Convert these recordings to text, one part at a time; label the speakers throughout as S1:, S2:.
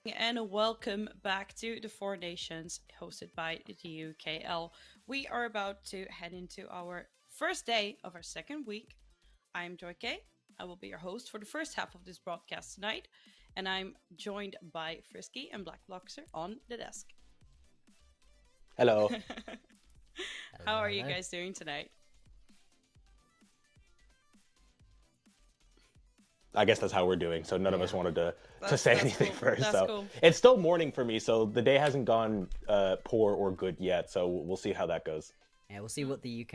S1: And welcome back to the Four Nations hosted by the UKL. We are about to head into our first day of our second week. I'm Joy K. I will be your host for the first half of this broadcast tonight, and I'm joined by Frisky and Black Bloxer on the desk.
S2: Hello.
S1: How
S3: Hello,
S1: are you
S3: hello.
S1: guys doing tonight?
S2: I guess that's how we're doing. So none of us
S3: Yeah.
S2: wanted to
S1: That's
S2: say
S1: that's
S2: anything
S1: cool.
S2: first.
S1: That's
S2: So
S1: cool.
S2: it's still morning for me. So the day hasn't gone poor or good yet. So we'll see how that goes.
S3: Yeah, we'll see what the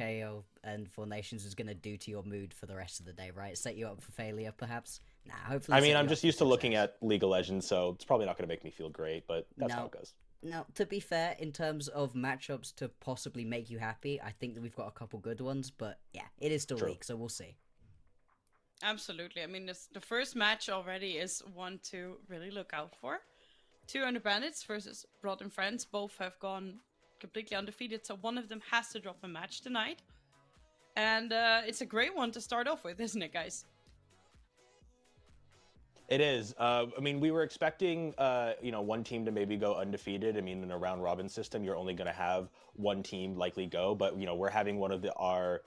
S3: and Four Nations is going to do to your mood for the rest of the day, right? Set you up for failure, perhaps? Nah, hopefully
S2: I mean,
S3: set
S2: I'm
S3: you up
S2: just
S3: for
S2: used to looking
S3: success.
S2: at League of Legends, so it's probably not going to make me feel great, but that's how
S3: Now,
S2: it goes.
S3: now, to be fair, in terms of matchups to possibly make you happy, I think that we've got a couple good ones, but yeah, it is still
S2: True.
S3: League, so we'll see.
S1: Absolutely. I mean, the first match already is one to really look out for. 200 Bandits versus Broad and Friends. Both have gone completely undefeated, so one of them has to drop a match tonight. And it's a great one to start off with, isn't it, guys?
S2: It is. I mean, we were expecting, one team to maybe go undefeated. I mean, in a round robin system, you're only going to have one team likely go, but we're having one of our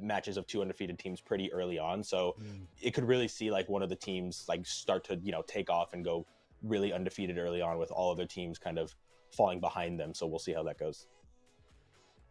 S2: matches of two undefeated teams pretty early on, so
S3: Mm.
S2: it could really see like one of the teams like start to take off and go really undefeated early on, with all other teams kind of falling behind them. So we'll see how that goes.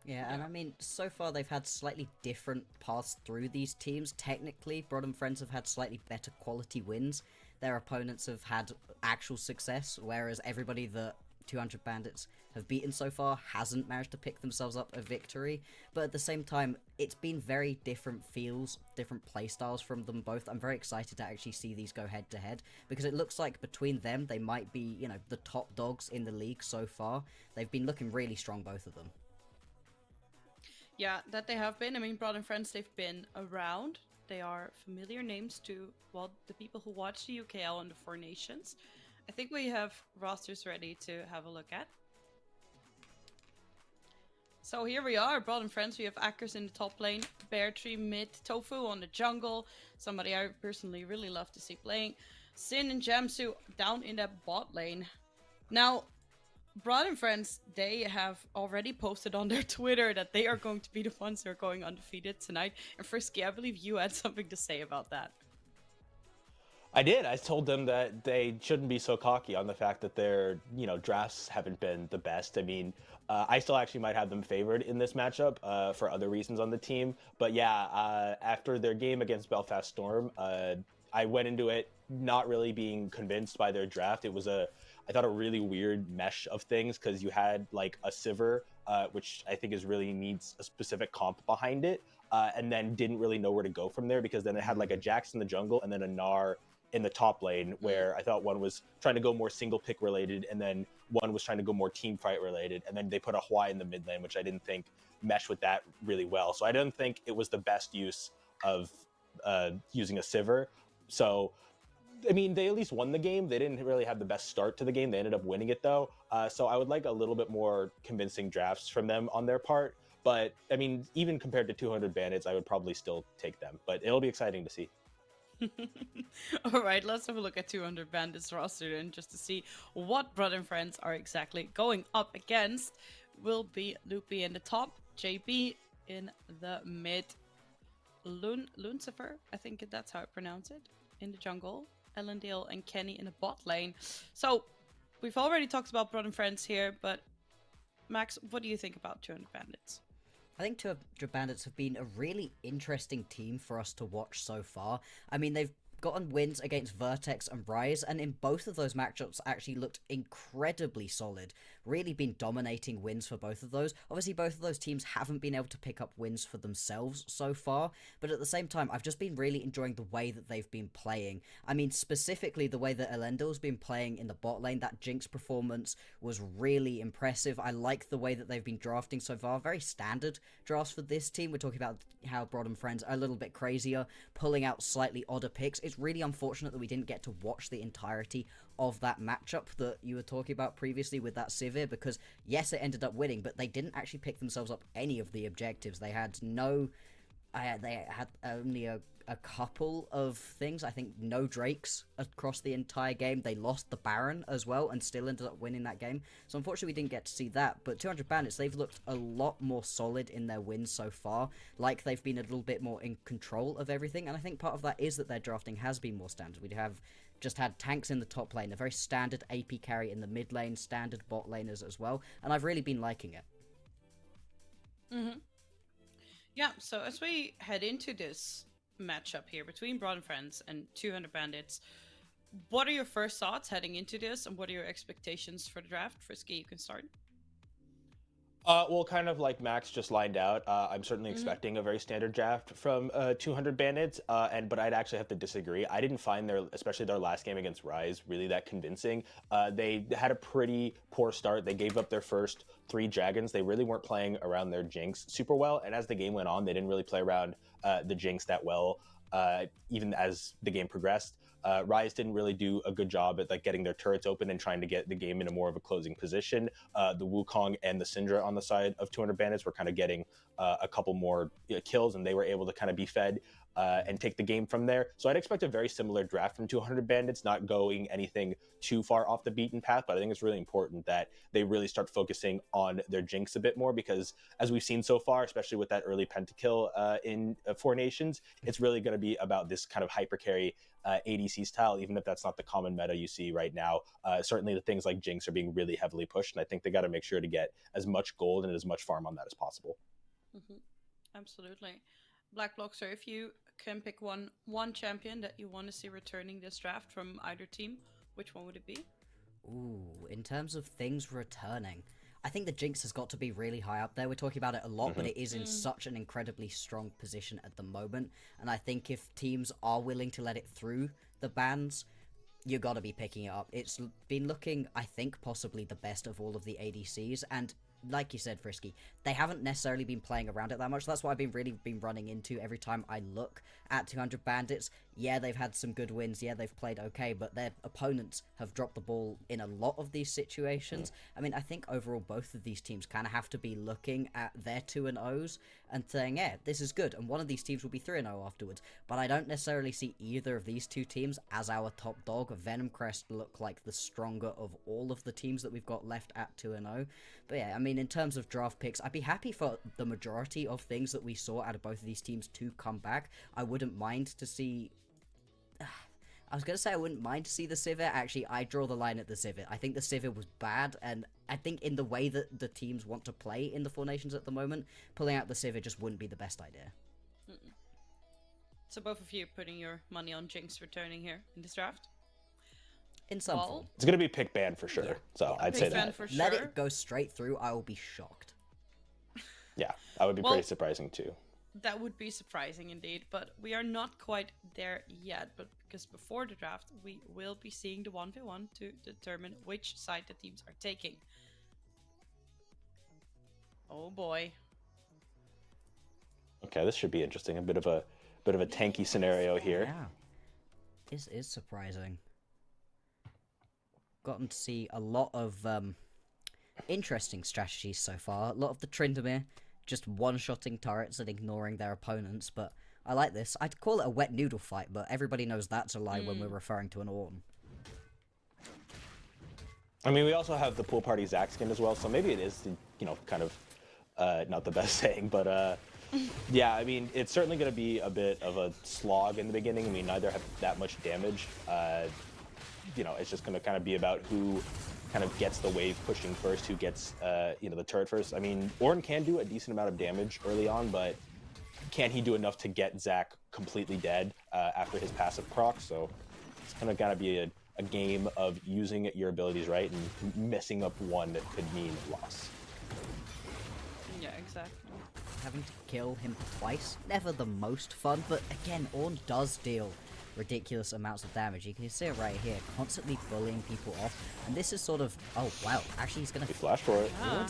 S3: Yeah, and
S1: Yeah.
S3: I mean, so far they've had slightly different paths through these teams. Technically, Broad and Friends have had slightly better quality wins. Their opponents have had actual success, whereas everybody that 200 Bandits have beaten so far hasn't managed to pick themselves up a victory. But at the same time, it's been very different feels, different playstyles from them both. I'm very excited to actually see these go head to head because it looks like between them, they might be, the top dogs in the league so far. They've been looking really strong, both of them.
S1: Yeah, that they have been. I mean, Broad and Friends, they've been around. They are familiar names to, well, the people who watch the UKL and the Four Nations. I think we have rosters ready to have a look at. So here we are, Broad and Friends. We have Akers in the top lane, Bear Tree mid, Tofu on the jungle, somebody I personally really love to see playing. Sin and Jamsu down in that bot lane. Now, Broad and Friends, they have already posted on their Twitter that they are going to be the ones who are going undefeated tonight. And Frisky, I believe you had something to say about that.
S2: I did. I told them that they shouldn't be so cocky on the fact that their, drafts haven't been the best. I mean, I still actually might have them favored in this matchup for other reasons on the team. But yeah, after their game against Belfast Storm, I went into it not really being convinced by their draft. I thought a really weird mesh of things because you had like a Sivir, which I think is really needs a specific comp behind it. And then didn't really know where to go from there because then it had like a Jax in the jungle and then a Gnar in the top lane,
S1: Mm.
S2: where I thought one was trying to go more single pick related and then one was trying to go more team fight related, and then they put a Hwai in the mid lane, which I didn't think meshed with that really well. So I didn't think it was the best use of using a Sivir. So I mean, they at least won the game. They didn't really have the best start to the game. They ended up winning it though. So I would like a little bit more convincing drafts from them on their part. But I mean, even compared to 200 Bandits, I would probably still take them. But it'll be exciting to see.
S1: All right, let's have a look at 200 Bandits roster then, just to see what Brother and Friends are exactly going up against. Will be Loopy in the top, JB in the mid, Lucifer, I think that's how I pronounce it, in the jungle, Ellendale and Kenny in the bot lane. So we've already talked about Brother and Friends here, but Max, what do you think about 200 Bandits?
S3: I think 200 Bandits have been a really interesting team for us to watch so far. I mean, they've gotten wins against Vertex and Rise, and in both of those matchups actually looked incredibly solid. Really been dominating wins for both of those. Obviously, both of those teams haven't been able to pick up wins for themselves so far, but at the same time, I've just been really enjoying the way that they've been playing. I mean, specifically the way that Elendil's been playing in the bot lane. That Jinx performance was really impressive. I like the way that they've been drafting so far. Very standard drafts for this team. We're talking about how Broad and Friends are a little bit crazier, pulling out slightly odder picks. It's really unfortunate that we didn't get to watch the entirety of that matchup that you were talking about previously with that Sivir, because yes, it ended up winning, but they didn't actually pick themselves up any of the objectives. They had no they had only a couple of things. I think no Drakes across the entire game. They lost the Baron as well and still ended up winning that game. So unfortunately we didn't get to see that. But 200 Bandits, they've looked a lot more solid in their wins so far. Like they've been a little bit more in control of everything. And I think part of that is that their drafting has been more standard. We have just had tanks in the top lane, a very standard AP carry in the mid lane, standard bot laners as well. And I've really been liking it.
S1: Yeah, so as we head into this matchup here between Broad and Friends and 200 Bandits, what are your first thoughts heading into this, and what are your expectations for the draft? Frisky, you can start.
S2: Well, kind of like Max just lined out, I'm certainly expecting a very standard draft from 200 Bandits, but I'd actually have to disagree. I didn't find especially their last game against Rise, really that convincing. They had a pretty poor start. They gave up their first 3 Dragons. They really weren't playing around their Jinx super well, and as the game went on, they didn't really play around the Jinx that well, even as the game progressed. Rise didn't really do a good job at like getting their turrets open and trying to get the game into more of a closing position. The Wukong and the Syndra on the side of 200 Bandits were kind of getting a couple more kills, and they were able to kind of be fed and take the game from there. So I'd expect a very similar draft from 200 Bandits, not going anything too far off the beaten path, but I think it's really important that they really start focusing on their Jinx a bit more, because as we've seen so far, especially with that early pentakill in Four Nations, it's really going to be about this kind of hyper carry ADC style, even if that's not the common meta you see right now. Certainly the things like Jinx are being really heavily pushed, and I think they got to make sure to get as much gold and as much farm on that as possible.
S1: Absolutely. Black Bloxer, if you can pick one champion that you want to see returning this draft from either team, which one would it be?
S3: Ooh, in terms of things returning, I think the Jinx has got to be really high up there. We're talking about it a lot, but it is in such an incredibly strong position at the moment. And I think if teams are willing to let it through the bans, you got to be picking it up. It's been looking, I think, possibly the best of all of the ADCs. And like you said, Frisky, they haven't necessarily been playing around it that much. That's what I've been running into every time I look at 200 Bandits. Yeah, they've had some good wins. Yeah, they've played okay, but their opponents have dropped the ball in a lot of these situations. I mean, I think overall both of these teams kind of have to be looking at their 2-0s and saying, yeah, this is good. And one of these teams will be 3-0 afterwards. But I don't necessarily see either of these two teams as our top dog. Venom Crest look like the stronger of all of the teams that we've got left at 2-0. But yeah, I mean, in terms of draft picks, I'd be happy for the majority of things that we saw out of both of these teams to come back. I wouldn't mind to see... I was going to say I wouldn't mind to see the Sivir. Actually, I draw the line at the Sivir. I think the Sivir was bad, and I think in the way that the teams want to play in the Four Nations at the moment, pulling out the Sivir just wouldn't be the best idea.
S1: So both of you putting your money on Jinx returning here in this draft?
S3: In some form.
S2: It's going to be pick ban for sure, so I'd say that.
S1: For
S3: Let
S1: sure.
S3: it go straight through, I will be shocked.
S2: Yeah, that would be pretty surprising too.
S1: That would be surprising indeed, but we are not quite there yet. But because before the draft, we will be seeing the 1v1 to determine which side the teams are taking. Oh boy.
S2: Okay, this should be interesting. A bit of a tanky scenario here.
S3: Yeah. This is surprising. Gotten to see a lot of interesting strategies so far. A lot of the Tryndamere just one-shotting turrets and ignoring their opponents, but I like this. I'd call it a wet noodle fight, but everybody knows that's a lie when we're referring to an Ornn.
S2: I mean, we also have the pool party Zac skin as well, so maybe it is, kind of not the best saying, but yeah, I mean, it's certainly going to be a bit of a slog in the beginning. I mean, neither have that much damage. It's just going to kind of be about who kind of gets the wave pushing first, who gets, the turret first. I mean, Ornn can do a decent amount of damage early on, but can he do enough to get Zac completely dead after his passive proc? So it's kind of got to be a game of using your abilities right and messing up one that could mean loss.
S1: Yeah, exactly.
S3: Having to kill him twice, never the most fun, but again, Ornn does deal ridiculous amounts of damage. You can see it right here, constantly bullying people off, and this is sort of, oh wow, actually he's gonna
S2: flash for it.
S3: I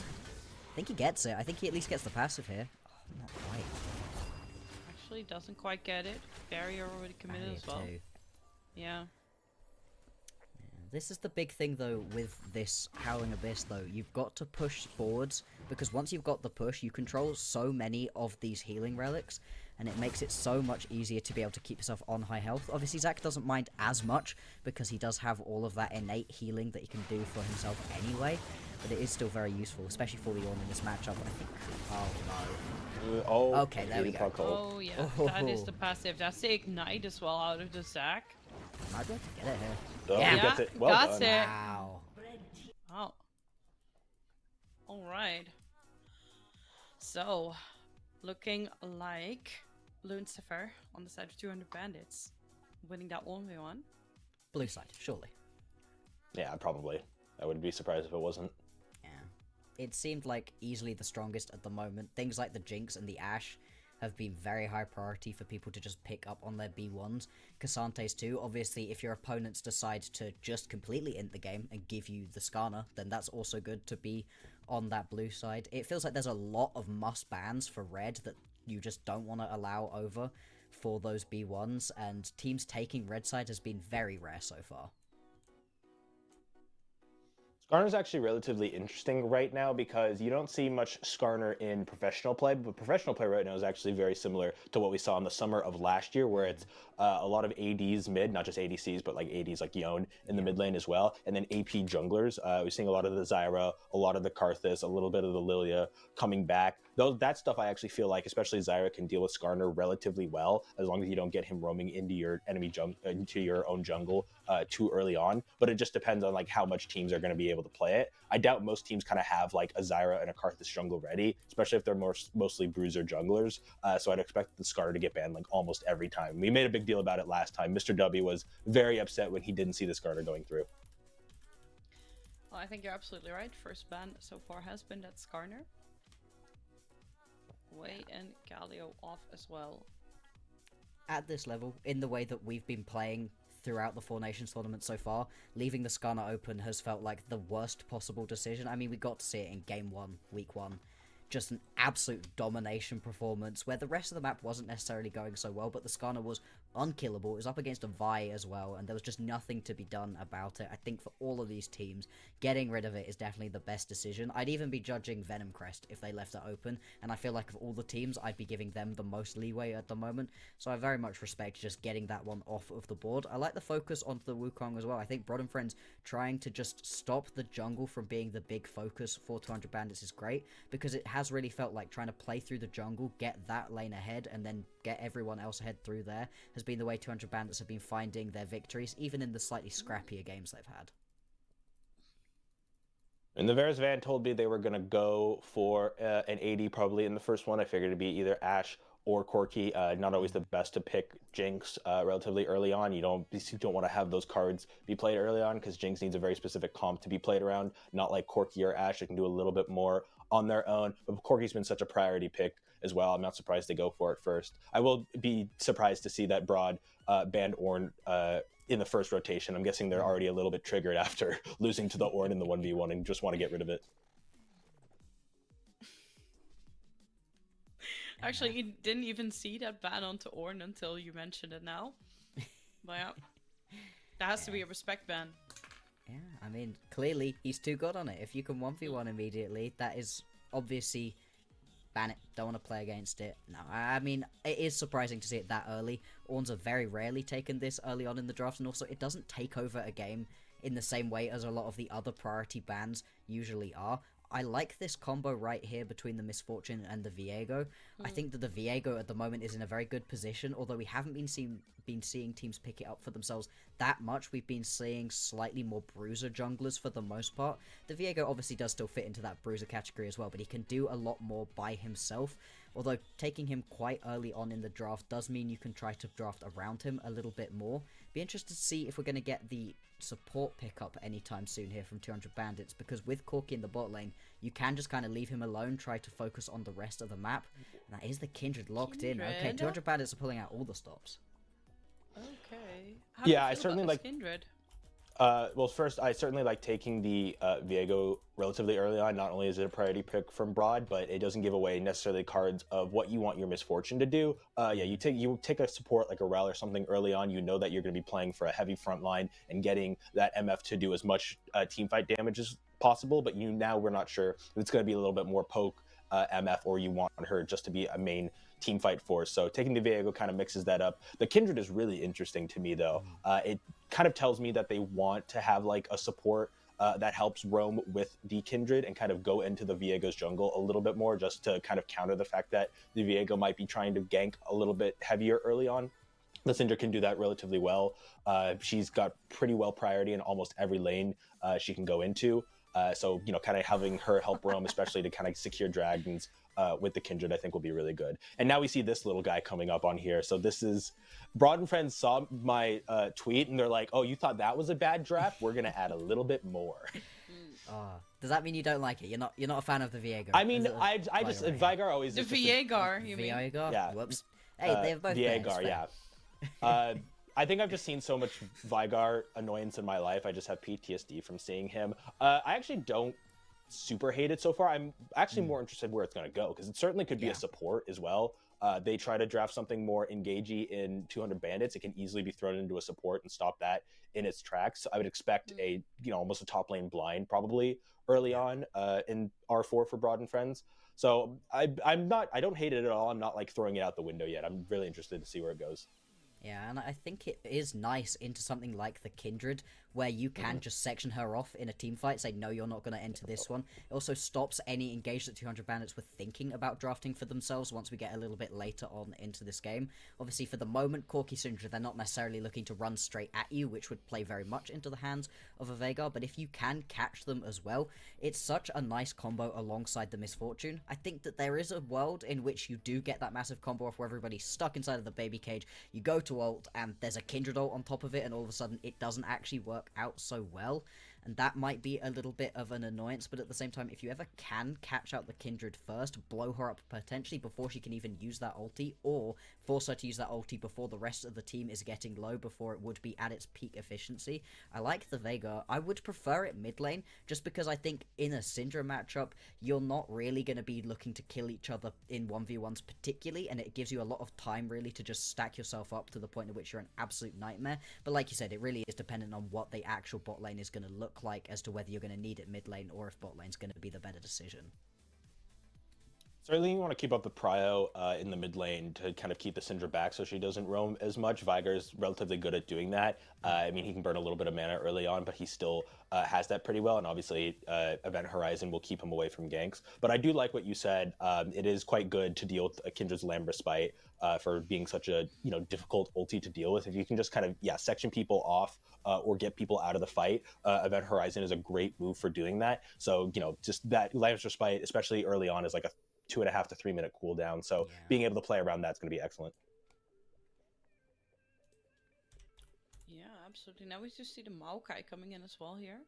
S3: think he gets it. I think he at least gets the passive here. Oh, not quite.
S1: Actually doesn't quite get it. Barrier already committed
S3: Barrier
S1: as well.
S3: too.
S1: Yeah.
S3: This is the big thing though with this Howling Abyss though. You've got to push forwards, because once you've got the push, you control so many of these healing relics. and it makes it so much easier to be able to keep yourself on high health. Obviously, Zach doesn't mind as much because he does have all of that innate healing that he can do for himself anyway, but it is still very useful, especially for the Ornn in this matchup. I think. Oh no. Okay, there we go.
S1: Oh yeah, that is the passive. That's the ignite as well out of the Zac.
S3: Might be able to get it here.
S2: Oh,
S1: Yeah,
S2: he gets it. Well
S1: got
S2: done.
S1: it.
S3: Wow.
S1: Oh. All right. So, looking like Lucifer on the side of 200 Bandits, winning that 1v1.
S3: Blue side, surely.
S2: Yeah, probably. I wouldn't be surprised if it wasn't.
S3: Yeah. It seemed like easily the strongest at the moment. Things like the Jinx and the Ashe have been very high priority for people to just pick up on their B1s. Cassantes too. Obviously, if your opponents decide to just completely int the game and give you the Skarner, then that's also good to be on that blue side. It feels like there's a lot of must bans for red that you just don't want to allow over for those B1s, and teams taking red side has been very rare so far.
S2: Skarner's actually relatively interesting right now because you don't see much Skarner in professional play, but professional play right now is actually very similar to what we saw in the summer of last year, where it's a lot of ADs mid, not just ADCs, but like ADs like Yone in the mid lane as well, and then AP junglers. We're seeing a lot of the Zyra, a lot of the Karthus, a little bit of the Lilia coming back. That stuff I actually feel like, especially Zyra, can deal with Skarner relatively well, as long as you don't get him roaming into your into your own jungle too early on. But it just depends on like how much teams are going to be able to play it. I doubt most teams kind of have like a Zyra and a Karthus jungle ready, especially if they're mostly bruiser junglers. So I'd expect the Skarner to get banned like almost every time. We made a big deal about it last time. Mr. W was very upset when he didn't see the Skarner going through.
S1: Well, I think you're absolutely right. First ban so far has been that Skarner. Way and Galio off as well.
S3: At this level, in the way that we've been playing throughout the Four Nations tournament so far, leaving the Skarner open has felt like the worst possible decision. I mean, we got to see it in Game 1, Week 1. Just an absolute domination performance where the rest of the map wasn't necessarily going so well, but the Skarner was unkillable. It was up against a Vi as well, and there was just nothing to be done about it. I think for all of these teams, getting rid of it is definitely the best decision. I'd even be judging Venom Crest if they left it open, and I feel like of all the teams, I'd be giving them the most leeway at the moment, so I very much respect just getting that one off of the board. I like the focus onto the Wukong as well. I think Brod and Friends trying to just stop the jungle from being the big focus for 200 Bandits is great, because it has really felt like trying to play through the jungle, get that lane ahead, and then get everyone else ahead through there has been the way 200 Bandits have been finding their victories, even in the slightly scrappier games they've had.
S2: And the Varus Van told me they were going to go for an AD probably in the first one. I figured it'd be either Ashe or Corki. Not always the best to pick Jinx relatively early on. You don't want to have those cards be played early on because Jinx needs a very specific comp to be played around. Not like Corki or Ashe, they can do a little bit more on their own. But Corki's been such a priority pick as well. I'm not surprised they go for it first. I will be surprised to see that Broad banned Ornn in the first rotation. I'm guessing they're already a little bit triggered after losing to the Ornn in the 1v1 and just want to get rid of it.
S1: Actually, you didn't even see that ban onto Ornn until you mentioned it now. But yeah, that has to be a respect ban.
S3: Yeah, I mean, clearly he's too good on it. If you can 1v1 immediately, that is obviously ban it. Don't want to play against it. No, I mean, it is surprising to see it that early. Ornns are very rarely taken this early on in the draft, and also it doesn't take over a game in the same way as a lot of the other priority bans usually are. I like this combo right here between the Misfortune and the Viego. I think that the Viego at the moment is in a very good position, although we haven't been seeing teams pick it up for themselves that much. We've been seeing slightly more bruiser junglers for the most part. The Viego obviously does still fit into that bruiser category as well, but he can do a lot more by himself. Although taking him quite early on in the draft does mean you can try to draft around him a little bit more. Be interested to see if we're going to get the support pickup anytime soon here from 200 Bandits, because with Corki in the bot lane, you can just kind of leave him alone, try to focus on the rest of the map. And that is the Kindred locked in. Okay, 200 Bandits are pulling out all the stops.
S1: Okay.
S2: Yeah, I certainly like
S1: Kindred.
S2: Well, first, I certainly like taking the Viego relatively early on. Not only is it a priority pick from Broad, but it doesn't give away necessarily cards of what you want your Misfortune to do. Yeah, you take a support like a Rel or something early on. You know that you're going to be playing for a heavy front line and getting that MF to do as much team fight damage as possible. But we're not sure if it's going to be a little bit more poke MF, or you want her just to be a main team fight force. So taking the Viego kind of mixes that up. The Kindred is really interesting to me, though. It kind of tells me that they want to have like a support that helps roam with the Kindred and kind of go into the Viego's jungle a little bit more, just to kind of counter the fact that the Viego might be trying to gank a little bit heavier early on. The Syndra can do that relatively well. She's got pretty well priority in almost every lane she can go into. So, kind of having her help roam, especially to kind of secure dragons with the Kindred, I think will be really good. And now we see this little guy coming up on here. So this is... Broad and Friends saw my tweet, and they're like, oh, you thought that was a bad draft? We're going to add a little bit more.
S3: Does that mean you don't like it? You're not a fan of the Viego?
S2: I mean, I just... Vigar always...
S1: The Viegar, you mean?
S3: Viego?
S2: Yeah.
S3: Whoops. Hey, they've both
S2: Viegar, yeah. I think I've just seen so much Vigar annoyance in my life. I just have PTSD from seeing him. I actually don't super hate it so far. I'm actually more interested where it's going to go, because it certainly could be a support as well. They try to draft something more engagey in 200 Bandits. It can easily be thrown into a support and stop that in its tracks. So I would expect a almost a top lane blind probably early on in R4 for Broad and Friends. So I don't hate it at all. I'm not like throwing it out the window yet. I'm really interested to see where it goes.
S3: Yeah, and I think it is nice into something like the Kindred, where you can just section her off in a team fight, say, no, you're not going to enter this one. It also stops any engaged at 200 Bandits were thinking about drafting for themselves once we get a little bit later on into this game. Obviously, for the moment, Corki Syndra, they're not necessarily looking to run straight at you, which would play very much into the hands of a Veigar, but if you can catch them as well, it's such a nice combo alongside the Misfortune. I think that there is a world in which you do get that massive combo off where everybody's stuck inside of the baby cage, you go to ult, and there's a Kindred ult on top of it, and all of a sudden it doesn't actually work out so well, and that might be a little bit of an annoyance. But at the same time, if you ever can catch out the Kindred first, blow her up potentially before she can even use that ulti, or force her to use that ulti before the rest of the team is getting low, before it would be at its peak efficiency, I like the Veigar. I would prefer it mid lane, just because I think in a Syndra matchup, you're not really going to be looking to kill each other in 1v1s particularly, and it gives you a lot of time really to just stack yourself up to the point at which you're an absolute nightmare. But like you said, it really is dependent on what the actual bot lane is going to look like as to whether you're going to need it mid lane or if bot lane's going to be the better decision.
S2: Certainly you want to keep up the prio in the mid lane to kind of keep the Syndra back so she doesn't roam as much. Vigar is relatively good at doing that. I mean, he can burn a little bit of mana early on, but he still has that pretty well, and obviously Event Horizon will keep him away from ganks. But I do like what you said. It is quite good to deal with a Kindred's Lamb Respite for being such a difficult ulti to deal with. If you can just kind of section people off or get people out of the fight, Event Horizon is a great move for doing that. So just that Lamb's Respite, especially early on, is like a 2.5 to 3 minute cooldown. So being able to play around that's going to be excellent.
S1: Yeah, absolutely. Now we just see the Maokai coming in as well here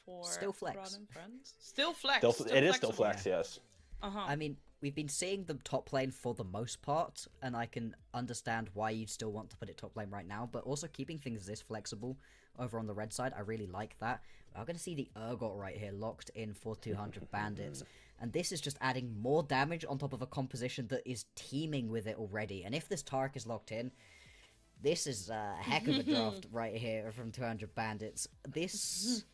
S1: for
S3: Still flex.
S1: Broad and Friends. Still flex.
S2: It is still flex, yes.
S3: I mean, we've been seeing them top lane for the most part, and I can understand why you'd still want to put it top lane right now, but also keeping things this flexible over on the red side, I really like that. I'm going to see the Urgot right here locked in for 200 Bandits, and this is just adding more damage on top of a composition that is teeming with it already. And if this Taric is locked in, this is a heck of a draft right here from 200 Bandits. This...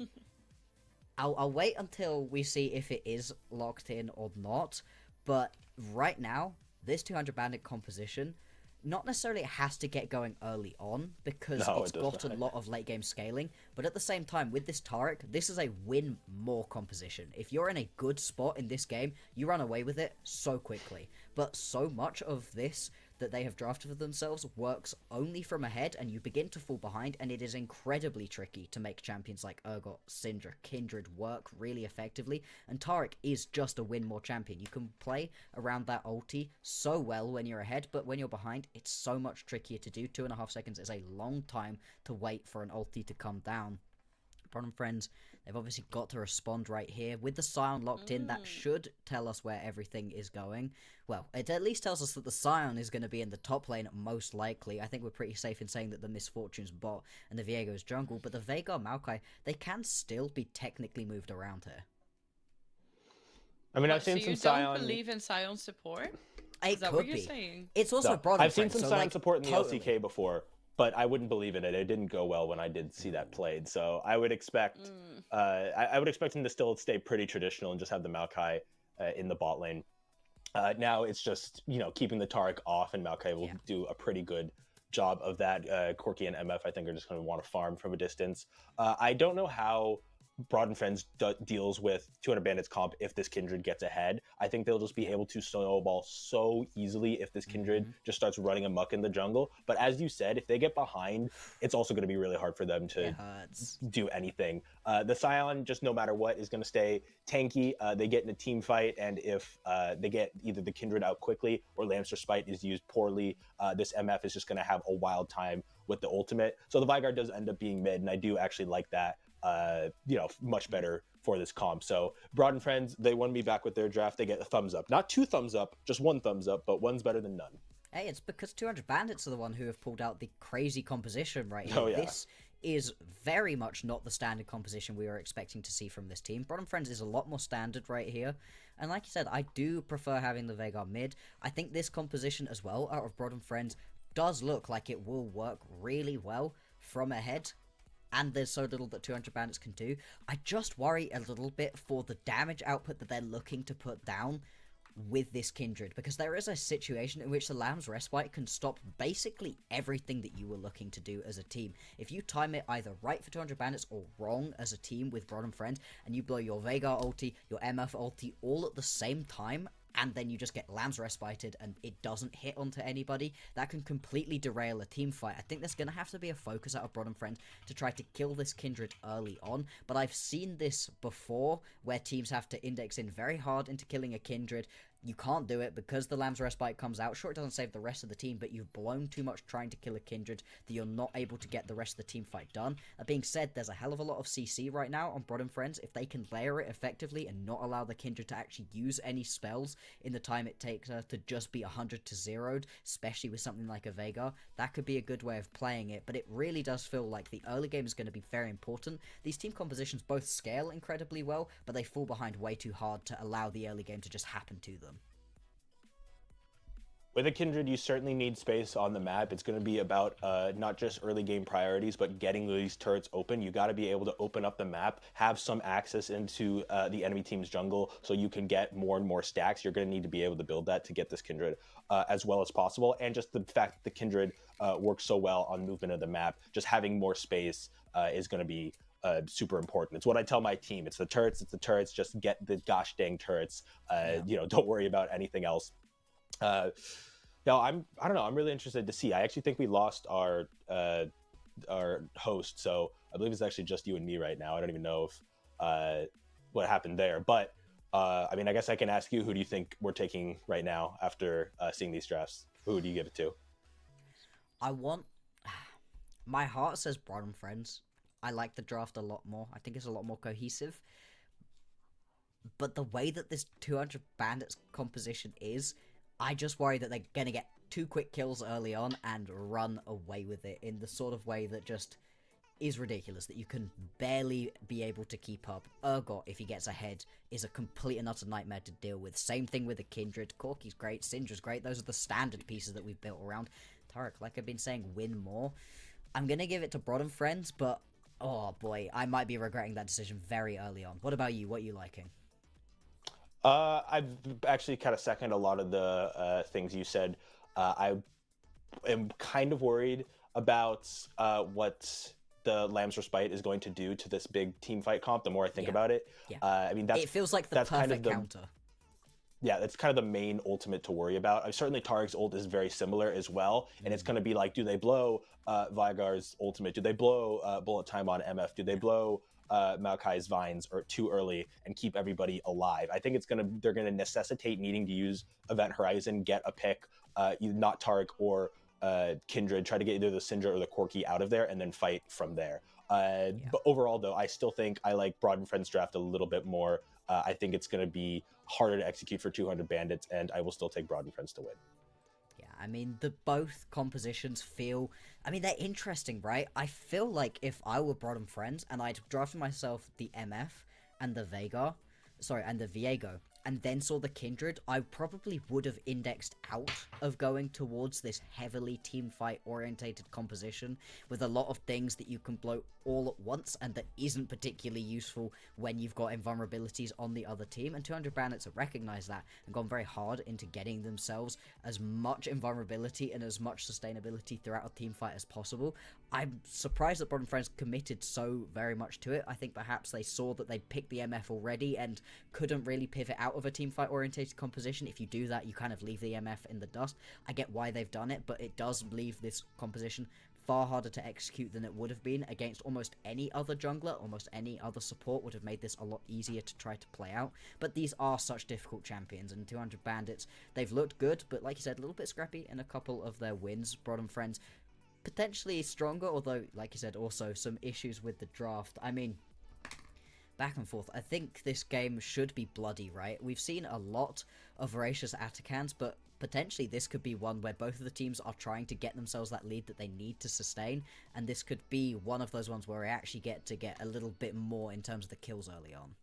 S3: I'll wait until we see if it is locked in or not, but right now, this 200 Bandit composition, not necessarily it has to get going early on, because it's got a lot of late game scaling, but at the same time, with this Taric, this is a win more composition. If you're in a good spot in this game, you run away with it so quickly, but so much of this that they have drafted for themselves works only from ahead, and you begin to fall behind, and it is incredibly tricky to make champions like Urgot, Syndra, Kindred work really effectively, and Taric is just a win more champion. You can play around that ulti so well when you're ahead, but when you're behind, it's so much trickier to do. 2.5 seconds is a long time to wait for an ulti to come down. Broad and Friends, they've obviously got to respond right here. With the Scion locked in, that should tell us where everything is going. Well, it at least tells us that the Scion is going to be in the top lane, most likely. I think we're pretty safe in saying that the Misfortune's bot and the Viego's jungle, but the Veigar Maokai, they can still be technically moved around here.
S2: I mean, I've seen some Scion...
S1: you don't believe in Scion support?
S3: It
S1: that
S3: could
S1: what you're
S3: be.
S1: saying?
S3: It's also Broad and
S2: I've seen
S3: Friends,
S2: some
S3: so,
S2: Scion support in the
S3: totally.
S2: LCK before, but I wouldn't believe in it. It didn't go well when I did see that played. So I would expect I would expect him to still stay pretty traditional and just have the Maokai in the bot lane. Now it's just, keeping the Tarek off, and Maokai will
S3: Yeah.
S2: do a pretty good job of that. Corky and MF, I think, are just going to want to farm from a distance. I don't know how Broad and Friends deals with 200 Bandits comp if this Kindred gets ahead. I think they'll just be able to snowball so easily if this Kindred just starts running amok in the jungle. But as you said, if they get behind, it's also going to be really hard for them to
S3: It hurts.
S2: do anything. The Scion, just no matter what, is going to stay tanky. They get in a team fight, and if they get either the Kindred out quickly or Lamster Spite is used poorly, this MF is just going to have a wild time with the ultimate. So the Vigard does end up being mid, and I do actually like that. Much better for this comp. So Broad and Friends, they won me back with their draft. They get a thumbs up, not 2 thumbs up, just 1 thumbs up, but one's better than none.
S3: Hey, it's because 200 Bandits are the one who have pulled out the crazy composition right here.
S2: Oh, yeah.
S3: This is very much not the standard composition we were expecting to see from this team. Broad and Friends is a lot more standard right here. And like you said, I do prefer having the Veigar mid. I think this composition as well, out of Broad and Friends, does look like it will work really well from ahead. And there's so little that 200 Bandits can do. I just worry a little bit for the damage output that they're looking to put down with this Kindred, because there is a situation in which the Lamb's Respite can stop basically everything that you were looking to do as a team. If you time it either right for 200 Bandits or wrong as a team with Broad and Friend, and you blow your Veigar ulti, your MF ulti all at the same time, and then you just get Lamb's Respited and it doesn't hit onto anybody, that can completely derail a team fight. I think there's going to have to be a focus out of Broad and Friend to try to kill this Kindred early on, but I've seen this before where teams have to index in very hard into killing a Kindred. You can't do it because the Lamb's Respite comes out. Sure, it doesn't save the rest of the team, but you've blown too much trying to kill a Kindred that you're not able to get the rest of the team fight done. That being said, there's a hell of a lot of CC right now on Broad and Friends. If they can layer it effectively and not allow the Kindred to actually use any spells in the time it takes her to just be 100 to 0'd, especially with something like a Veigar, that could be a good way of playing it. But it really does feel like the early game is going to be very important. These team compositions both scale incredibly well, but they fall behind way too hard to allow the early game to just happen to them.
S2: With a Kindred, you certainly need space on the map. It's going to be about not just early game priorities, but getting these turrets open. You got to be able to open up the map, have some access into the enemy team's jungle so you can get more and more stacks. You're going to need to be able to build that to get this Kindred as well as possible. And just the fact that the Kindred works so well on movement of the map, just having more space is going to be super important. It's what I tell my team. It's the turrets, just get the gosh dang turrets. Don't worry about anything else. I don't know. I'm really interested to see. I actually think we lost our host, so I believe it's actually just you and me right now. I don't even know if what happened there, but I guess I can ask you, who do you think we're taking right now after seeing these drafts? Who do you give it to?
S3: My heart says Broad and Friends. I like the draft a lot more. I think it's a lot more cohesive. But the way that this 200 Bandits composition is, I just worry that they're going to get 2 quick kills early on and run away with it in the sort of way that just is ridiculous, that you can barely be able to keep up. Urgot, if he gets ahead, is a complete and utter nightmare to deal with. Same thing with a Kindred. Corky's great, Syndra's great. Those are the standard pieces that we've built around. Tarek, like I've been saying, win more. I'm going to give it to Broad and Friends, but oh boy, I might be regretting that decision very early on. What about you? What are you liking?
S2: I've actually kind of second a lot of the things you said. I am kind of worried about what the Lamb's Respite is going to do to this big team fight comp. The more I think about it,
S3: it feels like the perfect counter.
S2: Yeah, that's kind of the main ultimate to worry about. Certainly Tarek's ult is very similar as well, and it's going to be like, do they blow Veigar's ultimate? Do they blow Bullet Time on MF? Do they blow Maokai's Vines or too early and keep everybody alive? I think they're gonna necessitate needing to use Event Horizon, get a pick, not Tarek or Kindred, try to get either the Syndra or the Corki out of there, and then fight from there. But overall, though, I still think I like Broad and Friends draft a little bit more. I think it's going to be harder to execute for 200 Bandits, and I will still take Broad and Friends to win.
S3: The both compositions feel, they're interesting, right? I feel like if I were Broad and Friends and I'd drafted myself the MF and the Viego, and then saw the Kindred, I probably would have indexed out of going towards this heavily teamfight orientated composition with a lot of things that you can blow all at once and that isn't particularly useful when you've got invulnerabilities on the other team. And 200 Bandits have recognized that and gone very hard into getting themselves as much invulnerability and as much sustainability throughout a team fight as possible. I'm surprised that Broad and Friends committed so very much to it. I think perhaps they saw that they'd picked the MF already and couldn't really pivot out of a teamfight orientated composition. If you do that, you kind of leave the MF in the dust. I get why they've done it, but it does leave this composition far harder to execute than it would have been against almost any other jungler. Almost any other support would have made this a lot easier to try to play out. But these are such difficult champions, and 200 Bandits, they've looked good, but like you said, a little bit scrappy in a couple of their wins. Broad and Friends potentially stronger, although, like you said, also some issues with the draft. I mean, back and forth. I think this game should be bloody, right? We've seen a lot of voracious Atacans, but potentially this could be one where both of the teams are trying to get themselves that lead that they need to sustain, and this could be one of those ones where we actually get to get a little bit more in terms of the kills early on.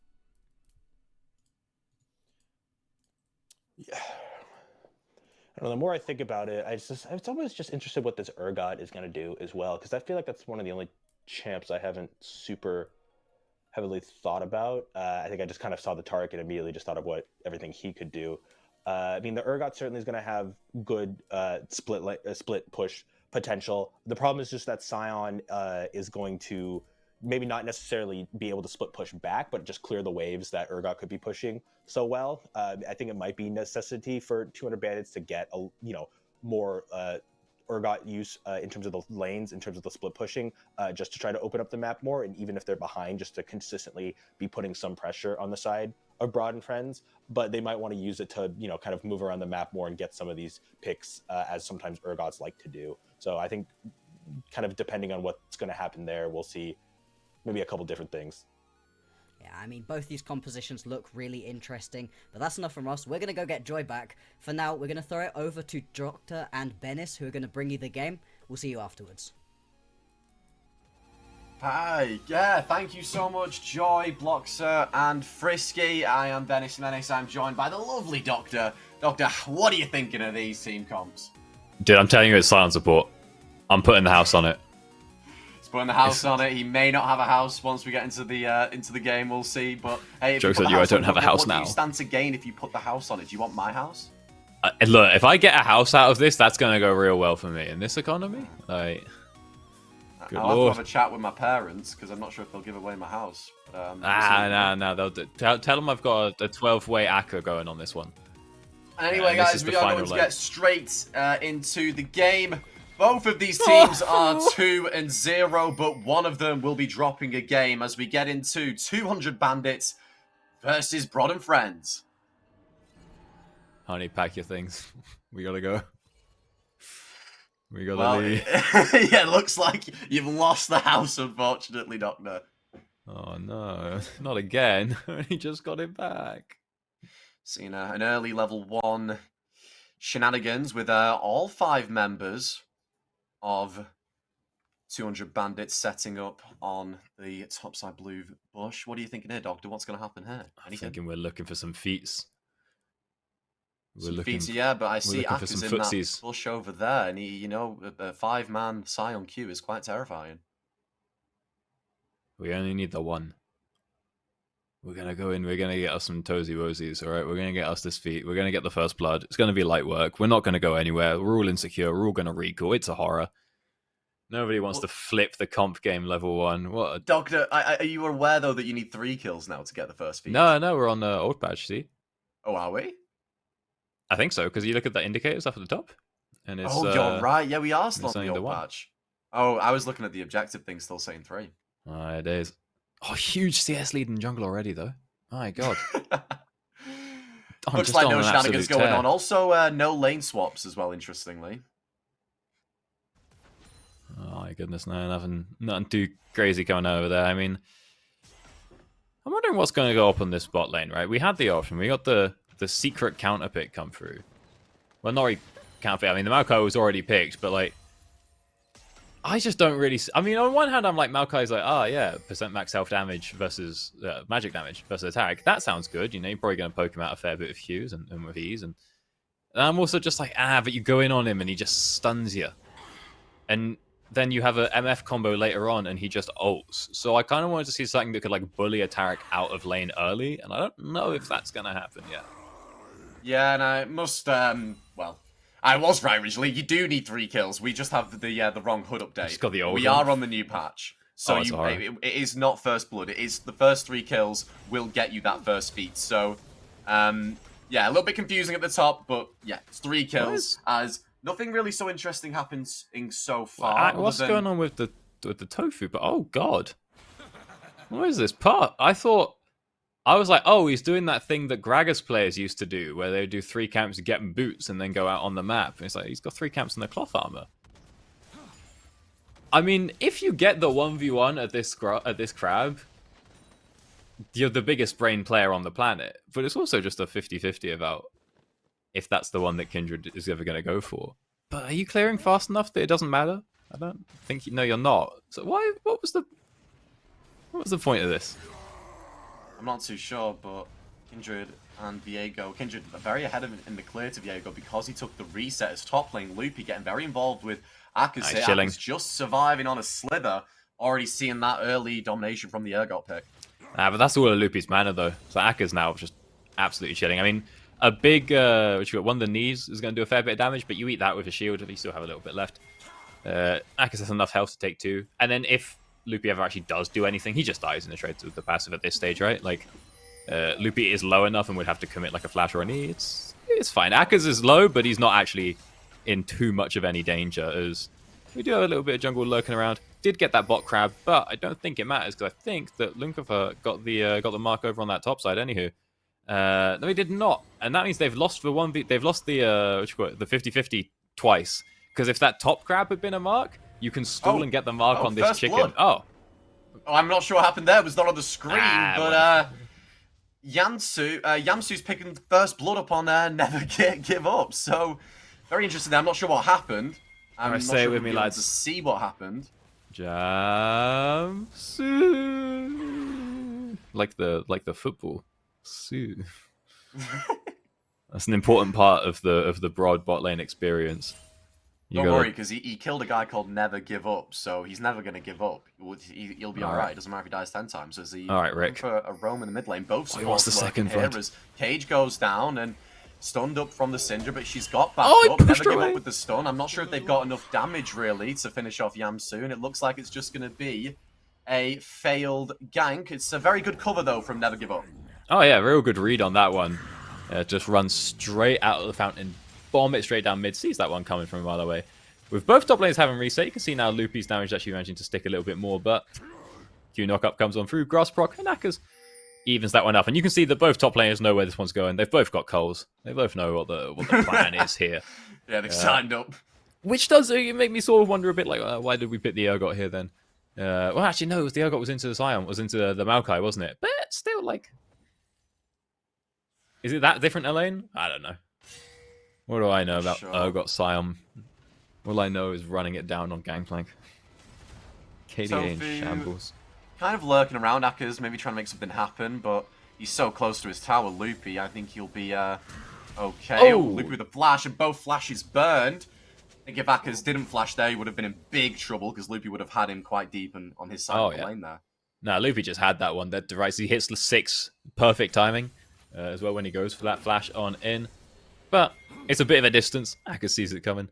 S2: Yeah. I don't know, the more I think about it, it's almost just interested what this Urgot is going to do as well, because I feel like that's one of the only champs I haven't super heavily thought about. I think I just kind of saw the Tark and immediately just thought of everything he could do. I mean, the Urgot certainly is going to have good split push potential. The problem is just that Sion is going to maybe not necessarily be able to split push back, but just clear the waves that Urgot could be pushing so well. I think it might be necessity for 200 Bandits to get more Urgot use in terms of the lanes, in terms of the split pushing, just to try to open up the map more, and even if they're behind, just to consistently be putting some pressure on the side of Broad and Friends. But they might want to use it to kind of move around the map more and get some of these picks, as sometimes Urgots like to do. So I think kind of depending on what's going to happen there, we'll see maybe a couple different things.
S3: Yeah, I mean, both these compositions look really interesting, but that's enough from us. We're going to go get Joy back. For now, we're going to throw it over to Doctor and Bennis, who are going to bring you the game. We'll see you afterwards.
S4: Hi, yeah, thank you so much, Joy, Bloxer, and Frisky. I am Bennis Menace. I'm joined by the lovely Doctor. Doctor, what are you thinking of these team comps?
S5: Dude, I'm telling you, it's silent support. I'm putting the house on it.
S4: Putting the house on it. He may not have a house once we get into the game. We'll see. But hey,
S5: Jokes on you, I don't have a house now.
S4: What do you stand to gain if you put the house on it? Do you want my house?
S5: Look, if I get a house out of this, that's gonna go real well for me in this economy. Like, good
S4: I'll
S5: lord.
S4: have to have a chat with my parents because I'm not sure if they'll give away my house. But,
S5: no, they'll do. Tell them I've got a 12-way ACCA going on this one.
S4: Anyway,
S5: this
S4: guys,
S5: is
S4: we
S5: the
S4: are
S5: final
S4: going to
S5: leg.
S4: get straight into the game. Both of these teams are 2-0, but one of them will be dropping a game as we get into 200 Bandits versus Broad and Friends.
S5: Honey, pack your things. We gotta go. We gotta leave.
S4: Yeah, it looks like you've lost the house, unfortunately, Doctor.
S5: Oh no, not again. He just got it back.
S4: Seen an early level 1 shenanigans with all 5 members of 200 Bandits setting up on the topside blue bush. What are you thinking here, Doctor? What's going to happen here?
S5: I'm thinking we're looking for some feats.
S4: Yeah, but I see
S5: looking for
S4: Akka's
S5: some
S4: in
S5: footsies.
S4: that bush over there, and he, a 5-man Sion Q is quite terrifying.
S5: We only need the one. We're gonna go in, we're gonna get us some toesy woesies, alright? We're gonna get us this feat, we're gonna get the first blood. It's gonna be light work. We're not gonna go anywhere. We're all insecure, we're all gonna recall. It's a horror. Nobody wants to flip the comp game level 1. What a...
S4: Doctor, are you aware, though, that you need 3 kills now to get the first feat?
S5: No, we're on the old badge, see?
S4: Oh, are we?
S5: I think so, because you look at the indicators up at the top. And it's,
S4: you're right. Yeah, we are still on
S5: only
S4: the
S5: the
S4: old
S5: one.
S4: badge. Oh, I was looking at the objective thing, still saying 3.
S5: It is. Oh, huge CS lead in jungle already, though. My god.
S4: Looks like no shenanigans going on. Also, no lane swaps as well, interestingly.
S5: Oh my goodness, no, nothing too crazy coming over there. I mean, I'm wondering what's going to go up on this bot lane, right? We had the option. We got the secret counter pick come through. Well, not really counter pick. I mean, the Maokai was already picked, but like, I just don't really. I mean, on one hand, I'm like Maokai's like, oh yeah, percent max health damage versus magic damage versus attack. That sounds good. You know, you're probably going to poke him out a fair bit of Qs and with ease. And I'm also just like, but you go in on him and he just stuns you. And then you have a MF combo later on and he just ults. So I kind of wanted to see something that could like bully a Tarek out of lane early. And I don't know if that's going to happen yet.
S4: Yeah, and I must, well, I was right originally. You do need 3 kills. We just have the wrong HUD update.
S5: Just got the old
S4: we
S5: one.
S4: are on the new patch. So it is not first blood. It is the first 3 kills will get you that first feat. So, yeah, a little bit confusing at the top, but yeah, it's 3 kills. As nothing really so interesting happens in so far.
S5: What's going on with the tofu? But oh god, what is this part? I was like, oh, he's doing that thing that Gragas players used to do, where they would do 3 camps to get them boots and then go out on the map. And it's like, he's got 3 camps in the cloth armor. I mean, if you get the 1v1 at this crab, you're the biggest brain player on the planet. But it's also just a 50-50 about if that's the one that Kindred is ever going to go for. But are you clearing fast enough that it doesn't matter? I don't think no, you're not. So why? What was the point of this?
S4: I'm not too sure, but Kindred and Viego. Kindred are very ahead of him in the clear to Viego because he took the reset as top lane. Loopy getting very involved with Akase.
S5: Nice chilling.
S4: Akase just surviving on a slither. Already seeing that early domination from the Urgot pick.
S5: But that's all of Loopy's mana though. So Akka's now just absolutely chilling. I mean, a big one of the knees is going to do a fair bit of damage, but you eat that with a shield if you still have a little bit left. Akase has enough health to take 2, and then if Loopy ever actually does do anything, he just dies in the trade with the passive at this stage, right? Like, Loopy is low enough and would have to commit like a flash or a knee. It's fine. Akka's is low, but he's not actually in too much of any danger, as we do have a little bit of jungle lurking around. Did get that bot crab, but I don't think it matters because I think that Lunkafa got the mark over on that top side. Anywho, no, he did not, and that means they've lost the 1v. They've lost the the 50-50 twice. Because if that top crab had been a mark, you can stall and get the mark on this chicken.
S4: Blood.
S5: Oh,
S4: I'm not sure what happened there. It was not on the screen, but Yamsu's picking first blood up on Never Give Up. So very interesting. I'm not sure what happened. I'm not
S5: say it
S4: sure
S5: with me,
S4: we'll be able
S5: lads.
S4: to see what happened.
S5: Jamsu, like the football. Sue. That's an important part of the broad bot lane experience.
S4: Don't worry, because he killed a guy called Never Give Up, so he's never going to give up. He'll be alright. It doesn't matter if he dies 10 times. As he
S5: Alright, Rick.
S4: For a roam in the mid lane. Both
S5: he wants the second
S4: here
S5: blood.
S4: as Cage goes down and stunned up from the Syndra, but she's got back
S5: Oh,
S4: up.
S5: he
S4: Never
S5: pushed
S4: give
S5: away.
S4: up with the stun. I'm not sure if they've got enough damage, really, to finish off Yamsu, and it looks like it's just going to be a failed gank. It's a very good cover, though, from Never Give Up.
S5: Oh yeah, real good read on that one. Just runs straight out of the fountain, bomb it straight down mid. Sees that one coming from a mile away. With both top lanes having reset, you can see now Loopy's damage actually managing to stick a little bit more, but Q knockup comes on through, Grass proc, and Akka's evens that one up. And you can see that both top laners know where this one's going. They've both got Coles. They both know what the plan is here.
S4: Yeah, they've signed up.
S5: Which does make me sort of wonder a bit, like, why did we pick the Urgot here then? Well, actually, no, it was the Urgot was into the Scion, was into the Maokai, wasn't it? But still, like... Is it that different, Elaine? I don't know. What do I know about Urgot Scion? All I know is running it down on Gangplank. KDA in shambles.
S4: Kind of lurking around, Akka's maybe trying to make something happen, but he's so close to his tower, Loopy. I think he'll be okay.
S5: Oh.
S4: Loopy with a flash, and both flashes burned. I think if Akka's didn't flash there, he would have been in big trouble, because Loopy would have had him quite deep and on his side of the lane there.
S5: No, Loopy just had that one. That right, he hits the 6. Perfect timing as well when he goes for that flash on in. But it's a bit of a distance. Akka sees it coming.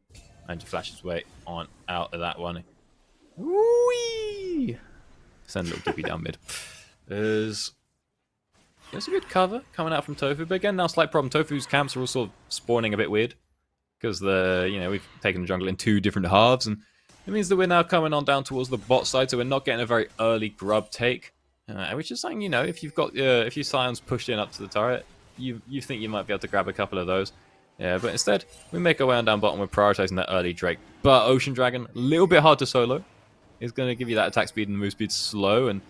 S5: And to flash his way on out of that one. Whee! Send a little dippy down mid. There's a good cover coming out from Tofu, but again, now slight problem. Tofu's camps are all sort of spawning a bit weird because we've taken the jungle in 2 different halves, and it means that we're now coming on down towards the bot side, so we're not getting a very early grub take, which is saying, if you've got if your Scions pushed in up to the turret, you think you might be able to grab a couple of those. Yeah, but instead, we make our way on down bottom. We're prioritizing that early Drake. But Ocean Dragon, a little bit hard to solo. It's going to give you that attack speed and move speed slow. And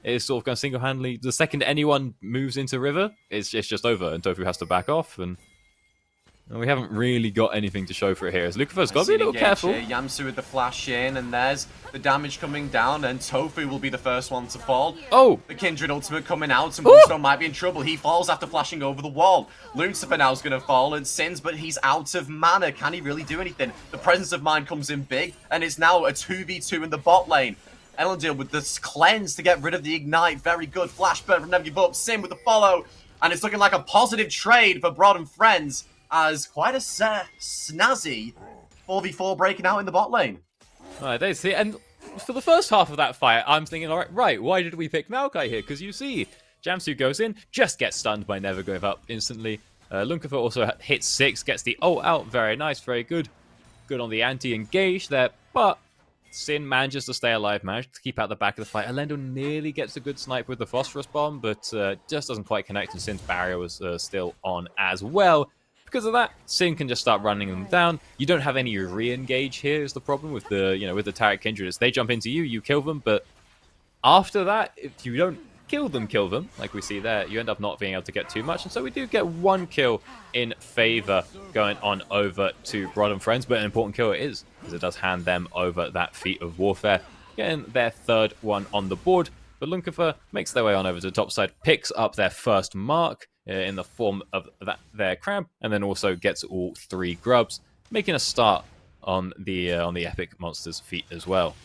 S5: it's sort of going to single-handedly... The second anyone moves into River, it's just over. And Tofu has to back off. And And we haven't really got anything to show for it here. As Lucifer's got to be a little
S4: Engage
S5: careful.
S4: here. Yamsu with the flash in, and there's the damage coming down, and Tofu will be the first one to fall.
S5: Oh!
S4: The Kindred ultimate coming out, and Wolfstone might be in trouble. He falls after flashing over the wall. Lucifer now is going to fall, and Sins, but he's out of mana. Can he really do anything? The presence of mind comes in big, and it's now a 2v2 in the bot lane. Elendil with this cleanse to get rid of the ignite. Very good. Flash burn from Never Give Up. Sin with the follow, and it's looking like a positive trade for Broad and Friends, as quite a snazzy 4v4 breaking out in the bot lane.
S5: Right, they see, and for the first half of that fight, I'm thinking, all right, why did we pick Maokai here? Because you see, Jamsu goes in, just gets stunned by Never Give Up instantly. Lunkafer also hits 6, gets the ult out, very nice, very good. Good on the anti-engage there, but Sin manages to stay alive, manages to keep out the back of the fight. Elendil nearly gets a good snipe with the Phosphorus Bomb, but just doesn't quite connect, and Sin's barrier was still on as well. Because of that, Sin can just start running them down. You don't have any re-engage here is the problem with the, with the Taric Kindred. They jump into you, you kill them, but after that, if you don't kill them, like we see there, you end up not being able to get too much. And so we do get 1 kill in favor going on over to Broad and Friends, but an important kill it is, because it does hand them over that feat of warfare, getting their 3rd one on the board. But Lunkafer makes their way on over to the top side, picks up their first mark in the form of their crab, and then also gets all 3 grubs, making a start on the Epic Monsters feat as well.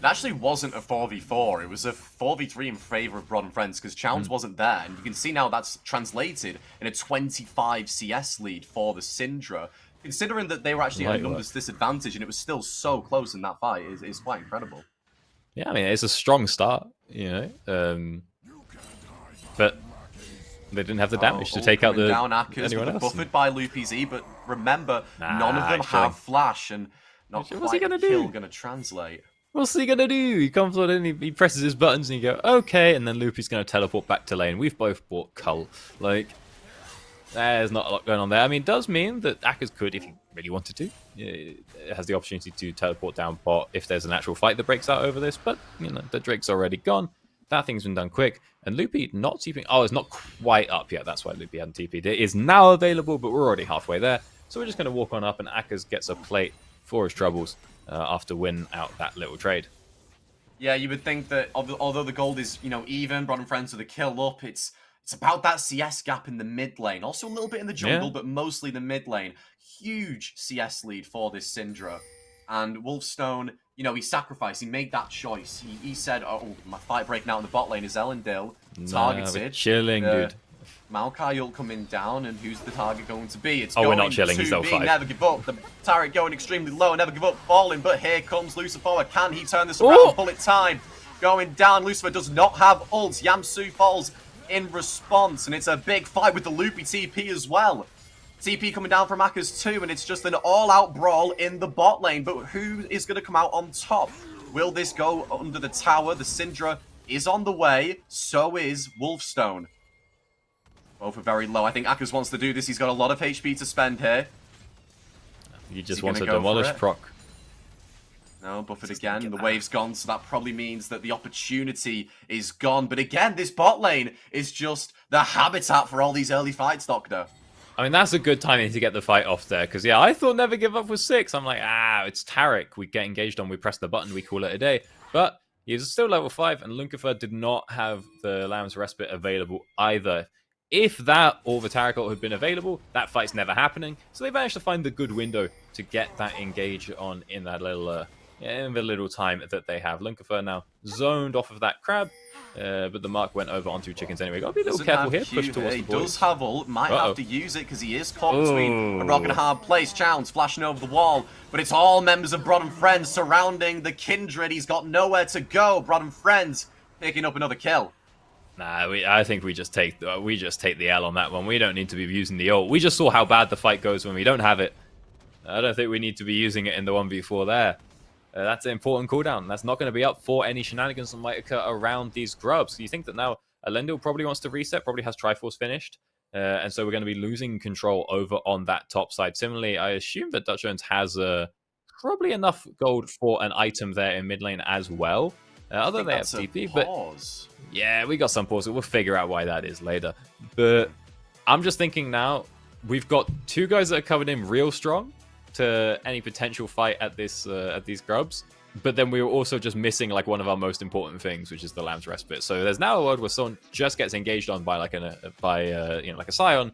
S4: It actually wasn't a 4v4, it was a 4v3 in favor of Broad and Friends, because Chowns wasn't there, and you can see now that's translated in a 25 CS lead for the Syndra. Considering that they were actually at a numbers disadvantage, and it was still so close in that fight, is quite incredible.
S5: Yeah, I mean, it's a strong start, but they didn't have the damage to take out the
S4: down Akkers,
S5: anyone else.
S4: Buffered by Loopy Z, but remember, none of them have flash, and not
S5: What's he
S4: quite
S5: gonna
S4: the kill
S5: do?
S4: going to translate.
S5: What's he gonna do? He comes on in, he presses his buttons, and you go, okay, and then Loopy's gonna teleport back to lane. We've both bought Cull. Like, there's not a lot going on there. I mean, it does mean that Akkers could, if he really wanted to, it has the opportunity to teleport down bot if there's an actual fight that breaks out over this, but, the Drake's already gone. That thing's been done quick. And Loopy not TPing. Oh, it's not quite up yet. That's why Loopy hadn't TP'd. It is now available, but we're already halfway there. So we're just going to walk on up, and Akkers gets a plate for his troubles after winning out that little trade.
S4: Yeah, you would think that although the gold is, even, Broad and Friends with a kill up, it's about that CS gap in the mid lane. Also a little bit in the jungle, but mostly the mid lane. Huge CS lead for this Syndra. And Wolfstone, he sacrificed. He made that choice. He said, oh, my fight breaking out in the bot lane is Elendil. Targeted.
S5: We're chilling, dude.
S4: Maokai ult coming down, and who's the target going to be? It's
S5: we're not chilling. He's L5.
S4: Never Give Up. The turret going extremely low. Never Give Up falling, but here comes Lucifer. Can he turn this around? Bullet time going down. Lucifer does not have ult. Yamsu falls in response, and it's a big fight with the Loopy TP as well. TP coming down from Akkers too, and it's just an all-out brawl in the bot lane. But who is going to come out on top? Will this go under the tower? The Syndra is on the way. So is Wolfstone. Both are very low. I think Akkers wants to do this. He's got a lot of HP to spend here.
S5: He just wants to demolish proc.
S4: No, buffered again. The wave's gone, so that probably means that the opportunity is gone. But again, this bot lane is just the habitat for all these early fights, Doctor.
S5: I mean, that's a good timing to get the fight off there, because, I thought Never Give Up was 6. I'm like, it's Taric. We get engaged on, we press the button, we call it a day. But he's still level 5, and Lunkafer did not have the Lamb's Respite available either. If that or the Taric ult had been available, that fight's never happening. So they managed to find the good window to get that engage on in that little, in the little time that they have. Lunkafer now zoned off of that crab, but the mark went over onto chickens anyway. Gotta be a little careful here. Push towards the boys.
S4: He does have ult, might have to use it because he is caught between a rock and a hard place. Chowns flashing over the wall, but it's all members of Broad and Friends surrounding the Kindred. He's got nowhere to go. Broad and Friends picking up another kill.
S5: Nah, I think we just take the L on that one. We don't need to be using the ult. We just saw how bad the fight goes when we don't have it. I don't think we need to be using it in the 1v4 there. That's an important cooldown. That's not going to be up for any shenanigans that might occur around these grubs. So you think that now Elendil probably wants to reset, probably has Triforce finished. And so we're going to be losing control over on that top side. Similarly, I assume that Dutch Jones has probably enough gold for an item there in mid lane as well. Other than they have TP, but yeah, we got some pause. We'll figure out why that is later. But I'm just thinking now, we've got two guys that are covered in real strong to any potential fight at these grubs. But then we were also just missing like one of our most important things, which is the Lamb's Respite. So there's now a world where someone just gets engaged on by like a Scion,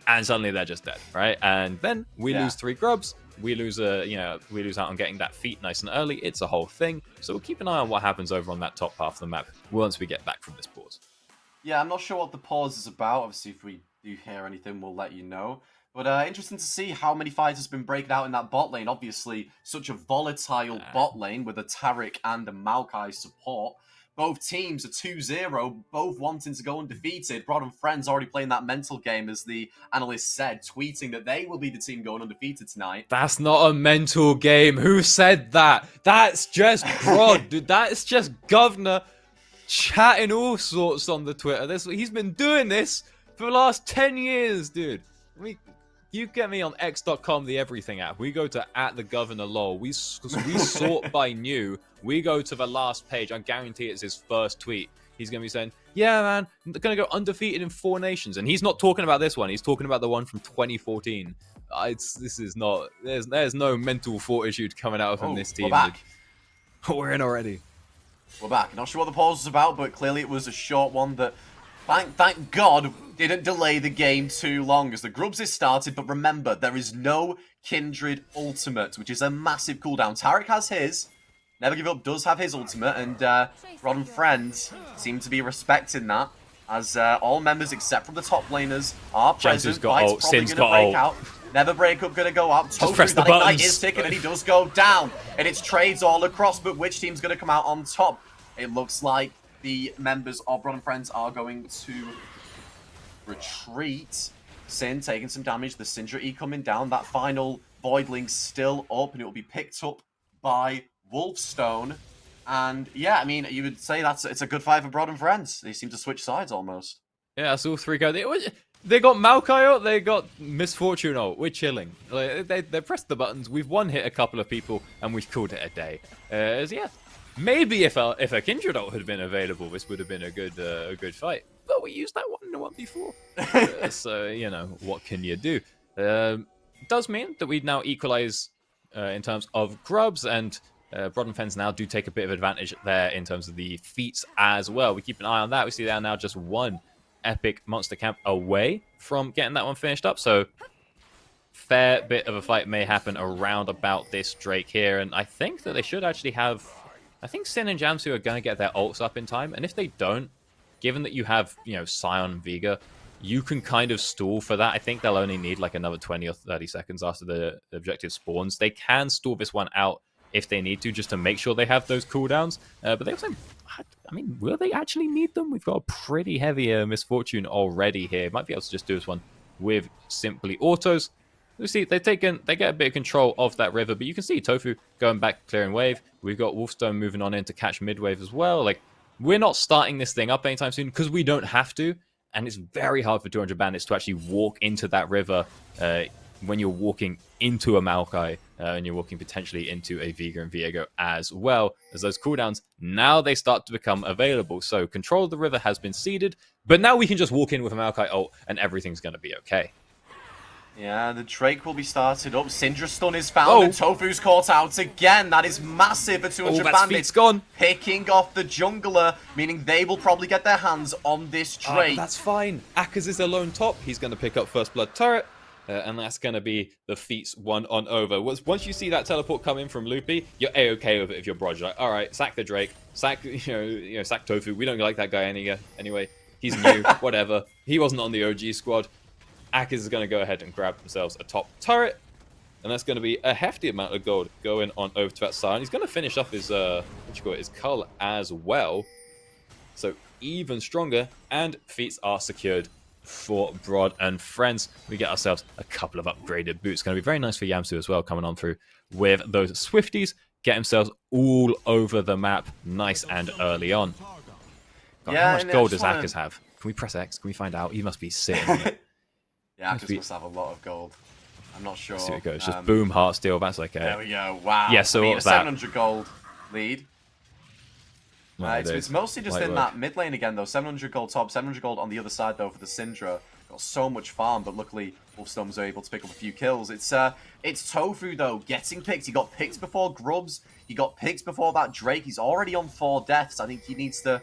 S5: and suddenly they're just dead, right? And then we lose 3 grubs. We lose out on getting that feat nice and early. It's a whole thing. So we'll keep an eye on what happens over on that top half of the map once we get back from this pause.
S4: Yeah, I'm not sure what the pause is about. Obviously, if we do hear anything, we'll let you know. But interesting to see how many fights has been breaking out in that bot lane. Obviously, such a volatile bot lane with a Taric and a Maokai support. Both teams are 2-0, both wanting to go undefeated. Brod and Friends already playing that mental game, as the analyst said, tweeting that they will be the team going undefeated tonight.
S5: That's not a mental game. Who said that? That's just Brod, dude. That's just Governor chatting all sorts on the Twitter. He's been doing this for the last 10 years, dude. You get me on x.com, the everything app. We go to @thegovernorlol. We sort by new. We go to the last page. I guarantee it's his first tweet. He's going to be saying, yeah, man, I'm going to go undefeated in 4 nations. And he's not talking about this one. He's talking about the one from 2014. There's no mental fortitude coming out of this team.
S4: We're back.
S5: We're in already.
S4: We're back. Not sure what the pause was about, but clearly it was a short one that, thank God, didn't delay the game too long as the grubs is started. But remember, there is no Kindred ultimate, which is a massive cooldown. Taric has his. Never Give Up does have his ultimate, and Rod and Friends seem to be respecting that, as all members except from the top laners are present. Fight's probably going to break out. Never Break Up going to go out.
S5: Just press the
S4: that
S5: buttons.
S4: Ignite is ticking, and he does go down. And it's trades all across, but which team's going to come out on top? It looks like the members of Rod and Friends are going to retreat. Sin taking some damage. The Syndra E coming down. That final Voidling still up, and it will be picked up by Wolfstone. And yeah, I mean, you would say it's a good fight for Brod and Friends. They seem to switch sides almost.
S5: Yeah, that's all 3 go. They got Maokai ult, they got Misfortune ult. We're chilling. Like, they pressed the buttons. We've one-hit a couple of people, and we've called it a day. Yeah, maybe if a Kindred ult had been available, this would have been a good fight. But we used that one in the one before. So, you know, what can you do? Does mean that we now equalize in terms of grubs, and Brod and Friends now do take a bit of advantage there in terms of the feats as well. We keep an eye on that. We see they are now just 1 epic monster camp away from getting that one finished up. So fair bit of a fight may happen around about this Drake here. And I think that they should actually have... I think Sin and Jamsu are going to get their ults up in time. And if they don't, given that you have, Scion Vega, you can kind of stall for that. I think they'll only need like another 20 or 30 seconds after the objective spawns. They can stall this one out if they need to, just to make sure they have those cooldowns. But they also, I mean, will they actually need them? We've got a pretty heavy Misfortune already here. Might be able to just do this one with simply autos. You see, they get a bit of control of that river, but you can see Tofu going back, clearing wave. We've got Wolfstone moving on in to catch mid wave as well. Like, we're not starting this thing up anytime soon because we don't have to, and it's very hard for 200 bandits to actually walk into that river when you're walking into a Maokai, and you're walking potentially into a Vega and Viego as well, as those cooldowns, now they start to become available. So control of the river has been ceded, but now we can just walk in with a Maokai ult and everything's going to be okay.
S4: Yeah, the Drake will be started up. Syndra stun is found, and Tofu's caught out again. That is massive for 200 bandits.
S5: Gone.
S4: Picking off the jungler, meaning they will probably get their hands on this Drake.
S5: That's fine. Akaz is alone top. He's going to pick up First Blood turret. And that's going to be the feats 1 on over. Once you see that teleport come in from Loopy, you're A-okay with it if you're Brod. You're like, all right, sack the Drake, sack sack Tofu. We don't like that guy anyway. He's new, whatever. He wasn't on the OG squad. Akaz is going to go ahead and grab themselves a top turret. And that's going to be a hefty amount of gold going on over to that side. And he's going to finish up his, his cull as well. So even stronger. And feats are secured for Brod and Friends. We get ourselves a couple of upgraded boots. Going to be very nice for Yamsu as well, coming on through with those Swifties. Get themselves all over the map nice and early on. God, how much gold does Akaz have? Can we press X? Can we find out? He must be sitting.
S4: Yeah, Akaz must have a lot of gold. I'm not sure.
S5: Let's see what it goes. Just boom, heart steal. That's okay.
S4: There we go. Wow.
S5: Yeah, so what's that?
S4: 700 gold lead. It's mostly just in that mid lane again, though. 700 gold top, 700 gold on the other side, though, for the Syndra. got so much farm, but luckily Wolfstone was able to pick up a few kills. It's Tofu, though, getting picked. He got picked before Grubs. He got picked before that Drake. He's already on 4 deaths. I think he needs to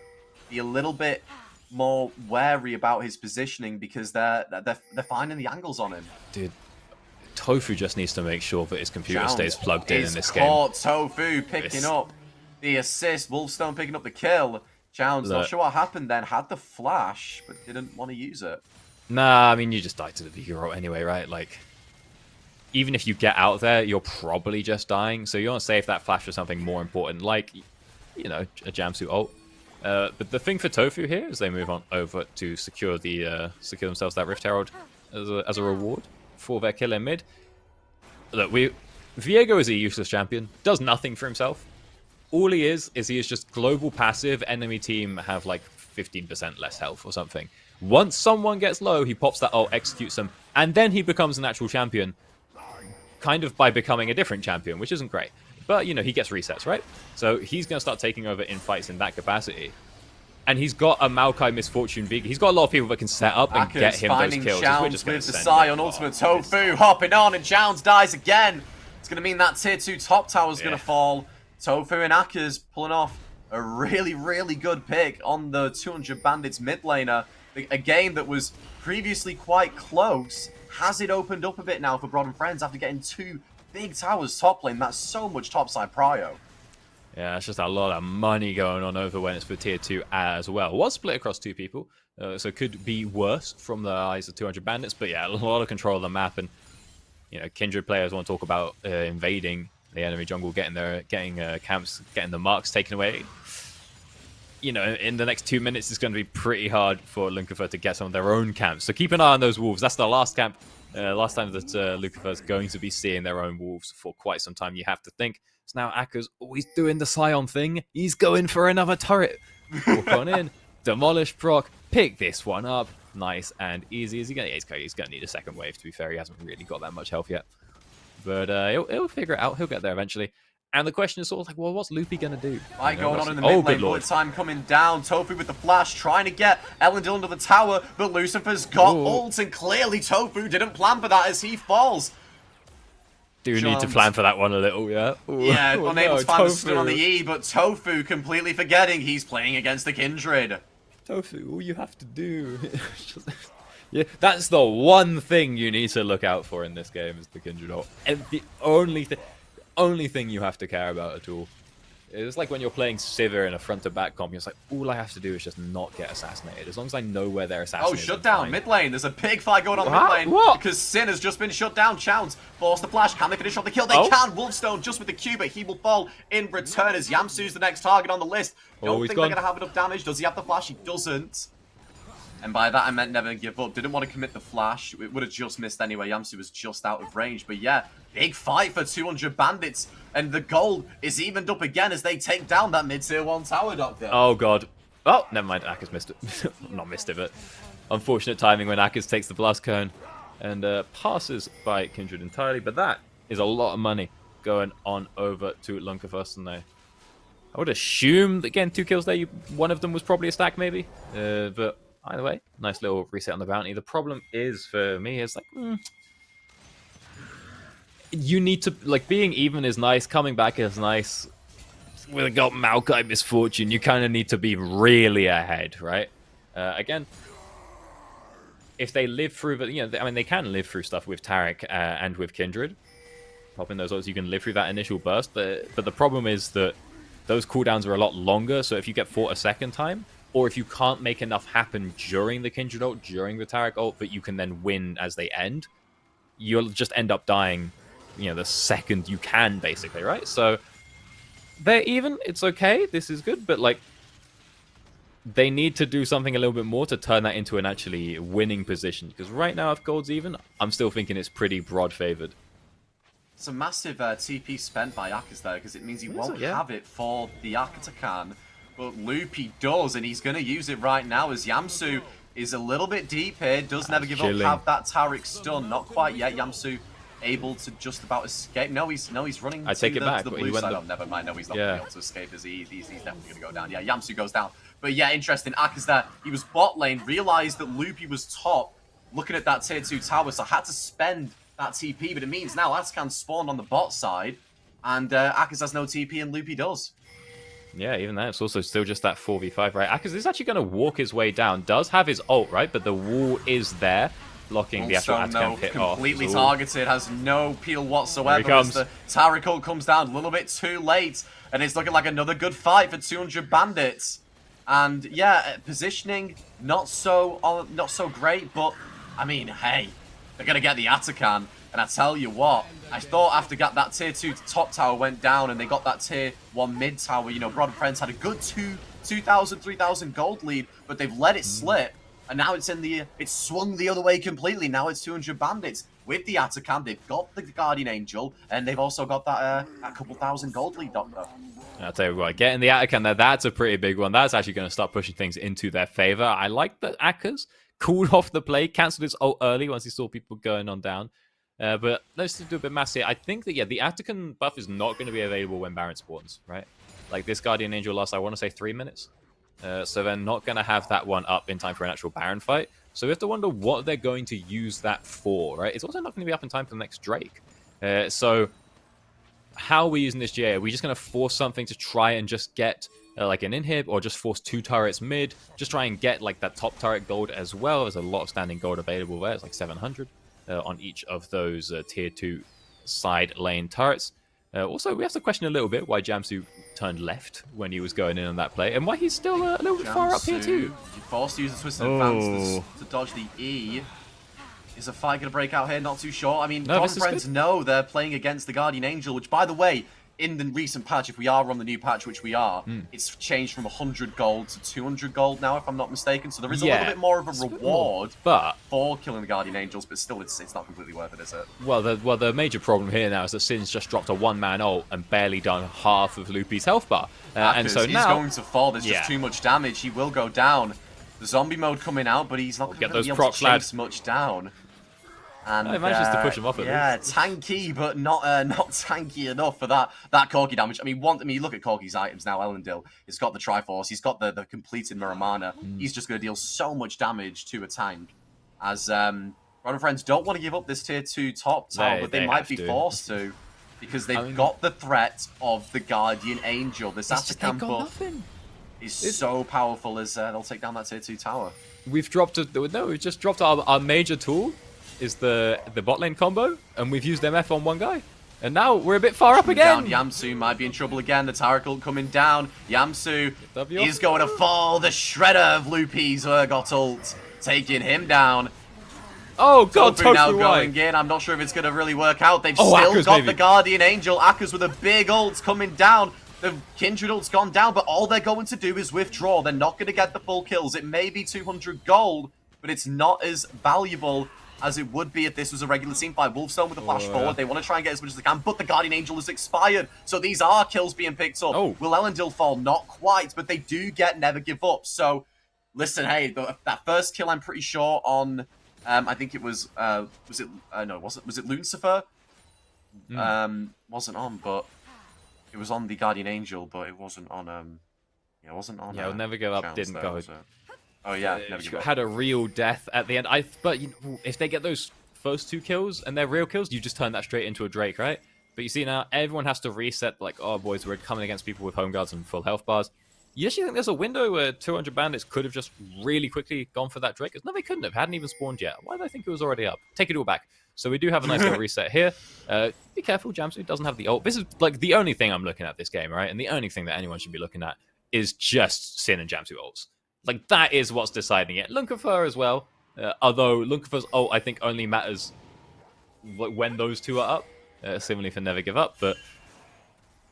S4: be a little bit more wary about his positioning because they're finding the angles on him.
S5: Dude, Tofu just needs to make sure that his computer
S4: Jounce
S5: stays plugged in this game.
S4: caught Tofu picking up the assist. Wolfstone picking up the kill. Jounce, not sure what happened then. Had the flash, but didn't want to use it.
S5: Nah, I mean, you just die to the Vigoro anyway, right? Like, even if you get out there, you're probably just dying. So you want to save that flash for something more important, like, you know, a Jamsu ult. But the thing for Tofu here is they move on over to secure themselves that Rift Herald as a reward for their kill in mid. Look, Viego is a useless champion, does nothing for himself. All he is he is just global passive. Enemy team have like 15% less health or something. Once someone gets low, he pops that ult, executes them, and then he becomes an actual champion, kind of by becoming a different champion, which isn't great. But, you know, he gets resets, right? So he's going to start taking over in fights in that capacity. And he's got a Maokai Misfortune Vega. He's got a lot of people that can set up and get him those kills.
S4: We're just with the Psy on ultimate. Tofu hopping on, and Jounce dies again. It's going to mean that tier 2 top tower is going to fall. Tofu and Akers pulling off a really, really good pick on the 200 Bandits mid laner. A game that was previously quite close. Has it opened up a bit now for Broad and Friends after getting 2 big towers top lane? That's so much topside prio.
S5: Yeah, it's just a lot of money going on over when it's for tier 2 as well. Was split across 2 people, so could be worse from the eyes of 200 Bandits. But yeah, a lot of control of the map, and you know, Kindred players want to talk about invading the enemy jungle, getting camps, getting the marks taken away. You know, in the next 2 minutes, it's going to be pretty hard for Lunkafer to get some of their own camps. So keep an eye on those wolves. That's the last camp, last time that Lunkafer is going to be seeing their own wolves for quite some time, you have to think. So now Akers always doing the Scion thing. He's going for another turret. Walk on in, demolish proc, pick this one up. Nice and easy. He's going to need a second wave, to be fair. He hasn't really got that much health yet. But he'll figure it out. He'll get there eventually. And the question is sort of like, well, what's Loopy going to do?
S4: Fight going on in the mid lane, bullet time coming down. Tofu with the flash, trying to get Elendil under the tower, but Lucifer's got ult, and clearly Tofu didn't plan for that as he falls.
S5: Do you need to plan for that one a little, yeah? Ooh.
S4: Yeah, unable to find the stun on the E, but Tofu completely forgetting he's playing against the Kindred.
S5: Tofu, all you have to do... Yeah, that's the one thing you need to look out for in this game is the Kindred ult. And the only thing you have to care about at all. It's like when you're playing Sivir in a front-to-back comp, you're just like, all I have to do is just not get assassinated. As long as I know where they're assassinated.
S4: Oh, shut down, mid lane. There's a big fight going on mid lane.
S5: What?
S4: Because Sin has just been shut down. Chounce forced the flash. Can they finish off the kill? They can. Wolfstone just with the Q, but he will fall in return as Yamsu's the next target on the list. Don't think they're going to have enough damage. Does he have the flash? He doesn't. And by that, I meant never give up. Didn't want to commit the flash. It would have just missed anyway. Yamsu was just out of range. But yeah, big fight for 200 Bandits. And the gold is evened up again as they take down that mid-tier 1 tower, Doctor.
S5: Oh, God. Oh, never mind. Akers missed it. Not missed it, but unfortunate timing when Akers takes the blast cone and passes by Kindred entirely. But that is a lot of money going on over to Lunkafuss. And I would assume that getting 2 kills there, one of them was probably a stack, maybe. But either way, nice little reset on the bounty. The problem is, for me, is like, you need to, like, being even is nice, coming back is nice. With got Maokai Misfortune, you kind of need to be really ahead, right? Again, if they live through, you know, I mean, they can live through stuff with Taric and with Kindred. Popping those ults, you can live through that initial burst, but the problem is that those cooldowns are a lot longer, so if you get fought a second time, or if you can't make enough happen during the Kindred ult, during the Taric ult, but you can then win as they end, you'll just end up dying, you know, the second you can, basically, right? So they're even, it's okay, this is good, but like, they need to do something a little bit more to turn that into an actually winning position, because right now, if gold's even, I'm still thinking it's pretty broad favored.
S4: It's a massive TP spent by Akers there, because it means he won't have it for the Akatakan. But Loopy does, and he's going to use it right now as Yamsu is a little bit deep here. Does never give up, have that Taric stun. Not quite yet. Yamsu able to just about escape. No, he's running
S5: I take it back,
S4: to the
S5: but
S4: blue
S5: he went
S4: side. Oh, never mind. No, he's not going to be able to escape as he's definitely going to go down. Yeah, Yamsu goes down. But yeah, interesting. Akers there. He was bot lane, realized that Loopy was top, looking at that tier 2 tower, so I had to spend that TP, but it means now Atakan spawned on the bot side, and Akaz has no TP and Loopy does.
S5: Yeah, even that, it's also still just that 4v5, right? Akaz is actually going to walk his way down. Does have his ult, right? But the wall is there, blocking the actual Atakan pit off.
S4: Completely targeted, has no peel whatsoever as the Taric ult comes down a little bit too late, and it's looking like another good fight for 200 Bandits. And yeah, positioning not so great, but I mean, hey, they're gonna get the Atakan, and I tell you what, I thought after that tier 2 top tower went down and they got that tier 1 mid tower, you know, Broad Friends had a good 2,000, 3,000 gold lead, but they've let it slip, and now it's swung the other way completely. Now it's 200 Bandits with the Atakan. They've got the Guardian Angel, and they've also got that couple thousand gold lead, Doctor.
S5: I'll tell you what, getting the Atakan there, that's a pretty big one. That's actually going to start pushing things into their favor. I like that Akaz cooled off the play, cancelled his ult early once he saw people going on down. But let's just do a bit of maths here. I think that, yeah, the Atakan buff is not going to be available when Baron spawns, right? Like, this Guardian Angel lasts, I want to say, 3 minutes. So they're not going to have that one up in time for an actual Baron fight. So we have to wonder what they're going to use that for, right? It's also not going to be up in time for the next Drake. So how are we using this GA? Are we just going to force something to try and just get like an inhib, or just force 2 turrets mid? Just try and get like that top turret gold as well. There's a lot of standing gold available there. It's like 700 on each of those tier 2 side lane turrets. Also, we have to question a little bit why Jamsu turned left when he was going in on that play, and why he's still a little bit far up here too.
S4: You forced to use the Twisted Advance to dodge the E. Is a fight going to break out here? Not too sure. I mean, Broad Friends know they're playing against the Guardian Angel, which, by the way, in the recent patch, if we are on the new patch, which we are, it's changed from 100 gold to 200 gold now, if I'm not mistaken. So there is a little bit more of a reward for killing the Guardian Angels, but still, it's not completely worth it, is it?
S5: Well, the major problem here now is that Sin's just dropped a one-man ult and barely done half of Loopy's health bar. And so
S4: he's
S5: now
S4: going to fall. There's just too much damage. He will go down. The zombie mode coming out, but he's not going to be able to chase much down. And
S5: he manages to push him off at
S4: least. Tanky, but not tanky enough for that Corki damage. I mean, you look at Corki's items now. Elendil, he's got the Triforce, he's got the completed Miramana. He's just going to deal so much damage to a tank. As Broad Friends don't want to give up this tier 2 top tower, but they might be forced to, because they've got the threat of the Guardian Angel. This Atakan buff is so powerful as they'll take down that tier 2 tower.
S5: We've just dropped our major tool. Is the bot lane combo, and we've used MF on one guy. And now we're a bit far up again.
S4: Yamsu might be in trouble again. The Taric ult coming down. Yamsu is going to fall. The shredder of Loopy's got ult, taking him down.
S5: Oh god,
S4: Tofu now going in. I'm not sure if it's going to really work out. They've still
S5: Akaz,
S4: got the Guardian Angel. Akaz with a big ult coming down. The Kindred ult's gone down, but all they're going to do is withdraw. They're not going to get the full kills. It may be 200 gold, but it's not as valuable as it would be if this was a regular team fight. Wolfstone with a flash forward. They want to try and get as much as they can, but the Guardian Angel is expired. So these are kills being picked up. Will Elendil fall? Not quite, but they do get Never Give Up. So, listen, hey, that first kill, I'm pretty sure on, I think it was it Lucifer? Wasn't on, but it was on the Guardian Angel, but it wasn't on, it wasn't on.
S5: Yeah, Never Give Up didn't go.
S4: Oh yeah, Never Give Up.
S5: Had a real death at the end. But if they get those first 2 kills and they're real kills, you just turn that straight into a Drake, right? But you see now, everyone has to reset, like, oh boys, we're coming against people with home guards and full health bars. You actually think there's a window where 200 Bandits could have just really quickly gone for that Drake? No, they couldn't have. Hadn't even spawned yet. Why did I think it was already up? Take it all back. So we do have a nice little reset here. Be careful, Jamsu doesn't have the ult. This is like the only thing I'm looking at this game, right? And the only thing that anyone should be looking at is just Sin and Jamsu ults. Like, that is what's deciding it. Lunkafer as well. Although Lunkafer's ult, I think, only matters when those 2 are up. Similarly for Never Give Up. But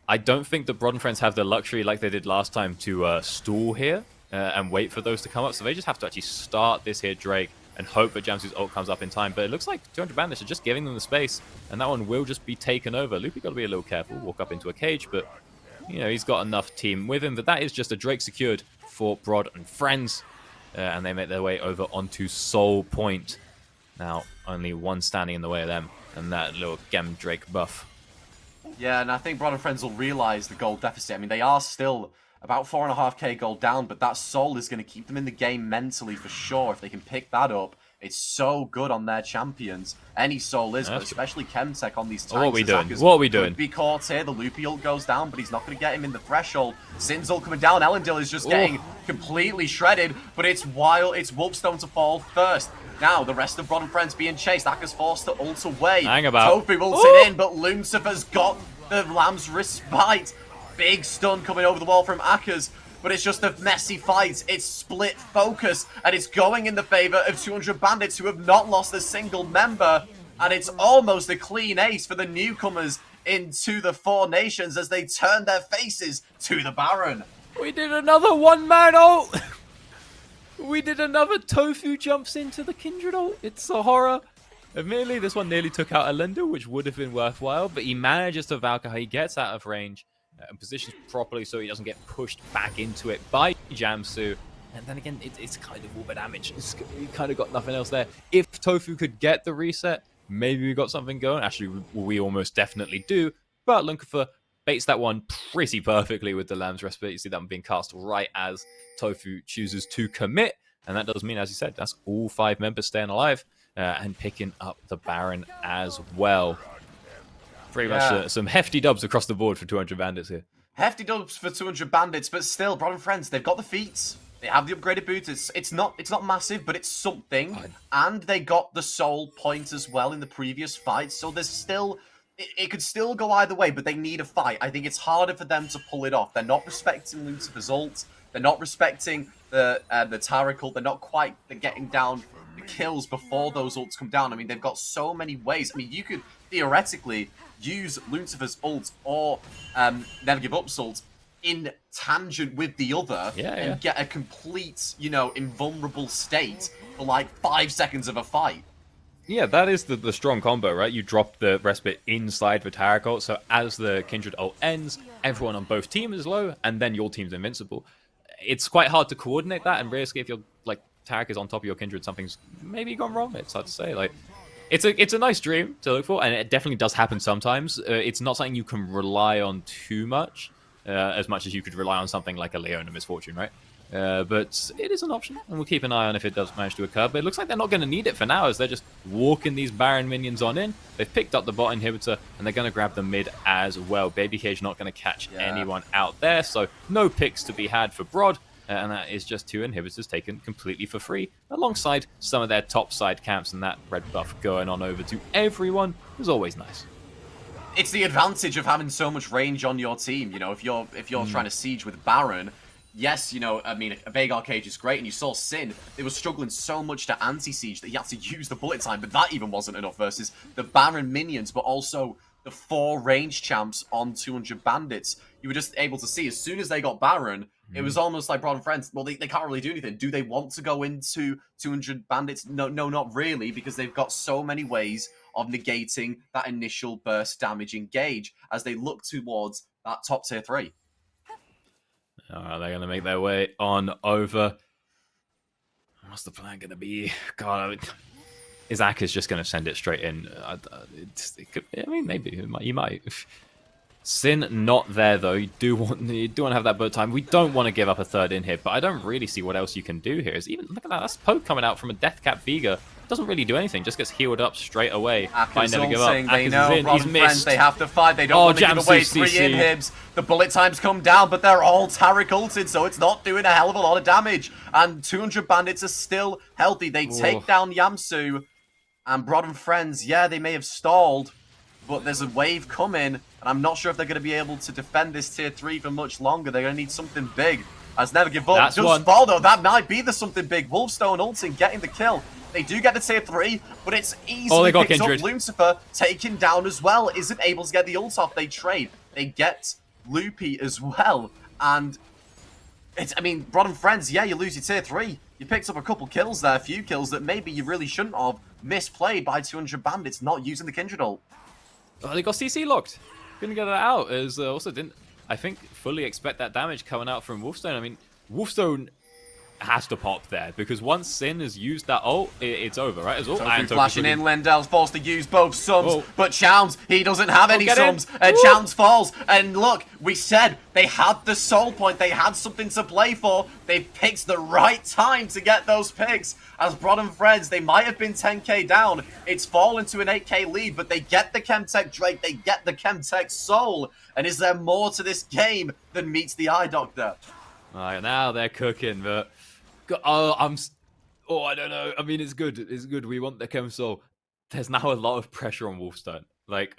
S5: I don't think the Broad Friends have the luxury like they did last time to stall here and wait for those to come up. So they just have to actually start this here Drake and hope that Jamsu's ult comes up in time. But it looks like 200 Bandits are just giving them the space. And that one will just be taken over. Loopy got to be a little careful. Walk up into a cage. But, you know, he's got enough team with him. But that is just a Drake secured for Broad and Friends, and they make their way over onto Soul Point. Now, only one standing in the way of them, and that little Gem Drake buff.
S4: Yeah, and I think Broad and Friends will realise the gold deficit. I mean, they are still about 4.5k gold down, but that Soul is going to keep them in the game mentally for sure. If they can pick that up, It's so good on their champions. Any Soul is, but especially Chemtech on these tanks.
S5: What are we doing?
S4: Azakas
S5: What are we doing?
S4: could be caught here. The loopy ult goes down, but he's not going to get him in the threshold. Sin's ult coming down. Elendil is just getting completely shredded, but it's Wolfstone to fall first. Now, the rest of Brod and Friends being chased. Aka's forced to ult away.
S5: Hang about.
S4: Tofu ulted in, but Lucifer's got the Lamb's respite. Big stun coming over the wall from Aka's. But it's just a messy fight. It's split focus, and it's going in the favor of 200 Bandits, who have not lost a single member. And it's almost a clean ace for the newcomers into the Four Nations as they turn their faces to the Baron.
S5: We did another one-man ult! We did another Tofu jumps into the Kindred ult. It's a horror. Admittedly, this one nearly took out Elendil, which would have been worthwhile, but he manages to Valkyrie. He gets out of range and positions properly so he doesn't get pushed back into it by Jamsu. And then again, it's kind of all the damage. We kind of got nothing else there. If Tofu could get the reset, maybe we got something going. Actually, we almost definitely do. But Lunkafer baits that one pretty perfectly with the Lamb's Respite. You see that one being cast right as Tofu chooses to commit. And that does mean, as you said, that's all 5 members staying alive and picking up the Baron as well. Pretty much some hefty dubs across the board for 200 Bandits here.
S4: Hefty dubs for 200 Bandits, but still, Brod and Friends, they've got the feats. They have the upgraded boots. It's not massive, but it's something. And they got the soul point as well in the previous fight. So there's still... It could still go either way, but they need a fight. I think it's harder for them to pull it off. They're not respecting Lucifer's ult. They're not respecting the Taric ult. They're not quite getting down the kills before those ults come down. I mean, they've got so many ways. I mean, you could theoretically use Lucifer's ult or Never Give Up's ult in tangent with the other and get a complete, invulnerable state for like 5 seconds of a fight.
S5: Yeah, that is the strong combo, right? You drop the Respite inside the Taric ult, so as the Kindred ult ends, everyone on both teams is low, and then your team's invincible. It's quite hard to coordinate that, and realistically, if you're like Taric is on top of your Kindred, something's maybe gone wrong. It's hard to say. Like, it's a nice dream to look for, and it definitely does happen sometimes. It's not something you can rely on too much, as much as you could rely on something like a Leona Misfortune, right? But it is an option, and we'll keep an eye on if it does manage to occur. But it looks like they're not going to need it for now, as they're just walking these Baron minions on in. They've picked up the bot inhibitor, and they're going to grab the mid as well. Baby Cage not going to catch anyone out there, so no picks to be had for Brod. And that is just 2 inhibitors taken completely for free, alongside some of their top side camps, and that red buff going on over to everyone is always nice.
S4: It's the advantage of having so much range on your team. If you're trying to siege with Baron, yes, I mean, a Vagar Cage is great, and you saw Sin. They were struggling so much to anti-siege that he had to use the bullet time, but that even wasn't enough versus the Baron minions, but also the 4 range champs on 200 Bandits. You were just able to see, as soon as they got Baron, it was almost like Brod and Friends. Well, they can't really do anything. Do they want to go into 200 Bandits? No, not really, because they've got so many ways of negating that initial burst damage engage as they look towards that top tier 3.
S5: All right, they're going to make their way on over. What's the plan going to be? God, Aka's just going to send it straight in. Maybe you might. Sin not there though. You do want to have that bullet time. We don't want to give up a third in here, but I don't really see what else you can do here. Is even look at that. That's poke coming out from a Deathcap Vega. Doesn't really do anything. Just gets healed up straight away.
S4: Aka's
S5: Never give up.
S4: They know
S5: is in. He's
S4: Friends,
S5: missed.
S4: they have to fight. They don't want to give away 3
S5: CC.
S4: inhibs. The bullet times come down, but they're all Taric ulted, so it's not doing a hell of a lot of damage. And 200 Bandits are still healthy. They take down Yamsu. And Brod and Friends, yeah, they may have stalled, but there's a wave coming, and I'm not sure if they're going to be able to defend this tier 3 for much longer. They're going to need something big. As Never Give Up does fall, though. That might be the something big. Wolfstone ulting, getting the kill. They do get the tier 3, but it's easily picked up. Lucifer taken down as well. Isn't able to get the ult off. They trade. They get Loopy as well. And I mean, Brod and Friends, yeah, you lose your tier 3. You picked up a couple kills there, a few kills that maybe you really shouldn't have. Misplayed by 200 Bandits not using the Kindred ult.
S5: Oh, they got CC locked. Couldn't get it out. As also didn't, I think, fully expect that damage coming out from Wolfstone. I mean, Wolfstone has to pop there, because once Sin has used that ult, it's over, right? It's all
S4: Tofu flashing in, Lendel's forced to use both sums, but Chowns, he doesn't have any sums, and Chowns falls, and look, we said they had the soul point, they had something to play for, they picked the right time to get those picks. As Brod and Friends, they might have been 10k down, it's fallen to an 8k lead, but they get the Chemtech Drake, they get the Chemtech Soul, and is there more to this game than meets the eye doctor?
S5: Alright, now they're cooking, but I don't know. I mean, it's good. It's good. We want the Chem Soul. There's now a lot of pressure on Wolfstone. Like,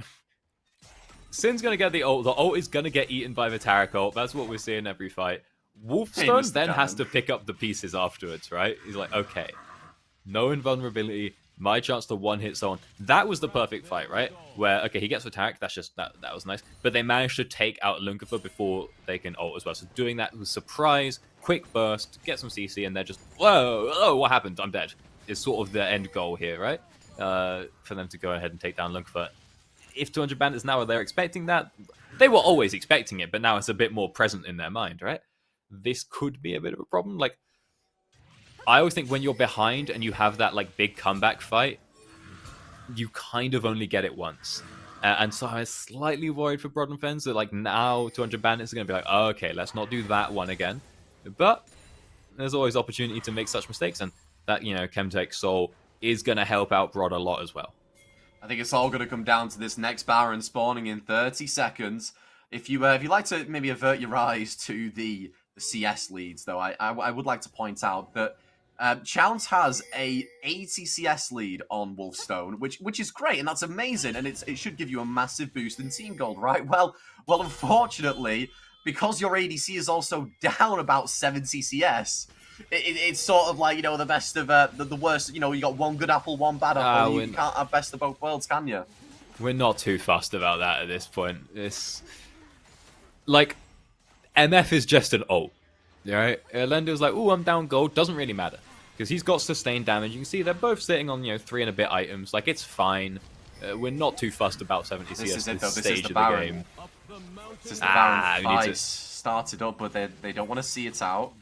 S5: Sin's gonna get the ult. The ult is gonna get eaten by the Taric ult. That's what we're seeing every fight. Wolfstone then has to pick up the pieces afterwards, right? He's like, okay, no invulnerability. My chance to one-hit someone. That was the perfect fight, right? Where, okay, he gets attacked. That's just, that was nice. But they managed to take out Lunkafa before they can ult as well. So doing that was surprise, quick burst, get some CC, and they're just, whoa, oh, what happened? I'm dead. Is sort of the end goal here, right? For them to go ahead and take down Lunkafa. If 200 Bandits now are there expecting that, they were always expecting it, but now it's a bit more present in their mind, right? This could be a bit of a problem. Like, I always think when you're behind and you have that like big comeback fight, you kind of only get it once. And so I was slightly worried for Brod and Fens that like now 200 Bandits are going to be like, oh, okay, let's not do that one again. But there's always opportunity to make such mistakes, and that, you know, Chemtech Soul is going to help out Brod a lot as well.
S4: I think it's all going to come down to this next Baron spawning in 30 seconds. If you like to maybe avert your eyes to the CS leads, though, I would like to point out that Chowns has a 80 CS lead on Wolfstone, which is great, and that's amazing, and it should give you a massive boost in team gold, right? Well, unfortunately, because your ADC is also down about 70 CS, it's sort of like, you know, the best of the worst. You know, you got one good apple, one bad apple. You can't have best of both worlds, can you?
S5: We're not too fussed about that at this point. It's like MF is just an ult. Right? Lendo's like, oh, I'm down gold. Doesn't really matter. Because he's got sustained damage. You can see they're both sitting on, you know, 3 and a bit items. Like, it's fine. We're not too fussed about 70 CS at this stage of the game.
S4: This is the Baron fight. Started up, but they don't want to see it out.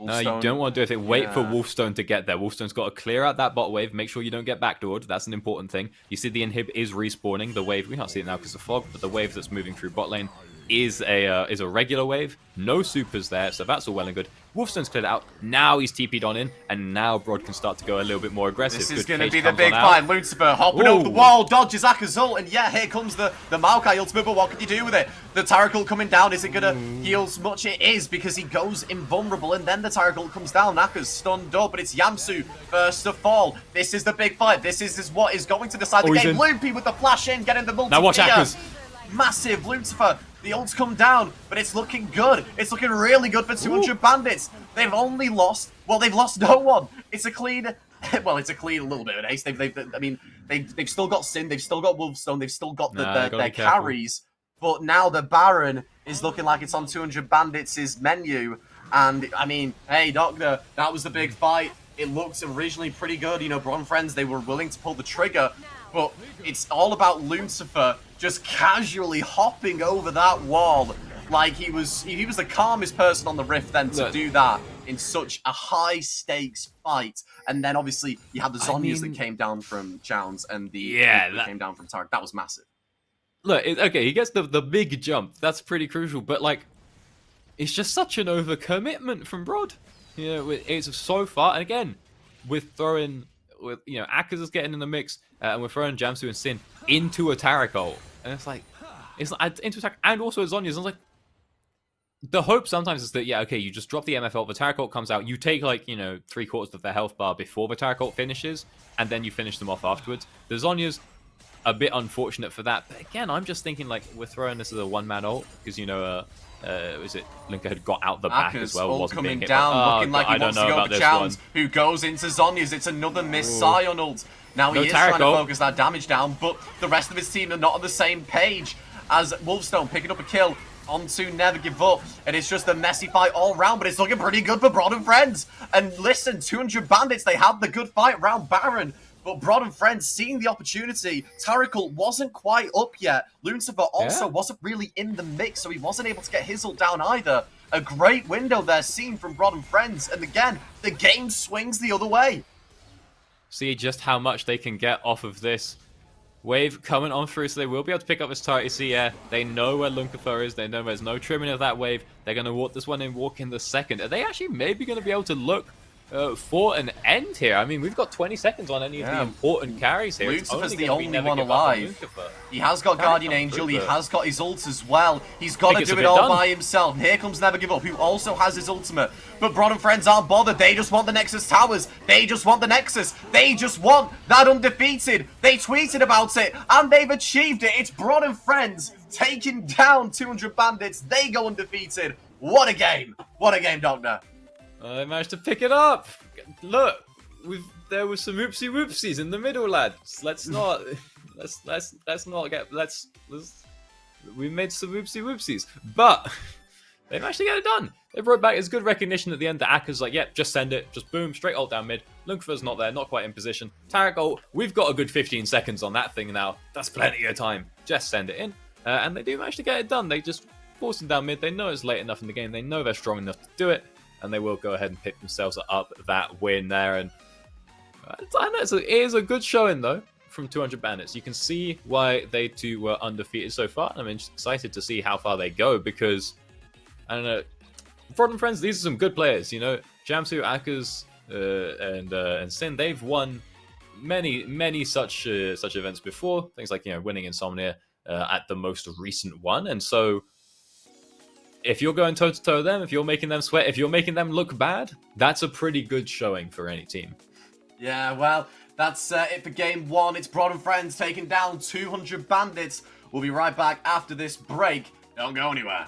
S5: No, you don't want to do anything. Wait for Wolfstone to get there. Wolfstone's got to clear out that bot wave. Make sure you don't get backdoored. That's an important thing. You see the inhib is respawning. The wave, we can't see it now because of fog, but the wave that's moving through bot lane is a regular wave. No supers there, so that's all well and good. Wolfstone's cleared out. Now he's TP'd on in, and now Brod can start to go a little bit more aggressive.
S4: This is going to be the big fight. Lucifer hopping over the wall, dodges Aka's ult, and yeah, here comes the Maokai ultimate, but what can you do with it? The Taric ult coming down, is it going to heal as much? It is, because he goes invulnerable, and then the Taric ult comes down. Aka's stunned up, but it's Yamsu first to fall. This is the big fight. This is what is going to decide the game. Loopy with the flash in, getting the multi.
S5: Now watch Aka's.
S4: Massive Lucifer. The ult's come down, but it's looking good. It's looking really good for 200 Bandits. They've only lost, well, they've lost no one. It's a clean, well, it's a clean little bit of an ace. They've still got Sin, they've still got Wolfstone, they've still got their carries. But now the Baron is looking like it's on 200 Bandits' menu. And, I mean, hey, Doctor, that was the big fight. It looked originally pretty good. You know, Bron Friends, they were willing to pull the trigger. But it's all about Lucifer just casually hopping over that wall like he was the calmest person on the Rift then to do that in such a high-stakes fight. And then, obviously, you had the Zonyas that came down from Chowns and the that came down from Taric. That was massive.
S5: Look, okay, he gets the big jump. That's pretty crucial. But, like, it's just such an overcommitment from Brod. You know, it's so far. And, again, we're throwing... you know, Aka's is getting in the mix, and we're throwing Jamsu and Sin into a Taric ult. And it's like into attack, and also Zonya's. I was like, the hope sometimes is that, yeah, okay, you just drop the MF ult, the Taric ult comes out, you take, like, you know, 3/4 of their health bar before the Taric ult finishes, and then you finish them off afterwards. The Zonya's a bit unfortunate for that, but again, I'm just thinking, like, we're throwing this as a one-man ult, because, you know, was it Linka had got out the back as well, wasn't being hit
S4: down, looking like he wants to go for Chowns, who goes into Zonya's. It's another miss Sion ult. Now he is trying to focus that damage down, but the rest of his team are not on the same page as Wolfstone picking up a kill onto Never Give Up. And it's just a messy fight all round, but it's looking pretty good for Brod and Friends. And listen, 200 Bandits, they had the good fight round Baron. But Brod and Friends seeing the opportunity. Taric ult wasn't quite up yet. Lucifer also wasn't really in the mix, so he wasn't able to get his ult down either. A great window there seen from Brod and Friends. And again, the game swings the other way.
S5: See just how much they can get off of this wave coming on through, so they will be able to pick up this turret. You see, they know where Lunkafer is. They know there's no trimming of that wave. They're going to walk this one in, walk in the second. Are they actually maybe going to be able to look for an end here? I mean, we've got 20 seconds on any of the important carries here.
S4: Lucifer's the only one alive. He has got Guardian Angel. He has got his ult as well. He's got to do it all by himself. And here comes Never Give Up, who also has his ultimate. But Brod and Friends aren't bothered. They just want the Nexus Towers. They just want the Nexus. They just want that undefeated. They tweeted about it, and they've achieved it. It's Brod and Friends taking down 200 Bandits. They go undefeated. What a game. What a game, Doctor.
S5: They managed to pick it up. Look, there was some oopsie whoopsies in the middle, lads. Let's not get. We made some oopsie whoopsies, but they managed to get it done. They brought back. It's good recognition at the end that Akka's like, yep, just send it, just boom, straight ult down mid. Lunkafer's not there, not quite in position. Tarek ult, we've got a good 15 seconds on that thing now. That's plenty of time. Just send it in, and they do manage to get it done. They just force him down mid. They know it's late enough in the game. They know they're strong enough to do it. And they will go ahead and pick themselves up that win there. And I know it is a good showing, though, from 200 Bandits. You can see why they two were undefeated so far. And I'm excited to see how far they go because, I don't know, Brod and Friends, these are some good players. You know, Jamsu, Akkas, and Sin, they've won many such events before. Things like, you know, winning Insomnia at the most recent one. And so, if you're going toe-to-toe with them, if you're making them sweat, if you're making them look bad, that's a pretty good showing for any team.
S4: Yeah, well, that's it for Game 1. It's Brod and Friends taking down 200 Bandits. We'll be right back after this break. Don't go anywhere.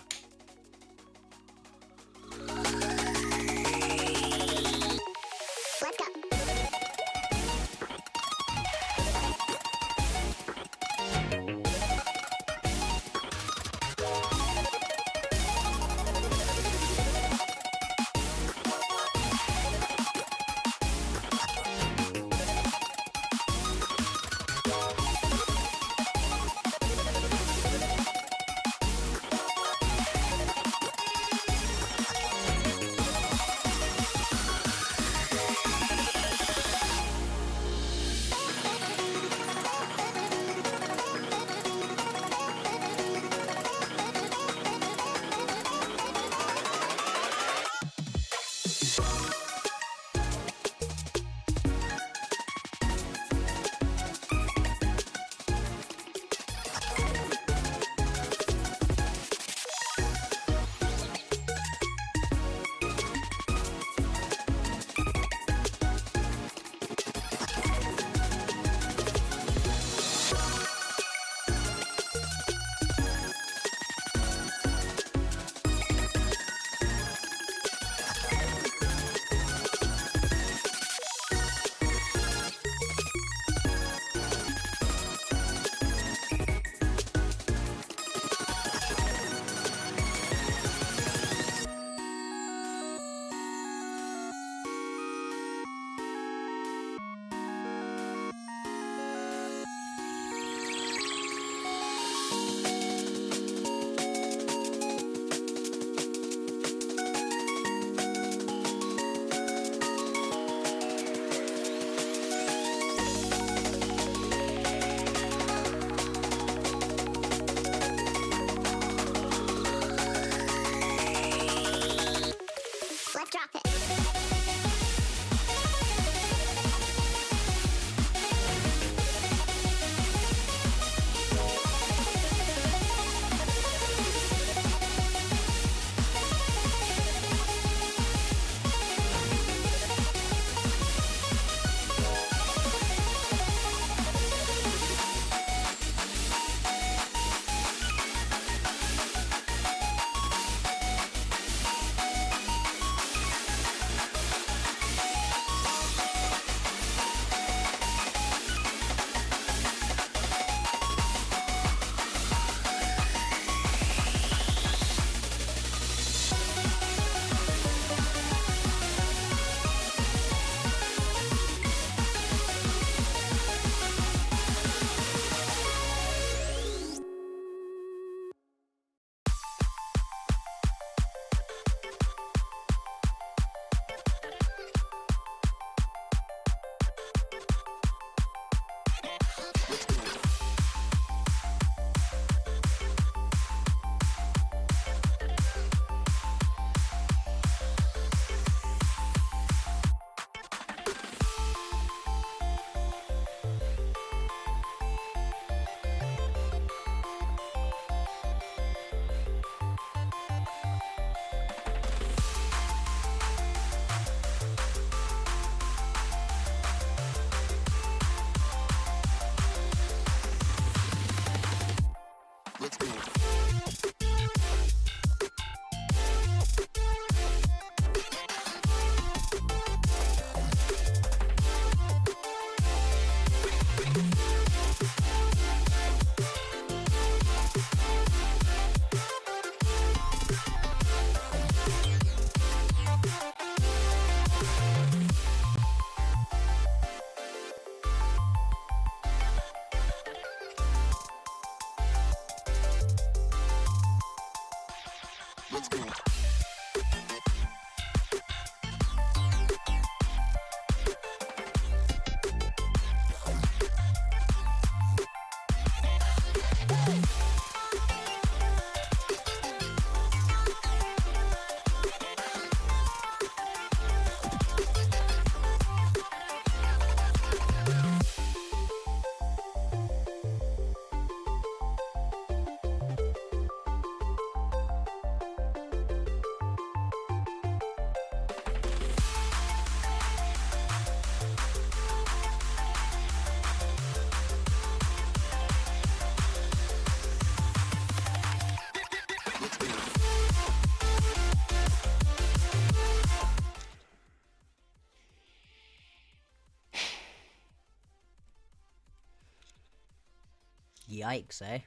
S3: Yikes, eh?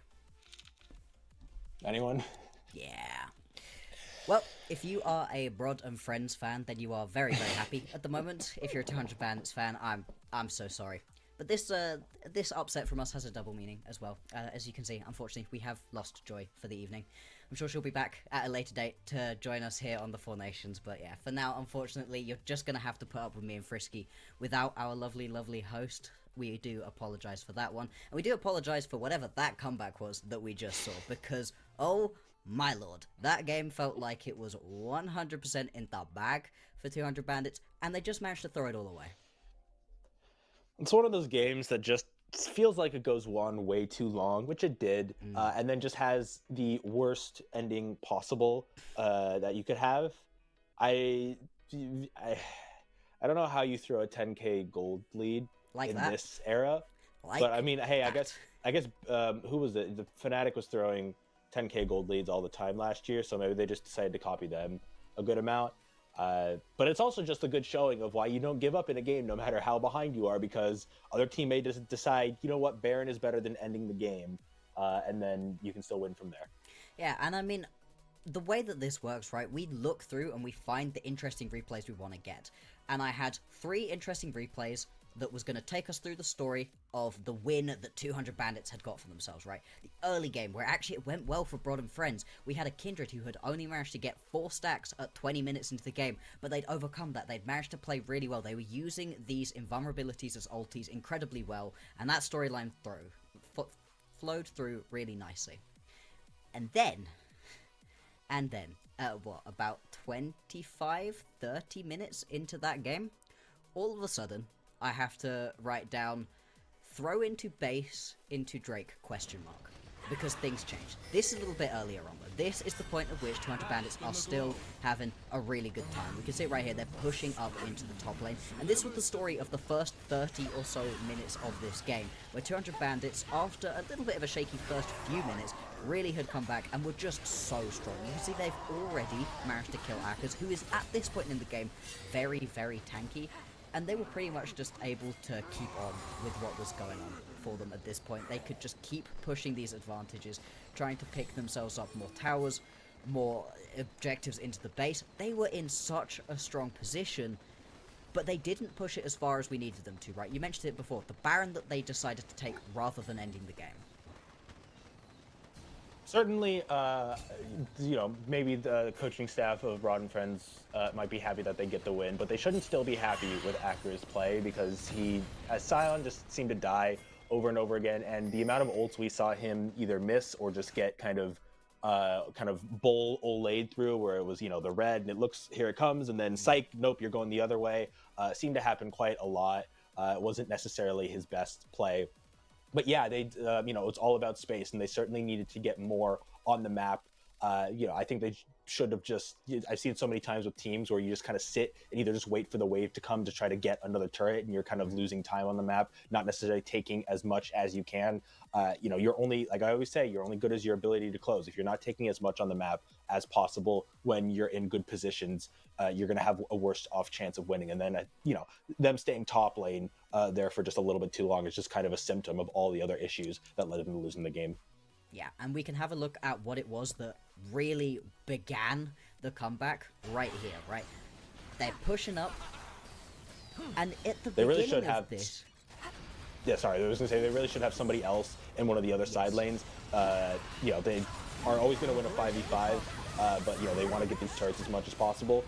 S2: Anyone?
S3: Yeah. Well, if you are a Brod and Friends fan, then you are very, very happy at the moment. If you're a 200 Bandits fan, I'm so sorry. But this upset from us has a double meaning as well. As you can see, unfortunately, we have lost Joy for the evening. I'm sure she'll be back at a later date to join us here on the Four Nations. But yeah, for now, unfortunately, you're just going to have to put up with me and Frisky without our lovely, lovely host. We do apologise for that one. And we do apologise for whatever that comeback was that we just saw. Because, oh my lord, that game felt like it was 100% in the bag for 200 Bandits. And they just managed to throw it all away.
S2: It's one of those games that just feels like it goes on way too long, which it did, and then just has the worst ending possible that you could have. I don't know how you throw a 10k gold lead
S3: Like
S2: in
S3: that.
S2: this era,
S3: Like
S2: but I mean, hey,
S3: that.
S2: I guess who was it? The Fnatic was throwing 10k gold leads all the time last year, so maybe they just decided to copy them a good amount. But it's also just a good showing of why you don't give up in a game no matter how behind you are, because other team may just decide, you know what, Baron is better than ending the game, and then you can still win from there.
S3: Yeah, and I mean, the way that this works, right, we look through and we find the interesting replays we want to get. And I had 3 interesting replays that was going to take us through the story of the win that 200 Bandits had got for themselves, right? The early game, where actually it went well for Brod and Friends. We had a Kindred who had only managed to get 4 stacks at 20 minutes into the game, but they'd overcome that. They'd managed to play really well. They were using these invulnerabilities as ultis incredibly well, and that storyline flowed through really nicely. And then, about 25, 30 minutes into that game, all of a sudden, I have to write down, throw into base, into Drake, question mark. Because things changed. This is a little bit earlier on, though. This is the point at which 200 Bandits are still having a really good time. We can see it right here, they're pushing up into the top lane. And this was the story of the first 30 or so minutes of this game, where 200 Bandits, after a little bit of a shaky first few minutes, really had come back and were just so strong. You can see they've already managed to kill Akers, who is at this point in the game very, very tanky. And they were pretty much just able to keep on with what was going on for them at this point. They could just keep pushing these advantages, trying to pick themselves up more towers, more objectives into the base. They were in such a strong position, but they didn't push it as far as we needed them to, right? You mentioned it before, the Baron that they decided to take rather than ending the game.
S2: Certainly, maybe the coaching staff of Rod and Friends might be happy that they get the win, but they shouldn't still be happy with Akker's play, because he, as Sion, just seemed to die over and over again, and the amount of ults we saw him either miss or just get kind of olayed through, where it was, the red, and it looks, here it comes, and then psych, nope, you're going the other way, seemed to happen quite a lot. It wasn't necessarily his best play. But yeah, it's all about space, and they certainly needed to get more on the map. I think they should have just. I've seen so many times with teams where you just kind of sit and either just wait for the wave to come to try to get another turret, and you're kind of losing time on the map, not necessarily taking as much as you can. You're only, like I always say, you're only good as your ability to close. If you're not taking as much on the map as possible when you're in good positions, you're going to have a worse off chance of winning. And then, them staying top lane there for just a little bit too long is just kind of a symptom of all the other issues that led them to losing the game.
S3: Yeah, and we can have a look at what it was that really began the comeback right here, right? They're pushing up, and at the beginning of this...
S2: Yeah, sorry, I was going to say, they really should have somebody else in one of the other side lanes. They are always going to win a 5v5, but, they want to get these turrets as much as possible.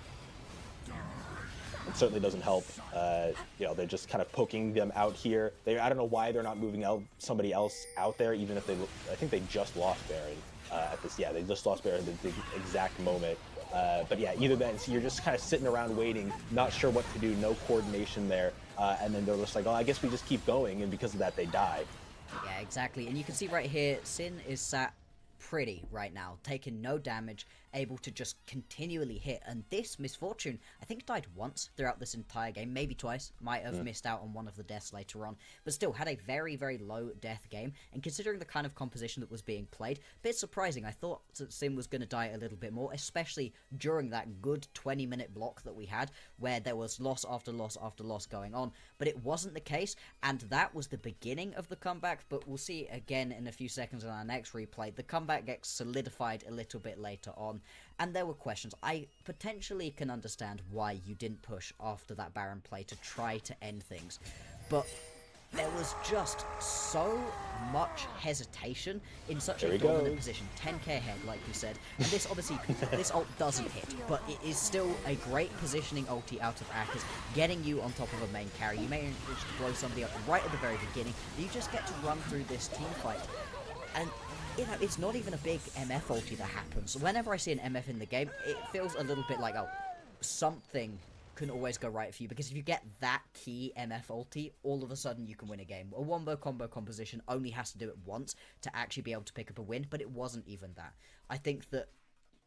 S2: It certainly doesn't help. They're just kind of poking them out here. I don't know why they're not moving out somebody else out there, even if I think they just lost Baron at this. Yeah, they just lost Baron at the exact moment. But yeah, either then, so you're just kind of sitting around waiting, not sure what to do, no coordination there. And then they're just like, oh, I guess we just keep going. And because of that, they die.
S3: Yeah, exactly. And you can see right here, Sin is sat pretty right now, taking no damage, able to just continually hit. And this Misfortune, I think, died once throughout this entire game, maybe twice. Might have missed out on one of the deaths later on, but still had a very, very low death game. And considering the kind of composition that was being played, a bit surprising. I thought that Sin was going to die a little bit more, especially during that good 20-minute block that we had, where there was loss after loss after loss going on. But it wasn't the case, and that was the beginning of the comeback. But we'll see again in a few seconds in our next replay. The comeback gets solidified a little bit later on. And there were questions. I potentially can understand why you didn't push after that Baron play to try to end things. But there was just so much hesitation in such a dominant position. 10k ahead, like we said. And this obviously, this ult doesn't hit, but it is still a great positioning ulti out of Akers, getting you on top of a main carry. You may manage to blow somebody up right at the very beginning. You just get to run through this team fight. And it's not even a big MF ulti that happens. Whenever I see an MF in the game, it feels a little bit like, oh, something can always go right for you, because if you get that key MF ulti, all of a sudden you can win a game. A wombo combo composition only has to do it once to actually be able to pick up a win, but it wasn't even that. I think that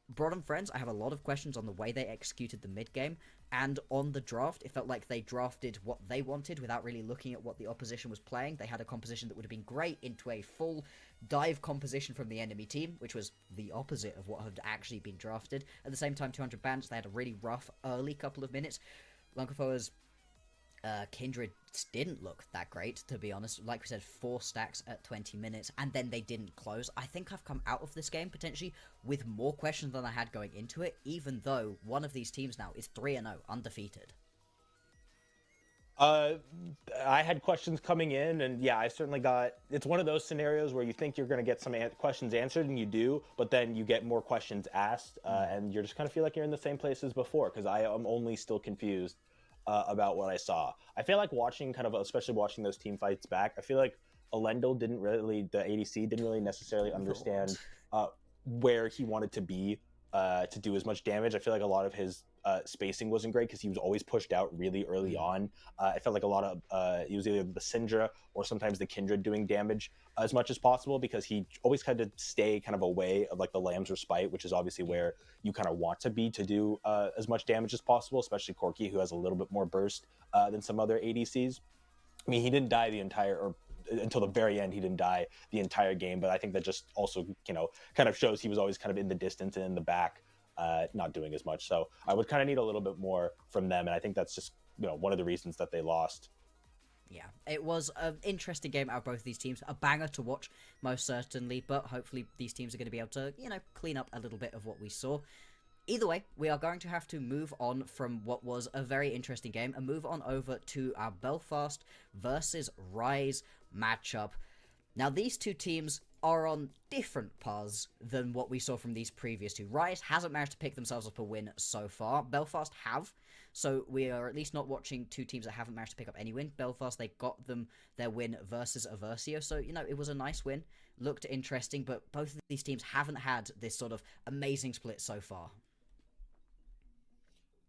S3: Broad and Friends, I have a lot of questions on the way they executed the mid game, and on the draft, it felt like they drafted what they wanted without really looking at what the opposition was playing. They had a composition that would have been great into a full dive composition from the enemy team, which was the opposite of what had actually been drafted. At the same time, 200 bandits, they had a really rough early couple of minutes. Lankafoa's Kindred didn't look that great, to be honest. Like we said, 4 stacks at 20 minutes, and then they didn't close. I think I've come out of this game, potentially, with more questions than I had going into it, even though one of these teams now is 3-0, undefeated.
S2: I had questions coming in, and yeah, I certainly got... It's one of those scenarios where you think you're going to get some questions answered, and you do, but then you get more questions asked, and you just kind of feel like you're in the same place as before, because I am only still confused about what I saw. I feel like watching, especially watching those team fights back, I feel like Elendil the ADC didn't really necessarily understand where he wanted to be to do as much damage. I feel like a lot of his spacing wasn't great because he was always pushed out really early on. I felt like a lot of it was either the Syndra or sometimes the Kindred doing damage as much as possible, because he always had to stay kind of away of like the Lamb's Respite, which is obviously where you kind of want to be to do as much damage as possible, especially Corki, who has a little bit more burst than some other ADCs. I mean, he didn't die until the very end. He didn't die the entire game, but I think that just also, kind of shows he was always kind of in the distance and in the back, not doing as much. So I would kind of need a little bit more from them, and I think that's just one of the reasons that they lost.
S3: Yeah, it was an interesting game out of both these teams. A banger to watch, most certainly, but hopefully these teams are going to be able to, clean up a little bit of what we saw. Either way, we are going to have to move on from what was a very interesting game and move on over to our Belfast versus Rise matchup. Now, these two teams are on different paths than what we saw from these previous two. Rise hasn't managed to pick themselves up a win so far. Belfast have. So we are at least not watching two teams that haven't managed to pick up any win. Belfast, they got them their win versus Aversio. So, it was a nice win. Looked interesting, but both of these teams haven't had this sort of amazing split so far.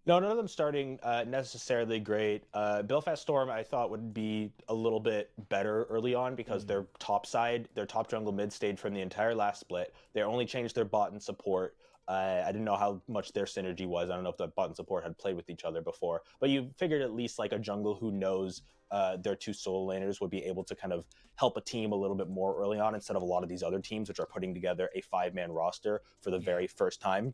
S2: No, none of them starting necessarily great. Belfast Storm, I thought, would be a little bit better early on because their top jungle mid stayed from the entire last split. They only changed their bot and support. I didn't know how much their synergy was. I don't know if the bot support had played with each other before, but you figured at least like a jungle who knows their two solo laners would be able to kind of help a team a little bit more early on instead of a lot of these other teams which are putting together a 5-man roster for the very first time.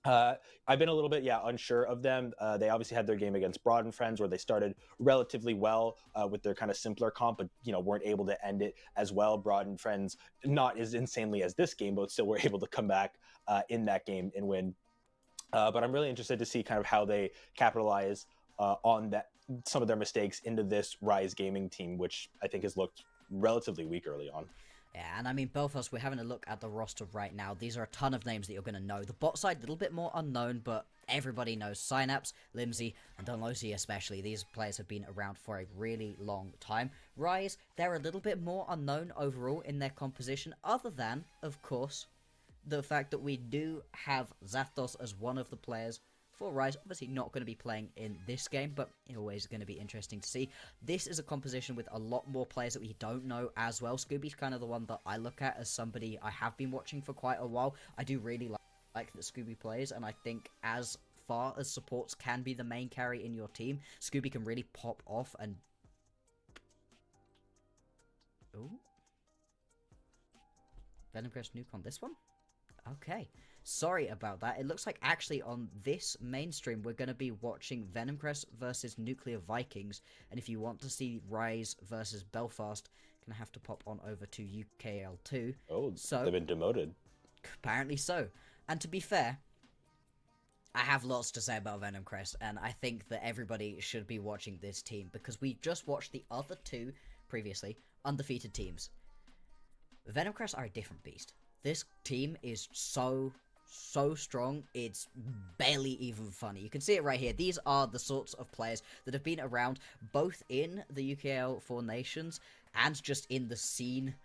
S2: I've been a little bit, unsure of them. They obviously had their game against Broad and Friends where they started relatively well with their kind of simpler comp, but weren't able to end it as well. Broad and Friends, not as insanely as this game, but still were able to come back in that game and win. But I'm really interested to see kind of how they capitalize on that some of their mistakes into this Rise Gaming team, which I think has looked relatively weak early on.
S3: Yeah, and I mean, Belfast, we're having a look at the roster right now. These are a ton of names that you're going to know. The bot side, a little bit more unknown, but everybody knows Synapse, Limsey, and Dunlosey especially. These players have been around for a really long time. Rise, they're a little bit more unknown overall in their composition, other than, of course, the fact that we do have Zathos as one of the players for Rise. Obviously not going to be playing in this game, but always going to be interesting to see. This is a composition with a lot more players that we don't know as well. Scooby's kind of the one that I look at as somebody I have been watching for quite a while. I do really like that Scooby plays, and I think as far as supports can be the main carry in your team, Scooby can really pop off and... Ooh. Venomcrest nuke on this one? Okay. Sorry about that. It looks like actually on this main stream we're going to be watching Venomcrest versus Nuclear Vikings, and if you want to see Rise versus Belfast, you're going to have to pop on over to UKL2.
S2: Oh,
S3: so
S2: they've been demoted.
S3: Apparently so. And to be fair, I have lots to say about Venomcrest, and I think that everybody should be watching this team, because we just watched the other two, previously, undefeated teams. Venomcrest are a different beast. This team is so strong, it's barely even funny. You can see it right here. These are the sorts of players that have been around both in the UKL 4 Nations and just in the scene,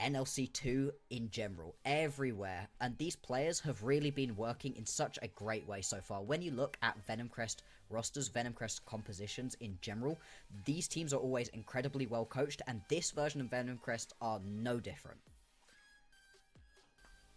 S3: NLC2 in general, everywhere. And these players have really been working in such a great way so far. When you look at Venomcrest rosters, Venomcrest compositions in general, these teams are always incredibly well coached, and this version of Venomcrest are no different.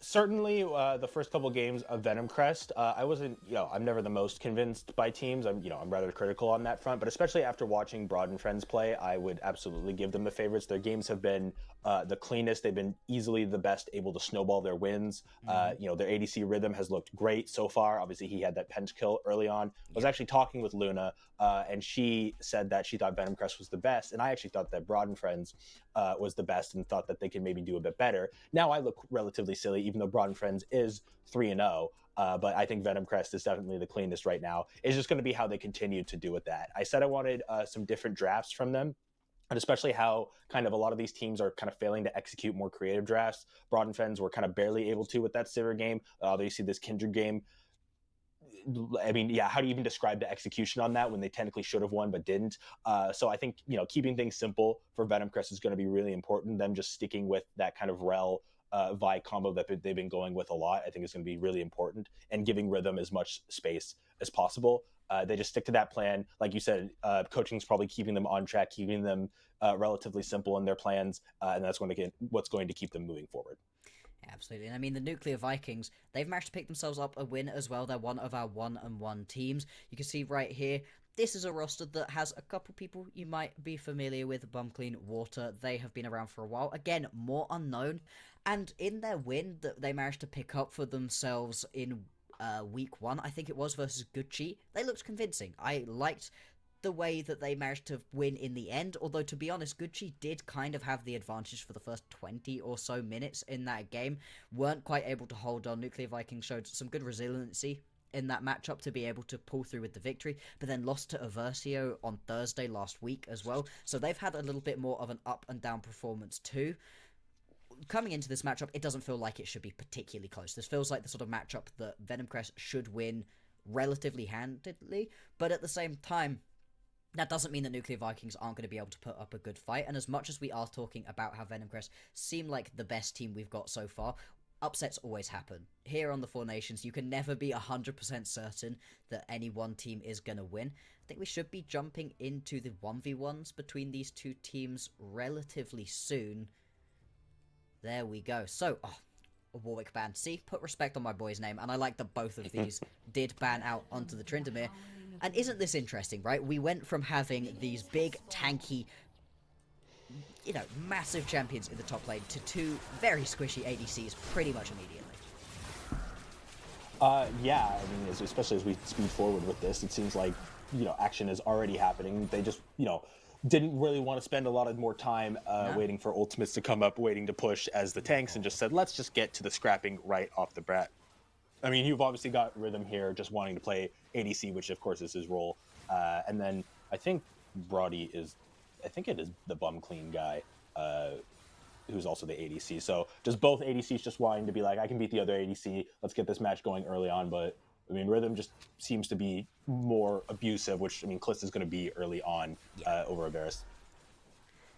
S2: Certainly, the first couple games of Venomcrest, I wasn't, I'm never the most convinced by teams. I'm rather critical on that front, but especially after watching Broad and Friends play, I would absolutely give them the favorites. Their games have been the cleanest. They've been easily the best able to snowball their wins. Their ADC rhythm has looked great so far. Obviously, he had that pinch kill early on. I was actually talking with Luna, and she said that she thought Venomcrest was the best, and I actually thought that Broad and Friends was the best and thought that they could maybe do a bit better. Now I look relatively silly, even though Broad and Friends is 3-0. But I think Venomcrest is definitely the cleanest right now. It's just going to be how they continue to do with that. I said I wanted some different drafts from them, and especially how kind of a lot of these teams are kind of failing to execute more creative drafts. Broad and Friends were kind of barely able to with that Sivir game. You see this Kindred game. I mean, how do you even describe the execution on that when they technically should have won but didn't? So I think, keeping things simple for Venomcrest is going to be really important. Them just sticking with that kind of Rel Vi combo that they've been going with a lot, I think is going to be really important, and giving Rhythm as much space as possible. They just stick to that plan. Like you said, coaching's probably keeping them on track, keeping them relatively simple in their plans, and that's what's going to keep them moving forward.
S3: Absolutely. And I mean, the Nuclear Vikings, they've managed to pick themselves up a win as well. They're one of our 1-1 teams. You can see right here, this is a roster that has a couple people you might be familiar with. Bumclean, Water, they have been around for a while. Again, more unknown. And in their win that they managed to pick up for themselves in week 1, I think it was, versus Gucci, they looked convincing. I liked the way that they managed to win in the end, although to be honest, Gucci did kind of have the advantage for the first 20 or so minutes in that game, weren't quite able to hold on. Nuclear Vikings showed some good resiliency in that matchup to be able to pull through with the victory, but then lost to Aversio on Thursday last week as well, so they've had a little bit more of an up and down performance too. Coming into this matchup, it doesn't feel like it should be particularly close. This feels like the sort of matchup that Venomcrest should win relatively handedly, but at the same time, that doesn't mean that Nuclear Vikings aren't going to be able to put up a good fight, and as much as we are talking about how Venomcrest seem like the best team we've got so far, upsets always happen. Here on the Four Nations, you can never be 100% certain that any one team is going to win. I think we should be jumping into the 1v1s between these two teams relatively soon. There we go. So, a Warwick ban. See, put respect on my boy's name, and I like that both of these did ban out onto the Tryndamere. And isn't this interesting, right? We went from having these big, tanky, massive champions in the top lane to two very squishy ADCs pretty much immediately.
S2: Yeah, I mean, especially as we speed forward with this, it seems like, action is already happening. They just, didn't really want to spend a lot of more time waiting for ultimates to come up, waiting to push as the tanks, and just said, let's just get to the scrapping right off the bat. I mean, you've obviously got Rhythm here just wanting to play ADC, which of course is his role. And then I think Brody it is the bum clean guy, who's also the ADC. So just both ADCs just wanting to be like, I can beat the other ADC. Let's get this match going early on. But I mean, Rhythm just seems to be more abusive, which I mean, Clist is going to be early on over Varus.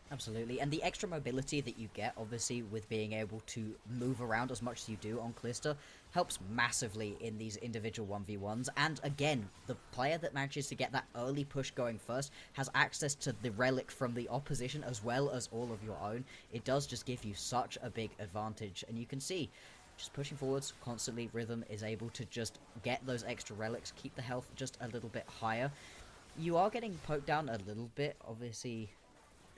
S3: Absolutely, and the extra mobility that you get, obviously, with being able to move around as much as you do on Clister, helps massively in these individual 1v1s, and again, the player that manages to get that early push going first has access to the relic from the opposition as well as all of your own. It does just give you such a big advantage, and you can see, just pushing forwards constantly, Rhythm is able to just get those extra relics, keep the health just a little bit higher. You are getting poked down a little bit, obviously.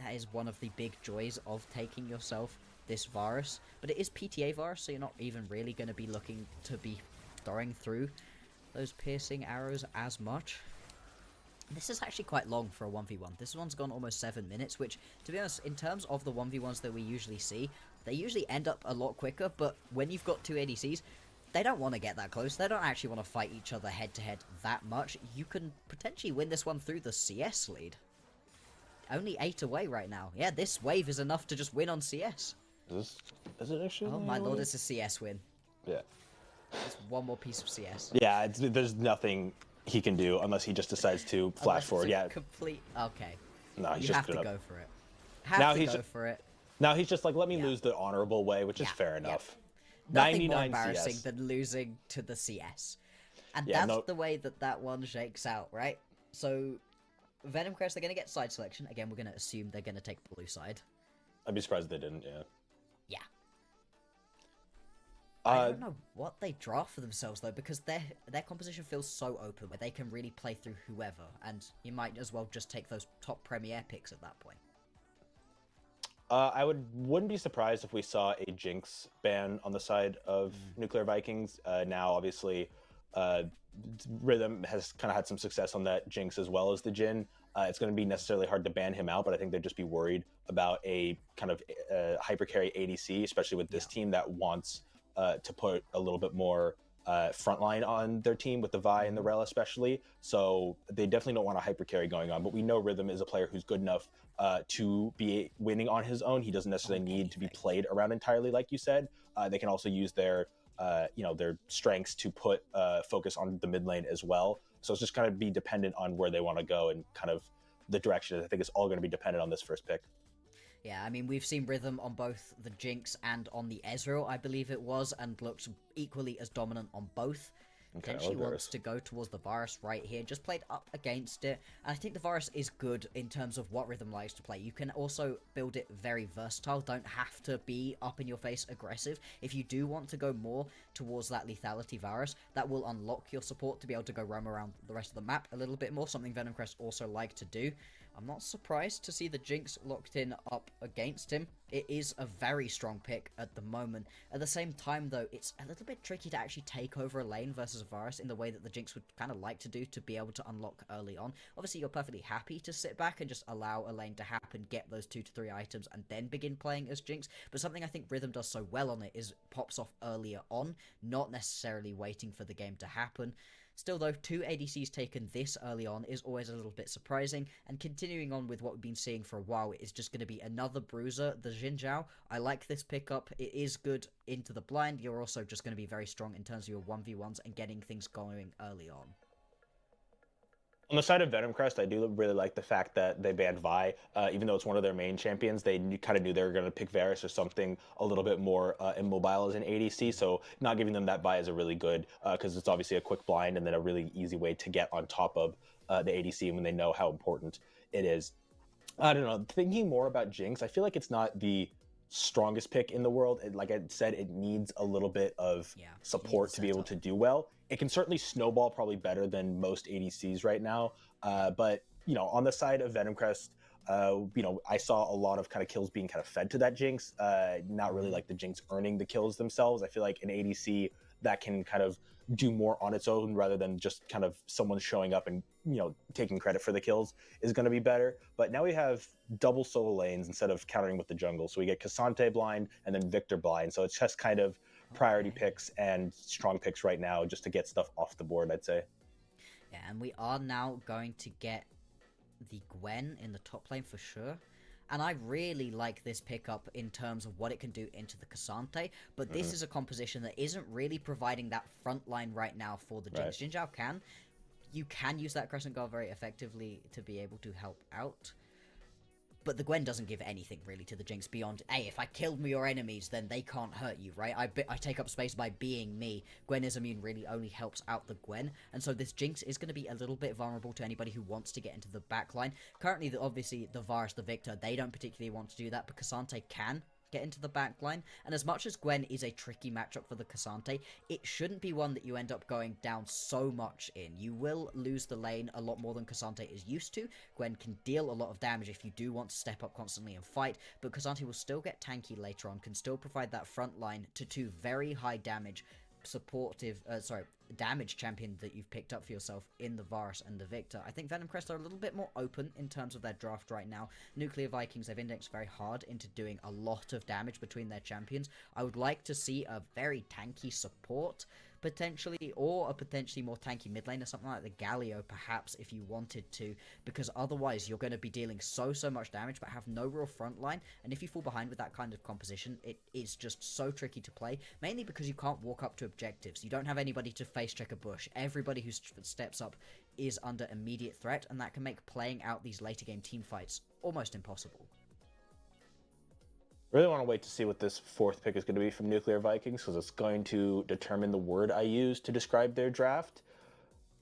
S3: That is one of the big joys of taking yourself this Varus. But it is PTA Varus, so you're not even really going to be looking to be throwing through those piercing arrows as much. This is actually quite long for a 1v1. This one's gone almost 7 minutes, which, to be honest, in terms of the 1v1s that we usually see, they usually end up a lot quicker, but when you've got two ADCs, they don't want to get that close. They don't actually want to fight each other head-to-head that much. You can potentially win this one through the CS lead. Only 8 away right now. Yeah, this wave is enough to just win on CS.
S2: Is it actually?
S3: Oh my lord, it's a CS win.
S2: Yeah.
S3: It's one more piece of CS.
S2: Yeah, there's nothing he can do unless he just decides to flash forward. Yeah.
S3: Complete. Okay.
S2: No, he's
S3: you
S2: just
S3: have to
S2: gonna...
S3: go for it. Have to go for it.
S2: Now he's just like, let me lose the honorable way, which is fair enough.
S3: Nothing more
S2: 99
S3: embarrassing
S2: CS.
S3: than losing to the CS. And
S2: Yeah,
S3: that's the way that one shakes out, right? So, Venom Crest, they're going to get side selection. Again, we're going to assume they're going to take blue side.
S2: I'd be surprised if they didn't, yeah.
S3: Yeah. I don't know what they draft for themselves, though, because their composition feels so open, where they can really play through whoever, and you might as well just take those top Premier picks at that point.
S2: I wouldn't be surprised if we saw a Jinx ban on the side of Nuclear Vikings. Now, obviously, Rhythm has kind of had some success on that Jinx as well as the Jhin. It's going to be necessarily hard to ban him out, but I think they'd just be worried about a kind of hyper carry ADC, especially with this team that wants to put a little bit more frontline on their team with the Vi and the Rel especially. So they definitely don't want a hyper carry going on, but we know Rhythm is a player who's good enough to be winning on his own. He doesn't necessarily need to be played around entirely, like you said. They can also use their their strengths to put focus on the mid lane as well. So it's just kind of be dependent on where they want to go and kind of the direction. I think it's all going to be dependent on this first pick.
S3: Yeah, I mean, we've seen Rhythm on both the Jinx and on the Ezreal, I believe it was, and looked equally as dominant on both.
S2: Okay,
S3: Potentially wants to go towards the Varus right here, just played up against it. And I think the Varus is good in terms of what Rhythm likes to play. You can also build it very versatile, don't have to be up in your face aggressive. If you do want to go more towards that lethality Varus, that will unlock your support to be able to go roam around the rest of the map a little bit more, something Venom Crest also like to do. I'm not surprised to see the Jinx locked in up against him. It is a very strong pick at the moment. At the same time, though, it's a little bit tricky to actually take over a lane versus a Varus in the way that the Jinx would kind of like to do to be able to unlock early on. Obviously, you're perfectly happy to sit back and just allow a lane to happen, get those 2 to 3 items, and then begin playing as Jinx. But something I think Rhythm does so well on it is pops off earlier on, not necessarily waiting for the game to happen. Still though, 2 ADCs taken this early on is always a little bit surprising, and continuing on with what we've been seeing for a while is just going to be another bruiser, the Xin Zhao. I like this pickup, it is good into the blind, you're also just going to be very strong in terms of your 1v1s and getting things going early on.
S2: On the side of Venom Crest, I do really like the fact that they banned Vi. Even though it's one of their main champions, they kind of knew they were going to pick Varus or something a little bit more immobile as an ADC. So not giving them that Vi is a really good, because it's obviously a quick blind and then a really easy way to get on top of the ADC when they know how important it is. I don't know. Thinking more about Jinx, I feel like it's not the strongest pick in the world. Like I said, it needs a little bit of support to be able to do well. It can certainly snowball probably better than most ADCs right now. But, on the side of Venomcrest, I saw a lot of kind of kills being kind of fed to that Jinx, not really like the Jinx earning the kills themselves. I feel like an ADC that can kind of do more on its own rather than just kind of someone showing up and taking credit for the kills is going to be better. But now we have double solo lanes instead of countering with the jungle, so we get Cassante blind and then Victor blind, so it's just kind of priority picks and strong picks right now just to get stuff off the board, I'd say.
S3: Yeah, and we are now going to get the Gwen in the top lane for sure. And I really like this pickup in terms of what it can do into the Cassante, but this is a composition that isn't really providing that front line right now for the Jinx.
S2: Right.
S3: Jinzhao can. You can use that Crescent Guard very effectively to be able to help out. But the Gwen doesn't give anything really to the Jinx beyond, hey, if I killed your enemies, then they can't hurt you, right? I take up space by being me. Gwen is immune really only helps out the Gwen, and so this Jinx is going to be a little bit vulnerable to anybody who wants to get into the backline. Currently, obviously, the Varus, the Victor, they don't particularly want to do that, but Cassante can get into the backline, and as much as Gwen is a tricky matchup for the Cassante, it shouldn't be one that you end up going down so much in. You will lose the lane a lot more than Cassante is used to. Gwen can deal a lot of damage if you do want to step up constantly and fight, but Cassante will still get tanky later on, can still provide that front line to two very high damage damage champion that you've picked up for yourself in the Varus and the Victor. I think Venomcrest are a little bit more open in terms of their draft right now. Nuclear Vikings, they've indexed very hard into doing a lot of damage between their champions. I would like to see a very tanky support, potentially, or a potentially more tanky mid lane or something like the Galio, perhaps, if you wanted to, because otherwise you're going to be dealing so much damage but have no real front line, and if you fall behind with that kind of composition, it is just so tricky to play, mainly because you can't walk up to objectives. You don't have anybody to face check a bush. Everybody who steps up is under immediate threat, and that can make playing out these later game team fights almost impossible.
S2: Really want to wait to see what this fourth pick is going to be from Nuclear Vikings, because it's going to determine the word I use to describe their draft.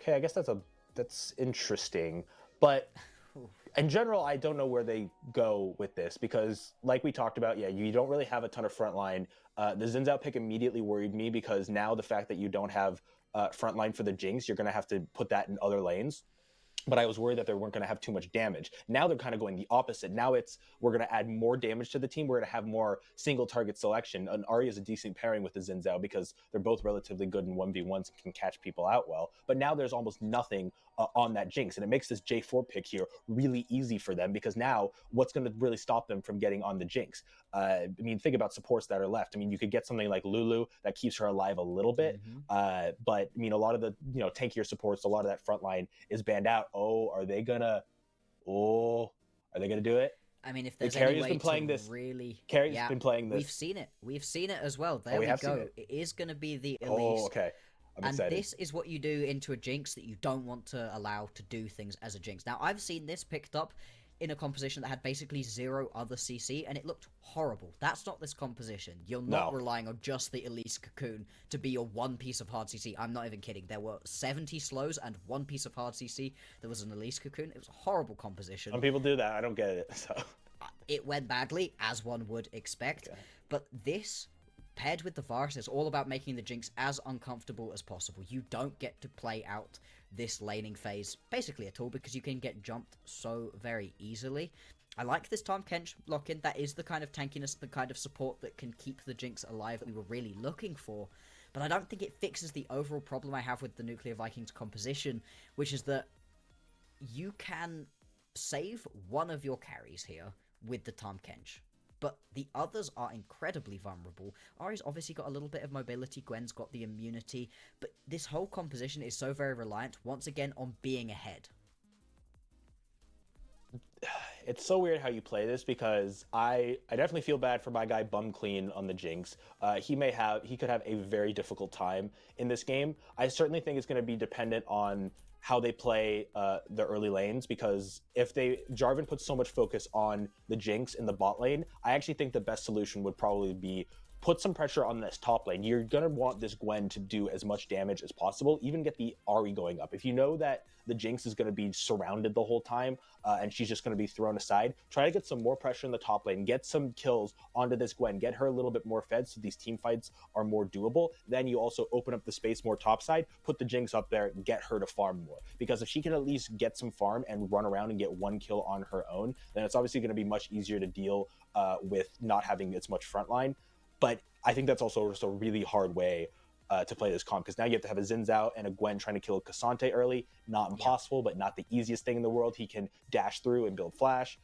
S2: Okay, I guess that's interesting, but in general, I don't know where they go with this, because like we talked about, you don't really have a ton of frontline. The Xin Zhao pick immediately worried me, because now the fact that you don't have frontline for the Jinx, you're going to have to put that in other lanes. But I was worried that they weren't going to have too much damage. Now they're kind of going the opposite. Now we're going to add more damage to the team. We're going to have more single target selection. And Ahri is a decent pairing with the Xin Zhao, because they're both relatively good in 1v1s and can catch people out well. But now there's almost nothing on that Jinx. And it makes this J4 pick here really easy for them, because now what's going to really stop them from getting on the Jinx? Think about supports that are left. You could get something like Lulu that keeps her alive a little bit. But a lot of the tankier supports, a lot of that front line is banned out. Are they gonna do it?
S3: If there's
S2: Carrier's
S3: any way
S2: been playing
S3: to
S2: this.
S3: really...
S2: Carrier's been playing this.
S3: We've seen it as well. There
S2: we
S3: we
S2: have seen
S3: go.
S2: it.
S3: It is going to be the Elise.
S2: Oh, okay. I'm
S3: and
S2: excited.
S3: this is what you do into a Jinx that you don't want to allow to do things as a Jinx. Now, I've seen this picked up in a composition that had basically zero other CC, and it looked horrible. That's not this composition. You're not relying on just the Elise Cocoon to be your one piece of hard CC. I'm not even kidding. There were 70 slows and one piece of hard CC. There was an Elise Cocoon. It was a horrible composition.
S2: Some people do that. I don't get it. So
S3: it went badly, as one would expect. Okay. But this, paired with the Varus, is all about making the Jinx as uncomfortable as possible. You don't get to play out this laning phase basically at all, because you can get jumped so very easily. I like this Tahm Kench lock-in. That is the kind of tankiness, the kind of support that can keep the Jinx alive that we were really looking for. But I don't think it fixes the overall problem I have with the Nuclear Vikings composition, which is that you can save one of your carries here with the Tahm Kench, but the others are incredibly vulnerable. Ahri's obviously got a little bit of mobility, Gwen's got the immunity, but this whole composition is so very reliant, once again, on being ahead.
S2: It's so weird how you play this, because I definitely feel bad for my guy Bum Clean on the Jinx. He could have a very difficult time in this game. I certainly think it's going to be dependent on how they play the early lanes, because if Jarvan puts so much focus on the Jinx in the bot lane, I actually think the best solution would probably be put some pressure on this top lane. You're going to want this Gwen to do as much damage as possible, even get the Ahri going up. If you know that the Jinx is going to be surrounded the whole time and she's just going to be thrown aside, try to get some more pressure in the top lane, get some kills onto this Gwen, get her a little bit more fed so these team fights are more doable. Then you also open up the space more topside, put the Jinx up there, get her to farm more. Because if she can at least get some farm and run around and get one kill on her own, then it's obviously going to be much easier to deal with not having as much frontline. But I think that's also just a really hard way to play this comp, because now you have to have a Xin Zhao and a Gwen trying to kill Cassante early. Not impossible, but not the easiest thing in the world. He can dash through and build flash.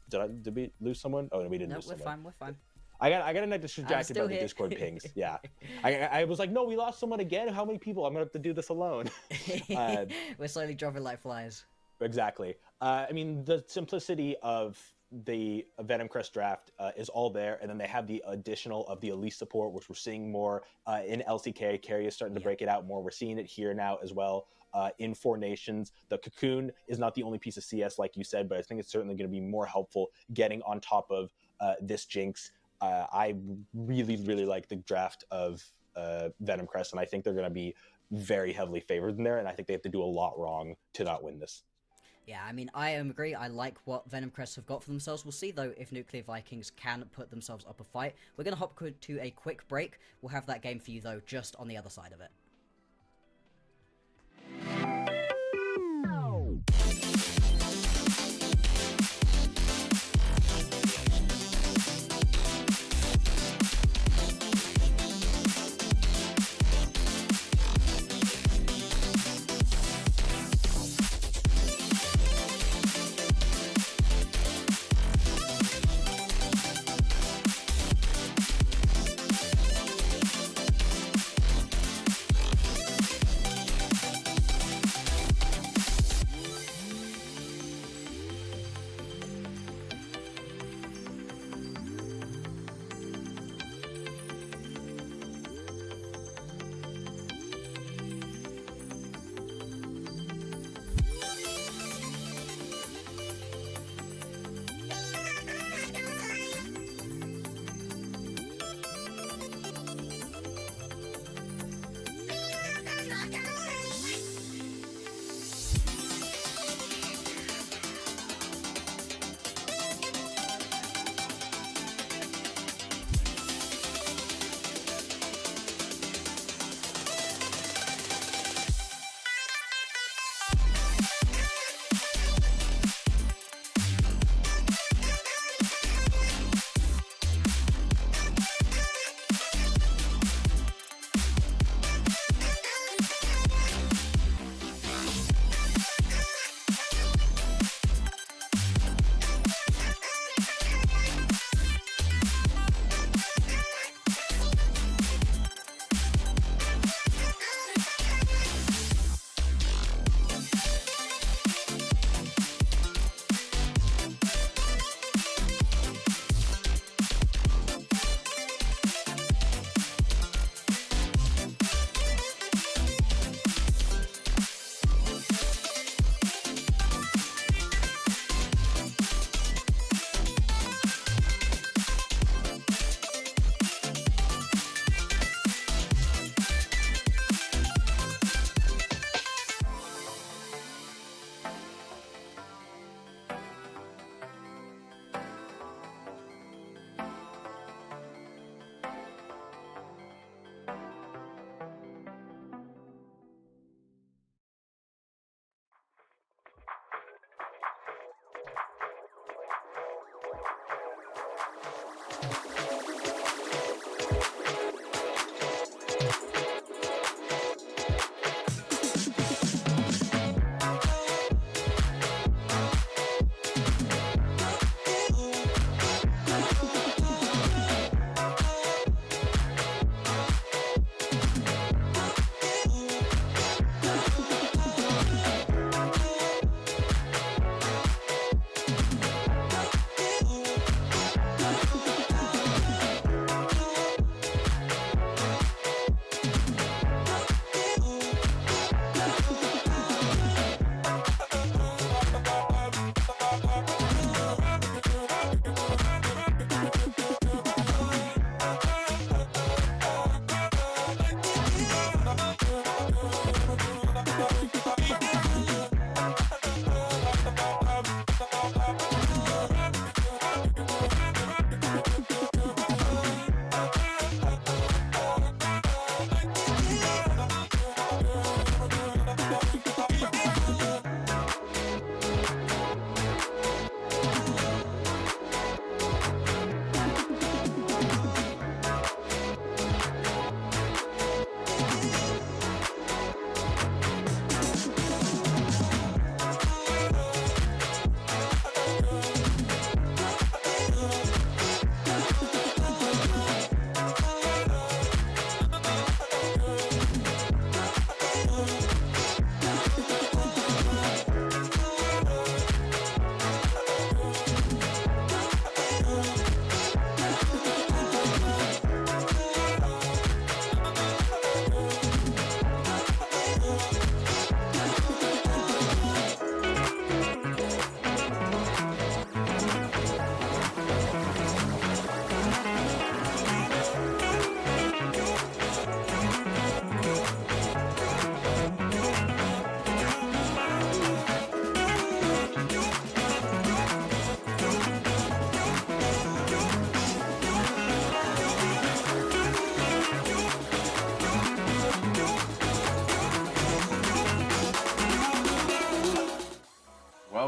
S2: Did we lose someone? Oh, no, we didn't lose someone.
S3: We're fine.
S2: I got distracted by the
S3: here.
S2: Discord pings. Yeah. I was like, no, we lost someone again? How many people? I'm going to have to do this alone.
S3: We're slowly dropping like flies.
S2: Exactly. I mean, the simplicity of the Venom Crest draft is all there, and then they have the additional of the Elise support, which we're seeing more in LCK. Carry is starting to break it out more. We're seeing it here now as well in Four Nations. The Cocoon is not the only piece of CS, like you said, but I think it's certainly going to be more helpful getting on top of this Jinx. I really, really like the draft of Venom Crest, and I think they're going to be very heavily favored in there, and I think they have to do a lot wrong to not win this.
S3: Yeah, I mean, I agree. I like what Venom Crest have got for themselves. We'll see, though, if Nuclear Vikings can put themselves up a fight. We're going to hop to a quick break. We'll have that game for you, though, just on the other side of it.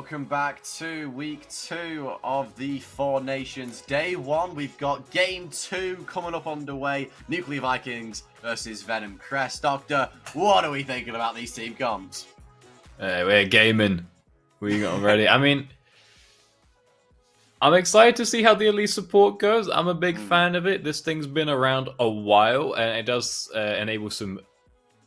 S4: Welcome back to week 2 of the Four Nations. Day 1, we've got game 2 coming up underway. Nuclear Vikings versus Venom Crest. Doctor, what are we thinking about these team comps?
S5: We're gaming. We got them ready. I mean, I'm excited to see how the elite support goes. I'm a big fan of it. This thing's been around a while, and it does enable some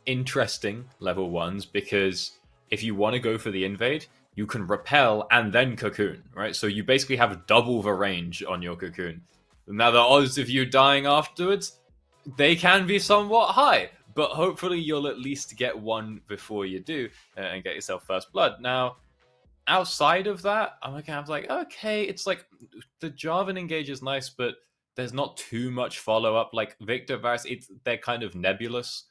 S5: interesting level 1s, because if you want to go for the invade, you can repel and then cocoon, right? So you basically have double the range on your cocoon. Now, the odds of you dying afterwards, they can be somewhat high, but hopefully you'll at least get one before you do and get yourself first blood. Now, outside of that, I'm kind of like, okay, it's like the Jarvan engage is nice, but there's not too much follow-up. Like Victor, Varus, they're kind of nebulous.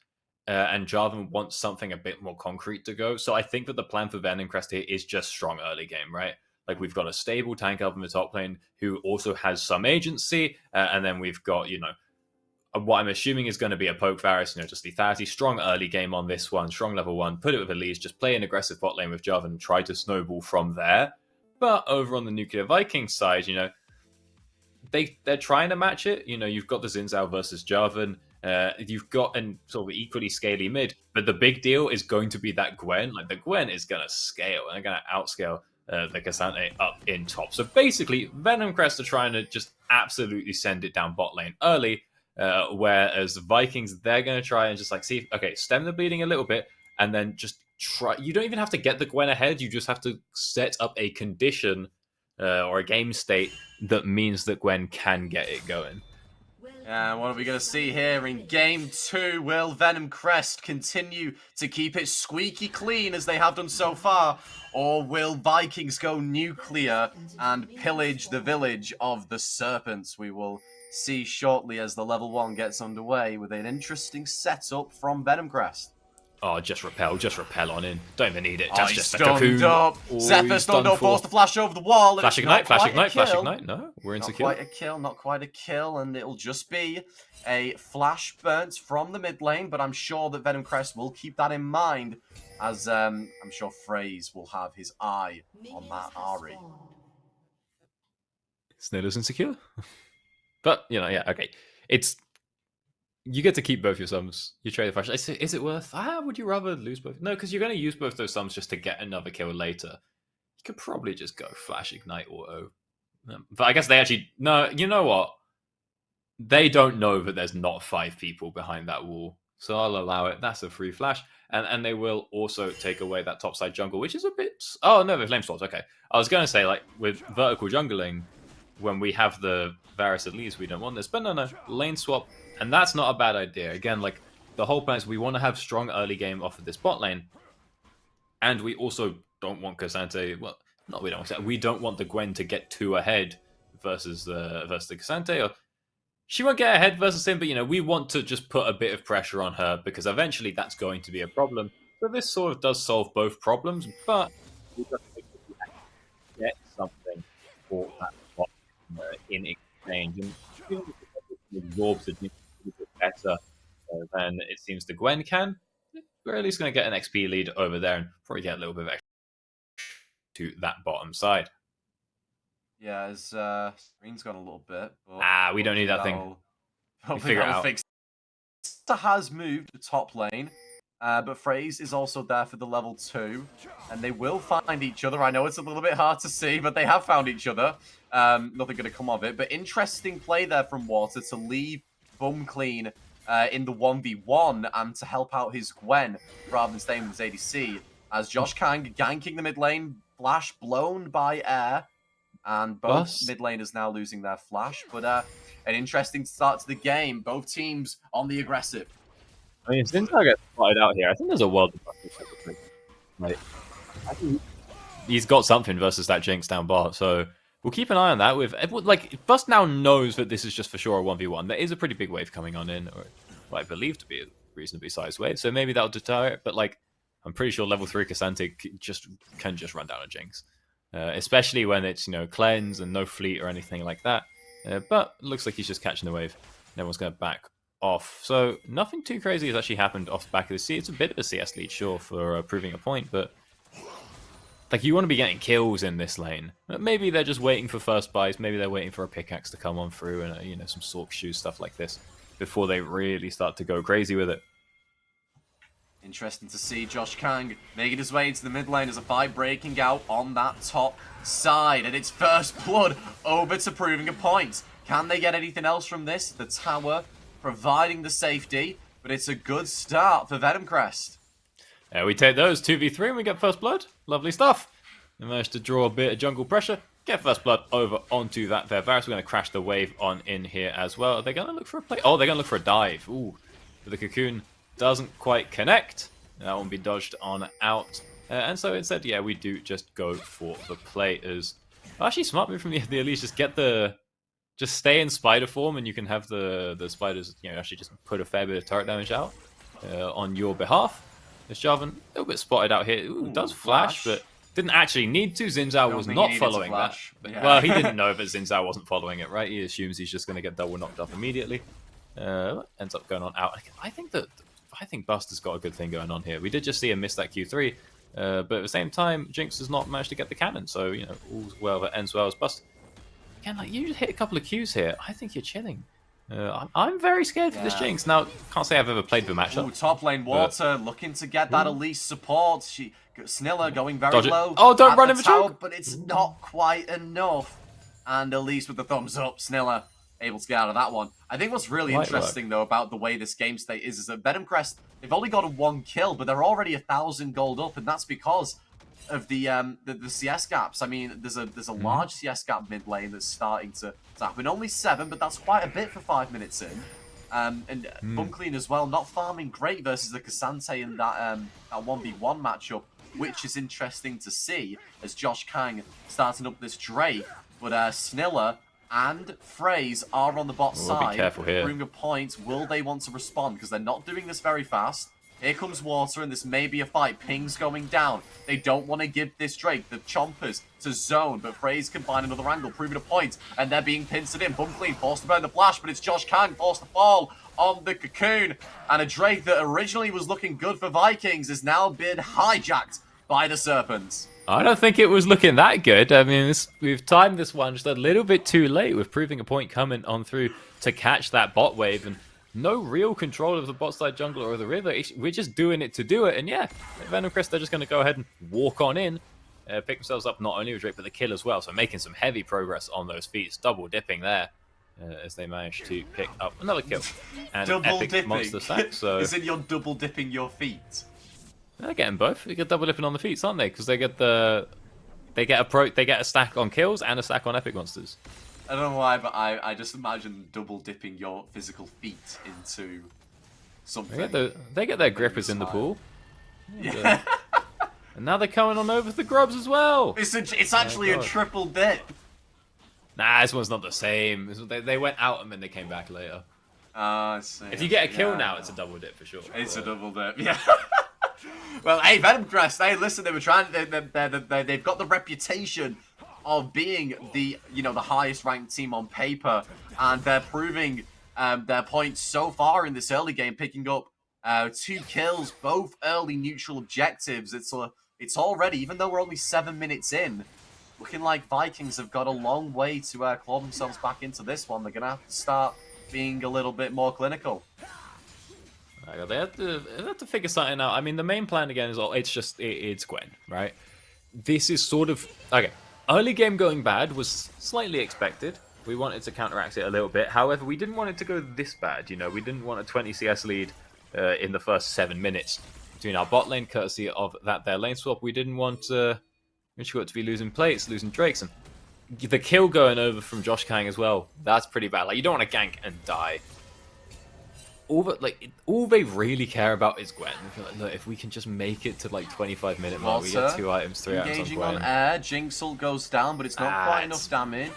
S5: And Jarvan wants something a bit more concrete to go. So I think that the plan for Venom Crest here is just strong early game, right? Like we've got a stable tank up in the top lane who also has some agency. And then we've got, what I'm assuming is going to be a poke Varus, just lethality. Strong early game on this one, strong level 1. Put it with Elise, just play an aggressive bot lane with Jarvan and try to snowball from there. But over on the Nuclear Vikings side, they're trying to match it. You've got the Xin Zhao versus Jarvan. You've got an sort of equally scaly mid, but the big deal is going to be that Gwen. Like the Gwen is going to scale, and they're going to outscale the Cassante up in top. So basically, Venom Crest are trying to just absolutely send it down bot lane early, whereas Vikings, they're going to try and just see, okay, stem the bleeding a little bit, and then just try. You don't even have to get the Gwen ahead. You just have to set up a condition or a game state that means that Gwen can get it going.
S4: And what are we going to see here in Game 2? Will Venom Crest continue to keep it squeaky clean as they have done so far? Or will Vikings go nuclear and pillage the village of the Serpents? We will see shortly as the level 1 gets underway with an interesting setup from Venom Crest.
S5: Oh, just repel on in. Don't even need it.
S4: That's
S5: just
S4: stunned up. Zephyr stunned up, forced to flash over the wall.
S5: Flash ignite. No, we're insecure.
S4: Not quite a kill, and it'll just be a flash burnt from the mid lane, but I'm sure that Venom Crest will keep that in mind, as I'm sure FaZe will have his eye on that Ahri.
S5: Snowdo's insecure. But, yeah, okay. You get to keep both your sums. You trade the flash. Is it worth? Would you rather lose both? No, because you're going to use both those sums just to get another kill later. You could probably just go flash, ignite, auto. But I guess they actually... No, you know what? They don't know that there's not 5 people behind that wall. So I'll allow it. That's a free flash. And they will also take away that topside jungle, which is a bit... Oh, no, the flame swaps. Okay. I was going to say, with vertical jungling, when we have the Varus at least, we don't want this. But no. Lane swap. And that's not a bad idea. Again, the whole plan is we want to have strong early game off of this bot lane. And we also don't want Cassante... Well, not we don't. We don't want the Gwen to get too ahead versus the Cassante. Or she won't get ahead versus him, but, we want to just put a bit of pressure on her because eventually that's going to be a problem. So this sort of does solve both problems, but we just make sure we actually get something for that bot in exchange. And absorbs the better than it seems the Gwen can. We're at least going to get an XP lead over there and probably get a little bit of extra to that bottom side.
S4: Yeah, his screen's gone a little bit.
S5: But we don't need that thing. We'll figure it out.
S4: Has moved to top lane, but FaZe is also there for the level 2, and they will find each other. I know it's a little bit hard to see, but they have found each other. Nothing going to come of it, but interesting play there from Water to leave Bum Clean in the 1v1 and to help out his Gwen rather than staying with his ADC. As Josh Kang ganking the mid lane, flash blown by air, and both mid laners now losing their flash. But an interesting start to the game. Both teams on the aggressive.
S5: I mean, since I get spotted out here, I think there's a world of I think he's got something versus that Jinx down bot, so we'll keep an eye on that. Bust now knows that this is just for sure a 1v1. There is a pretty big wave coming on in, or what I believe to be a reasonably sized wave, so maybe that'll deter it, but I'm pretty sure level 3 Cassante can just run down a Jinx. Especially when it's, cleanse and no fleet or anything like that. But it looks like he's just catching the wave. And everyone's going to back off. So nothing too crazy has actually happened off the back of the sea. It's a bit of a CS lead, sure, for proving a point, but Like, you want to be getting kills in this lane. Maybe they're just waiting for first buys. Maybe they're waiting for a pickaxe to come on through and, you know, some Sork shoes, stuff like this, before they really start to go crazy with it.
S4: Interesting to see Josh Kang making his way into the mid lane as a fight breaking out on that top side. And it's first blood over to proving a point. Can they get anything else from this? The tower providing the safety, but it's a good start for Venom Crest.
S5: We take those 2v3 and we get first blood. Lovely stuff. We managed to draw a bit of jungle pressure. Get first blood over onto that there. Varus, we're going to crash the wave on in here as well. Are they going to look for a play? Oh, they're going to look for a dive. Ooh, but the cocoon doesn't quite connect. That won't be dodged on out. And so instead, yeah, we do just go for the play as... Actually, smart move from the Elise. Just stay in spider form and you can have the spiders, you know, actually just put a fair bit of turret damage out on your behalf. This Jarvan, a little bit spotted out here. Ooh, does flash, but didn't actually need to. Xin Zhao was not following that.
S4: Yeah.
S5: Well, he didn't know that Xin Zhao wasn't following it, right? He assumes he's just going to get double knocked up immediately. Ends up going on out. I think Buster's got a good thing going on here. We did just see him miss that Q3, but at the same time, Jinx has not managed to get the cannon. So, you know, all's well that ends well as Buster. Again, like, you just hit a couple of Qs here. I think you're chilling. I'm very scared for this Jinx. Now, can't say I've ever played the matchup.
S4: Ooh, top lane Water looking to get that Elise support. Sniller going very
S5: Dodge it.
S4: low.
S5: Oh, don't run
S4: the
S5: in the
S4: tower,
S5: choke.
S4: but it's not quite enough. And Elise with the thumbs up. Sniller able to get out of that one. I think what's really interesting, though, about the way this game state is that Venom Crest, they've only got a 1 kill, but they're already 1,000 gold up, and that's because of the CS gaps. I mean, there's a large CS gap mid lane that's starting to happen. Only 7, but that's quite a bit for 5 minutes in. And Bunklean as well, not farming great versus the Cassante in that 1v1 matchup, which is interesting to see as Josh Kang starting up this Drake. But Sniller and Phrase are on the bot side.
S5: Be careful here.
S4: Bring a point. Will they want to respond? Because they're not doing this very fast. Here comes Water, and this may be a fight. Ping's going down. They don't want to give this Drake, the Chompers, to zone, but Phrase can find another angle, proving a point, and they're being pincered in. Bunklean forced to burn the flash, but it's Josh Kang forced to fall on the Cocoon, and a Drake that originally was looking good for Vikings is now been hijacked by the Serpents.
S5: I don't think it was looking that good. I mean, we've timed this one just a little bit too late with proving a point coming on through to catch that bot wave, and no real control of the bot side jungler or the river. We're just doing it to do it. And yeah, Venom Crest, they're just going to go ahead and walk on in, pick themselves up not only with Drake, but the kill as well. So making some heavy progress on those feats, double dipping there as they manage to pick up another kill. And
S4: double
S5: epic
S4: dipping.
S5: monster stack. So
S4: Is it you're double dipping your feet?
S5: they're getting both. They get double dipping on the feats, aren't they? Because they get a stack on kills and a stack on epic monsters.
S4: I don't know why, but I just imagine double dipping your physical feet into something.
S5: They get their grippers in the pool.
S4: Yeah.
S5: And now they're coming on over the grubs as well.
S4: It's actually a triple dip.
S5: Nah, this one's not the same. They went out and then they came back later.
S4: I see.
S5: If you get a kill now, it's a double dip for sure.
S4: It's a double dip, yeah. Well, hey, Venom Crest, hey, listen, they were trying. They've got the reputation of being the highest ranked team on paper, and they're proving their points so far in this early game, picking up 2 kills, both early neutral objectives. It's already, even though we're only 7 minutes in, looking like Vikings have got a long way to claw themselves back into this one. They're gonna have to start being a little bit more clinical.
S5: They have to figure something out. I mean, the main plan again is it's Gwen, right? This is sort of okay. Early game going bad was slightly expected. We wanted to counteract it a little bit. However, we didn't want it to go this bad. You know, we didn't want a 20 CS lead in the first 7 minutes between our bot lane, courtesy of their lane swap. We didn't want to be losing plates, losing Drakes, and the kill going over from Josh Kang as well. That's pretty bad. Like, you don't want to gank and die. All they really care about is Gwen. Like, look, if we can just make it to like 25-minute mark, we get 2 items, 3 items on
S4: Engaging
S5: Gwen.
S4: on air, Jinxel goes down, but it's not quite enough damage.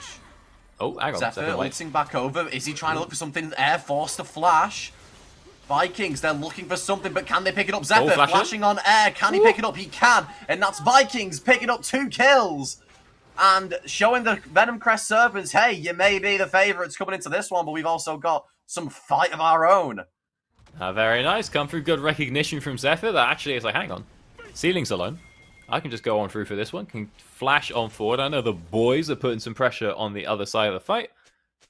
S5: Oh, hang on.
S4: Zephyr ulting back over. Is he trying to look for something? Air forced to flash. Vikings, they're looking for something, but can they pick it up? Zephyr flashing on air. Can he pick it up? He can. And that's Vikings picking up 2 kills. And showing the Venom Crest Serpents, hey, you may be the favourites coming into this one, but we've also got some fight of our own.
S5: Very nice. Come through good recognition from Zephyr. That actually is like, hang on. Ceiling's alone. I can just go on through for this one. Can flash on forward. I know the boys are putting some pressure on the other side of the fight.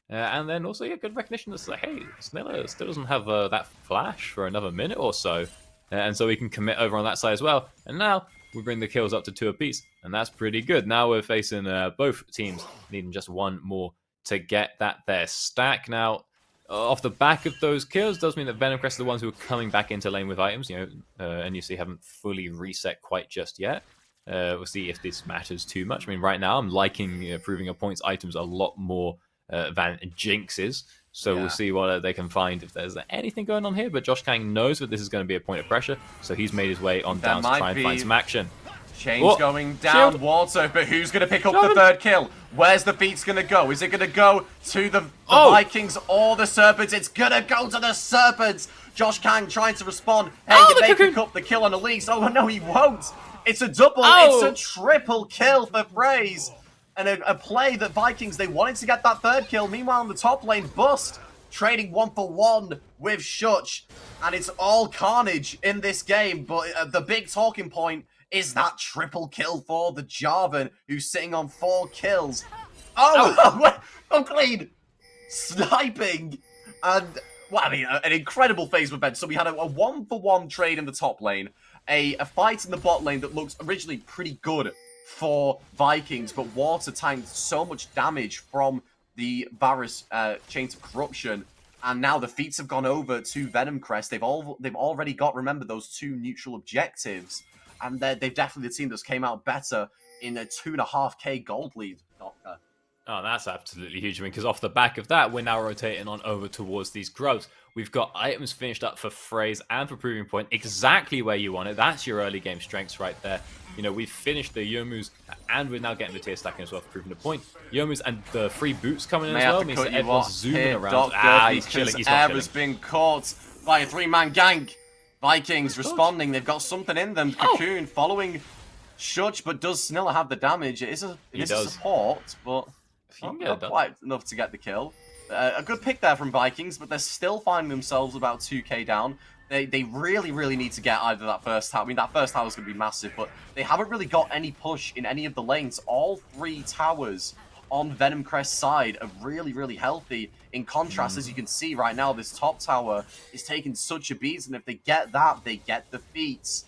S5: And then also, yeah, good recognition that's like, hey, Sniller still doesn't have that flash for another minute or so. And so we can commit over on that side as well. And now we bring the kills up to 2 apiece. And that's pretty good. Now we're facing both teams needing just one more to get that there stack. Now, off the back of those kills, does mean that Venom Crest are the ones who are coming back into lane with items. You know, NUC haven't fully reset quite just yet. We'll see if this matters too much. I mean, right now I'm liking proving a points items a lot more than Jinx's. So we'll see what they can find if there's anything going on here. But Josh Kang knows that this is going to be a point of pressure, so he's made his way on down to try and find some action.
S4: Chain's going down, Water, but who's going to pick up the third kill? Where's the beats going to go? Is it going to go to the Vikings or the Serpents? It's going to go to the Serpents! Josh Kang trying to respond. Hey, you may pick up the kill on Elise. Oh, no, he won't. It's a double. It's a triple kill for Fraze. And a play that Vikings, they wanted to get that third kill. Meanwhile, in the top lane, Bust trading 1-for-1 with Shutch. And it's all carnage in this game. But the big talking point is that triple kill for the Jarvan, who's sitting on 4 kills. Oh, clean. Sniping. And, well, I mean, an incredible phase of events. So we had a 1-for-1 trade in the top lane. A fight in the bot lane that looks originally pretty good for Vikings, but Water tanked so much damage from the Varus Chains of Corruption, and now the feats have gone over to Venom Crest. They've already got, remember, those 2 neutral objectives, and they've definitely the team that's came out better in a 2.5k gold lead, Doctor.
S5: Oh, that's absolutely huge. I mean, because off the back of that, we're now rotating on over towards these grubs. We've got items finished up for Fraze and for Proving Point, exactly where you want it. That's your early game strengths right there. You know, we've finished the Youmu's, and we're now getting the tier stacking as well for Proving the Point. Youmu's and the free boots coming in as well means that everyone's zooming around.
S4: He's chilling. He's not chilling. Been caught by a 3-man gank. Vikings responding. They've got something in them. Cocoon following Shutch, but does Sniller have the damage? It is a support, but not quite enough to get the kill. A good pick there from Vikings, but they're still finding themselves about 2k down. They really, really need to get either that first tower. I mean, that first tower is going to be massive, but they haven't really got any push in any of the lanes. All 3 towers on Venom Crest's side are really, really healthy. In contrast, as you can see right now, this top tower is taking such a beat, and if they get that, they get the feats.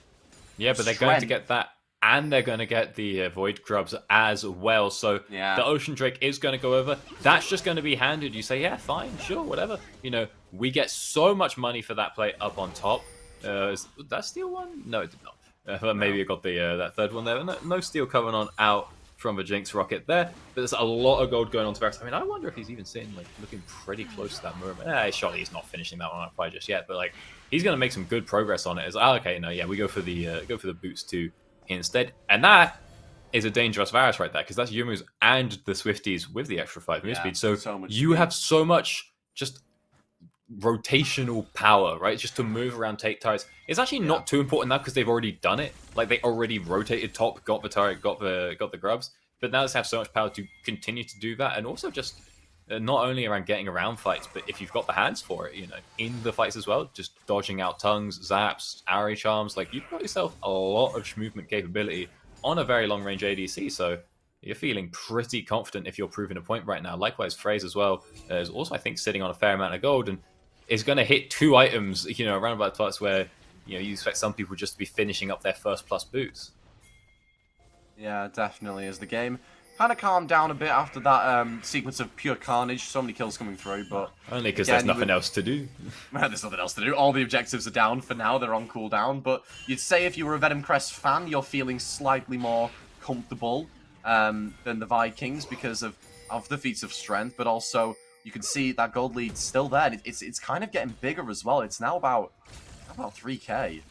S5: Yeah, but they're going to get that, and they're going to get the Void Grubs as well. So the Ocean Drake is going to go over. That's just going to be handed. You say, yeah, fine, sure, whatever. You know, we get so much money for that play up on top. Did that steal one? No, it did not. Maybe it got the that third one there. No steal coming on out from a Jinx rocket there. But there's a lot of gold going on to Varus. I mean, I wonder if he's even sitting, like, looking pretty close to that moment. Surely he's not finishing that one up quite just yet. But, like, he's going to make some good progress on it. It's, okay, no, yeah, we go for the boots too instead. And that is a dangerous Varus right there, because that's Youmu's and the Swifties with the extra 5 move speed. So you have so much just rotational power, right? Just to move around, take turrets. It's actually not too important now because they've already done it. Like, they already rotated top, got the turret, got the grubs. But now they have so much power to continue to do that, and also just not only around getting around fights, but if you've got the hands for it, you know, in the fights as well, just dodging out tongues, zaps, arrow charms. Like, you've got yourself a lot of movement capability on a very long range ADC. So you're feeling pretty confident if you're proving a point right now. Likewise, Fraze as well is also, I think, sitting on a fair amount of gold and is going to hit 2 items, you know, around about parts where, you know, you expect some people just to be finishing up their first plus boots.
S4: Yeah, definitely. As the game kind of calmed down a bit after that sequence of pure carnage. So many kills coming through, but
S5: only because there's nothing else to do.
S4: There's nothing else to do. All the objectives are down for now. They're on cooldown. But you'd say if you were a Venom Crest fan, you're feeling slightly more comfortable than the Vikings because of the feats of strength, but also you can see that gold lead's still there. It's kind of getting bigger as well. It's now about 3k.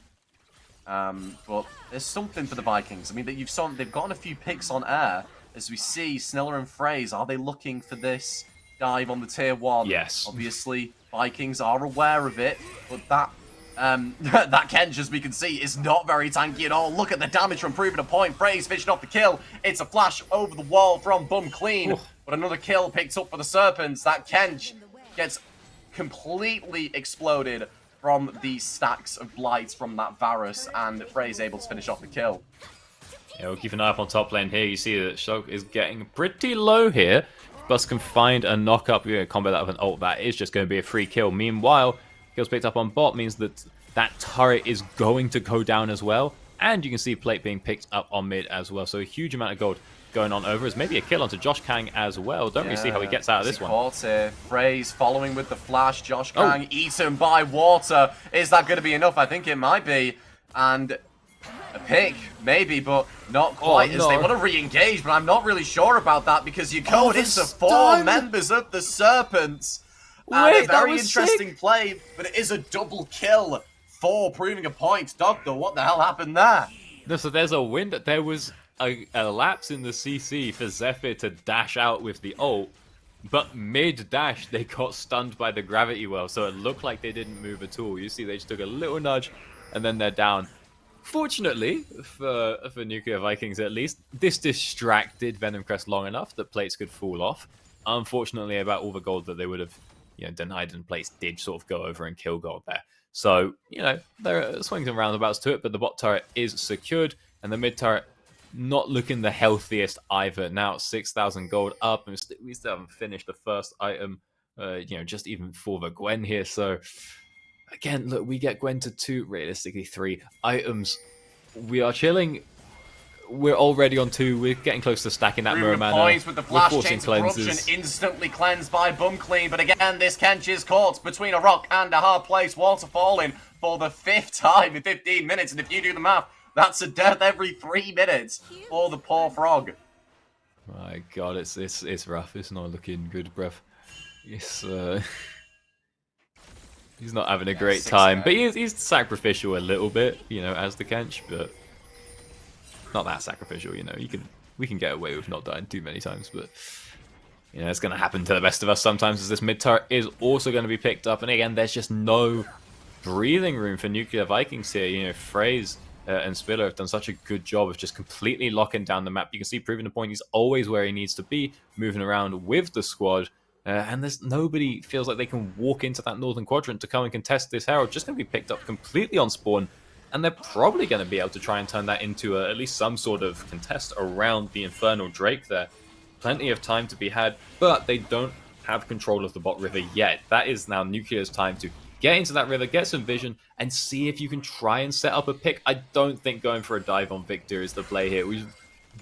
S4: But there's something for the Vikings. I mean, they've gotten a few picks on air. As we see, Sniller and Fraze, are they looking for this dive on the tier 1?
S5: Yes.
S4: Obviously, Vikings are aware of it, but that that Kench, as we can see, is not very tanky at all. Look at the damage from proving a point. Fraze finishing off the kill. It's a flash over the wall from Bum Clean. Oof. But another kill picked up for the Serpents. That Kench gets completely exploded from the stacks of blights from that Varus, and Fraze able to finish off the kill.
S5: Yeah, we'll keep an eye up on top lane here. You see that Shulk is getting pretty low here. Bus can find a knock-up. You're going to combo that with an ult. That is just going to be a free kill. Meanwhile, kills picked up on bot means that that turret is going to go down as well. And you can see plate being picked up on mid as well. So a huge amount of gold going on over. As maybe a kill onto Josh Kang as well. Don't really see how he gets out of this one.
S4: Caught here. Phrase following with the flash. Josh Kang eaten by water. Is that going to be enough? I think it might be. And a pick, maybe, but not quite, as they want to re-engage, but I'm not really sure about that, because you're going into 4 members of the Serpents.
S5: Wait,
S4: a very interesting play, but it is a double kill for proving a point. Doctor, what the hell happened there?
S5: No, so there's a window. There was a lapse in the CC for Zephyr to dash out with the ult, but mid-dash, they got stunned by the gravity well, so it looked like they didn't move at all. You see, they just took a little nudge, and then they're down. Fortunately, for Nuclear Vikings at least, this distracted Venom Crest long enough that plates could fall off. Unfortunately, about all the gold that they would have denied, and plates did sort of go over and kill gold there. So, there are swings and roundabouts to it, but the bot turret is secured, and the mid turret not looking the healthiest either. Now 6,000 gold up, and we still haven't finished the first item, just even for the Gwen here, so... Again, look, we get Gwen to 2, realistically 3 items. We are chilling. We're already on 2. We're getting close to stacking that mirror mana.
S4: Points with the flash chains of corruption instantly cleansed by Bum Clean. But again, this Kench is caught between a rock and a hard place. Water falling for the 5th time in 15 minutes. And if you do the math, that's a death every 3 minutes for the poor frog.
S5: My God, it's rough. It's not looking good, bruv. It's He's not having a great time, but he's sacrificial a little bit, as the Kench, but not that sacrificial, we can get away with not dying too many times, but it's going to happen to the best of us sometimes, as this mid turret is also going to be picked up, and again, there's just no breathing room for Nuclear Vikings here. Phrase and Spiller have done such a good job of just completely locking down the map. You can see, proving the point, he's always where he needs to be, moving around with the squad. And there's nobody feels like they can walk into that northern quadrant to come and contest this Herald. Just going to be picked up completely on spawn. And they're probably going to be able to try and turn that into at least some sort of contest around the Infernal Drake there. Plenty of time to be had, but they don't have control of the bot river yet. That is now Nuclear's time to get into that river, get some vision, and see if you can try and set up a pick. I don't think going for a dive on Victor is the play here. We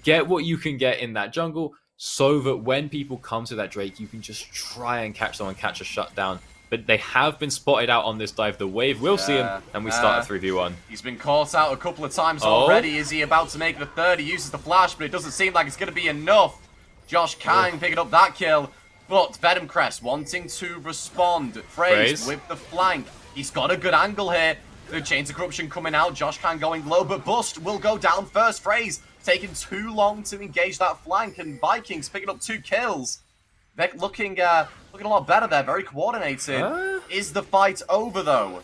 S5: get what you can get in that jungle, so that when people come to that Drake, you can just try and catch someone, catch a shutdown. But they have been spotted out on this dive. The wave will see him, and we start a 3v1.
S4: He's been caught out a couple of times already. Is he about to make the 3rd? He uses the flash, but it doesn't seem like it's going to be enough. Josh Kang picking up that kill, but Venom Crest wanting to respond. Phrase with the flank. He's got a good angle here. The Chains of Corruption coming out. Josh Kang going low, but Bust will go down first. Phrase taking too long to engage that flank, and Vikings picking up 2 kills. They're looking a lot better there, very coordinated. Is the fight over though?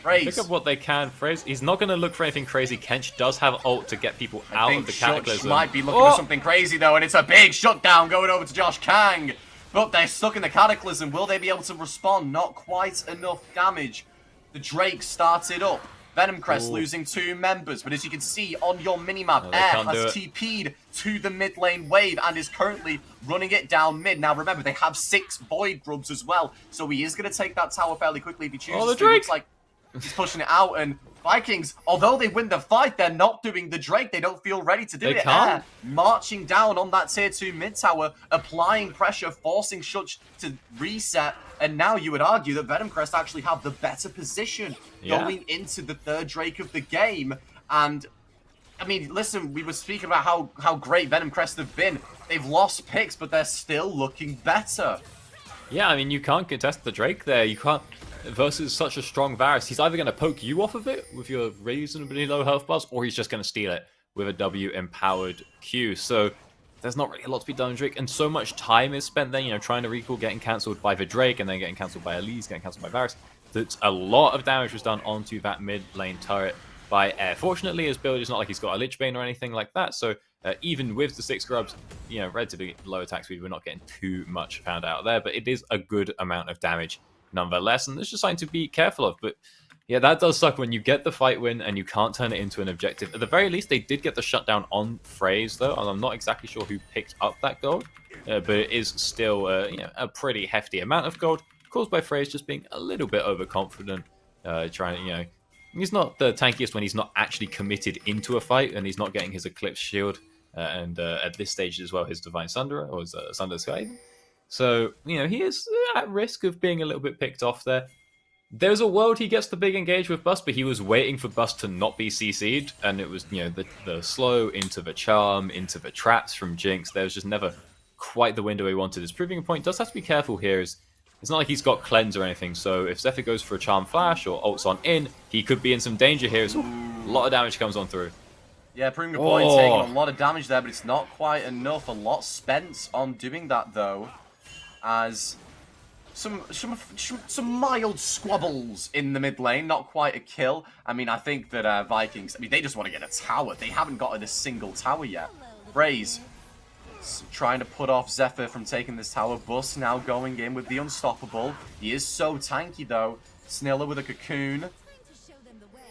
S4: Phrase.
S5: Pick up what they can. Phrase. He's not going to look for anything crazy. Kench does have ult to get people out of the Cataclysm.
S4: Might be looking for something crazy though, and it's a big shutdown going over to Josh Kang. But they're stuck in the Cataclysm. Will they be able to respond? Not quite enough damage. The Drake started up. Venom Crest losing 2 members, but as you can see on your minimap, Air has TP'd to the mid lane wave and is currently running it down mid. Now remember, they have 6 Void Grubs as well, so he is going to take that tower fairly quickly if he chooses to. Looks like he's pushing it out, and Vikings, although they win the fight, they're not doing the Drake. They don't feel ready to do it. Air marching down on that tier 2 mid tower, applying pressure, forcing Shutch to reset. And now you would argue that Venom Crest actually have the better position going into the 3rd Drake of the game. And, I mean, listen, we were speaking about how great Venom Crest have been. They've lost picks, but they're still looking better.
S5: Yeah, I mean, you can't contest the Drake there. You can't, versus such a strong Varus. He's either going to poke you off of it with your reasonably low health bars, or he's just going to steal it with a W-empowered Q. So there's not really a lot to be done in Drake, and so much time is spent then, trying to recall, getting cancelled by the Drake, and then getting cancelled by Elise, getting cancelled by Varus. That a lot of damage was done onto that mid lane turret by Air. Fortunately, his build is not like he's got a Lich Bane or anything like that, so even with the 6 grubs, relatively low attack speed, we're not getting too much found out there, but it is a good amount of damage nonetheless, and there's just something to be careful of. But Yeah, that does suck when you get the fight win and you can't turn it into an objective. At the very least, they did get the shutdown on Phrase, though, and I'm not exactly sure who picked up that gold, but it is still a pretty hefty amount of gold, caused by Phrase just being a little bit overconfident, trying, he's not the tankiest when he's not actually committed into a fight, and he's not getting his Eclipse Shield, and at this stage as well, his Divine Sunderer, or his Sunder Sky. So, he is at risk of being a little bit picked off there. There's a world he gets the big engage with Bust, but he was waiting for Bust to not be CC'd, and it was, the slow into the charm, into the traps from Jinx. There was just never quite the window he wanted. His proving point does have to be careful here. It's not like he's got cleanse or anything, so if Zephyr goes for a charm flash or ults on in, he could be in some danger here. So a lot of damage comes on through.
S4: Yeah, proving a point, taking a lot of damage there, but it's not quite enough. A lot spent on doing that, though, as some mild squabbles in the mid lane, not quite a kill. I mean, I think that Vikings, they just want to get a tower. They haven't gotten a single tower yet. Raze trying to put off Zephyr from taking this tower. Bus now going in with the Unstoppable. He is so tanky, though. Sniller with a Cocoon.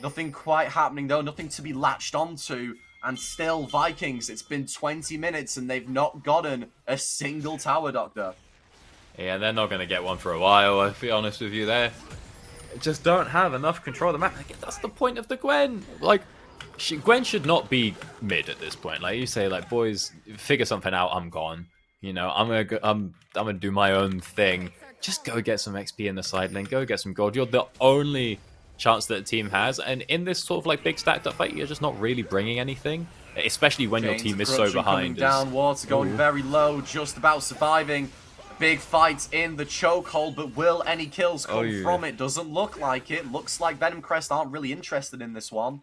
S4: Nothing quite happening, though. Nothing to be latched onto. And still, Vikings, it's been 20 minutes and they've not gotten a single tower, Doctor.
S5: Yeah, they're not going to get one for a while, I'll be honest with you there. Just don't have enough control of the map. That's the point of the Gwen. Like, Gwen should not be mid at this point. Like you say, like, boys, figure something out, I'm gone. I'm gonna do my own thing. Just go get some XP in the side lane, go get some gold. You're the only chance that the team has, and in this sort of like big stacked up fight, you're just not really bringing anything, especially when your team is so behind.
S4: Down, Water going very low, just about surviving. Big fight in the chokehold, but will any kills come from it? Doesn't look like it. Looks like Venom Crest aren't really interested in this one.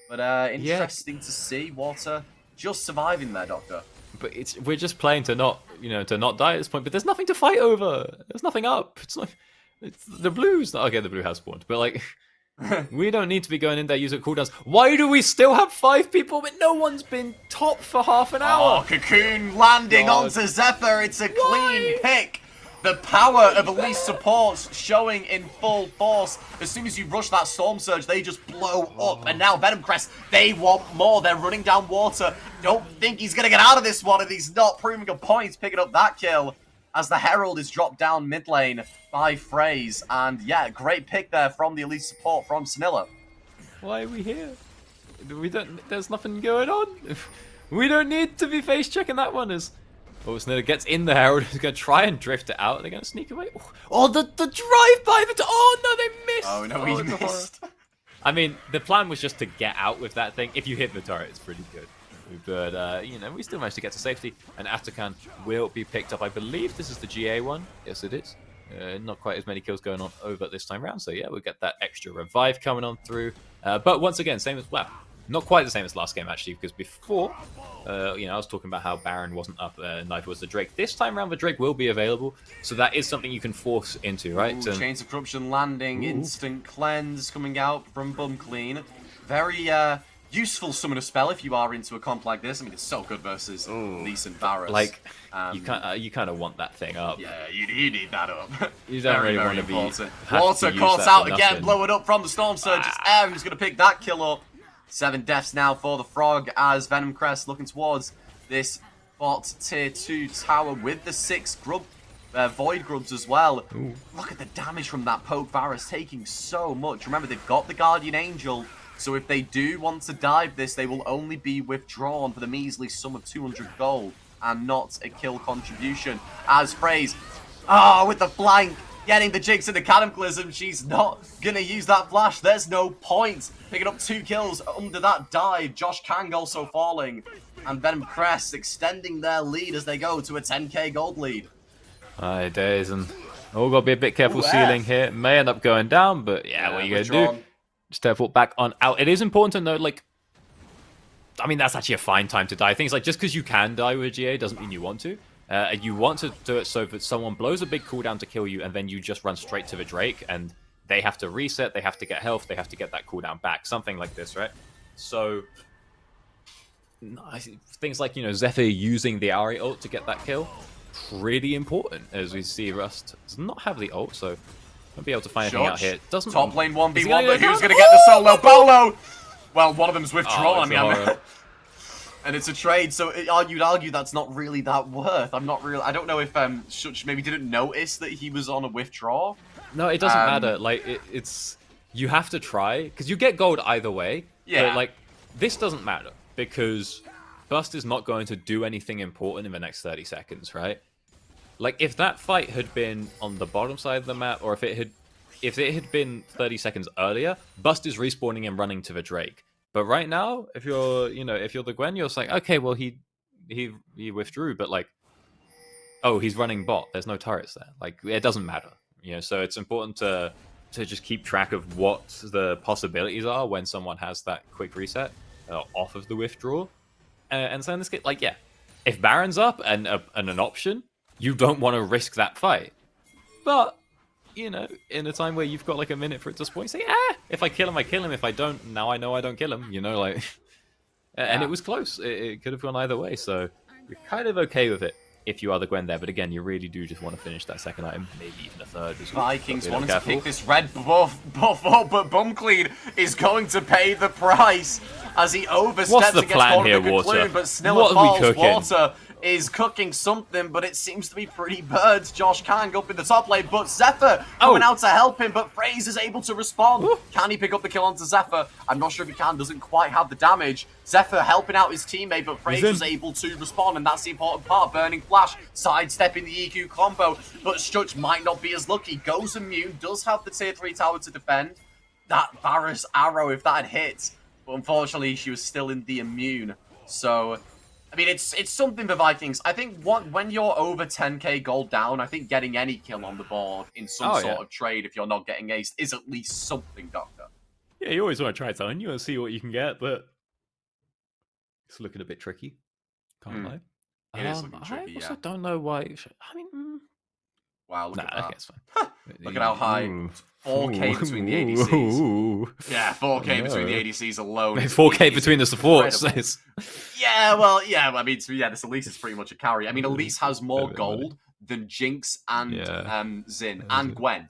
S4: But interesting to see Water just surviving there, Doctor.
S5: But we're just playing to not die at this point. But there's nothing to fight over. There's nothing up. It's the Blues. Okay, the Blue has spawned, but like we don't need to be going in there using cooldowns. Why do we still have 5 people, but no one's been top for half an hour?
S4: Oh, Cocoon landing onto Zephyr. It's a clean pick. The power of elite supports showing in full force. As soon as you rush that Storm Surge, they just blow up. And now Venom Crest, they want more. They're running down Water. Don't think he's going to get out of this one, and he's not proving a point. He's picking up that kill as the Herald is dropped down mid lane by Phrase. And yeah, great pick there from the elite support from Sniller.
S5: Why are we here? There's nothing going on. We don't need to be face checking that one. Sniller gets in the Herald. He's going to try and drift it out. They're going to sneak away. Oh, the drive by the... Oh, no, they missed.
S4: Oh, no, he missed.
S5: I mean, the plan was just to get out with that thing. If you hit the turret, it's pretty good. But, we still managed to get to safety. And Atakan will be picked up. I believe this is the GA one. Yes, it is. Not quite as many kills going on over this time round. So, yeah, we'll get that extra revive coming on through. But once again, same as... Well, not quite the same as last game, actually, because before, I was talking about how Baron wasn't up, neither was the Drake. This time around, the Drake will be available, so that is something you can force into, right?
S4: Ooh, Chains of Corruption landing, instant cleanse coming out from Bum Clean. Very useful summoner spell if you are into a comp like this. I mean, it's so good versus Lee and Varus.
S5: Like, you kind of want that thing up.
S4: Yeah, you need that up.
S5: You don't really want to be...
S4: Water caught out again, blow it up from the Storm Surge. It's Air who's going to pick that kill up. 7 deaths now for the Frog as Venom Crest looking towards this bot tier 2 tower with the 6 Void Grubs as well. Ooh. Look at the damage from that poke. Varus taking so much. Remember, they've got the Guardian Angel, so if they do want to dive this, they will only be withdrawn for the measly sum of 200 gold and not a kill contribution. As Phrase, with the flank, getting the Jinx in the Cataclysm, she's not going to use that flash. There's no point. Picking up 2 kills under that dive. Josh Kang also falling. And Venom Crest extending their lead as they go to a 10k gold lead.
S5: Aye, days, and got to be a bit careful sealing here. It may end up going down, but yeah, what are you going to do? Just teleport back on out. It is important to note, like, I mean, that's actually a fine time to die. Things like, just because you can die with a GA doesn't mean you want to. You want to do it so that someone blows a big cooldown to kill you, and then you just run straight to the Drake, and they have to reset, they have to get health, they have to get that cooldown back, something like this, right? So, things like, Zephyr using the Ahri ult to get that kill, pretty important, as we see Rust does not have the ult, so Won't be able to find anything out here. Doesn't
S4: Top lane 1v1,
S5: Is he gonna
S4: but
S5: go
S4: who's
S5: down?
S4: going to get the solo? Bolo! Well, one of them's
S5: Oh,
S4: withdrawn.
S5: it's a horror.
S4: And it's a trade, so you'd argue that's not really that worth. I don't know if Shuch maybe didn't notice that he was on a withdraw.
S5: No, it doesn't matter. Like, it's... You have to try, because you get gold either way.
S4: Yeah.
S5: But, like, this doesn't matter, because Bust is not going to do anything important in the next 30 seconds, right? Like, if that fight had been on the bottom side of the map, or if it had been 30 seconds earlier, Bust is respawning and running to the Drake. But right now, if you're the Gwen, you're just like, okay, well, he withdrew, but like, oh, he's running bot. There's no turrets there. Like, it doesn't matter, So it's important to just keep track of what the possibilities are when someone has that quick reset off of the withdrawal. And so in this case, like, yeah, if Baron's up and an option, you don't want to risk that fight. But in a time where you've got like a minute for it to spawn, you say, if I kill him, I kill him. If I don't, now I know I don't kill him, like. And it was close. It could have gone either way, so you're kind of okay with it if you are the Gwen there. But again, you really do just want to finish that second item, maybe even a third as well.
S4: Vikings wanted to pick this red buff up, but Bumclean is going to pay the price as he oversteps
S5: What's the
S4: against
S5: plan here,
S4: Conclune,
S5: Water?
S4: but Sniller
S5: What are we
S4: falls.
S5: cooking?
S4: Water is cooking something, but it seems to be pretty birds. Josh Kang up in the top lane, but Zephyr coming out to help him, but Fraze is able to respond.
S5: Ooh.
S4: Can he pick up the kill onto Zephyr? I'm not sure if he can, doesn't quite have the damage. Zephyr helping out his teammate, but Fraze was able to respond, and that's the important part. Burning Flash, sidestepping the EQ combo, but Stutch might not be as lucky. Goes immune, does have the tier 3 tower to defend. That Varus arrow, if that had hit, but unfortunately she was still in the immune. So, I mean, it's something for Vikings. I think when you're over 10k gold down, I think getting any kill on the board in some sort of trade, if you're not getting aced, is at least something, Doctor.
S5: Yeah, you always want to try something. You want to see what you can get, but it's looking a bit tricky. Can't lie.
S4: It is looking tricky,
S5: I also don't know why. I mean,
S4: wow, look at that.
S5: Okay, it's fine.
S4: Look at how high.
S5: Ooh.
S4: 4k between the ADCs.
S5: Ooh.
S4: Yeah, 4k between the ADCs alone.
S5: 4k between the supports.
S4: Yeah, well, yeah. I mean, this Elise is pretty much a carry. I mean, Elise has more
S5: Money.
S4: gold than Jinx and Xin and Gwen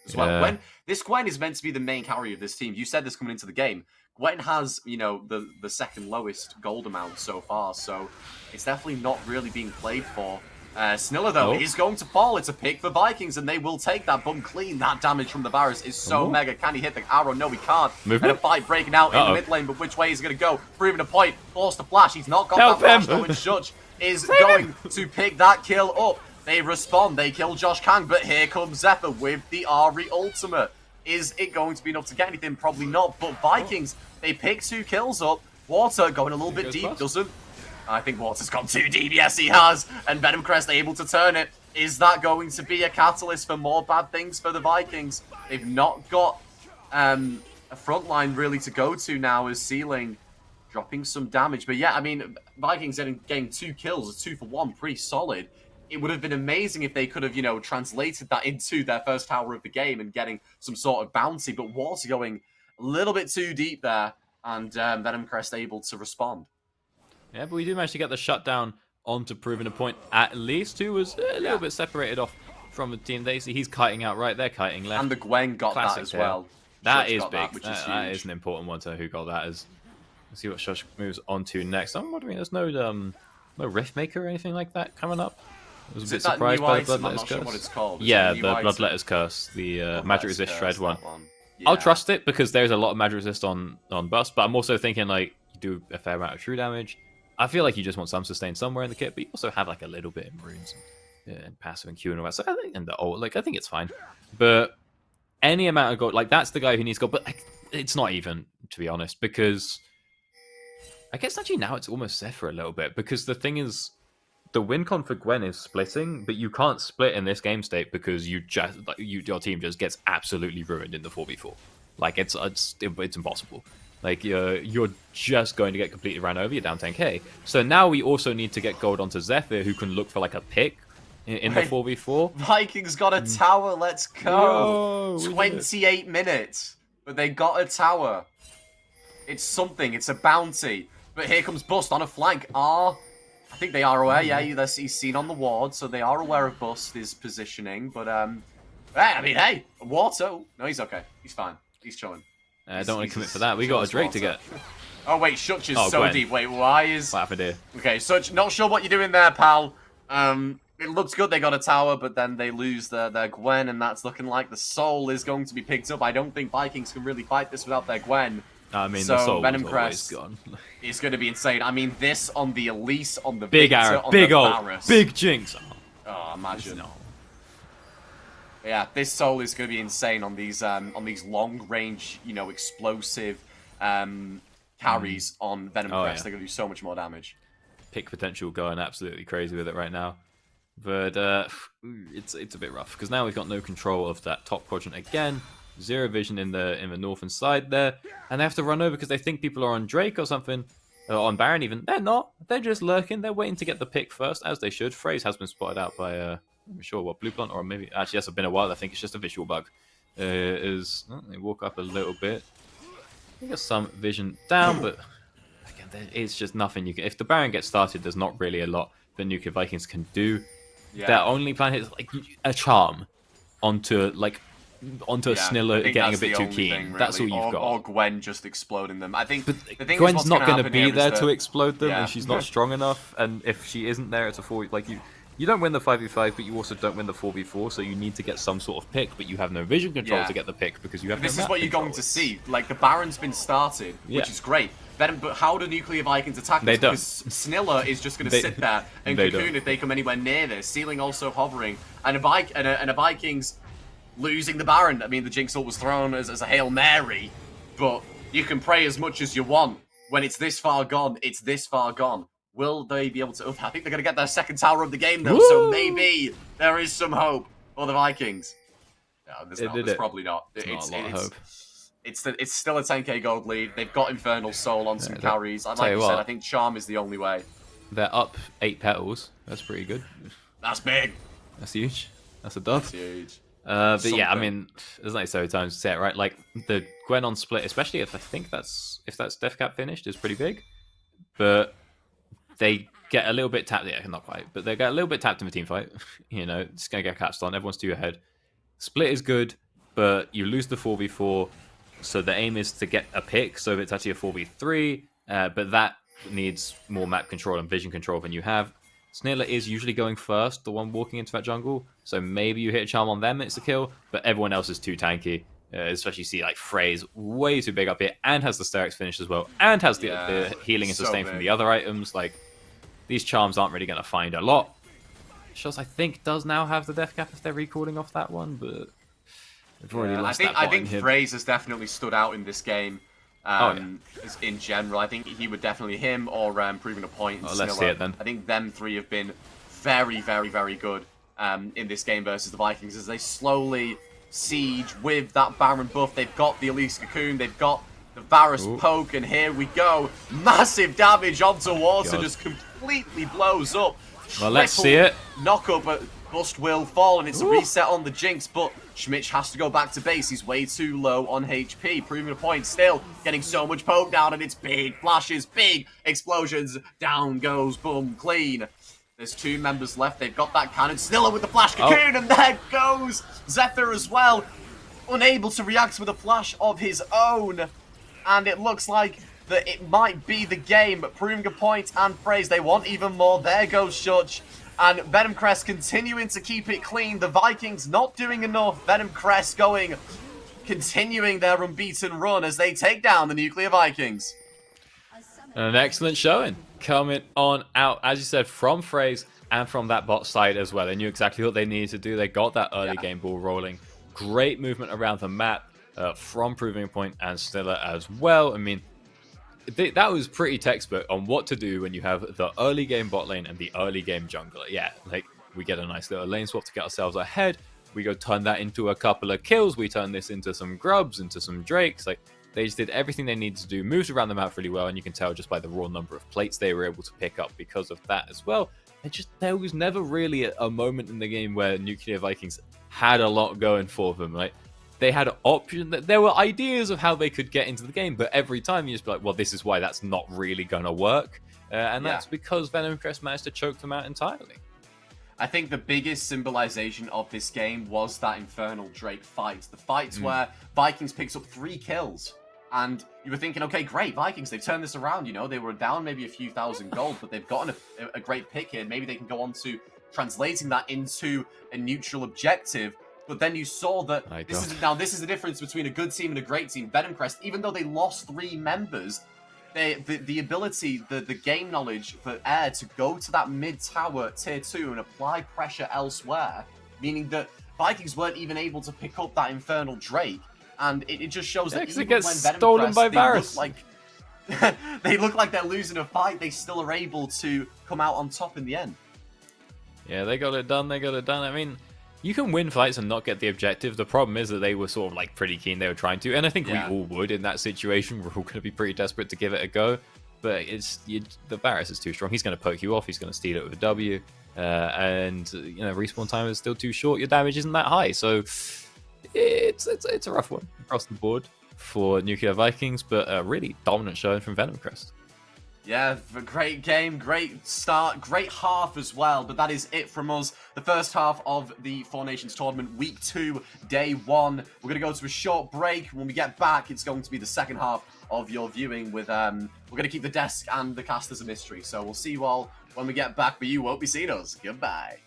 S4: as
S5: Yeah.
S4: well. This Gwen is meant to be the main carry of this team. You said this coming into the game. Gwen has, the second lowest gold amount so far, so it's definitely not really being played for. Sniller, though, is going to fall. It's a pick for Vikings, and they will take that bum clean. That damage from the Varus is so mega. Can he hit the arrow? No, he can't.
S5: Movement?
S4: And a fight breaking out in the mid lane, but which way is he going to go? Proving a point. Forced to flash. He's not got
S5: Help
S4: that flash,
S5: him.
S4: though, and Shudge is going to pick that kill up. They respond. They kill Josh Kang, but here comes Zephyr with the Ari ultimate. Is it going to be enough to get anything? Probably not, but Vikings, they pick 2 kills up. Water going a little bit deep, doesn't. I think Water's gone too deep. Yes, he has. And Venom Crest able to turn it. Is that going to be a catalyst for more bad things for the Vikings? They've not got a front line really to go to now as Ceiling dropping some damage. But yeah, I mean, Vikings getting 2 kills, 2 for 1, pretty solid. It would have been amazing if they could have, translated that into their first tower of the game and getting some sort of bounty. But Water going a little bit too deep there, and Venom Crest able to respond.
S5: Yeah, but we do manage to get the shutdown onto Proving a Point at least, who was a little bit separated off from the team. They see he's kiting out right, they're kiting left.
S4: And the Gwen got
S5: Classic
S4: that as
S5: tail.
S4: well.
S5: That
S4: Shush
S5: is
S4: got
S5: big.
S4: that, which is
S5: That
S4: huge.
S5: is an important one to who got that. Let's see what Shush moves on to next. I'm wondering, there's no Rift Maker or anything like that coming up. I was a bit
S4: that
S5: surprised
S4: new
S5: by the
S4: item? I'm
S5: Bloodletter's
S4: not sure
S5: Curse.
S4: what it's called. Is
S5: Yeah,
S4: it a new
S5: the
S4: item?
S5: Bloodletter's Curse, the Magic
S4: Let's
S5: Resist
S4: curse
S5: Shred
S4: that
S5: one.
S4: Yeah.
S5: I'll trust it because there's a lot of Magic Resist on Bust, but I'm also thinking like you do a fair amount of true damage. I feel like you just want some sustain somewhere in the kit, but you also have like a little bit in runes and passive and Q and all that. So I think I think it's fine. But any amount of gold, like that's the guy who needs gold, but like, it's not even, to be honest, because I guess actually now it's almost Zephyr a little bit, because the thing is, the win con for Gwen is splitting, but you can't split in this game state because your team just gets absolutely ruined in the 4v4. Like it's impossible. Like you're just going to get completely ran over. You're down 10k. So now we also need to get gold onto Zephyr, who can look for like a pick in the
S4: Wait.
S5: 4v4.
S4: Vikings got a tower. Let's go.
S5: Whoa, we did it.
S4: 28 minutes, but they got a tower. It's something. It's a bounty. But here comes Bust on a flank. I think they are aware. Yeah, he's seen on the ward, so they are aware of Bust's positioning. But I mean, hey, Wato. No, he's okay. He's fine. He's chilling.
S5: I don't want to commit for that. We got a Drake to get.
S4: Oh, wait, Such is
S5: Oh,
S4: so
S5: Gwen.
S4: deep. Wait, why is...
S5: What happened here?
S4: Okay, Such, not sure what you're doing there, pal. It looks good they got a tower, but then they lose their Gwen, and that's looking like the soul is going to be picked up. I don't think Vikings can really fight this without their Gwen.
S5: I mean,
S4: So,
S5: the soul
S4: Venom
S5: was always
S4: Crest
S5: gone.
S4: It's going to be insane. I mean, this on the Elise, on the
S5: Big
S4: Victor,
S5: arrow,
S4: on
S5: big
S4: the
S5: ult,
S4: Varus.
S5: big jinx.
S4: Oh, imagine.
S5: No.
S4: Yeah, this soul is going to be insane on these long range, you know, explosive carries on Venom
S5: Oh,
S4: Crest.
S5: yeah.
S4: They're going to do so much more damage.
S5: Pick potential going absolutely crazy with it right now. But it's a bit rough because now we've got no control of that top quadrant again. Zero vision in the northern side there, and they have to run over because they think people are on Drake or something, or on Baron even. They're not. They're just lurking. They're waiting to get the pick first, as they should. Phrase has been spotted out by I'm sure what Blue Plant, or maybe actually that's been a while. I think it's just a visual bug. They walk up a little bit. They got some vision down, but again, it's just nothing you can. If the Baron gets started, there's not really a lot that Nuclear Vikings can do.
S4: Yeah.
S5: Their only plan is like a charm onto
S4: Yeah,
S5: Sniller
S4: I think
S5: getting a
S4: that's
S5: bit
S4: the
S5: too
S4: only
S5: keen.
S4: thing,
S5: That's all
S4: really.
S5: you've got.
S4: Or Gwen just exploding them. I think
S5: But
S4: the thing is
S5: Gwen's
S4: what's
S5: not
S4: going
S5: to be there to explode them,
S4: Yeah.
S5: and she's not strong enough. And if she isn't there, it's a 4. Like you don't win the 5v5, but you also don't win the 4v4. So you need to get some sort of pick, but you have no vision control
S4: Yeah.
S5: to get the pick because you have.
S4: This
S5: no
S4: is
S5: map
S4: what you're
S5: control.
S4: going to see. Like, the Baron's been started,
S5: Yeah.
S4: which is great. But how do Nuclear Vikings attack
S5: They
S4: this?
S5: don't.
S4: Because Sniller is just going to sit there and
S5: they
S4: cocoon
S5: don't.
S4: if they come anywhere near this. Ceiling also hovering. And a Vikings losing the Baron. I mean, the Jinx ult was thrown as a Hail Mary. But you can pray as much as you want. When it's this far gone, it's this far gone. Will they be able to... I think they're going to get their second tower of the game, though.
S5: Woo!
S4: So maybe there is some hope for the Vikings. No, there's probably not.
S5: It's not a lot of hope.
S4: It's still a 10k gold lead. They've got Infernal Soul on some carries. Like
S5: tell you
S4: you said,
S5: what.
S4: I think Charm is the only way.
S5: They're up 8 petals. That's pretty good.
S4: That's big.
S5: That's huge. That's a dub.
S4: That's huge.
S5: But yeah, I
S4: Something.
S5: mean, there's only so times to say it, right? Like the Gwen on split, especially if that's Death Cap finished, is pretty big. But they get a little bit tapped. Yeah, not quite, but they get a little bit tapped in the team fight. You know, it's gonna get catched on. Everyone's 2 ahead. Split is good, but you lose the 4v4. So the aim is to get a pick. So it's actually a 4v3, but that needs more map control and vision control than you have. Sniller is usually going first, the one walking into that jungle. So maybe you hit a charm on them, it's a kill. But everyone else is too tanky. Especially you see like Phrase way too big up here and has the Sterix finish as well. And has the healing and
S4: so
S5: sustain from
S4: big.
S5: the other items. Like these charms aren't really going to find a lot. Shots I think does now have the death cap if they're recalling off that one, but they've already lost that
S4: I
S5: bot
S4: think
S5: in here.
S4: Phrase has definitely stood out in this game. In general, I think he would definitely him or Proving a Point. And
S5: Let's see
S4: Sniller.
S5: it then.
S4: I think them three have been very, very, very good in this game versus the Vikings as they slowly siege with that Baron buff. They've got the Elise Cocoon, they've got the Varus poke, and here we go. Massive damage onto water,
S5: God.
S4: just completely blows up.
S5: Well, let's see it.
S4: Knock up, but Bust will fall, and it's a reset on the Jinx, but Schmitz has to go back to base. He's way too low on HP. Proving a Point still getting so much poke down, and it's big flashes, big explosions. Down goes Boom Clean. There's 2 members left. They've got that cannon. Sniller with the flash cocoon, and there goes Zephyr as well. Unable to react with a flash of his own. And it looks like that it might be the game. Proving a Point and Phrase, they want even more. There goes Shutch. And Venom Crest continuing to keep it clean. The Vikings not doing enough. Venom Crest continuing their unbeaten run as they take down the Nuclear Vikings.
S5: An excellent showing coming on out, as you said, from Phrase and from that bot side as well. They knew exactly what they needed to do. They got that early game ball rolling. Great movement around the map from Proving a Point and Sniller as well. I mean, that was pretty textbook on what to do when you have the early game bot lane and the early game jungler. Yeah, like we get a nice little lane swap to get ourselves ahead. We go turn that into a couple of kills. We turn this into some grubs, into some drakes. Like they just did everything they needed to do, moved around the map really well, and you can tell just by the raw number of plates they were able to pick up because of that as well. There was never really a moment in the game where Nuclear Vikings had a lot going for them. Like they had options, there were ideas of how they could get into the game, but every time you just be like, well, this is why that's not really gonna work, and that's because Venom Crest managed to choke them out entirely.
S4: I think the biggest symbolization of this game was that Infernal Drake fight. The fights where Vikings picks up 3 kills. And you were thinking, okay, great, Vikings, they've turned this around, you know, they were down maybe a few thousand gold, but they've gotten a great pick here. Maybe they can go on to translating that into a neutral objective. But then you saw that this is the difference between a good team and a great team. Venom Crest, even though they lost 3 members, the ability, the game knowledge for Air to go to that mid tower tier 2 and apply pressure elsewhere, meaning that Vikings weren't even able to pick up that Infernal Drake. And it just shows that even
S5: it gets
S4: when Venom
S5: stolen
S4: Crest,
S5: by
S4: they look
S5: Varus.
S4: like they look like they're losing a fight, they still are able to come out on top in the end.
S5: Yeah, they got it done. I mean, you can win fights and not get the objective. The problem is that they were sort of like pretty keen. They were trying to, and I think we all would in that situation. We're all going to be pretty desperate to give it a go. But the Varus is too strong. He's going to poke you off. He's going to steal it with a W, and respawn time is still too short. Your damage isn't that high, so it's a rough one across the board for Nuclear Vikings. But a really dominant showing from Venom Crest.
S4: Yeah, a great game, great start, great half as well, but that is it from us. The first half of the Four Nations Tournament, Week 2, Day 1. We're going to go to a short break. When we get back, it's going to be the second half of your viewing with, we're going to keep the desk and the cast as a mystery. So we'll see you all when we get back, but you won't be seeing us. Goodbye.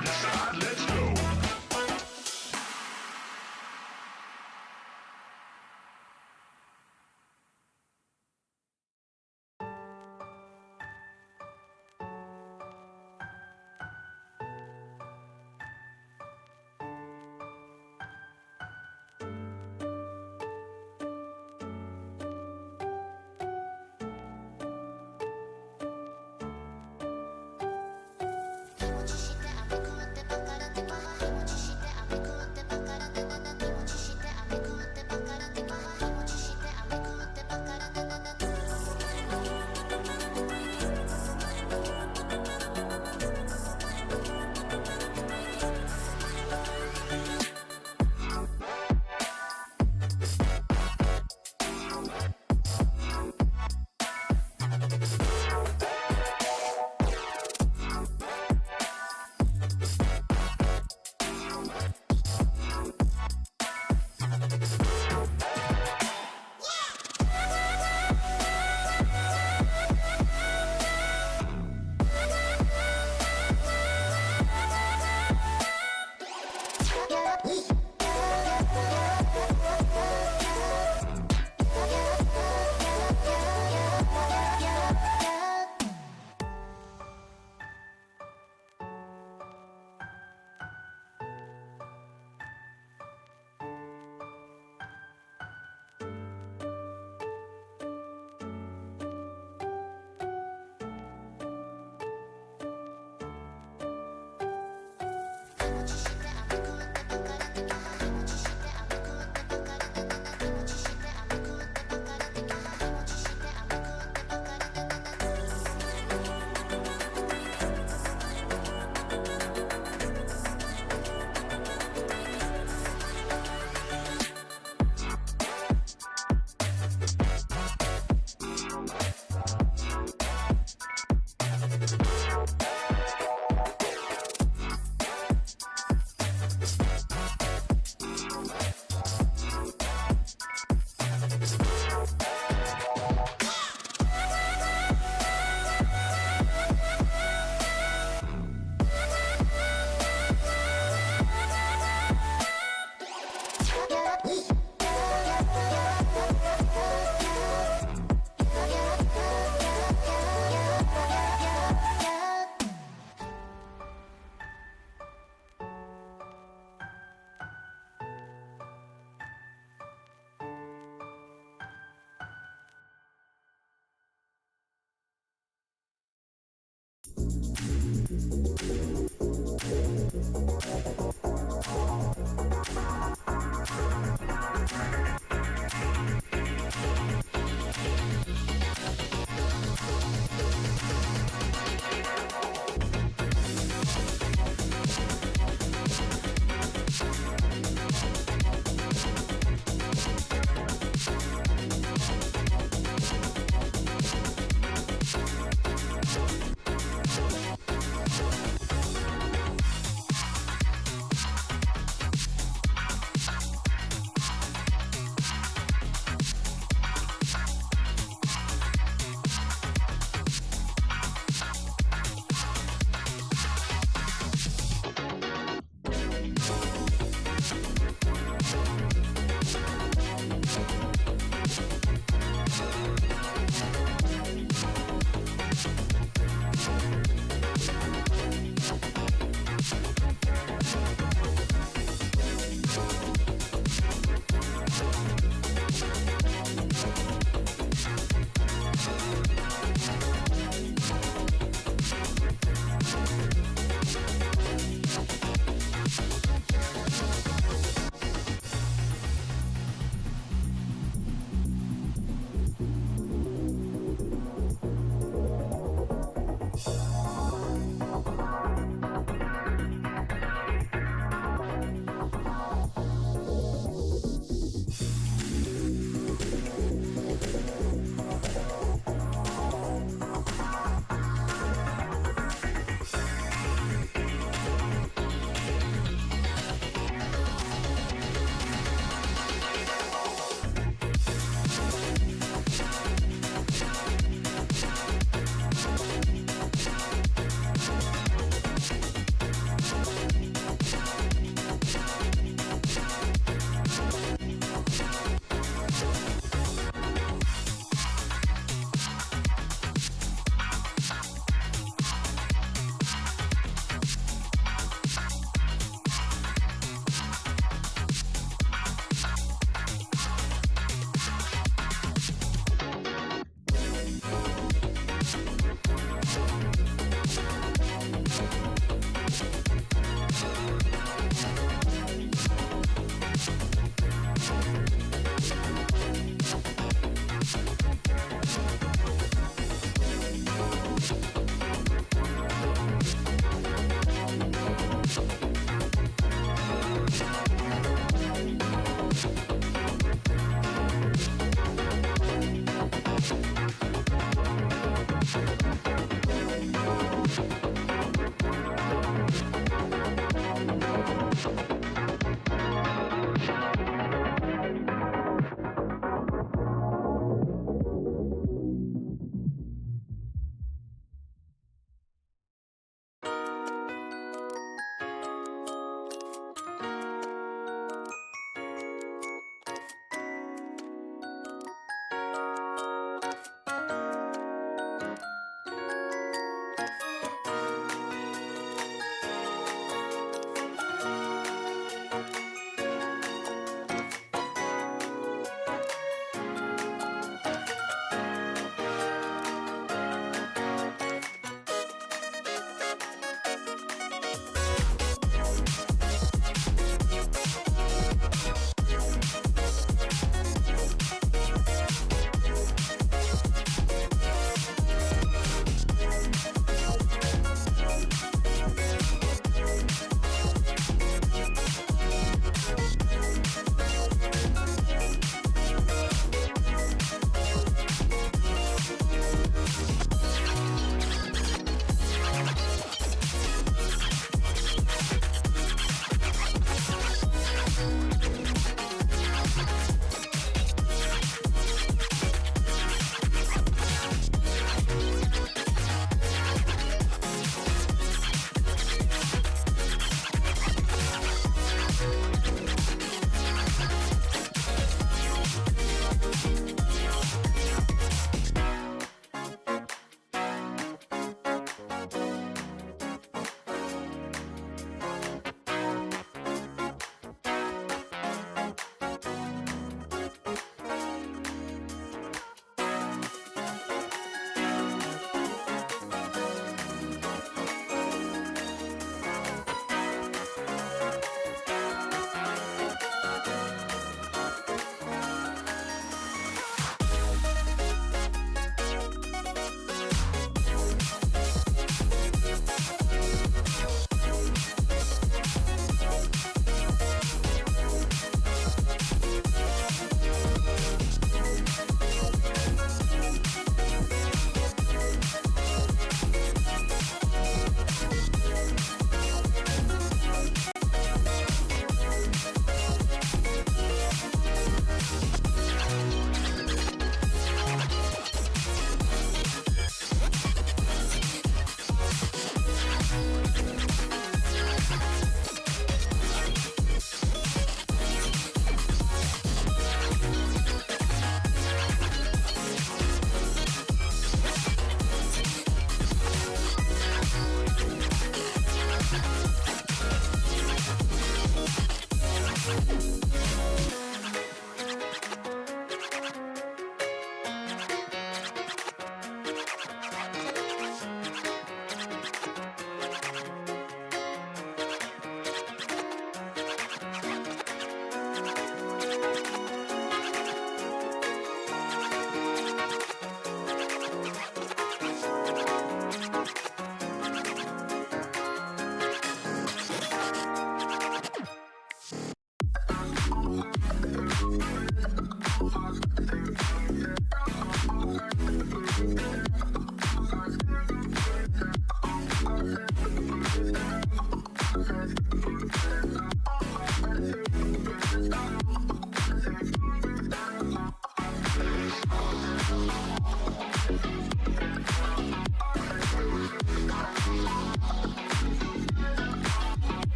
S6: Let's go.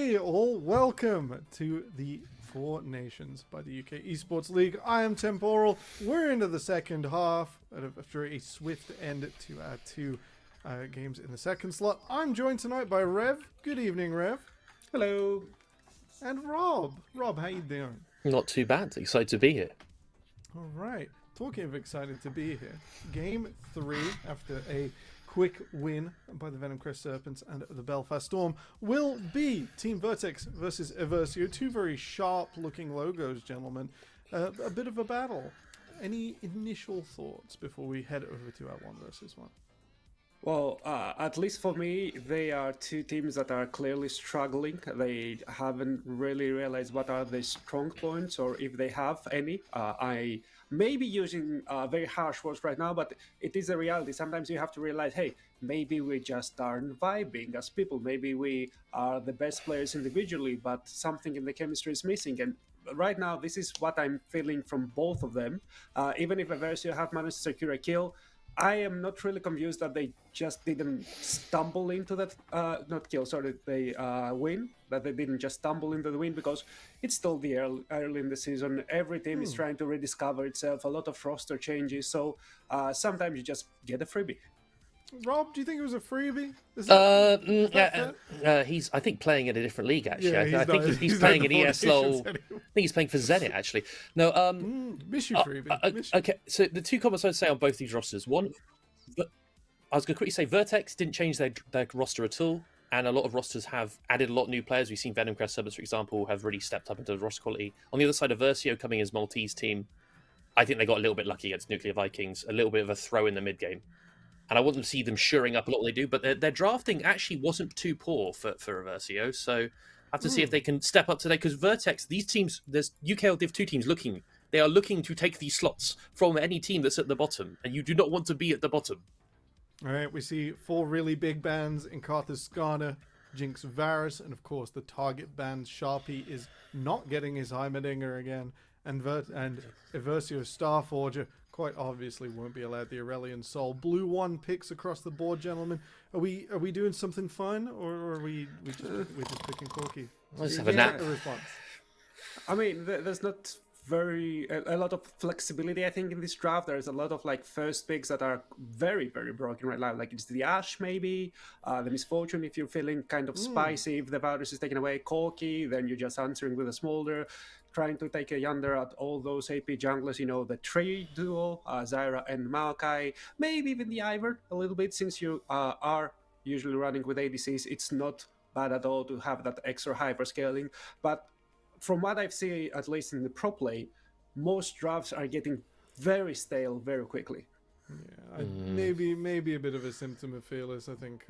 S6: Hey all, welcome to the Four Nations by the UK Esports League. I am Temporal. We're into the second half after a swift end to our two games in the second slot. I'm joined tonight by Rev. Good evening, Rev.
S7: Hello.
S6: And Rob. Rob, how you doing?
S7: Not too bad. Excited to be here.
S6: All right. Talking of excited to be here, Game 3 after a quick win by the Venom Crest Serpents and the Belfast Storm will be Team Vertex versus Eversio. Two very sharp-looking logos, gentlemen. A bit of a battle. Any initial thoughts before we head over to our 1 versus 1?
S7: Well, at least for me, they are two teams that are clearly struggling. They haven't really realized what are their strong points or if they have any. I may be using very harsh words right now, but it is a reality. Sometimes you have to realize, hey, maybe we just aren't vibing as people. Maybe we are the best players individually, but something in the chemistry is missing. And right now, this is what I'm feeling from both of them. Even if Eversio have managed to secure a kill, I am not really convinced that they just didn't stumble into that, not kill, sorry, they win, that they didn't just stumble into the win, because it's still the early in the season. Every team is trying to rediscover itself, a lot of roster changes, so sometimes you just get a freebie.
S6: Rob, do you think it was a freebie?
S8: He's, I think, playing in a different league, actually.
S6: Yeah,
S8: I think he's playing in ESL. I think he's playing for Zenit, actually. No,
S6: miss you, freebie.
S8: Okay, so the two comments I'd say on both these rosters. One, I was going to quickly say Vertex didn't change their roster at all, and a lot of rosters have added a lot of new players. We've seen Venom Crest Serpents, for example, have really stepped up into the roster quality. On the other side, Versio coming as Maltese team, I think they got a little bit lucky against Nuclear Vikings, a little bit of a throw in the mid-game. And I want to see them shoring up a lot what they do, but their drafting actually wasn't too poor for Reversio. So I have to see if they can step up today, because Vertex, these teams, there's UKL Div 2 teams they are looking to take these slots from any team that's at the bottom, and you do not want to be at the bottom.
S6: All right, we see 4 really big bands in Carthus Skarner, Jinx Varus, and of course the target band Sharpie is not getting his Heimerdinger again, and Eversio Starforger quite obviously won't be allowed the Aurelian Soul. Blue 1 picks across the board, gentlemen. Are we doing something fun, or are we just picking Corky?
S8: Let's have a nap.
S7: I mean, there's not a lot of flexibility, I think, in this draft. There's a lot of first picks that are very, very broken right now. Like it's the Ash, maybe, the Misfortune if you're feeling kind of spicy. If the virus is taken away, Corky, then you're just answering with a Smolder, trying to take a yonder at all those AP junglers, the Tree duo, Zyra and Maokai, maybe even the Ivern a little bit, since you are usually running with ADCs. It's not bad at all to have that extra hyper scaling, but from what I've seen, at least in the pro play, most drafts are getting very stale very quickly.
S6: Yeah, maybe a bit of a symptom of Fearless. I think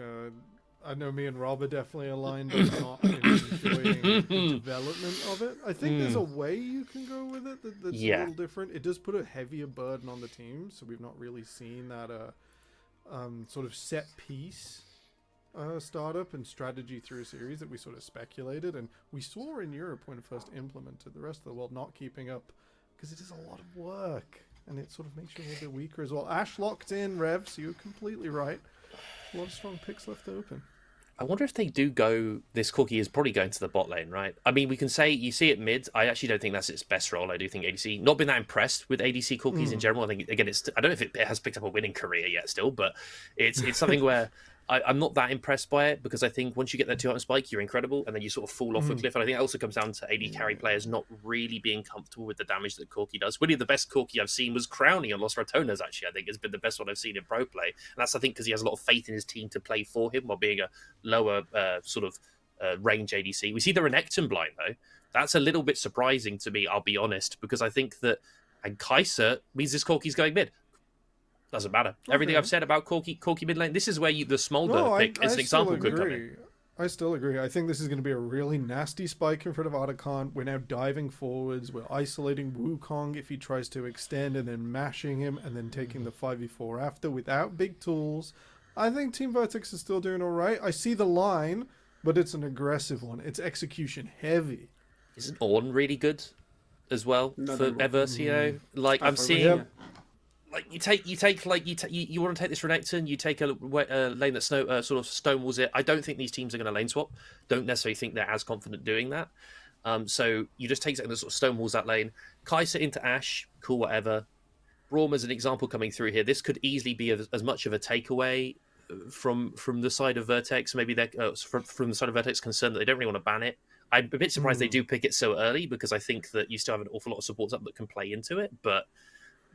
S6: I know me and Rob are definitely aligned on not enjoying the development of it. I think there's a way you can go with it that's a little different. It does put a heavier burden on the team, so we've not really seen that sort of set piece startup and strategy through a series that we sort of speculated and we saw in Europe when it first implemented. The rest of the world not keeping up because it is a lot of work and it sort of makes you a little bit weaker as well. Ash locked in, Rev, so you're completely right. A lot of strong picks left open.
S8: I wonder if they do go. This Corky is probably going to the bot lane, right? I mean, we can say you see it mid. I actually don't think that's its best role. I do think ADC. Not been that impressed with ADC Corkies in general. I think again, I don't know if it has picked up a winning career yet, still, but it's something where I'm not that impressed by it because I think once you get that 2-item spike, you're incredible, and then you sort of fall off a cliff. And I think it also comes down to AD carry players not really being comfortable with the damage that Corky does. Really, the best Corky I've seen was Crowny on Los Ratonas, actually. I think has been the best one I've seen in pro play. And that's, I think, because he has a lot of faith in his team to play for him while being a lower range ADC. We see the Renekton blind, though. That's a little bit surprising to me, I'll be honest, because I think that and Kaiser means this Corky's going mid. Doesn't matter. Okay. Everything I've said about Corky mid lane, this is where the Smolder pick as an example could come in.
S6: I still agree. I think this is going to be a really nasty spike in front of Otacon. We're now diving forwards. We're isolating Wukong if he tries to extend and then mashing him and then taking the 5v4 after without big tools. I think Team Vertex is still doing all right. I see the line, but it's an aggressive one. It's execution heavy.
S8: Isn't Ornn really good as well for Eversio? Like I'm seeing...
S6: Yep.
S8: Like you want to take this Renekton, you take a lane that sort of stonewalls it. I don't think these teams are going to lane swap. Don't necessarily think they're as confident doing that. So you just take something that sort of stonewalls that lane. Kaiser into Ash, cool, whatever. Braum as an example coming through here. This could easily be as much of a takeaway from the side of Vertex. Maybe they're from the side of Vertex concerned that they don't really want to ban it. I'm a bit surprised they do pick it so early because I think that you still have an awful lot of supports up that can play into it, but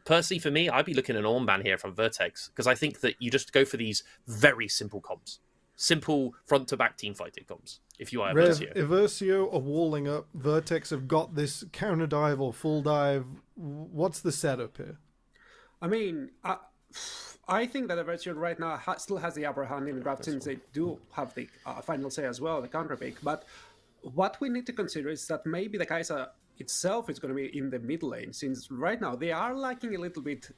S8: personally, for me, I'd be looking at an Ornban here from Vertex because I think that you just go for these very simple comps, simple front to back team fighting comps. If you are
S6: Rev,
S8: Versio.
S6: Iversio are walling up. Vertex have got this counter dive or full dive. What's the setup here?
S7: I mean, I think that Everton right now still has the upper hand in the draft since they do have the final say as well, the counter pick. But what we need to consider is that maybe the Kai'Sa itself is going to be in the mid lane, since right now they are lacking a little bit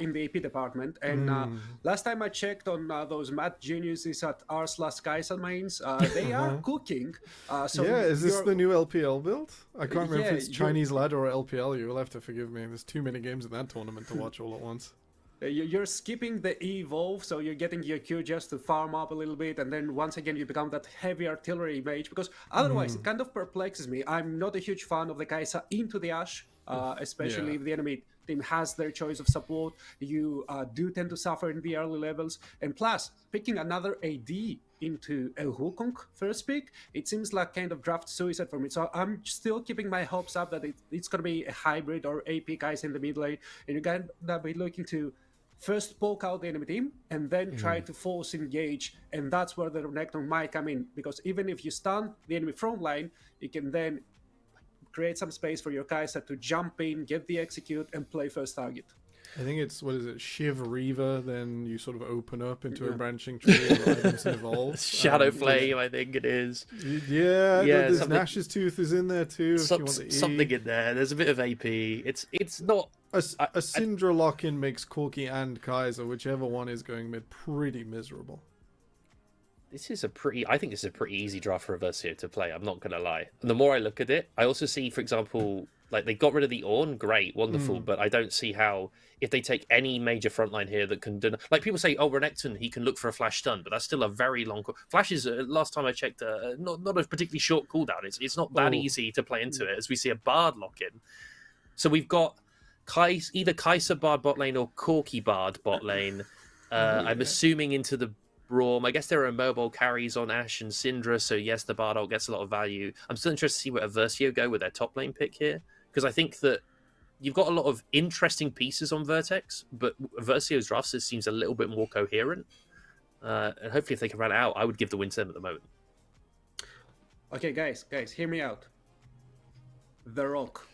S7: in the AP department. And last time I checked on those math geniuses at r/Kai'Sa mains, they are cooking. So
S6: yeah, is this the new LPL build? I can't remember if it's
S7: you're-
S6: Chinese lad or LPL. You'll have to forgive me. There's too many games in that tournament to watch all at once.
S7: You're skipping the evolve, so you're getting your Q just to farm up a little bit, and then once again you become that heavy artillery mage, because otherwise it kind of perplexes me. I'm not a huge fan of the Kai'Sa into the Ashe, especially if the enemy team has their choice of support. You do tend to suffer in the early levels, and plus, picking another AD into a Wukong first pick, it seems like kind of draft suicide for me. So I'm still keeping my hopes up that it's going to be a hybrid or AP guys in the mid lane, and you're going to be looking to first poke out the enemy team and then try to force engage, and that's where the Renekton might come in, because even if you stun the enemy front line, you can then create some space for your Kai'Sa to jump in, get the execute, and play first target.
S6: I think it's, what is it, Shiv Reaver, then you sort of open up into a branching tree of items and evolve.
S8: Shadow Flame, I think it is.
S6: Yeah, there's
S8: something-
S6: Nash's Tooth is in there too. If you want to
S8: Something in there. There's a bit of AP. It's not.
S6: A Syndra lock-in makes Corki and Kai'Sa, whichever one is going mid, pretty miserable.
S8: This is I think this is a pretty easy draft for Versio to play. I'm not going to lie. And the more I look at it, I also see, for example, like they got rid of the Ornn, great, wonderful, but I don't see how, if they take any major frontline here that can do, like people say, oh, Renekton, he can look for a flash stun, but that's still a very long. Flash is, last time I checked, not a particularly short cooldown. It's not that easy to play into it, as we see a Bard lock in. So we've got either Kai'Sa Bard bot lane or Corki Bard bot lane. I'm assuming into the Braum. I guess there are mobile carries on Ashe and Syndra, so yes, the Bard ult gets a lot of value. I'm still interested to see where Versio go with their top lane pick here, because I think that you've got a lot of interesting pieces on Vertex, but Versio's draft seems a little bit more coherent. And hopefully if they can run it out, I would give the win to them at the moment.
S7: Okay, guys, hear me out. The Rock.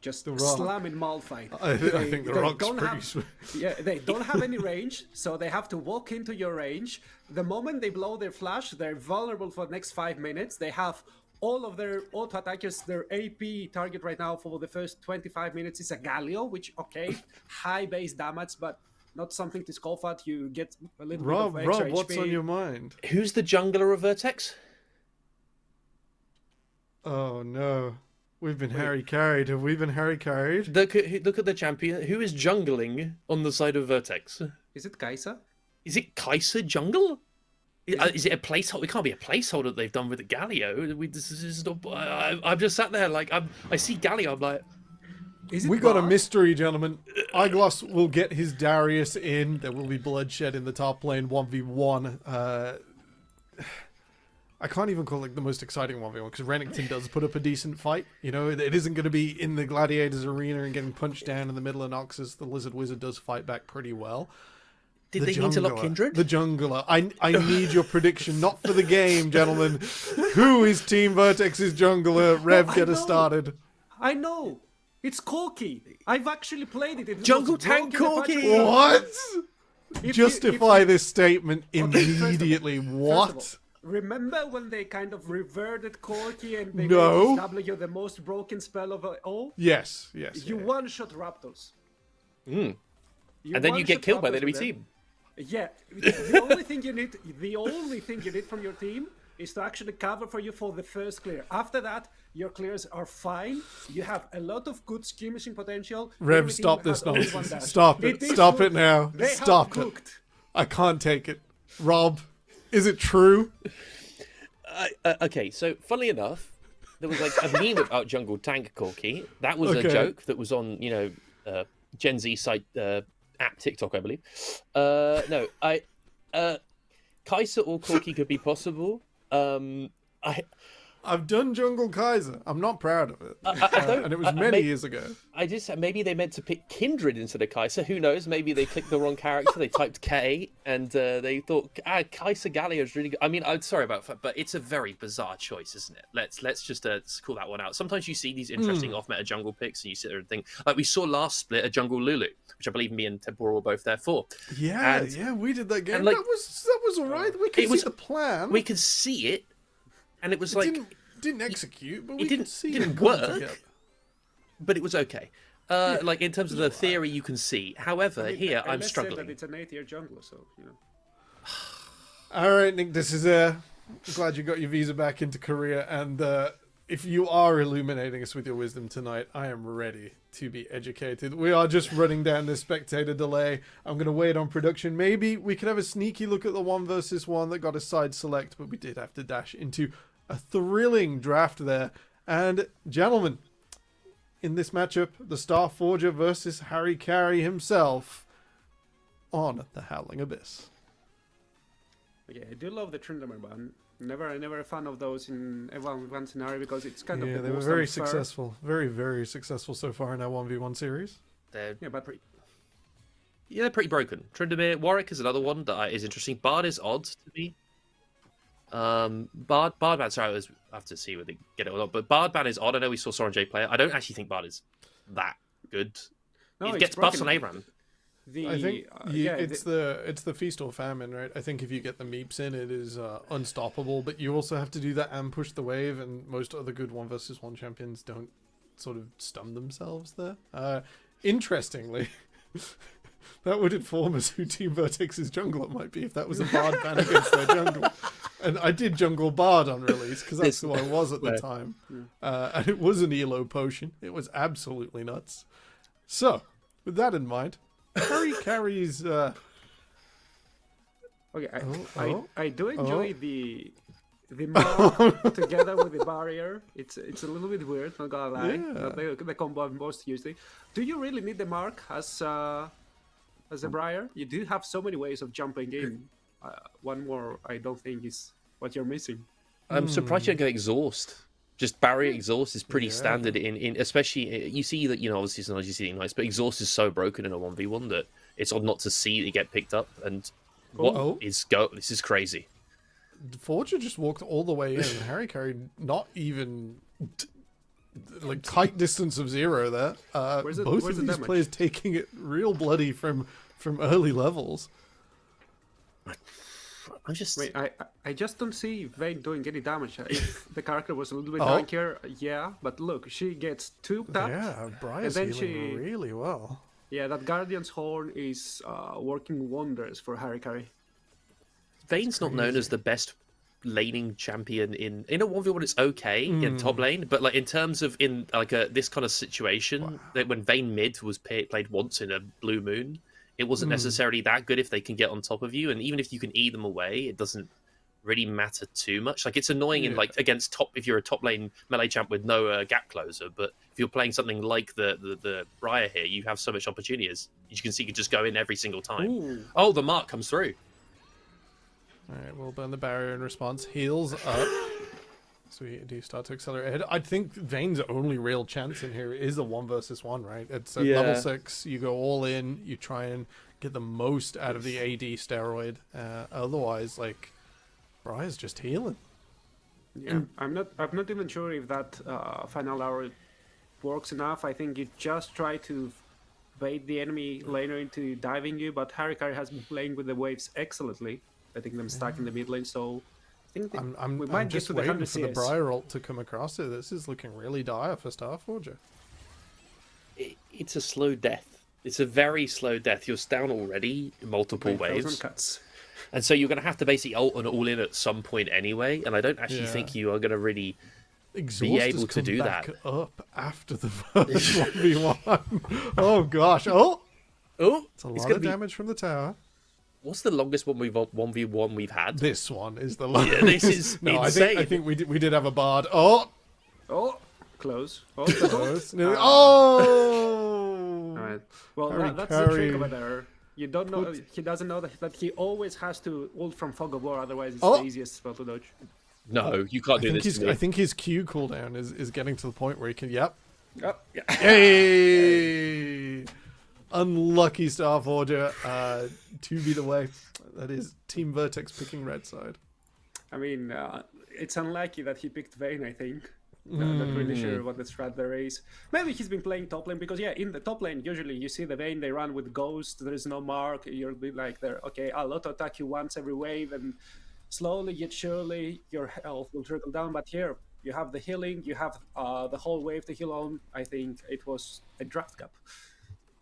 S7: Just
S6: The Rock.
S7: slamming Malphite.
S6: I think the
S7: they
S6: Rock's
S7: don't
S6: pretty
S7: have-
S6: sweet.
S7: Yeah, they don't have any range, so they have to walk into your range. The moment they blow their flash, they're vulnerable for the next 5 minutes. They have all of their auto attackers. Their AP target right now for the first 25 minutes is a Galio, which, okay, high base damage, but not something to scoff at. You get a little bit of extra
S6: Rob, what's
S7: HP.
S6: on your mind?
S8: Who's the jungler of Vertex?
S6: Oh no. We've been Harry carried. Have we been Harry carried?
S8: Look at the champion. Who is jungling on the side of Vertex?
S7: Is it Kai'Sa?
S8: Is it Kai'Sa jungle? Is it a placeholder? It can't be a placeholder that they've done with the Galio. This is not, I'm just sat there like I see Galio. I'm like,
S7: Is it
S6: We got a
S7: Bard?
S6: mystery, gentlemen. Igloss will get his Darius in. There will be bloodshed in the top lane, 1v1. I can't even call it the most exciting 1v1 because Renekton does put up a decent fight. You know, it isn't going to be in the Gladiators arena and getting punched down in the middle of Noxus. The Lizard Wizard does fight back pretty well.
S8: did
S6: The
S8: they need to lock
S6: jungler.
S8: Kindred?
S6: The jungler. I need your prediction, not for the game, gentlemen. Who is Team Vertex's jungler? Rev,
S7: I
S6: get us
S7: know.
S6: started.
S7: I know. It's Corki. I've actually played it. It was
S8: Jungle Tank
S7: broken apart
S8: Corki!
S7: from-
S6: What?
S7: If
S6: Justify
S7: you-
S6: this statement
S7: Okay, first of all-
S6: immediately.
S7: first of
S6: What?
S7: all, remember when they kind of reverted Corki and they
S6: No.
S7: made W the most broken spell of all?
S6: Yes.
S7: You
S6: yeah.
S7: one-shot Raptors.
S8: And then you get
S7: one-shot
S8: killed by the
S7: Raptors
S8: enemy
S7: with them.
S8: team.
S7: Yeah, the only thing you need from your team is to actually cover for you for the first clear. After that, your clears are fine. You have a lot of good skirmishing potential.
S6: Rev,
S7: Every team
S6: stop
S7: has
S6: this
S7: only
S6: nonsense.
S7: one dash.
S6: Stop it.
S7: is
S6: Stop
S7: good.
S6: it now.
S7: They
S6: Stop
S7: have
S6: it.
S7: cooked.
S6: I can't take it. Rob, is it true?
S8: Okay, so funnily enough, there was like a meme about Jungle Tank Corki. That was
S6: Okay.
S8: a joke that was on, Gen Z site app TikTok, I believe. No, Kai'Sa or Corki could be possible.
S6: I've done Jungle Kaiser. I'm not proud of it.
S8: I don't-
S6: and it was many years ago.
S8: I just maybe they meant to pick Kindred instead of Kaiser. Who knows? Maybe they clicked the wrong character. They typed K and they thought Kaiser Gallia is really good. I mean, I'm sorry about that, but it's a very bizarre choice, isn't it? Let's just call that one out. Sometimes you see these interesting off-meta jungle picks, and you sit there and think, like we saw last split a jungle Lulu, which I believe me and Temporal were both there for.
S6: Yeah,
S8: And-
S6: yeah, we did that game.
S8: and, like,
S6: that was alright. We could
S8: it was-
S6: see the plan.
S8: We could see it, and it was
S6: It
S8: like.
S6: didn't execute, but
S8: it
S6: we
S8: didn't-
S6: could see
S8: didn't
S6: it coming
S8: work.
S6: together.
S8: But it was okay. Like in terms of the theory, you can see. However, here I'm
S7: let's say
S8: struggling.
S7: that it's an 8-tier jungler, so you know.
S6: All right, Nick. This is glad you got your visa back into Korea, and if you are illuminating us with your wisdom tonight, I am ready to be educated. We are just running down this spectator delay. I'm going to wait on production. Maybe we could have a sneaky look at the 1v1 that got a side select, but we did have to dash into a thrilling draft there. And gentlemen, in this matchup, the Star Forger versus Harry Carey himself on the Howling Abyss.
S7: Yeah, I do love the Tryndamere, but I'm never a fan of those in a 1v1 scenario because it's kind of
S6: Yeah,
S7: the
S6: they were
S7: most
S6: very
S7: unfair.
S6: successful. Very, very successful so far in our 1v1 series.
S8: They're
S7: Yeah, but
S8: they're pretty broken. Tryndamere, Warwick is another one that is interesting. Bard is odd to me. Bard ban. Sorry, I have to see whether they get it or not. But Bard ban is odd. I know we saw Soren J play it. I don't actually think Bard is that good.
S7: no,
S8: it
S7: it's
S8: gets buffs on
S7: broken.
S8: Aram.
S6: I think
S7: yeah,
S6: it's the feast or famine, right? I think if you get the meeps in, it is unstoppable. But you also have to do that and push the wave, and most other good 1v1 champions don't sort of stun themselves there. Interestingly, that would inform us who Team Vertex's jungler might be if that was a Bard ban against their jungle. And I did jungle Bard on release because that's who I was at the time, and it was an elo potion. It was absolutely nuts. So, with that in mind, Harry carries.
S7: Okay, I do enjoy the mark together with the barrier. It's a little bit weird, not gonna lie.
S6: Yeah.
S7: The combo I'm most used to. Do you really need the mark as a barrier? You do have so many ways of jumping in. One more, I don't think is what you're missing.
S8: I'm surprised you don't go exhaust. Just barrier exhaust is pretty standard in especially you see that obviously it's not GC Ignites, but exhaust is so broken in a 1v1 that it's odd not to see it get picked up. And this is crazy.
S6: Forger just walked all the way in, and Harry carried not even like kite distance of 0 there.
S7: Where's the
S6: Both of these
S7: damage?
S6: players taking it real bloody from early levels.
S8: I'm just
S7: Wait, I just don't see Vayne doing any damage. If the character was a little bit
S6: Oh.
S7: tankier, yeah, but look, she gets 2 tapped.
S6: Yeah, Briar's
S7: and then
S6: healing really well.
S7: Yeah, that Guardian's Horn is working wonders for Harry Carey.
S8: Vayne's not known as the best laning champion in a 1v1. It's okay in top lane, but like in terms of in like this kind of situation, that when Vayne mid was played once in a blue moon, it wasn't necessarily that good if they can get on top of you, and even if you can eat them away, it doesn't really matter too much. Like it's annoying in like against if you're a top lane melee champ with no gap closer, but if you're playing something like the Briar here, you have so much opportunity. As you can see, you can just go in every single time.
S7: Ooh.
S8: Oh, the mark comes through.
S6: All right, we'll burn the barrier in response. Heals up. So we do start to accelerate ahead. I think Vayne's only real chance in here is a 1v1, right? It's at level 6. You go all in. You try and get the most out of the AD steroid. Otherwise, like, Briar's just healing.
S7: Yeah, I'm not even sure if that final hour works enough. I think you just try to bait the enemy laner into diving you, but Harry Carey has been playing with the waves excellently, letting them stack in the mid lane. So I think we might
S6: I'm
S7: get
S6: just
S7: to the
S6: waiting
S7: 100
S6: for the
S7: CS.
S6: Briar ult to come across it. This is looking really dire for Starforger.
S8: It's a slow death. It's a very slow death. You're down already in multiple
S7: Wait, those
S8: waves.
S7: are cuts.
S8: And so you're going to have to basically ult and all in at some point anyway. And I don't actually think you are going to really
S6: Exhaust
S8: be
S6: has
S8: able to
S6: come
S8: do
S6: back
S8: that.
S6: up after the first 1v1. Oh gosh. Oh,
S8: Oh,
S6: it's a
S8: it's
S6: lot
S8: gonna
S6: of
S8: be.
S6: damage from the tower.
S8: What's the longest 1v1 we've had?
S6: This one is the longest.
S8: Yeah, this is
S6: no,
S8: insane.
S6: I think we did have a bard. Oh,
S7: Oh, close. Oh,
S6: close. Nearly- oh.
S7: All right. Well,
S6: Harry
S7: that's the trick
S6: Carey.
S7: over there. You don't know. He doesn't know that he always has to ult from Fog of War. Otherwise, it's
S6: Oh.
S7: the easiest spell to dodge.
S8: No, you can't do this to me.
S6: I think his Q cooldown is getting to the point where he can. Yep.
S7: Oh, yeah.
S6: Hey! Unlucky Starforger to be the way. That is Team Vertex picking red side.
S7: I mean, it's unlucky that he picked Vayne, I think. Not really sure what the strat there is. Maybe he's been playing top lane because, yeah, in the top lane, usually you see the Vayne, they run with Ghost, there is no mark, you'll be like, okay, I'll auto-attack you once every wave, and slowly yet surely your health will trickle down. But here, you have the healing, you have the whole wave to heal on. I think it was a draft gap.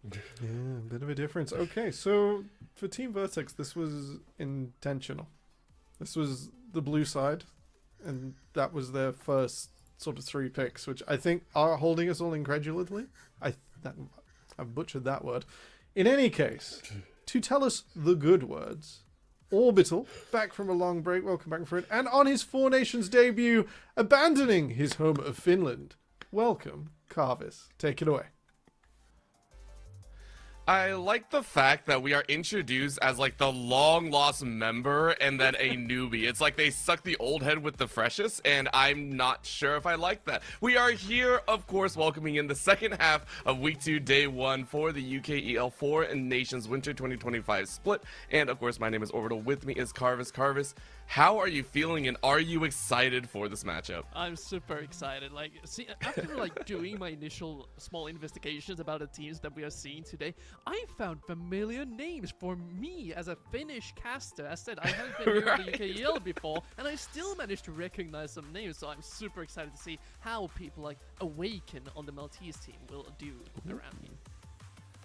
S6: Yeah, a bit of a difference. Okay, so for Team Vertex, this was intentional. This was the blue side, and that was their first sort of 3 picks, which I think are holding us all incredulously. I've butchered that word. In any case, to tell us the good words, Orbital, back from a long break, welcome back, friend, and on his Four Nations debut, abandoning his home of Finland. Welcome, Carvis. Take it away.
S9: I like the fact that we are introduced as like the long lost member and then a newbie. It's like they suck the old head with the freshest, and I'm not sure if I like that. We are here, of course, welcoming in the second half of week 2, day 1 for the UK EL4 and Nations Winter 2025 split. And of course, my name is Orbital. With me is Carvis. Carvis, how are you feeling, and are you excited for this matchup?
S10: I'm super excited. Like, see, after like doing my initial small investigations about the teams that we are seeing today, I found familiar names for me as a Finnish caster. As said, I haven't been here in the UK EL before, and I still managed to recognize some names. So I'm super excited to see how people like Awaken on the Maltese team will do around me.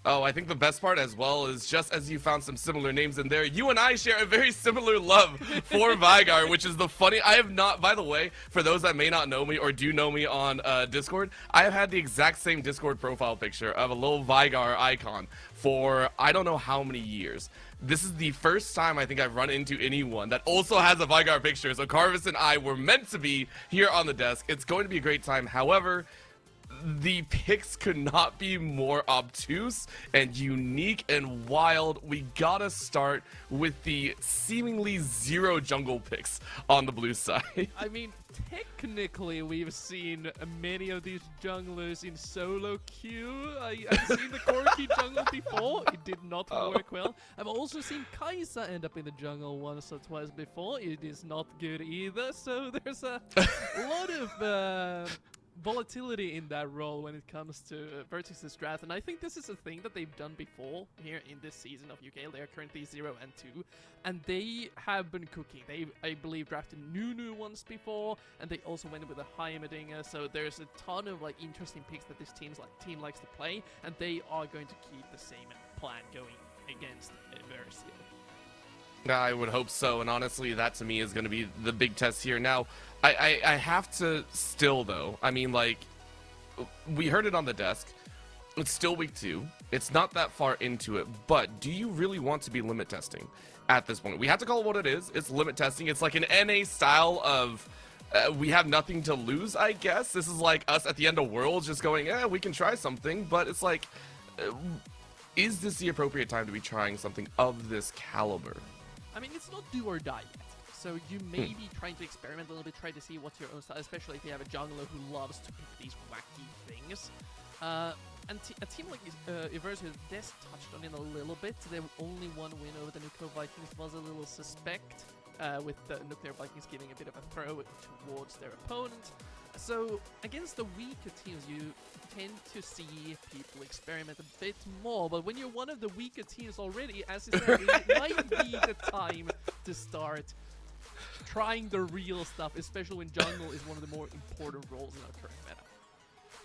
S9: Oh, I think the best part as well is just as you found some similar names in there, you and I share a very similar love for Vygar, which is the funny. I have not, by the way, for those that may not know me or do know me on Discord, I have had the exact same Discord profile picture of a little Vygar icon for I don't know how many years. This is the first time I think I've run into anyone that also has a Vygar picture. So Carvis and I were meant to be here on the desk. It's going to be a great time. However, the picks could not be more obtuse and unique and wild. We gotta start with the seemingly 0 jungle picks on the blue side.
S10: I mean, technically, we've seen many of these junglers in solo queue. I've seen the Corki jungle before. It did not work well. I've also seen Kaisa end up in the jungle once or twice before. It is not good either. So there's a lot of volatility in that role when it comes to Vertex's draft, and I think this is a thing that they've done before here in this season of UK. They are currently 0 and 2, and they have been cooking. They, I believe, drafted Nunu once before, and they also went with a Heimerdinger, so there's a ton of like interesting picks that this team likes to play, and they are going to keep the same plan going against Versio.
S9: I would hope so, and honestly, that to me is going to be the big test here. Now, I have to still, though, I mean, like, we heard it on the desk. It's still week 2. It's not that far into it, but do you really want to be limit testing at this point? We have to call it what it is. It's limit testing. It's like an NA style of we have nothing to lose, I guess. This is like us at the end of Worlds just going, yeah, we can try something, but it's like, is this the appropriate time to be trying something of this caliber?
S10: I mean, it's not do or die yet. So you may be trying to experiment a little bit, try to see what's your own style, especially if you have a jungler who loves to pick these wacky things. And a team like Versio, Des touched on it a little bit. They have only one win over the Nuclear Vikings, was a little suspect, with the Nuclear Vikings giving a bit of a throw towards their opponent. So against the weaker teams, you tend to see people experiment a bit more, but when you're one of the weaker teams already, as you said, it might be the time to start trying the real stuff, especially when jungle is one of the more important roles in our current meta.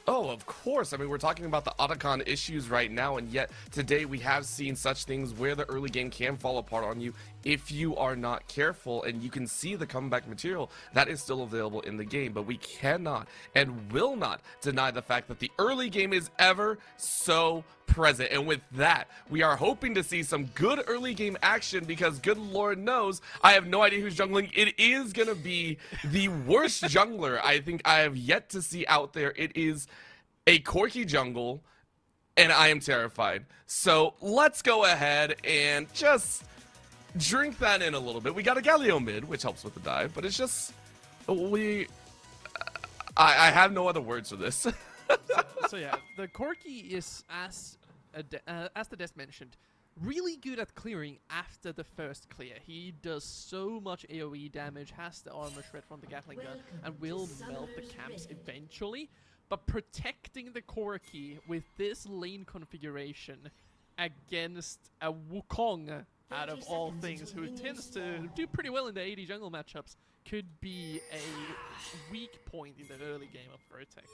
S9: Oh, of course. I mean, we're talking about the Otacon issues right now, and yet today we have seen such things where the early game can fall apart on you if you are not careful, and you can see the comeback material that is still available in the game, but we cannot and will not deny the fact that the early game is ever so present. And with that, we are hoping to see some good early game action, because good Lord knows I have no idea who's jungling. It is gonna be the worst jungler I think I have yet to see out there. It is a Corki jungle, and I am terrified. So let's go ahead and just drink that in a little bit. We got a Galio mid, which helps with the dive, but it's just, I have no other words for this.
S10: So yeah, the Corki is, as the Des mentioned, really good at clearing after the first clear. He does so much AoE damage, has the armor shred from the Gatling gun, and will melt the camps eventually. But protecting the Corki with this lane configuration against a Wukong, out of all things, who tends to do pretty well in the AD jungle matchups, could be a weak point in the early game of Vertex.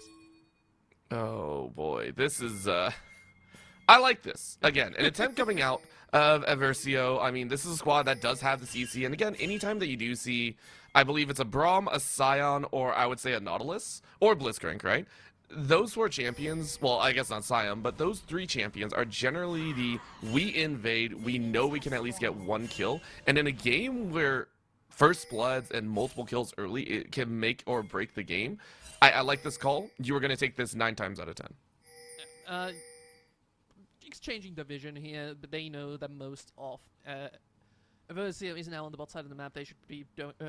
S9: Oh boy, this is I like this. Again, an attempt coming out of Aversio. I mean, this is a squad that does have the CC, and again, anytime that you do see, I believe it's a Braum, a Scion, or I would say a Nautilus, or Blitzcrank, right? Those 4 champions, well, I guess not Scion, but those 3 champions are generally the we invade, we know we can at least get 1 kill, and in a game where first bloods and multiple kills early, it can make or break the game. I like this call. You were going to take this 9 times out of 10.
S10: Exchanging the vision here, but they know that most of Aversio is now on the bot side of the map. They should be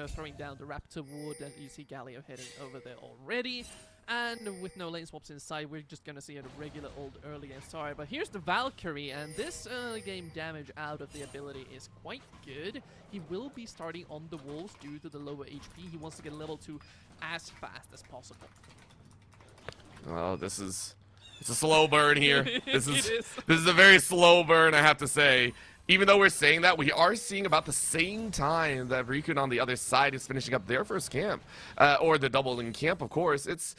S10: throwing down the Raptor Ward, and you see Galio heading over there already. And with no lane swaps inside, we're just gonna see a regular old early game story. But here's the Valkyrie, and this early game damage out of the ability is quite good. He will be starting on the walls due to the lower HP. He wants to get level 2 as fast as possible.
S9: Oh, it's a slow burn here. This is a very slow burn, I have to say. Even though we're saying that, we are seeing about the same time that Rikun on the other side is finishing up their first camp, or the double in camp, of course. It's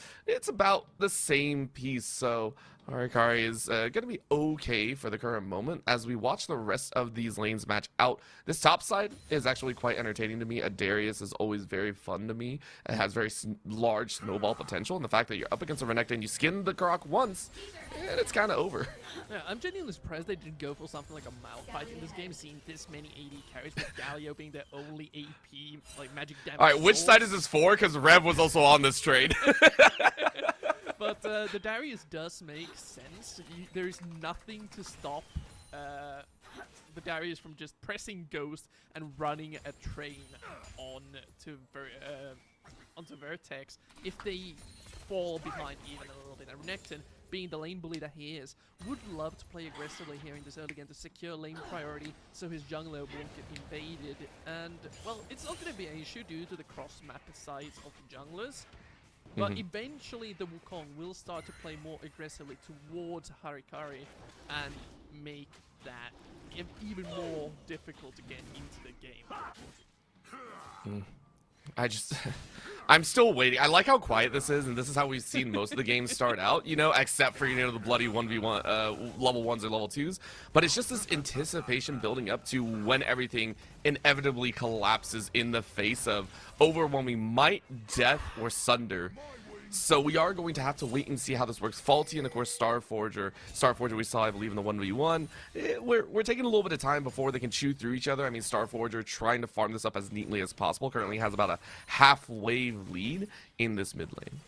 S9: about the same piece. So Harikari is going to be okay for the current moment as we watch the rest of these lanes match out. This top side is actually quite entertaining to me. Darius is always very fun to me. It has very large snowball potential, and the fact that you're up against a Renekton and you skin the Grok once, and it's kind of over.
S10: Yeah, I'm genuinely surprised they didn't go for something like a Malphite in this game, seeing this many AD carries with Galio being their only AP, like, magic damage.
S9: Alright, which side is this for? Because Rev was also on this trade.
S10: But the Darius does make sense. There is nothing to stop the Darius from just pressing Ghost and running a train onto Vertex if they fall behind even a little bit. And Renekton, being the lane bully that he is, would love to play aggressively here in this early game to secure lane priority so his jungler won't get invaded. And, well, it's not going to be an issue due to the cross-map size of the junglers. But eventually the Wukong will start to play more aggressively towards Harikari and make that even more difficult to get into the game.
S9: I'm still waiting. I like how quiet this is, and this is how we've seen most of the games start out, you know, except for, you know, the bloody 1v1, level 1s or level 2s. But it's just this anticipation building up to when everything inevitably collapses in the face of overwhelming might, death, or sunder. So we are going to have to wait and see how this works. Faulty and, of course, Starforger we saw, I believe, in the 1v1. We're taking a little bit of time before they can chew through each other. I mean, Starforger trying to farm this up as neatly as possible. Currently has about a half-wave lead in this mid lane.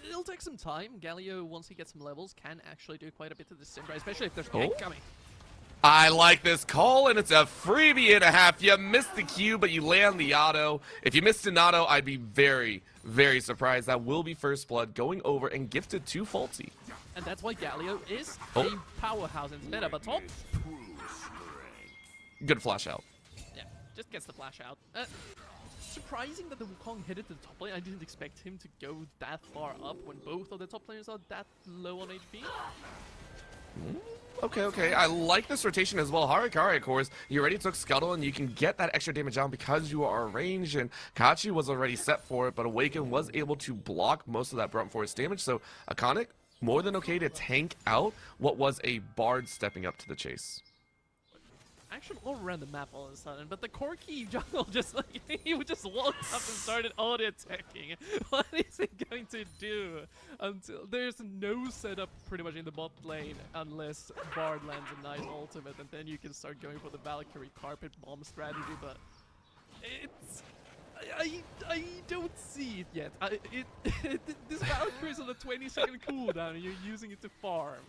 S10: It'll take some time. Galio, once he gets some levels, can actually do quite a bit of this Syndra, especially if there's gank coming.
S9: I like this call, and it's a freebie and a half. You missed the Q, but you land the auto. If you missed an auto, I'd be very, very surprised. That will be first blood going over and gifted to Faulty.
S10: And that's why Galio is a powerhouse in meta, but top.
S9: Good flash out.
S10: Yeah, just gets the flash out. Surprising that the Wukong headed to the top lane. I didn't expect him to go that far up when both of the top laners are that low on HP.
S9: Okay. I like this rotation as well. Harikari, of course, you already took Scuttle, and you can get that extra damage down because you are ranged, and Kachi was already set for it, but Awaken was able to block most of that Brunt Force damage, so Iconic, more than okay to tank out what was a Bard stepping up to the chase.
S10: Action all around the map all of a sudden, but the Corki jungle just like he just walked up and started auto attacking. What is it going to do? Until there's no setup pretty much in the bot lane unless Bard lands a nice ultimate, and then you can start going for the Valkyrie carpet bomb strategy. But it's I don't see it yet. This Valkyrie is on a 20-second cooldown, and you're using it to farm.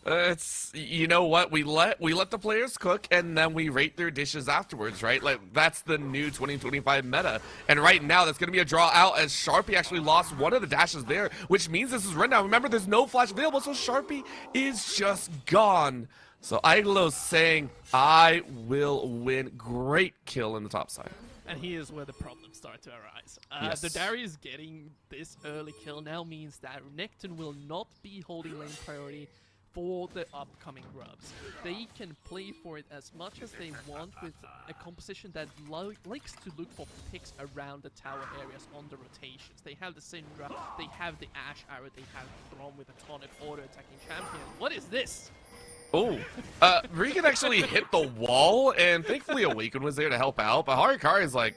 S9: It's, you know what, we let the players cook and then we rate their dishes afterwards, right? Like, that's the new 2025 meta. And right now that's gonna be a draw out as Sharpie actually lost one of the dashes there, which means this is red now. Remember, there's no flash available, so Sharpie is just gone. So Iglos saying, I will win. Great kill in the top side.
S10: And here's where the problems start to arise.
S9: Yes.
S10: The Darius getting this early kill now means that Necton will not be holding lane priority for the upcoming grubs. They can play for it as much as they want with a composition that likes to look for picks around the tower areas on the rotations. They have the Syndra, they have the Ash Arrow, they have Throm with a tonic auto-attacking champion. What is this?
S9: Oh, Regan actually hit the wall, and thankfully Awaken was there to help out, but Harikari is like,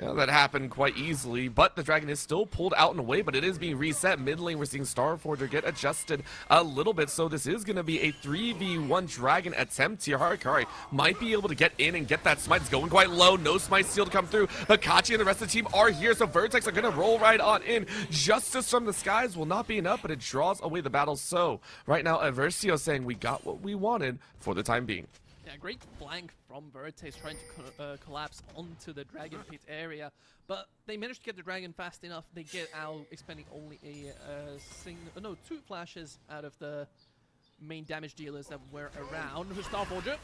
S9: yeah, that happened quite easily, but the dragon is still pulled out and away, but it is being reset. Mid lane, we're seeing Starforger get adjusted a little bit, so this is going to be a 3v1 dragon attempt here. Harikari might be able to get in and get that smite. It's going quite low. No smite steal to come through. Hakachi and the rest of the team are here, so Vertex are going to roll right on in. Justice from the skies will not be enough, but it draws away the battle. So right now, Aversio saying we got what we wanted for the time being.
S10: Yeah, great flank from Vertex trying to collapse onto the Dragon Pit area, but they managed to get the Dragon fast enough. They get out, expending only two flashes out of the main damage dealers that were around. Starforger.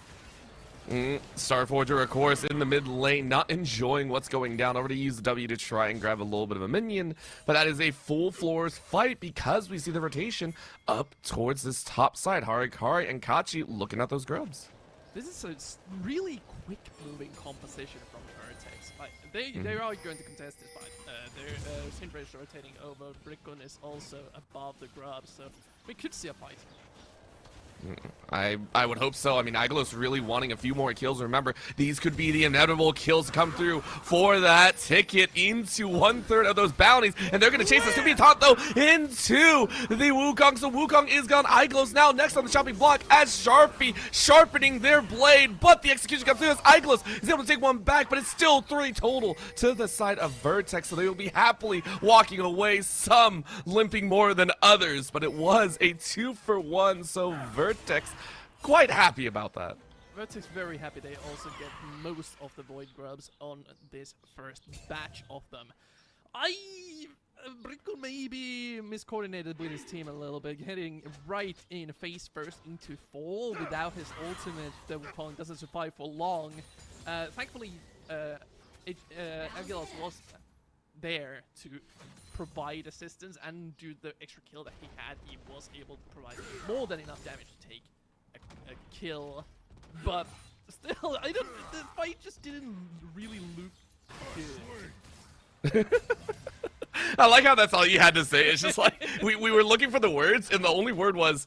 S9: Starforger, of course, in the mid lane, not enjoying what's going down. Over to use the W to try and grab a little bit of a minion, but that is a full floors fight because we see the rotation up towards this top side. Harikari and Kachi looking at those grubs.
S10: This is a really quick-moving composition from Vertex. Like, they are going to contest this fight. Their Syndra is rotating over. Brickon is also above the grubs, so we could see a fight.
S9: I would hope so. I mean, Iglos really wanting a few more kills. Remember, these could be the inevitable kills to come through for that ticket into 1/3 of those bounties. And they're going to chase this. Could be a taunt, though, into the Wukong. So Wukong is gone. Iglos now next on the chopping block as Sharpie sharpening their blade. But the execution comes through as Iglos is able to take one back. But it's still 3 total to the side of Vertex. So they will be happily walking away. Some limping more than others. But it was a 2-for-1. So Vertex quite happy about that.
S10: Vertex very happy they also get most of the Void Grubs on this first batch of them. Brickle maybe miscoordinated with his team a little bit, getting right in face first into fall without his ultimate. The Wukong doesn't survive for long. Thankfully, Agilos was there to provide assistance and do the extra kill that he had. He was able to provide more than enough damage to take a kill, but still, the fight just didn't really look good.
S9: I like how that's all you had to say. It's just like, we were looking for the words, and the only word was,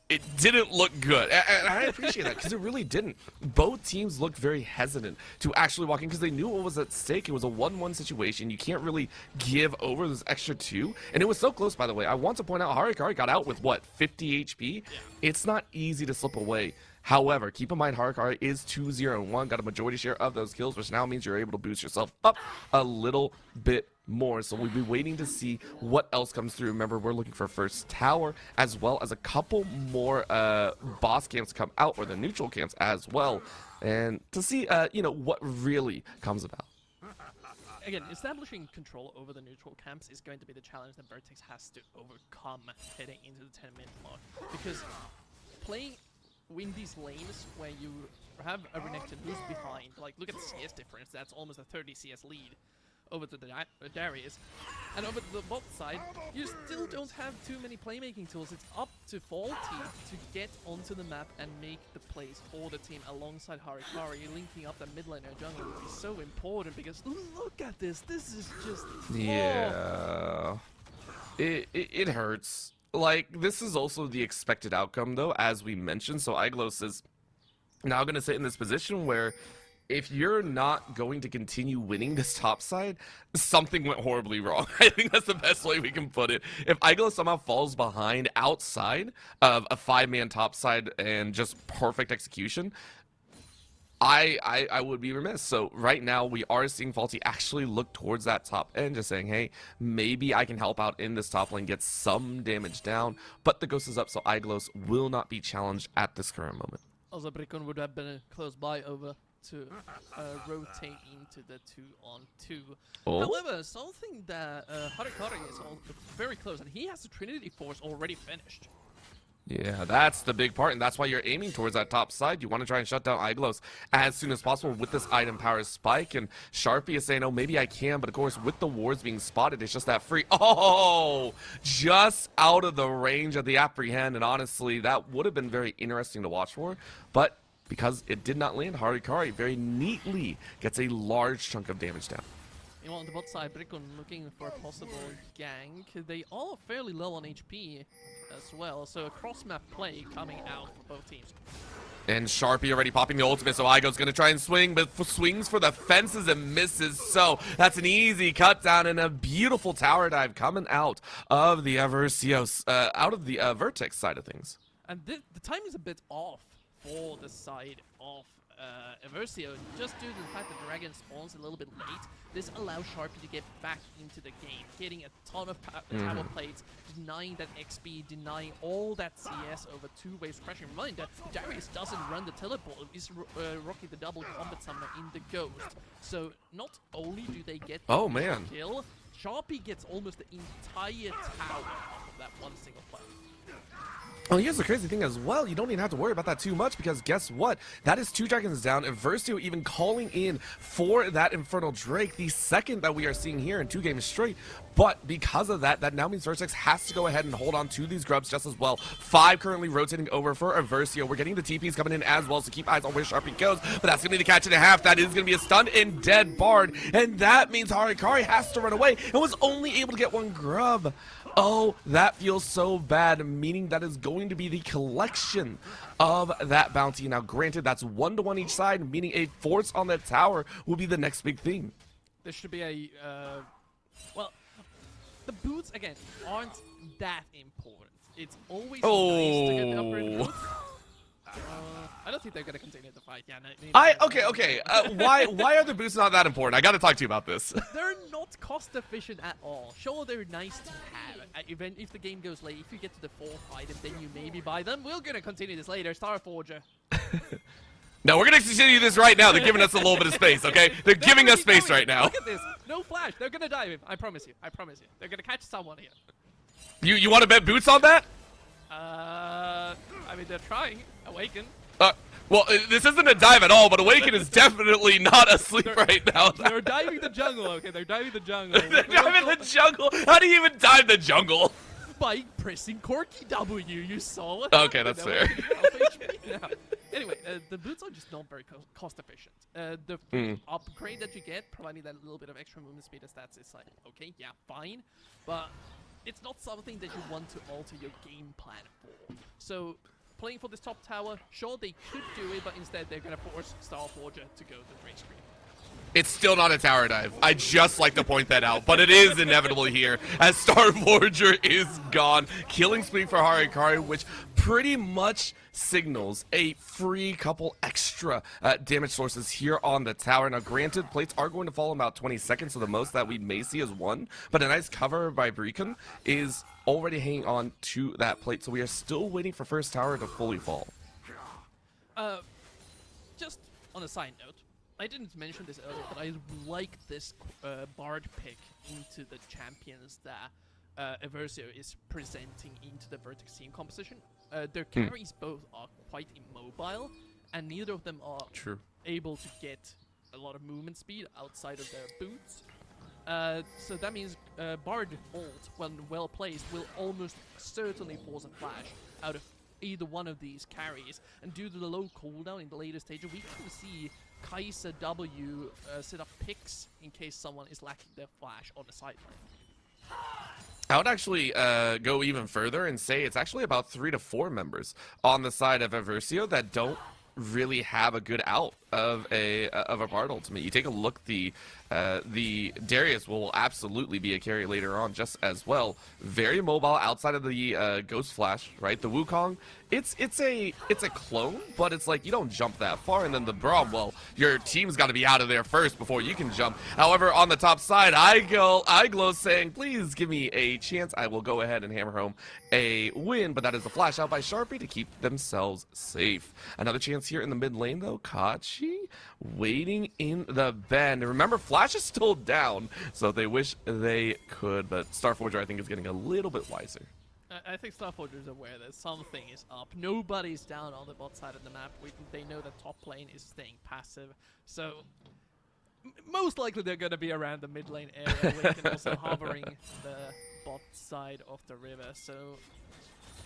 S9: it didn't look good. And I appreciate that, because it really didn't. Both teams looked very hesitant to actually walk in, because they knew what was at stake. It was a 1-1 situation. You can't really give over those extra 2. And it was so close, by the way. I want to point out, Harikari got out with, what, 50 HP? Yeah. It's not easy to slip away. However, keep in mind, Harikari is 2-0-1, got a majority share of those kills, which now means you're able to boost yourself up a little bit more. So we'll be waiting to see what else comes through. Remember, we're looking for first tower, as well as a couple more boss camps come out, or the neutral camps as well, and to see, what really comes about.
S10: Again, establishing control over the neutral camps is going to be the challenge that Vertex has to overcome heading into the 10-minute mark, because playing in these lanes where you have a Renekton who's behind, like, look at the CS difference, that's almost a 30 CS lead over to the Darius, and over to the bot side, you still don't have too many playmaking tools. It's up to Fall Team to get onto the map and make the plays for the team alongside Harikari. Linking up the mid lane and jungle would be so important, because look at this is just...
S9: Yeah. It hurts. Like, this is also the expected outcome, though, as we mentioned. So Iglos is now going to sit in this position where if you're not going to continue winning this top side, something went horribly wrong. I think that's the best way we can put it. If Iglos somehow falls behind outside of a 5-man top side and just perfect execution, I would be remiss. So right now we are seeing Faulty actually look towards that top end, just saying, hey, maybe I can help out in this top lane, get some damage down. But the Ghost is up, so Iglos will not be challenged at this current moment.
S10: Also, Brickon would have been close by over to rotate into the 2-on-2.
S9: Oh.
S10: However, something that Harikari is very close, and he has the Trinity Force already finished.
S9: Yeah, that's the big part, and that's why you're aiming towards that top side. You want to try and shut down Iglos as soon as possible with this item power spike, and Sharpie is saying, oh, maybe I can, but of course, with the wards being spotted, it's just that free. Oh, just out of the range of the apprehend, and honestly, that would have been very interesting to watch for, but because it did not land, Harikari very neatly gets a large chunk of damage down.
S10: On the bot side, Brickon looking for a possible gank. They are fairly low on HP as well, so a cross-map play coming out for both teams.
S9: And Sharpie already popping the ultimate, so Igo's going to try and swing, but swings for the fences and misses. So that's an easy cut down and a beautiful tower dive coming out of the Versio, out of the Vertex side of things.
S10: And the time is a bit off for the side of Versio, just due to the fact that the dragon spawns a little bit late. This allows Sharpie to get back into the game, getting a ton of tower plates, denying that XP, denying all that CS over 2 waves crashing. Reminder, Darius doesn't run the teleport, he's rocking the double combat summoner in the Ghost. So not only do they get the kill, Sharpie gets almost the entire tower off of that one single play.
S9: Oh, here's the crazy thing as well. You don't even have to worry about that too much because guess what? That is 2 dragons down. And Versio even calling in for that Infernal Drake, the second that we are seeing here in 2 games straight. But because of that, that now means Vertex has to go ahead and hold on to these grubs just as well. 5 currently rotating over for Versio. We're getting the TPs coming in as well, so keep eyes on where Sharpie goes. But that's going to be the catch and a half. That is going to be a stunned and dead Bard. And that means Harikari has to run away and was only able to get 1 grub. Oh, that feels so bad, meaning that is going to be the collection of that bounty. Now, granted, that's 1-to-1 each side, meaning a force on that tower will be the next big thing.
S10: There should be a, well, the boots, again, aren't that important. It's always nice to get the upgrade boots. I don't think they're going to continue the fight. Yeah,
S9: okay. Why are the boots not that important? I got to talk to you about this.
S10: They're not cost efficient at all. Sure, they're nice to have. If the game goes late, if you get to the 4th item, then you maybe buy them. We're going to continue this later. Starforger.
S9: No, we're going to continue this right now. They're giving us a little bit of space, okay? They're giving us space right now.
S10: Look at this. No flash. They're going to dive him. I promise you. I promise you. They're going to catch someone here.
S9: You want to bet boots on that?
S10: I mean, they're trying. Awaken.
S9: Well, this isn't a dive at all, but Awaken is definitely not asleep right now.
S10: They're diving the jungle, okay? They're diving the jungle.
S9: They're diving the jungle? How do you even dive the jungle?
S10: By pressing Corky W, you saw it.
S9: Okay, that's fair.
S10: Anyway, the boots are just not very cost efficient. The upgrade that you get, providing that little bit of extra movement speed and stats, is like, okay, yeah, fine. But it's not something that you want to alter your game plan for. So, playing for this top tower, sure, they could do it, but instead they're going to force Starforger to go to the Drake screen.
S9: It's still not a tower dive. I just like to point that out, but it is inevitable here as Starforger is gone. Killing spree for Harikari, which pretty much signals a free couple extra damage sources here on the tower. Now, granted, plates are going to fall in about 20 seconds, so the most that we may see is 1, but a nice cover by Brecon is already hanging on to that plate, so we are still waiting for first tower to fully fall.
S10: Just on a side note, I didn't mention this earlier, but I like this Bard pick into the champions that Versio is presenting into the Vertex team composition. Their carries both are quite immobile, and neither of them are able to get a lot of movement speed outside of their boots. So that means Bard ult, when well placed, will almost certainly force a flash out of either one of these carries. And due to the low cooldown in the later stage, we can see Kai'Sa W set up picks in case someone is lacking their flash on the sideline.
S9: I would actually go even further and say it's actually about 3 to 4 members on the side of Versio that don't really have a good out of a Bard ultimate. You take a look, the Darius will absolutely be a carry later on just as well. Very mobile outside of the Ghost Flash, right? The Wukong, it's a clone, but it's like you don't jump that far. And then the Braum, well, your team's got to be out of there first before you can jump. However, on the top side, Iglo saying, please give me a chance. I will go ahead and hammer home a win, but that is a flash out by Sharpie to keep themselves safe. Another chance here in the mid lane though. Kachi waiting in the bend. Remember, Flash is still down, so they wish they could, but Starforger I think is getting a little bit wiser.
S10: I think Starforger is aware that something is up. Nobody's down on the bot side of the map. They know that top lane is staying passive, so most likely they're going to be around the mid lane area, where they can also hovering the bot side of the river. So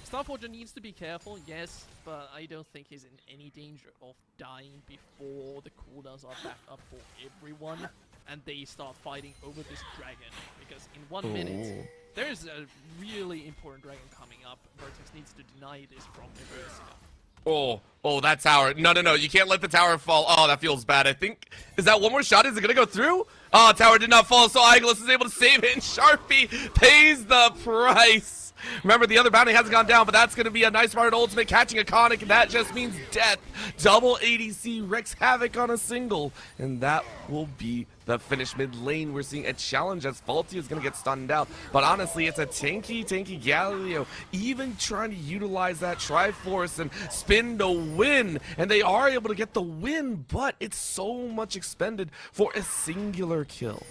S10: Starforger needs to be careful, yes, but I don't think he's in any danger of dying before the cooldowns are back up for everyone and they start fighting over this dragon. Because in 1 minute, there's a really important dragon coming up. Vertex needs to deny this from Eversia.
S9: Oh, that tower. No, you can't let the tower fall. Oh, that feels bad. I think, is that one more shot? Is it gonna go through? Oh, tower did not fall, so Iglis is able to save it, and Sharpie pays the price. Remember, the other bounty hasn't gone down, but that's going to be a nice Bard ultimate catching Iconic, and that just means death. Double ADC wreaks havoc on a single, and that will be the finish. Mid lane, we're seeing a challenge as Faulty is going to get stunned out, but honestly, it's a tanky Galileo, even trying to utilize that Triforce and spin to win, and they are able to get the win, but it's so much expended for a singular kill.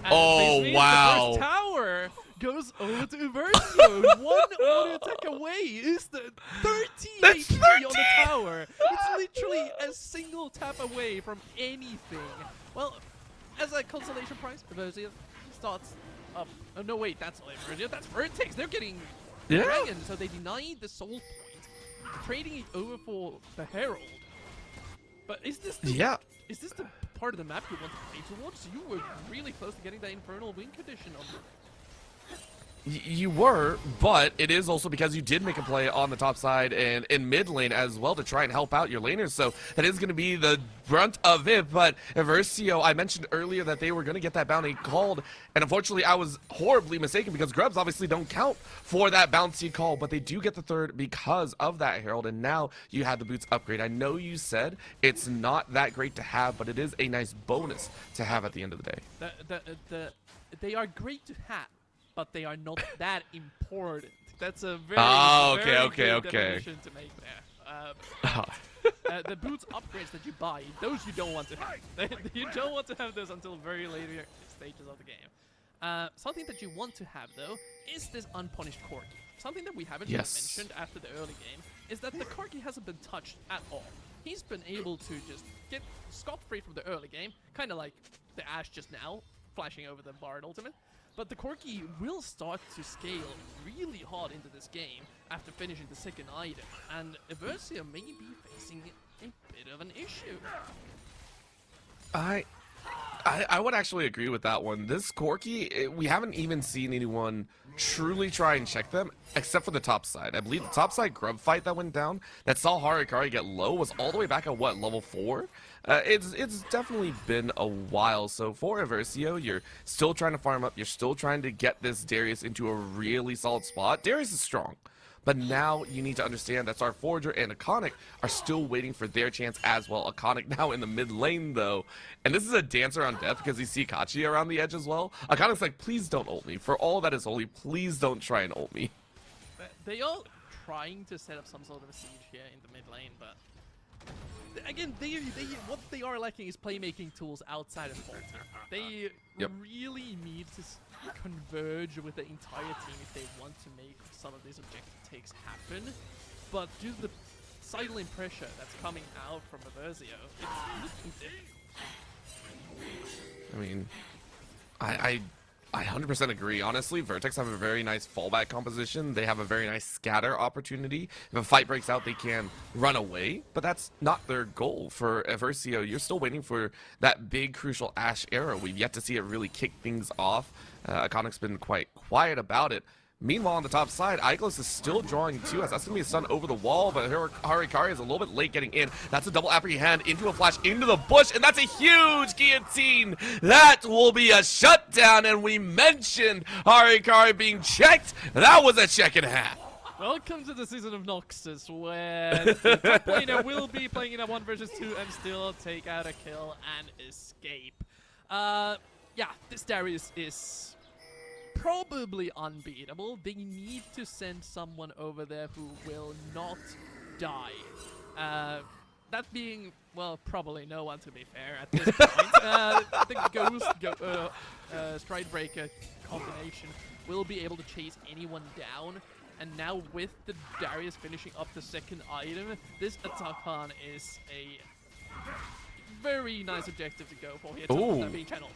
S10: And
S9: oh, wow.
S10: The first tower goes over to Versio. One auto attack away is the 13 HP on the tower. It's literally a single tap away from anything. Well, as a consolation prize, Versio starts up. Oh, no, wait, that's not Versio. That's Vertex. They're getting Dragon, so they denied the soul point, trading it over for the Herald. But is this the, is this the part of the map you want to play towards? You were really close to getting that Infernal Wing condition on you.
S9: You were, but it is also because you did make a play on the top side and in mid lane as well to try and help out your laners, so that is going to be the brunt of it. But Versio, I mentioned earlier that they were going to get that bounty called, and unfortunately I was horribly mistaken because Grubs obviously don't count for that bounty call, but they do get the third because of that Herald, and now you have the boots upgrade. I know you said it's not that great to have, but it is a nice bonus to have at the end of the day.
S10: They are great to have, but they are not that important. That's a very, good definition to make there. The boots upgrades that you buy, those you don't want to have. You don't want to have those until very later stages of the game. Something that you want to have, though, is this unpunished Corki. Something that we haven't really mentioned after the early game is that the Corki hasn't been touched at all. He's been able to just get scot-free from the early game, kind of like the Ashe just now, flashing over the Bard ultimate. But the Corki will start to scale really hard into this game after finishing the second item, and Eversia may be facing a bit of an issue.
S9: I would actually agree with that one. This Corki, we haven't even seen anyone truly try and check them, except for the top side. I believe the top side grub fight that went down, that saw Harikari get low, was all the way back at, what, level 4? It's definitely been a while. So for Versio, you're still trying to farm up, you're still trying to get this Darius into a really solid spot. Darius is strong, but now you need to understand that Starforger and Iconic are still waiting for their chance as well. Iconic now in the mid lane though, and this is a dance around death because you see Kachi around the edge as well. Iconic's like, please don't ult me. For all that is holy, please don't try and ult me.
S10: They are trying to set up some sort of a siege here in the mid lane, but again, what they are lacking is playmaking tools outside of Faulty. They really need to converge with the entire team if they want to make some of these objective takes happen. But due to the silent pressure that's coming out from Versio, it's looking difficult.
S9: I mean, I 100% agree. Honestly, Vertex have a very nice fallback composition. They have a very nice scatter opportunity. If a fight breaks out, they can run away, but that's not their goal. For Versio, you're still waiting for that big, crucial Ashe era. We've yet to see it really kick things off. Iconic's been quite quiet about it. Meanwhile, on the top side, Iglos is still drawing 2 as that's going to be a stun over the wall, but Harikari is a little bit late getting in. That's a double apprehend into a flash into the bush, and that's a huge guillotine. That will be a shutdown, and we mentioned Harikari being checked. That was a check and a half.
S10: Welcome to the season of Noxus, where the top laner will be playing in a 1 versus 2 and still take out a kill and escape. Yeah, this Darius is probably unbeatable. They need to send someone over there who will not die. That being, well, probably no one, to be fair, at this point. The Ghost Stridebreaker combination will be able to chase anyone down. And now with the Darius finishing up the second item, this Atakan is a very nice objective to go for here. It's being channeled.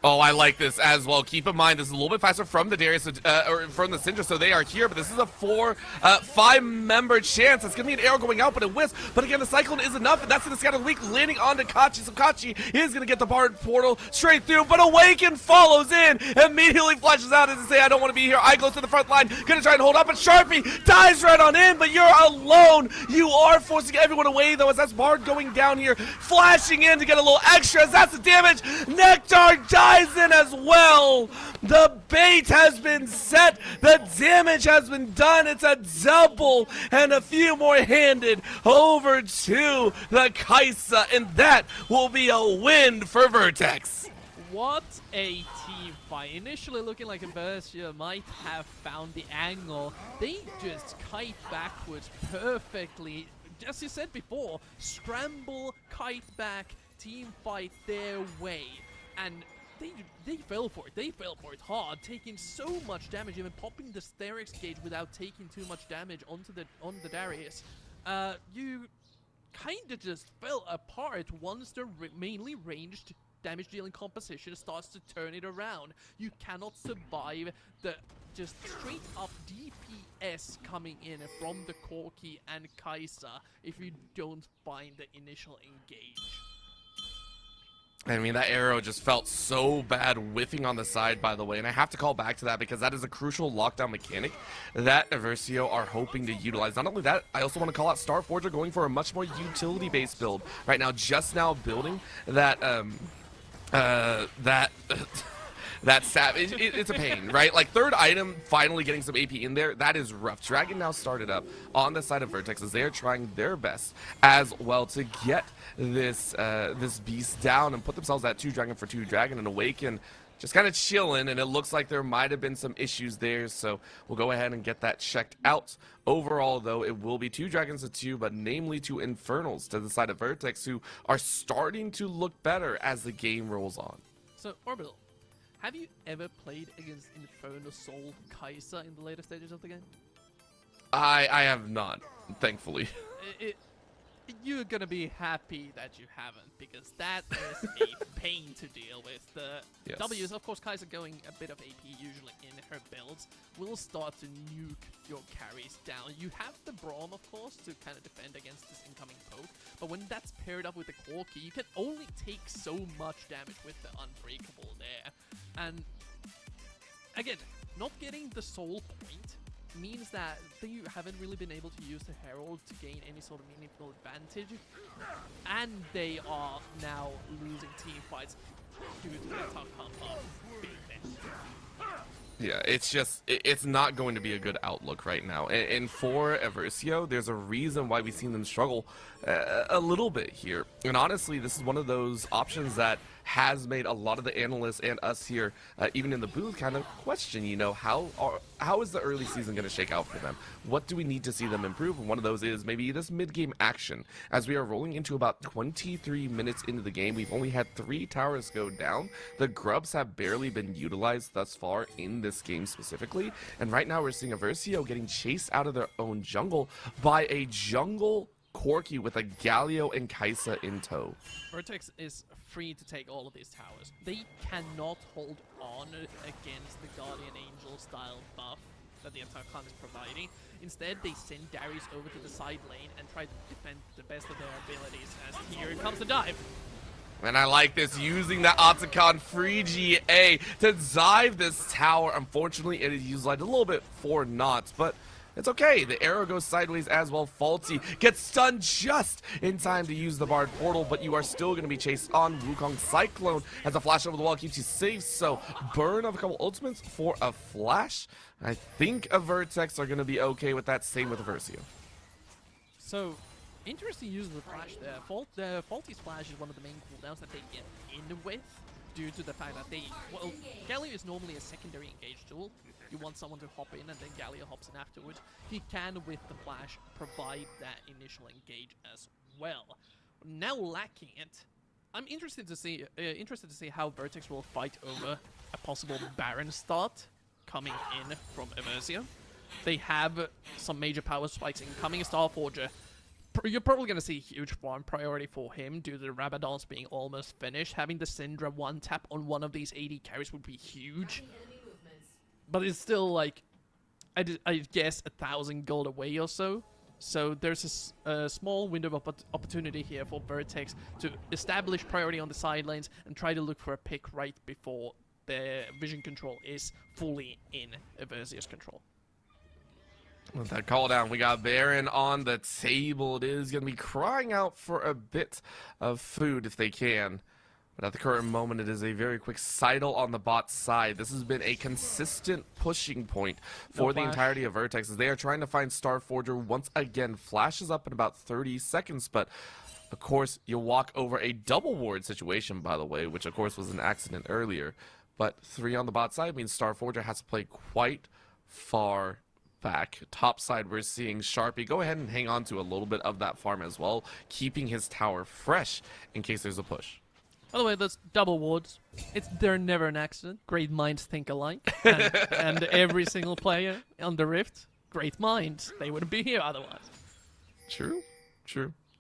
S9: Oh, I like this as well. Keep in mind, this is a little bit faster from the Darius, or from the Syndra, so they are here, but this is a 5-member chance. It's going to be an arrow going out, but it whiffs. But again, the Cyclone is enough, and that's going to scatter the weak, landing onto Kachi. So Kachi is going to get the Bard portal straight through, but Awaken follows in, immediately flashes out as to say, I don't want to be here. Iglos to the front line, going to try and hold up, but Sharpie dives right on in, but you're alone. You are forcing everyone away, though, as that's Bard going down here, flashing in to get a little extra, as that's the damage. Nectar dies in as well. The bait has been set. The damage has been done. It's a double and a few more handed over to the Kaisa, and that will be a win for Vertex.
S10: What a team fight. Initially looking like Inversia might have found the angle. They just kite backwards perfectly. As you said before, scramble, kite back, team fight their way. And they fell for it. They fell for it hard, taking so much damage, even popping the Sterix gauge without taking too much damage on the Darius. You kind of just fell apart once the mainly ranged damage-dealing composition starts to turn it around. You cannot survive the just straight-up DPS coming in from the Corki and Kaisa if you don't find the initial engage.
S9: I mean, that arrow just felt so bad whiffing on the side, by the way, and I have to call back to that because that is a crucial lockdown mechanic that Versio are hoping to utilize. Not only that, I also want to call out Starforger going for a much more utility-based build right now, just now building that, that stab. It's a pain, right? Like, third item, finally getting some AP in there, that is rough. Dragon now started up on the side of Vertex as they're trying their best as well to get this this beast down and put themselves at 2 Dragon for 2 Dragon, and Awaken just kind of chilling, and it looks like there might have been some issues there, so we'll go ahead and get that checked out. Overall, though, it will be 2 Dragons to 2, but namely 2 Infernals to the side of Vertex, who are starting to look better as the game rolls on.
S10: So, Orbital, have you ever played against Inferno Soul Kaisa in the later stages of the game?
S9: I have not, thankfully.
S10: You're gonna be happy that you haven't, because that is a pain to deal with. The W's, of course, Kaisa going a bit of AP usually in her builds, will start to nuke your carries down. You have the Braum, of course, to kind of defend against this incoming poke, but when that's paired up with the Corki, you can only take so much damage with the Unbreakable there. And again, not getting the soul point means that you haven't really been able to use the Herald to gain any sort of meaningful advantage, and they are now losing team fights due to the Atakan buff being there.
S9: Yeah, it's not going to be a good outlook right now. And for Versio, there's a reason why we've seen them struggle a little bit here. And honestly, this is one of those options that has made a lot of the analysts and us here, even in the booth, kind of question, you know, how is the early season going to shake out for them? What do we need to see them improve? And one of those is maybe this mid-game action. As we are rolling into about 23 minutes into the game, we've only had 3 towers go down. The grubs have barely been utilized thus far in this game specifically. And right now we're seeing Versio getting chased out of their own jungle by a jungle Corki with a Galio and Kaisa in tow.
S10: Vertex is free to take all of these towers. They cannot hold on against the Guardian Angel style buff that the Atakan is providing. Instead, they send Darius over to the side lane and try to defend the best of their abilities, as here comes the dive.
S9: And I like this, using that Otacon free GA to dive this tower. Unfortunately, it is used like a little bit for knots, but it's okay. The arrow goes sideways as well. Faulty gets stunned just in time to use the Bard Portal, but you are still going to be chased on. Wukong Cyclone as a flash over the wall keeps you safe, so burn of a couple ultimates for a flash. I think a Vertex are going to be okay with that, same with Versio.
S10: So, interesting use of the flash there. Faulty's flash is one of the main cooldowns that they get in with, due to the fact that well, Galio is normally a secondary engage tool. You want someone to hop in and then Galio hops in afterwards. He can, with the flash, provide that initial engage as well. Now lacking it, I'm interested to see how Vertex will fight over a possible Baron start coming in from Eversio. They have some major power spikes incoming. Starforger, you're probably going to see a huge farm priority for him due to the Rabadons being almost finished. Having the Syndra one tap on one of these AD carries would be huge. But it's still like, I guess, 1,000 gold away or so. So there's a small window of opportunity here for Vertex to establish priority on the side lanes and try to look for a pick right before the vision control is fully in Eversio's control.
S9: With that call down, we got Baron on the table. It is going to be crying out for a bit of food if they can. But at the current moment, it is a very quick sidle on the bot side. This has been a consistent pushing point for the entirety of Vertex as they are trying to find Starforger once again. Flashes up in about 30 seconds, but of course, you walk over a double ward situation, by the way, which of course was an accident earlier. But 3 on the bot side means Starforger has to play quite far back. Top side, we're seeing Sharpie go ahead and hang on to a little bit of that farm as well, keeping his tower fresh in case there's a push.
S10: By the way, those double wards, they're never an accident. Great minds think alike. And every single player on the Rift, great minds. They wouldn't be here otherwise.
S9: True.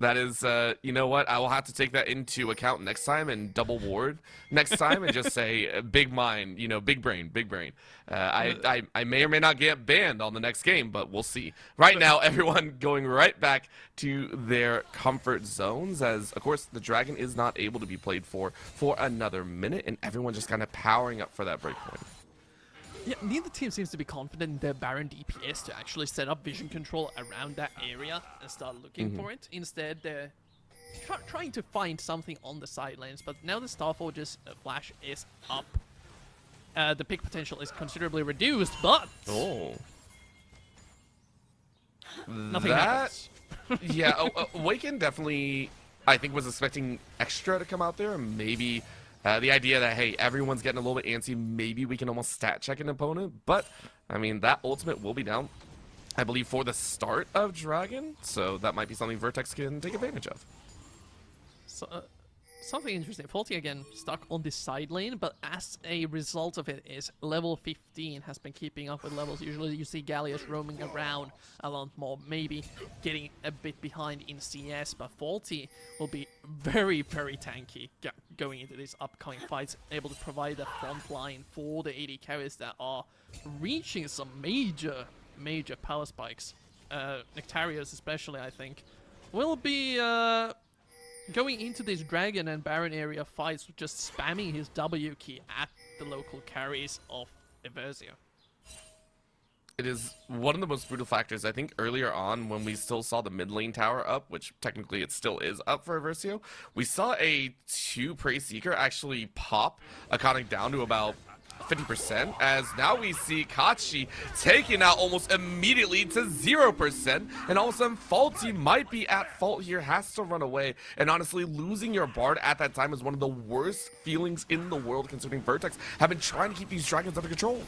S9: That is, you know what? I will have to take that into account next time and double ward next time and just say big mind, big brain. I may or may not get banned on the next game, but we'll see. Right now, everyone going right back to their comfort zones as, of course, the Dragon is not able to be played for another minute, and everyone just kind of powering up for that breakpoint.
S10: Yeah, neither team seems to be confident in their Baron DPS to actually set up vision control around that area and start looking for it. Instead, they're trying to find something on the side lanes, but now the Starforger's flash is up. The pick potential is considerably reduced, but... nothing happens.
S9: Yeah, Awaken definitely, I think, was expecting Extra to come out there, and maybe... the idea that, hey, everyone's getting a little bit antsy, maybe we can almost stat check an opponent, but, I mean, that ultimate will be down, I believe, for the start of Dragon, so that might be something Vertex can take advantage of.
S10: So, something interesting, Faulty again stuck on this side lane, but as a result of it is level 15 has been keeping up with levels. Usually you see Gallius roaming around a lot more, maybe getting a bit behind in CS, but Faulty will be very, very tanky going into these upcoming fights, able to provide a front line for the AD carries that are reaching some major power spikes. Nectarius especially, I think, will be... going into this Dragon and Baron area fights, just spamming his W key at the local carries of Eversio.
S9: It is one of the most brutal factors. I think earlier on, when we still saw the mid lane tower up, which technically it still is up for Eversio, we saw a 2 Prey Seeker actually pop Iconic down to about 50%, as now we see Kachi taken out almost immediately to 0%, and all of a sudden Faulty might be at fault here, has to run away, and honestly, losing your Bard at that time is one of the worst feelings in the world, considering Vertex have been trying to keep these Dragons under control.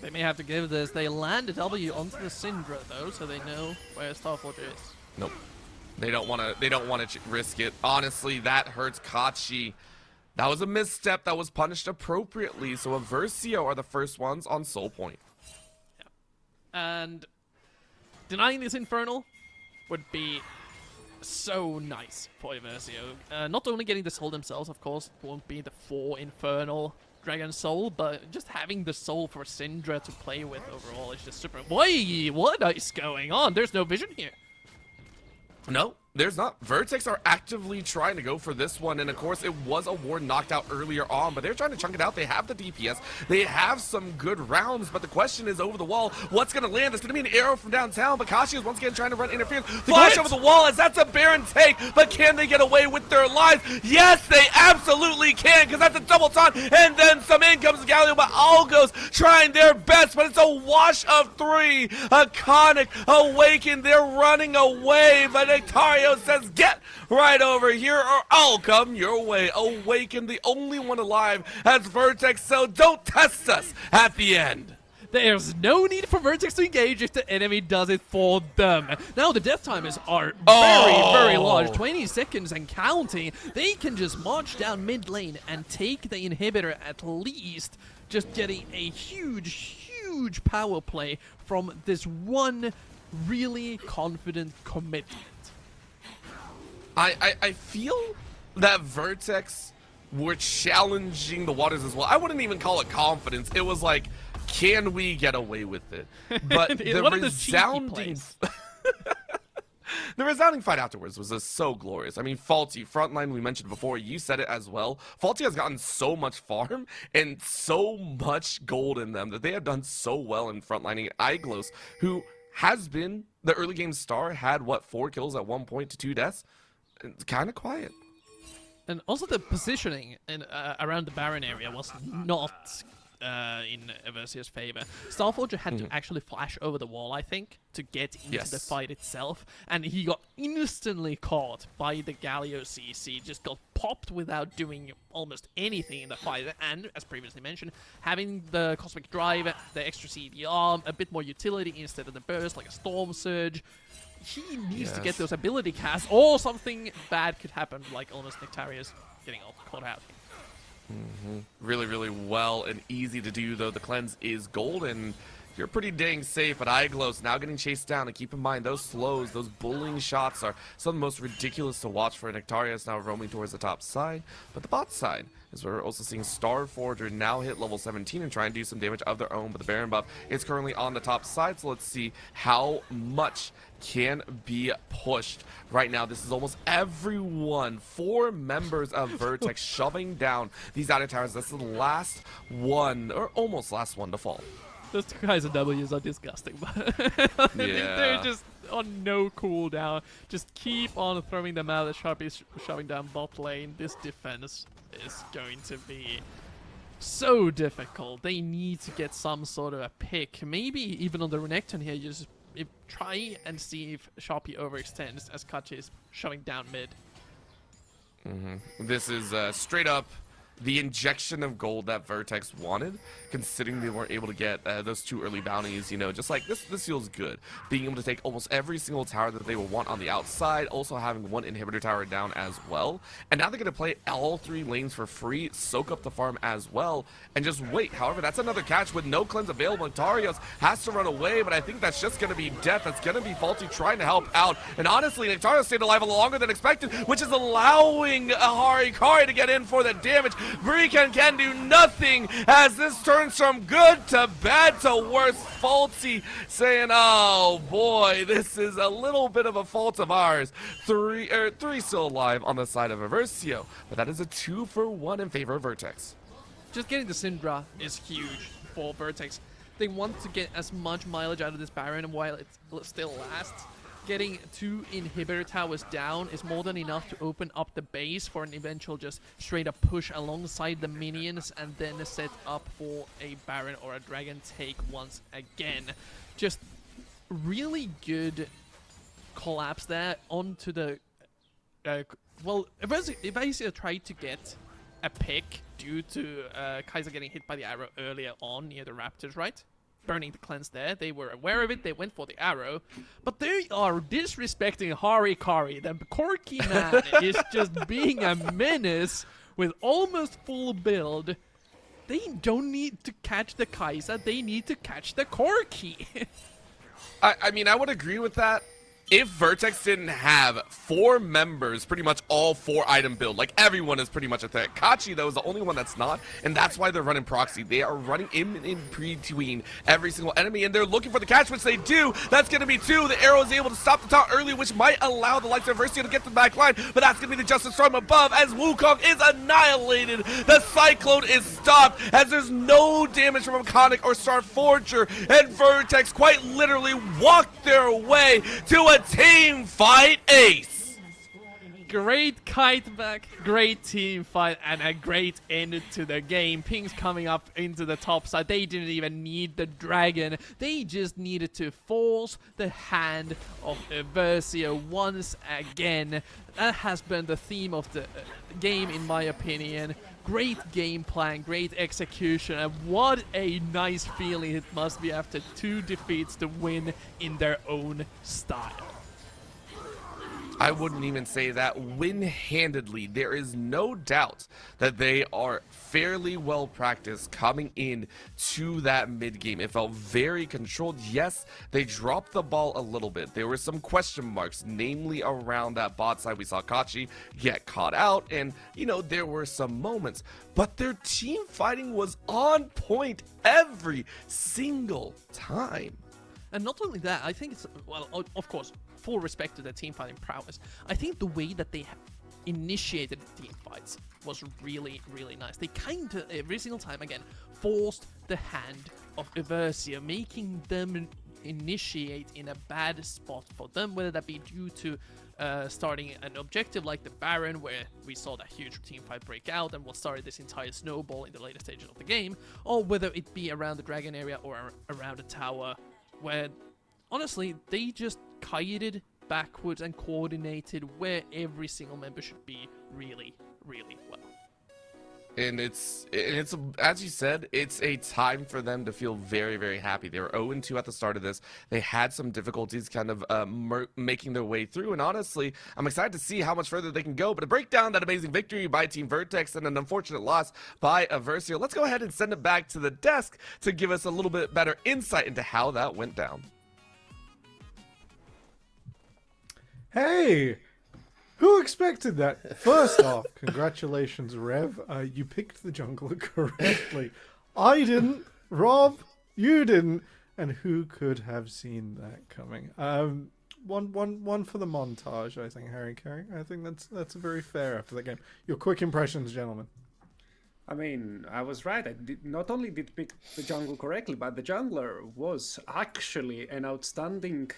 S10: They may have to give this. They land a W onto the Syndra though, so they know where Starforger is.
S9: Nope. They don't want to risk it. Honestly, that hurts Kachi. That was a misstep that was punished appropriately, so Eversio are the first ones on Soul Point.
S10: Yeah. And denying this Infernal would be so nice for Eversio. Not only getting the Soul themselves, of course, won't be the 4 Infernal Dragon Soul, but just having the Soul for Syndra to play with overall is just super... Wait, what is going on? There's no vision here.
S9: No, There's not. Vertex are actively trying to go for this one, and of course it was a ward knocked out earlier on, but they're trying to chunk it out. They have the DPS, they have some good rounds, but the question is over the wall, what's going to land? There's going to be an arrow from downtown, but Kashi is once again trying to run interference. Flash over the wall as that's a Baron take, but can they get away with their lives? Yes, they absolutely can, because that's a double taunt, and then some in comes Galio, but Algos trying their best, but it's a wash of 3. Iconic Awaken, they're running away, but Nectario says, get right over here or I'll come your way. Awaken, the only one alive as Vertex, so don't test us at the end.
S10: There's no need for Vertex to engage if the enemy does it for them. Now the death timers are very large, 20 seconds and counting. They can just march down mid lane and take the inhibitor at least, just getting a huge power play from this one really confident commitment.
S9: I feel that Vertex were challenging the waters as well. I wouldn't even call it confidence. It was like, can we get away with it? But the resounding... The resounding fight afterwards was just so glorious. I mean, Faulty, frontline, we mentioned before, you said it as well. Faulty has gotten so much farm and so much gold in them that they have done so well in frontlining. Iglos, who has been the early game star, had, what, 4 kills at one point to 2 deaths? It's kind of quiet.
S10: And also the positioning in, around the Baron area was not in Aversia's favor. Starforger had to actually flash over the wall, I think, to get into the fight itself, and he got instantly caught by the Galio CC, just got popped without doing almost anything in the fight, and, as previously mentioned, having the Cosmic Drive, the extra CDR, a bit more utility instead of the burst, like a Storm Surge. He needs to get those ability casts, or something bad could happen, like almost Nectarius getting caught out.
S9: Really well and easy to do, though. The cleanse is golden. You're pretty dang safe, but Iglos now getting chased down. And keep in mind, those slows, those bullying shots are some of the most ridiculous to watch for Nectarius now roaming towards the top side. But the bot side is where we're also seeing Starforger now hit level 17 and try and do some damage of their own. But the Baron buff is currently on the top side, so let's see how much can be pushed right now. This is almost everyone, 4 members of Vertex shoving down these outer towers. That's the last one, or almost last one to fall.
S10: Those Kaiser W's are disgusting, but they're just on no cooldown. Just keep on throwing them out. The Sharpies shoving down bot lane. This defense is going to be so difficult. They need to get some sort of a pick. Maybe even on the Renekton here, you just try and see if Sharpie overextends as Kachi is shoving down mid.
S9: This is straight up the injection of gold that Vertex wanted, considering they weren't able to get those 2 early bounties. You know, just like this feels good. Being able to take almost every single tower that they will want on the outside, also having 1 inhibitor tower down as well. And now they're going to play all 3 lanes for free, soak up the farm as well, and just wait. However, that's another catch with no cleanse available. Nectarios has to run away, but I think that's just going to be death. That's going to be Faulty trying to help out. And honestly, Nectarios stayed alive a little longer than expected, which is allowing Harikari to get in for the damage. Brikan can do nothing as this turns from good to bad to worse. Faulty saying, oh boy, this is a little bit of a fault of ours. 3 still alive on the side of Aversio, but that is a 2-for-1 in favor of Vertex.
S10: Just getting the Syndra is huge for Vertex. They want to get as much mileage out of this Baron while it still lasts. Getting 2 inhibitor towers down is more than enough to open up the base for an eventual just straight up push alongside the minions, and then set up for a Baron or a Dragon take once again. Just really good collapse there onto the... well, Evasia tried to get a pick due to Kaiser getting hit by the arrow earlier on near the Raptors, right? Burning the cleanse there. They were aware of it. They went for the arrow. But they are disrespecting Harikari. The Corki man is just being a menace with almost full build. They don't need to catch the Kaiser. They need to catch the Corki.
S9: I mean, I would agree with that. if Vertex didn't have 4 members, pretty much all 4 item build, like everyone is pretty much a threat. Kachi, though, is the only one that's not, and that's why they're running proxy. They are running in between every single enemy, and they're looking for the catch, which they do. That's going to be 2. The arrow is able to stop the taunt early, which might allow the likes of Versio to get to the back line, but that's going to be the Justice from above as Wukong is annihilated. The Cyclone is stopped as there's no damage from Iconic or Starforger, and Vertex quite literally walked their way to a team fight ace.
S10: Great kite back, great team fight, and a great end to the game. Pings coming up into the top side. They didn't even need the dragon. They just needed to force the hand of Versio once again. That has been the theme of the game, in my opinion. Great game plan, great execution, and what a nice feeling it must be after 2 defeats to win in their own style.
S9: I wouldn't even say that. Win-handedly, there is no doubt that they are fairly well practiced coming in to that mid game. It felt very controlled. Yes, they dropped the ball a little bit. There were some question marks, namely around that bot side. We saw Kachi get caught out, and you know, there were some moments, but their team fighting was on point every single time.
S10: And not only that, I think it's, well, of course, full respect to their team fighting prowess. I think the way that they initiated team fights was really, really nice. They kind of, every single time, again, forced the hand of Versio, making them initiate in a bad spot for them, whether that be due to starting an objective like the Baron, where we saw that huge team fight break out and what started this entire snowball in the later stages of the game, or whether it be around the dragon area or around a tower, where honestly they just kited backwards and coordinated where every single member should be really, really well.
S9: And it's as you said, it's a time for them to feel very, very happy. They were 0-2 at the start of this. They had some difficulties kind of making their way through. And honestly, I'm excited to see how much further they can go. But to break down that amazing victory by Team Vertex and an unfortunate loss by Versio, let's go ahead and send it back to the desk to give us a little bit better insight into how that went down.
S6: Hey! Who expected that? First off, congratulations, Rev. You picked the jungler correctly. I didn't. Rob, you didn't. And who could have seen that coming? One for the montage, I think, Harry Carey. I think that's very fair after that game. Your quick impressions, gentlemen.
S7: I mean, I was right. Not only did pick the jungle correctly, but the jungler was actually an outstanding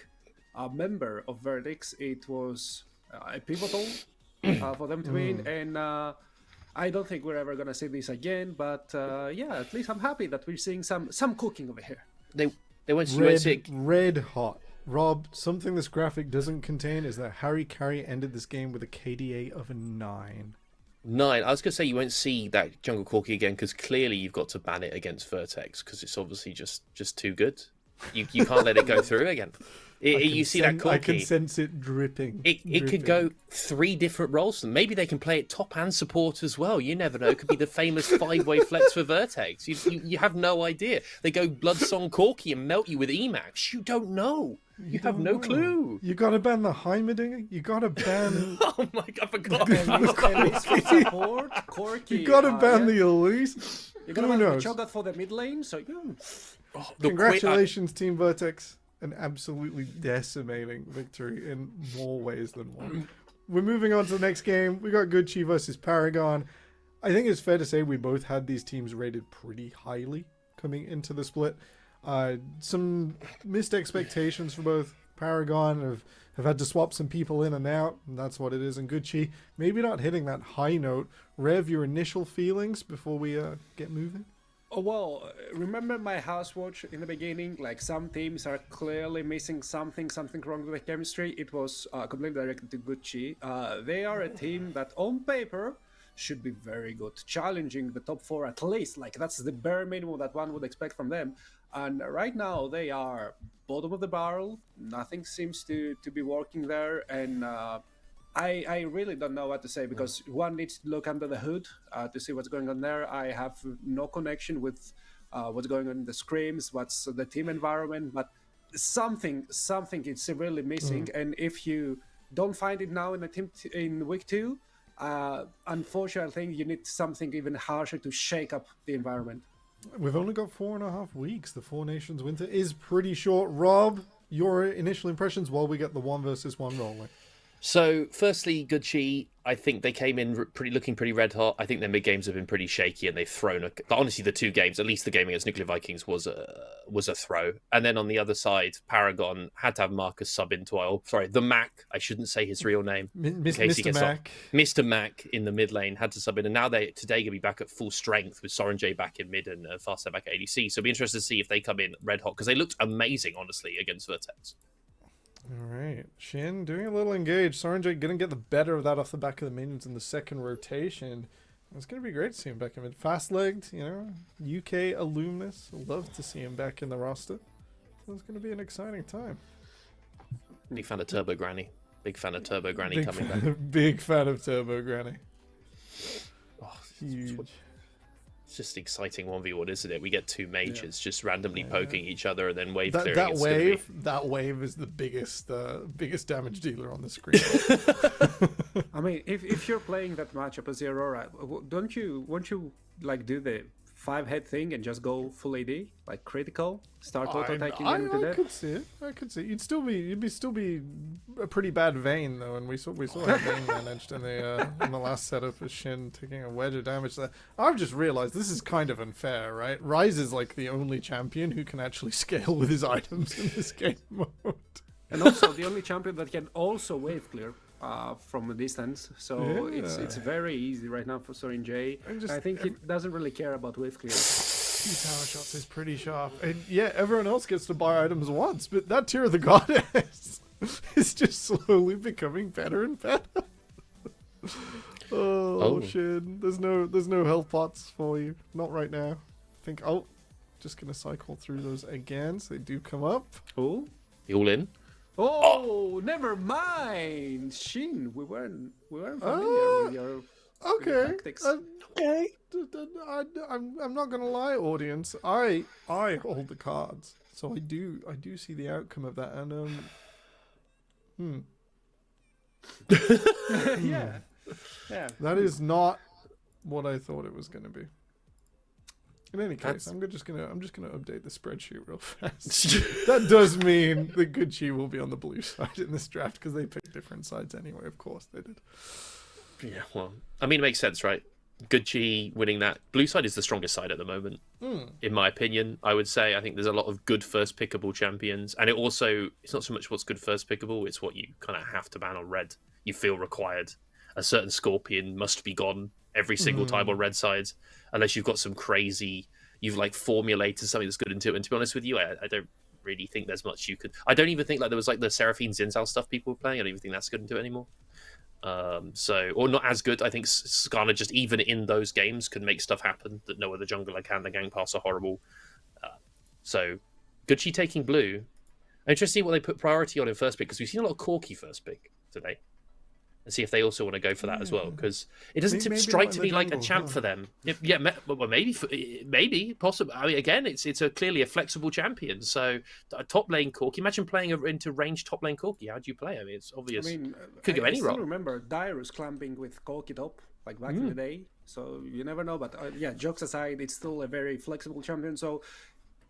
S7: member of Vertex. It was pivotal for them to win, and I don't think we're ever gonna see this again. But yeah, at least I'm happy that we're seeing some cooking over here.
S8: They went sick.
S6: Red hot. Rob, something this graphic doesn't contain is that Harry Carey ended this game with a KDA of a 9.
S8: 9. I was going to say you won't see that Jungle Corki again because clearly you've got to ban it against Vertex because it's obviously just too good. You can't let it go through again. You see that Corki.
S6: I can sense it dripping.
S8: It could go 3 different roles. Maybe they can play it top and support as well. You never know. It could be the famous 5-way flex for Vertex. You have no idea. They go Bloodsong Corki and melt you with Emax. You don't know. You have no clue.
S6: You gotta ban the Heimerdinger. You gotta ban.
S8: Oh my god, I forgot.
S7: Support, Corki.
S6: You gotta ban the Elise.
S7: You're gonna ban the Cho'Gath for the mid lane. So
S6: congratulations, Team Vertex. An absolutely decimating victory in more ways than one. We're moving on to the next game. We got Gucci versus Paragon. I think it's fair to say we both had these teams rated pretty highly coming into the split. Some missed expectations for both. Paragon have had to swap some people in and out, and that's what it is. And Gucci maybe not hitting that high note. Rev, your initial feelings before we get moving?
S7: Oh, well, remember my house watch in the beginning? Like, some teams are clearly missing something wrong with the chemistry. It was completely directed to Gucci. They are a team that, on paper, should be very good, challenging the top 4 at least. Like, that's the bare minimum that one would expect from them. And right now, they are bottom of the barrel. Nothing seems to be working there, and I really don't know what to say because one needs to look under the hood to see what's going on there. I have no connection with what's going on in the scrims, what's the team environment, but something is really missing, and if you don't find it now in the team in week 2, unfortunately, I think you need something even harsher to shake up the environment.
S6: We've only got 4.5 weeks. The Four Nations winter is pretty short. Rob, your initial impressions while we get the 1 versus 1 rolling.
S8: So, firstly, Gucci, I think they came in looking pretty red hot. I think their mid games have been pretty shaky, and they've thrown. Honestly, the 2 games, at least the game against Nuclear Vikings, was a throw. And then on the other side, Paragon had to have Marcus sub into the Mac. I shouldn't say his real name.
S6: Mr. Mac.
S8: Mr. Mac in the mid lane had to sub in, and now today going to be back at full strength with Sorenjay back in mid and Faster back at ADC. So, it'll be interested to see if they come in red hot because they looked amazing, honestly, against Vertex.
S6: All right, Shin doing a little engaged. Sorenjay gonna get the better of that off the back of the minions in the second rotation. It's gonna be great to see him back in mid. Fast-legged, UK alumnus. Love to see him back in the roster. It's gonna be an exciting time.
S8: Big fan of Turbo Granny. Big fan of Turbo Granny coming back.
S6: Big fan of Turbo Granny.
S8: Oh,
S6: Huge.
S8: It's just exciting 1v1, isn't it? We get 2 mages just randomly poking each other and then wave clearing.
S6: That wave is the biggest damage dealer on the screen.
S7: I mean, if you're playing that matchup as the Aurora, won't you like do the 5-head thing and just go full AD, like critical, start auto-attacking him to death?
S6: I could see it. You'd still be a pretty bad Vayne though, and we saw how Vayne managed in the last setup with Shin taking a wedge of damage there. I've just realized this is kind of unfair, right? Ryze is like the only champion who can actually scale with his items in this game mode.
S7: And also the only champion that can also wave clear from a distance, so it's very easy right now for Sorenjay. I think he doesn't really care about wave clear.
S6: 2 tower shots is pretty sharp, and everyone else gets to buy items once, but that Tear of the Goddess is just slowly becoming better and better. Oh shit! There's no health pots for you, not right now. I think just gonna cycle through those again, so they do come up.
S7: Oh,
S8: the all in.
S7: Oh, never mind, Shin. We weren't familiar with your tactics.
S6: Okay. I'm not gonna lie, audience. I hold the cards, so I do see the outcome of that, and
S7: yeah.
S6: That is not what I thought it was gonna be. In any case, I'm just gonna update the spreadsheet real fast. That does mean the Gucci will be on the blue side in this draft because they picked different sides anyway. Of course they did.
S8: Yeah, well, I mean, it makes sense, right? Gucci winning that. Blue side is the strongest side at the moment, in my opinion. I would say I think there's a lot of good first pickable champions, and it's not so much what's good first pickable; it's what you kind of have to ban on red. You feel required. A certain Scorpion must be gone every single time on red sides, unless you've got some crazy, you've like formulated something that's good into it. And to be honest with you, I don't really think there's much you could. I don't even think like there was like the Seraphine Zinzal stuff people were playing. I don't even think that's good into it anymore. Or not as good. I think Skarner just even in those games can make stuff happen that no other jungler can. The gang pass are horrible. So Gucci taking blue. I'm interested to see what they put priority on in first pick because we've seen a lot of Corki first pick today. And see if they also want to go for that as well, because it doesn't strike to me like a champ for them. Well, maybe, possibly. I mean, again, it's clearly a flexible champion. So a top lane Corki. Imagine playing into range top lane Corki. How do you play? I mean, it's obvious.
S7: I mean,
S8: could go any role.
S7: I still remember Dyrus clamping with Corki top like back in the day. So you never know. But jokes aside, it's still a very flexible champion. So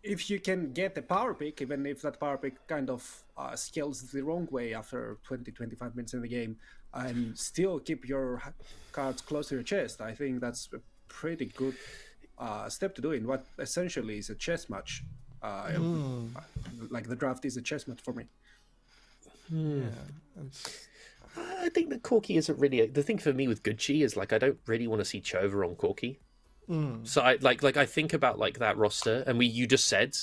S7: if you can get a power pick, even if that power pick kind of scales the wrong way after 20-25 minutes in the game, and still keep your cards close to your chest, I think that's a pretty good step to do in what essentially is a chess match. Like the draft is a chess match for me.
S8: I think that Corki isn't really the thing for me with Gucci is like I don't really want to see Chova on Corki. So I I think about like that roster, and you just said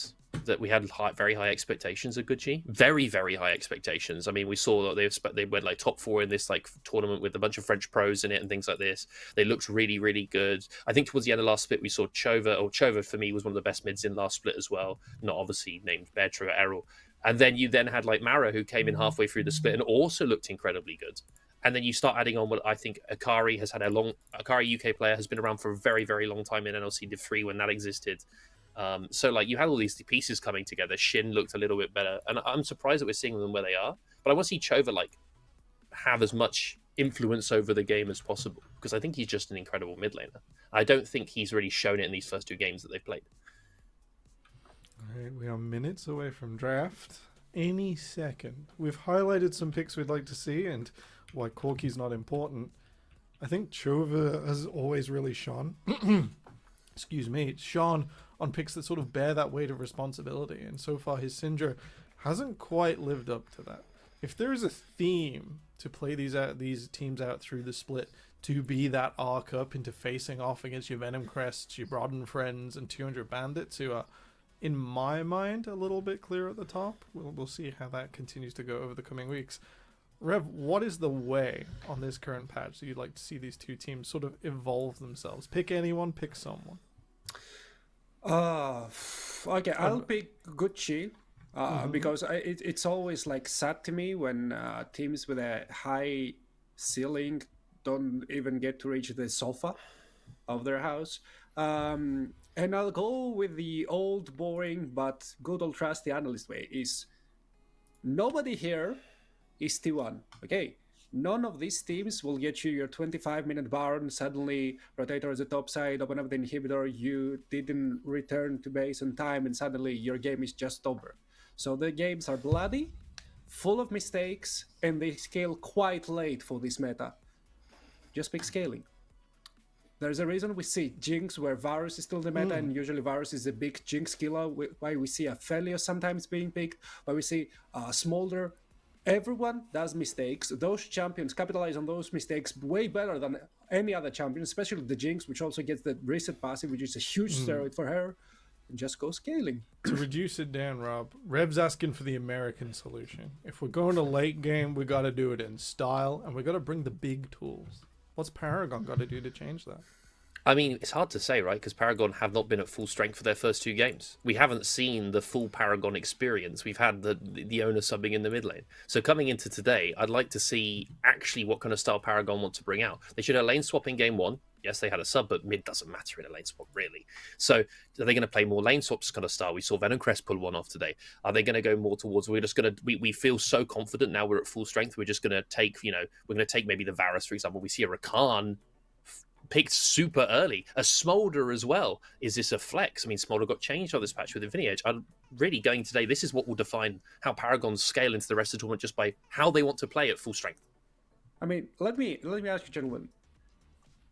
S8: that we had very high expectations of Gucci, very very high expectations. I mean, we saw that they went like top 4 in this like tournament with a bunch of French pros in it and things like this. They looked really really good. I think towards the end of last split we saw Chova for me was one of the best mids in last split as well. Not obviously named Beartrue or Errol. And then you then had like Mara who came in halfway through the split and also looked incredibly good. And then you start adding on what I think Akari UK player has been around for a very, very long time in NLC Div 3 when that existed. So like you had all these pieces coming together. Shin looked a little bit better, and I'm surprised that we're seeing them where they are. But I want to see Chova like have as much influence over the game as possible, because I think he's just an incredible mid laner. I don't think he's really shown it in these first 2 games that they've played.
S6: All right, we are minutes away from draft. Any second. We've highlighted some picks we'd like to see and why Corki's not important. I think Chova has always really shone. Excuse me, shone on picks that sort of bear that weight of responsibility, and so far his Syndra hasn't quite lived up to that. If there is a theme to play these teams out through the split, to be that arc up into facing off against your Venom Crests, your Broaden Friends, and 200 Bandits, who are, in my mind, a little bit clear at the top. We'll see how that continues to go over the coming weeks. Rev, what is the way on this current patch that you'd like to see these two teams sort of evolve themselves? Pick anyone, pick someone.
S7: Okay, I'll pick Gucci because it's always like sad to me when teams with a high ceiling don't even get to reach the sofa of their house. And I'll go with the old, boring, but good old trusty analyst way. Is nobody here is T1, okay? None of these teams will get you your 25-minute Baron, suddenly Rotator is the top side, open up the inhibitor, you didn't return to base on time, and suddenly your game is just over. So the games are bloody, full of mistakes, and they scale quite late for this meta. Just pick scaling. There's a reason we see Jinx where Varus is still the meta, and usually Varus is a big Jinx killer, why we see Aphelios sometimes being picked, why we see Smolder. Everyone does mistakes. Those champions capitalize on those mistakes way better than any other champion, especially the Jinx, which also gets the reset passive, which is a huge steroid for her, and just go scaling.
S6: To reduce it down, Rob, Rev's asking for the American solution. If we're going to late game, we got to do it in style, and we got to bring the big tools. What's Paragon got to do to change that?
S8: I mean, it's hard to say, right? Because Paragon have not been at full strength for their first 2 games. We haven't seen the full Paragon experience. We've had the owner subbing in the mid lane. So coming into today, I'd like to see actually what kind of style Paragon want to bring out. They should have lane swap in game 1. Yes, they had a sub, but mid doesn't matter in a lane swap, really. So are they going to play more lane swaps kind of style? We saw Venom Crest pull one off today. Are they going to go more towards, we're just going to, we feel so confident now we're at full strength, we're just going to take, we're going to take maybe the Varus, for example. We see a Rakan picked super early. A Smolder as well. Is this a flex? I mean, Smolder got changed on this patch with Infinity Edge. I'm really going today. This is what will define how Paragons scale into the rest of the tournament, just by how they want to play at full strength.
S7: I mean, let me ask you, gentlemen.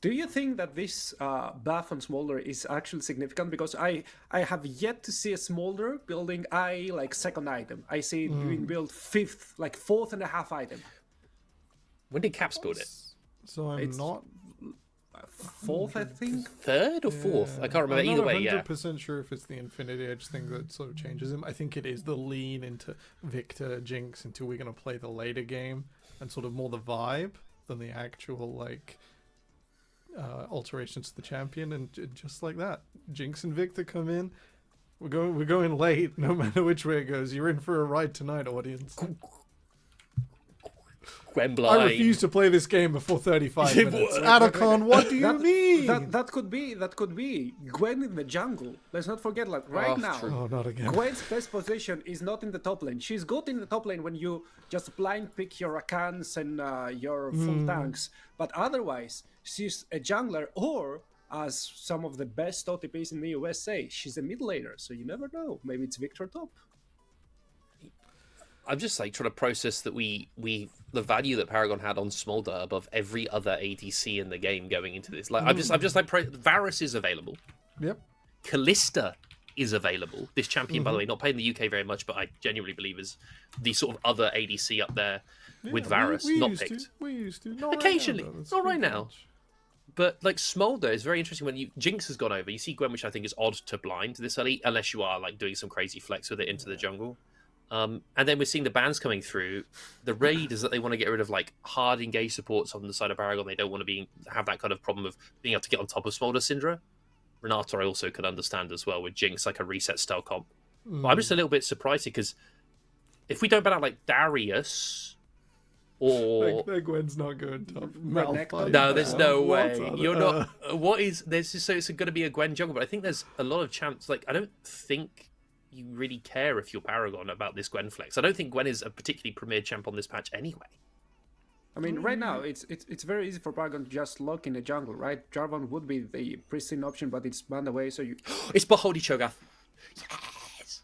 S7: Do you think that this buff on Smolder is actually significant? Because I have yet to see a Smolder building second item. I see it being built fourth and a half item.
S8: When did Caps build it?
S6: So it's not
S7: fourth, I think.
S8: Third or fourth? I can't remember.
S6: I'm
S8: Either way, yeah.
S6: I'm not 100% sure if it's the Infinity Edge thing that sort of changes him. I think it is the lean into Victor, Jinx, until we're going to play the later game, and sort of more the vibe than the actual alterations to the champion. And just like that, Jinx and Victor come in. We're going late, no matter which way it goes. You're in for a ride tonight, audience.
S8: Gwembline.
S6: I refuse to play this game before 35 minutes. Adacon, what do you mean?
S7: That could be Gwen in the jungle. Let's not forget, now.
S6: Oh, not again.
S7: Gwen's best position is not in the top lane. She's good in the top lane when you just blind pick your Rakans and your full tanks. But otherwise, she's a jungler, or as some of the best OTPs in the US say, she's a mid laner. So you never know. Maybe it's Victor top.
S8: I'm just trying to process that we the value that Paragon had on Smolder above every other ADC in the game going into this. Varus is available.
S6: Yep.
S8: Kalista is available. This champion, by the way, not playing in the UK very much, but I genuinely believe is the sort of other ADC up there with Varus,
S6: we
S8: not
S6: used
S8: picked.
S6: We used to. Not
S8: occasionally,
S6: right now,
S8: not right now. But Smolder is very interesting when Jinx has gone over. You see Gwen, which I think is odd to blind this early, unless you are doing some crazy flex with it into the jungle. And then we're seeing the bans coming through. The raid is that they want to get rid of hard engage supports on the side of Paragon. They don't want to have that kind of problem of being able to get on top of Smolder Syndra. Renata I also could understand as well with Jinx, a reset style comp. But I'm just a little bit surprised because if we don't ban out Darius or
S6: That Gwen's not good. Top.
S7: Renekton?
S8: no, there's no
S6: What
S8: way.
S6: on
S8: You're
S6: earth?
S8: not. What is there's just, so it's going to be a Gwen jungle, but I think there's a lot of chance. Like I don't think you really care if you're Paragon about this Gwen flex. I don't think Gwen is a particularly premier champ on this patch anyway.
S7: I mean, right now it's very easy for Paragon to just lock in the jungle, right? Jarvan would be the pristine option, but it's banned away, so you.
S8: It's Beholdy Cho'Gath. Yes,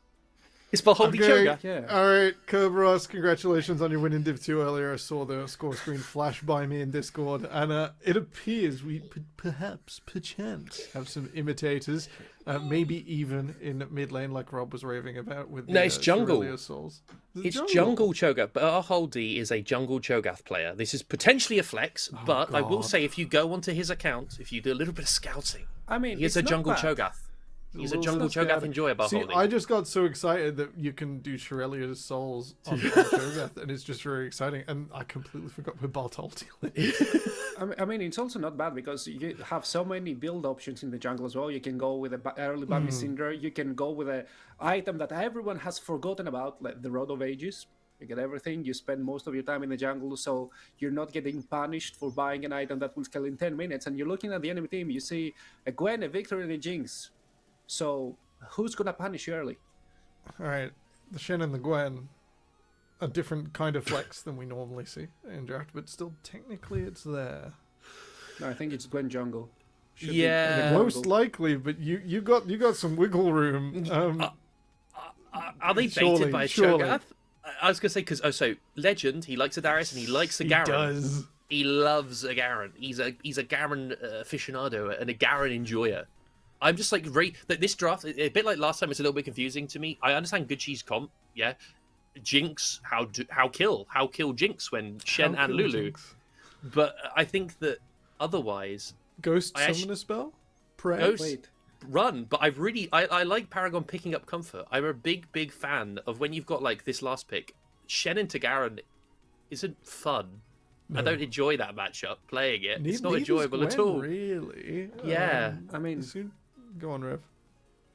S8: it's Beholdy
S6: Okay.
S8: Cho'Gath.
S7: Yeah.
S6: All right, Kerberos, congratulations on your win in Div 2 earlier. I saw the score screen flash by me in Discord, and it appears we perchance have some imitators, maybe even in mid lane, like Rob was raving about with the
S8: No, it's jungle.
S6: Shurelya Souls.
S8: It's jungle Cho'Gath, but Beholdy is a jungle Cho'Gath player. This is potentially a flex, but I will
S6: God.
S8: say if you go onto his account, if you do a little bit of scouting,
S7: I mean,
S8: he is
S7: it's
S8: a jungle
S7: not bad.
S8: Cho'Gath. He's a
S6: little
S8: jungle
S6: bit
S8: Cho'Gath
S6: scattered.
S8: enjoyer,
S6: See,
S8: Beholdy.
S6: I just got so excited that you can do Shurelya's Souls on Cho'Gath, and it's just very exciting. And I completely forgot with Bartoldi.
S7: I mean, it's also not bad because you have so many build options in the jungle as well. You can go with a early Bobby Cinder. You can go with an item that everyone has forgotten about, like the Road of Ages. You get everything. You spend most of your time in the jungle, so you're not getting punished for buying an item that will kill in 10 minutes. And you're looking at the enemy team. You see a Gwen, a Victor, and a Jinx. So who's gonna punish you early?
S6: All right, the Shen and the Gwen, a different kind of flex than we normally see in draft, but still technically it's there.
S7: No, I think it's Gwen jungle. Should be
S8: Yeah.
S7: in the
S6: Most
S7: jungle.
S6: likely, but you got some wiggle room.
S8: Are they
S6: Surely,
S8: baited by
S6: surely.
S8: Cho'Gath? I was gonna say because so Legend, he likes a Darius and he likes a
S6: He
S8: Garen.
S6: does.
S8: He loves a Garen. He's a Garen aficionado and a Garen enjoyer. I'm just like this draft, a bit like last time. It's a little bit confusing to me. I understand good cheese comp, yeah. Jinx, how kill Jinx when Shen
S6: How
S8: and
S6: cool,
S8: Lulu.
S6: Jinx.
S8: But I think that otherwise,
S6: Ghost
S8: I
S6: summon a spell? Pray?
S8: Ghost
S7: Wait.
S8: run. But I like Paragon picking up comfort. I'm a big fan of when you've got like this last pick. Shen into Garen isn't fun. I don't enjoy that matchup playing it. It's not
S6: Neither's
S8: enjoyable at
S6: Gwen,
S8: all.
S6: Really?
S8: Yeah.
S7: I mean,
S6: Go on, Rev.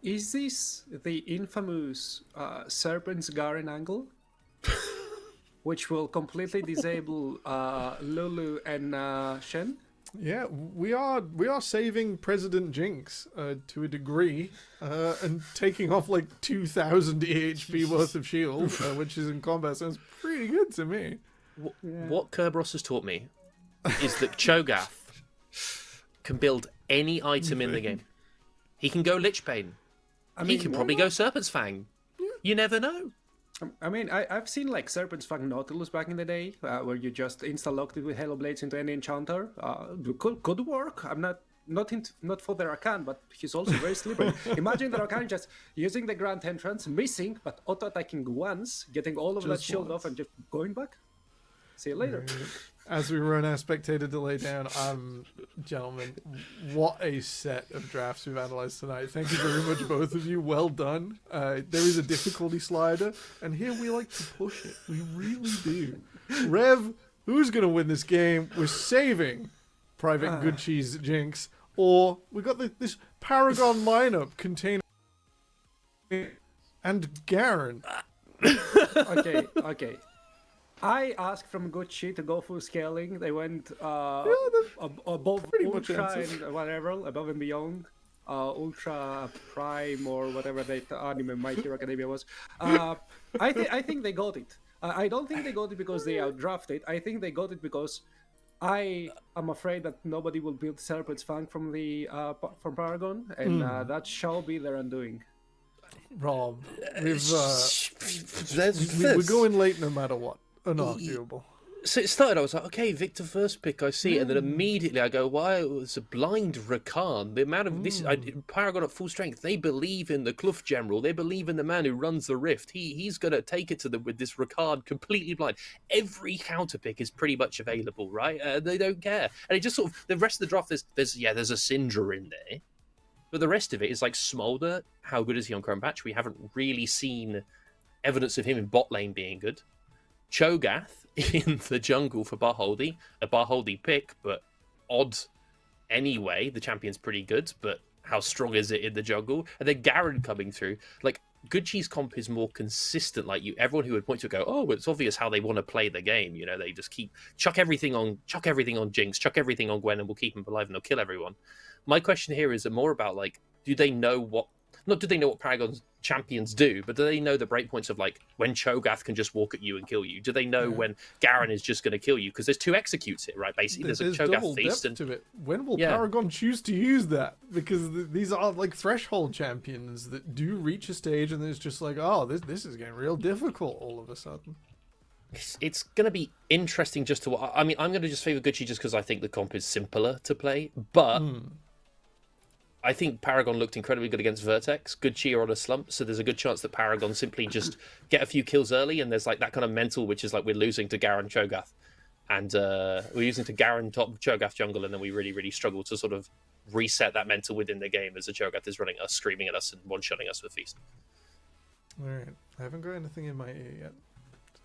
S7: is this the infamous Serpent's Garen angle? Which will completely disable Lulu and Shen?
S6: Yeah, we are saving President Jinx to a degree, and taking off like 2,000 EHP worth of shield, which is in combat sounds pretty good to me.
S8: What Kerberos has taught me is that Cho'Gath can build any item in the game. He can go Lich Bane. He can probably go Serpent's Fang. You never know.
S7: I mean, I've seen like Serpent's Fang Nautilus back in the day, where you just insta-locked it with Halo Blades into any enchanter. Could work. I'm not for the Rakan, but he's also very slippery. Imagine the Rakan just using the Grand Entrance, missing, but auto-attacking once, getting all of that
S6: Just
S7: shield
S6: once.
S7: off and just going back. See you later.
S6: As we run our spectator delay down, gentlemen, what a set of drafts we've analyzed tonight. Thank you very much, both of you. Well done. There is a difficulty slider, and here we like to push it. We really do. Rev, who's going to win this game? We're saving Private Good Cheese Jinx, or we got this Paragon lineup containing and Garen.
S7: Okay. I asked from Gucci to go full scaling. They went above
S6: pretty much
S7: Ultra
S6: answers.
S7: and whatever, above and beyond. Ultra Prime or whatever the anime My Hero Academia was. I think they got it. I don't think they got it because they outdrafted. I think they got it because I am afraid that nobody will build Serpent's Fang from from Paragon, and that shall be their undoing.
S6: Rob, we're going late no matter what. Unarguable.
S8: So it started, I was like, okay, Victor first pick, I see it. And then immediately I go, why? It was a blind Rakan. The amount of this, Paragon at full strength, they believe in the Clough General. They believe in the man who runs the Rift. He's going to take it to them with this Rakan completely blind. Every counter pick is pretty much available, right? They don't care. And it just sort of, the rest of the draft, there's a Syndra in there. But the rest of it is like Smolder. How good is he on current patch? We haven't really seen evidence of him in bot lane being good. Cho'Gath in the jungle for Beholdy. A Beholdy pick, but odd anyway. The champion's pretty good, but how strong is it in the jungle? And then Garen coming through. Like, Good Cheese comp is more consistent. Like everyone who would point to it go, oh, it's obvious how they want to play the game. You know, they just keep chuck everything on Jinx, chuck everything on Gwen, and we'll keep them alive and they'll kill everyone. My question here is more about like, do they know what Paragon's champions do, but do they know the breakpoints of like when Cho'Gath can just walk at you and kill you? Do they know when Garen is just going to kill you? Because there's 2 executes here, right? Basically, there's a Cho'Gath feast and
S6: to it. When will Paragon choose to use that? Because these are like threshold champions that do reach a stage, and there's just like, oh, this is getting real difficult all of a sudden.
S8: It's going to be interesting just to. I mean, I'm going to just favor Gucci just because I think the comp is simpler to play, but. I think Paragon looked incredibly good against Vertex. Good Chi are on a slump, so there's a good chance that Paragon simply just get a few kills early, and there's like that kind of mental, which is like we're losing to Garen Cho'Gath, and we're using to Garen top Cho'Gath jungle, and then we really, really struggle to sort of reset that mental within the game as the Cho'Gath is running us, screaming at us, and one-shotting us with Feast.
S6: All right, I haven't got anything in my ear yet,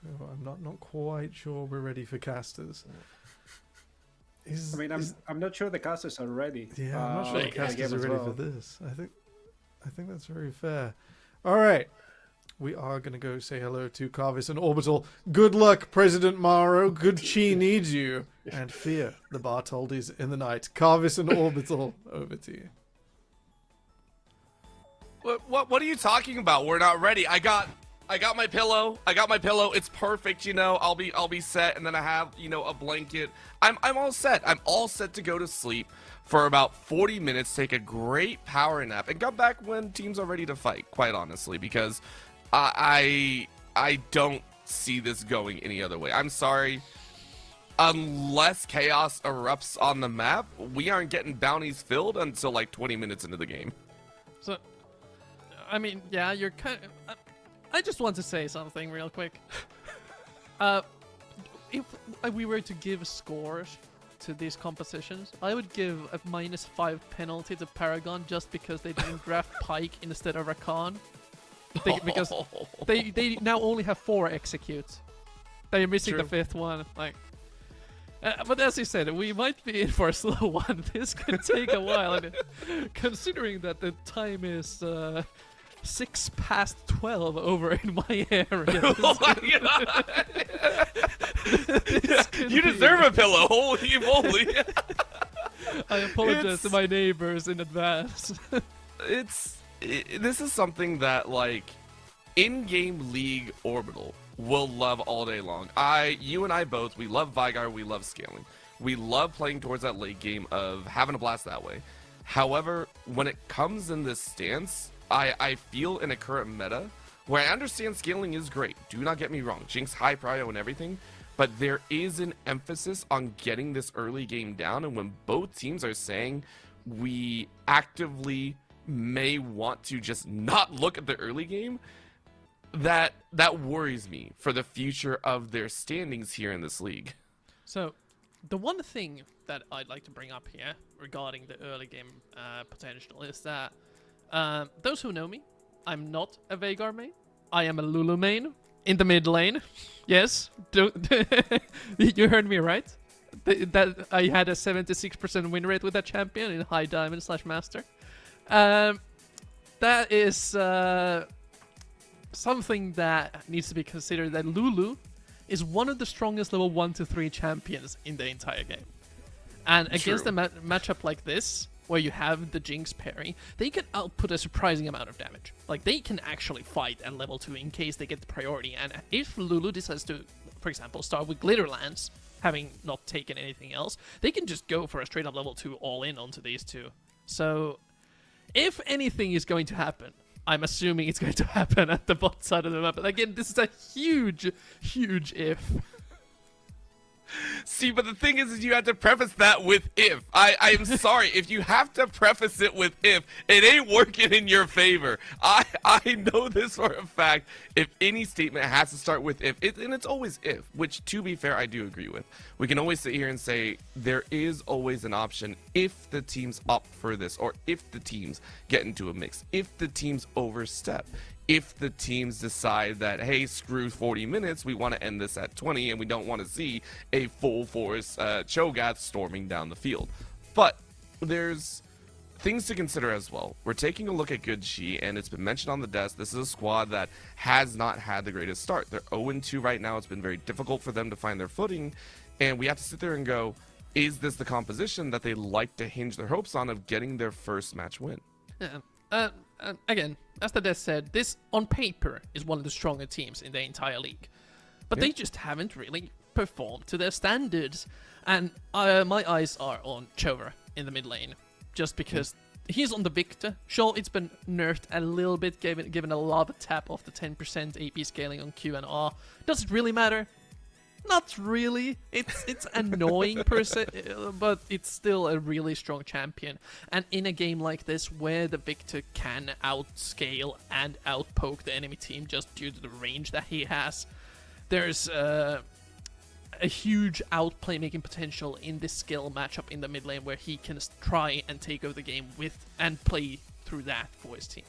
S6: so I'm not quite sure we're ready for casters.
S7: I'm not sure the casters are ready.
S6: Yeah, I'm not sure the casters are ready for this. I think that's very fair. All right, we are going to go say hello to Carvis and Orbital. Good luck, President Maro. Good Chi needs you. And fear the Bartoldi's in the night. Carvis and Orbital, over to you.
S9: What are you talking about? We're not ready. I got my pillow. It's perfect, you know. I'll be set, and then I have, you know, a blanket. I'm all set. I'm all set to go to sleep for about 40 minutes, take a great power nap, and come back when teams are ready to fight, quite honestly, because I don't see this going any other way. I'm sorry. Unless chaos erupts on the map, we aren't getting bounties filled until like 20 minutes into the game.
S10: So, I mean, yeah, you're kind of... I just want to say something real quick. If we were to give scores to these compositions, I would give a -5 penalty to Paragon just because they didn't draft Pike instead of Rakan. Because they now only have 4 executes. They're missing the 5th one. Like, but as you said, we might be in for a slow one. This could take a while, and considering that the time is 6:12 over in my area.
S9: Oh my god! You deserve a pillow. Holy moly!
S10: I apologize to my neighbors in advance.
S9: This is something that, like, in-game League Orbital will love all day long. You and I both, we love Vigar, we love scaling. We love playing towards that late game of having a blast that way. However, when it comes in this stance, I feel in a current meta where I understand scaling is great. Do not get me wrong. Jinx high prio and everything. But there is an emphasis on getting this early game down. And when both teams are saying we actively may want to just not look at the early game, that worries me for the future of their standings here in this league.
S10: So, the one thing that I'd like to bring up here regarding the early game potential is that those who know me, I'm not a Veigar main. I am a Lulu main in the mid lane. Yes, you heard me right. That I had a 76% win rate with that champion in high diamond / master. That is something that needs to be considered. That Lulu is one of the strongest level 1 to 3 champions in the entire game, and against a matchup like this, where you have the Jinx parry, they can output a surprising amount of damage. Like, they can actually fight at level 2 in case they get the priority. And if Lulu decides to, for example, start with Glitter Lance, having not taken anything else, they can just go for a straight up level 2 all in onto these two. So, if anything is going to happen, I'm assuming it's going to happen at the bot side of the map. But again, this is a huge, huge if.
S9: See, but the thing is you have to preface that with if. I am sorry, if you have to preface it with if, it ain't working in your favor. I know this for a fact. If any statement has to start with if, and it's always if, which, to be fair, I do agree with. We can always sit here and say there is always an option if the teams opt for this, or if the teams get into a mix, if the teams overstep. If the teams decide that, hey, screw 40 minutes, we want to end this at 20, and we don't want to see a full force Cho'Gath storming down the field. But there's things to consider as well. We're taking a look at Good Chi, and it's been mentioned on the desk. This is a squad that has not had the greatest start. They're 0-2 right now. It's been very difficult for them to find their footing, and we have to sit there and go, is this the composition that they like to hinge their hopes on of getting their first match win?
S10: Yeah. Again, as the desk said, this on paper is one of the stronger teams in the entire league, but they just haven't really performed to their standards. And my eyes are on Chover in the mid lane, just because he's on the Victor. Sure, it's been nerfed a little bit, given a lava tap of the 10% AP scaling on Q and R. Does it really matter? Not really. It's annoying per se, but it's still a really strong champion. And in a game like this, where the Victor can outscale and outpoke the enemy team just due to the range that he has, there's a huge outplaymaking potential in this skill matchup in the mid lane, where he can try and take over the game with and play through that for his team.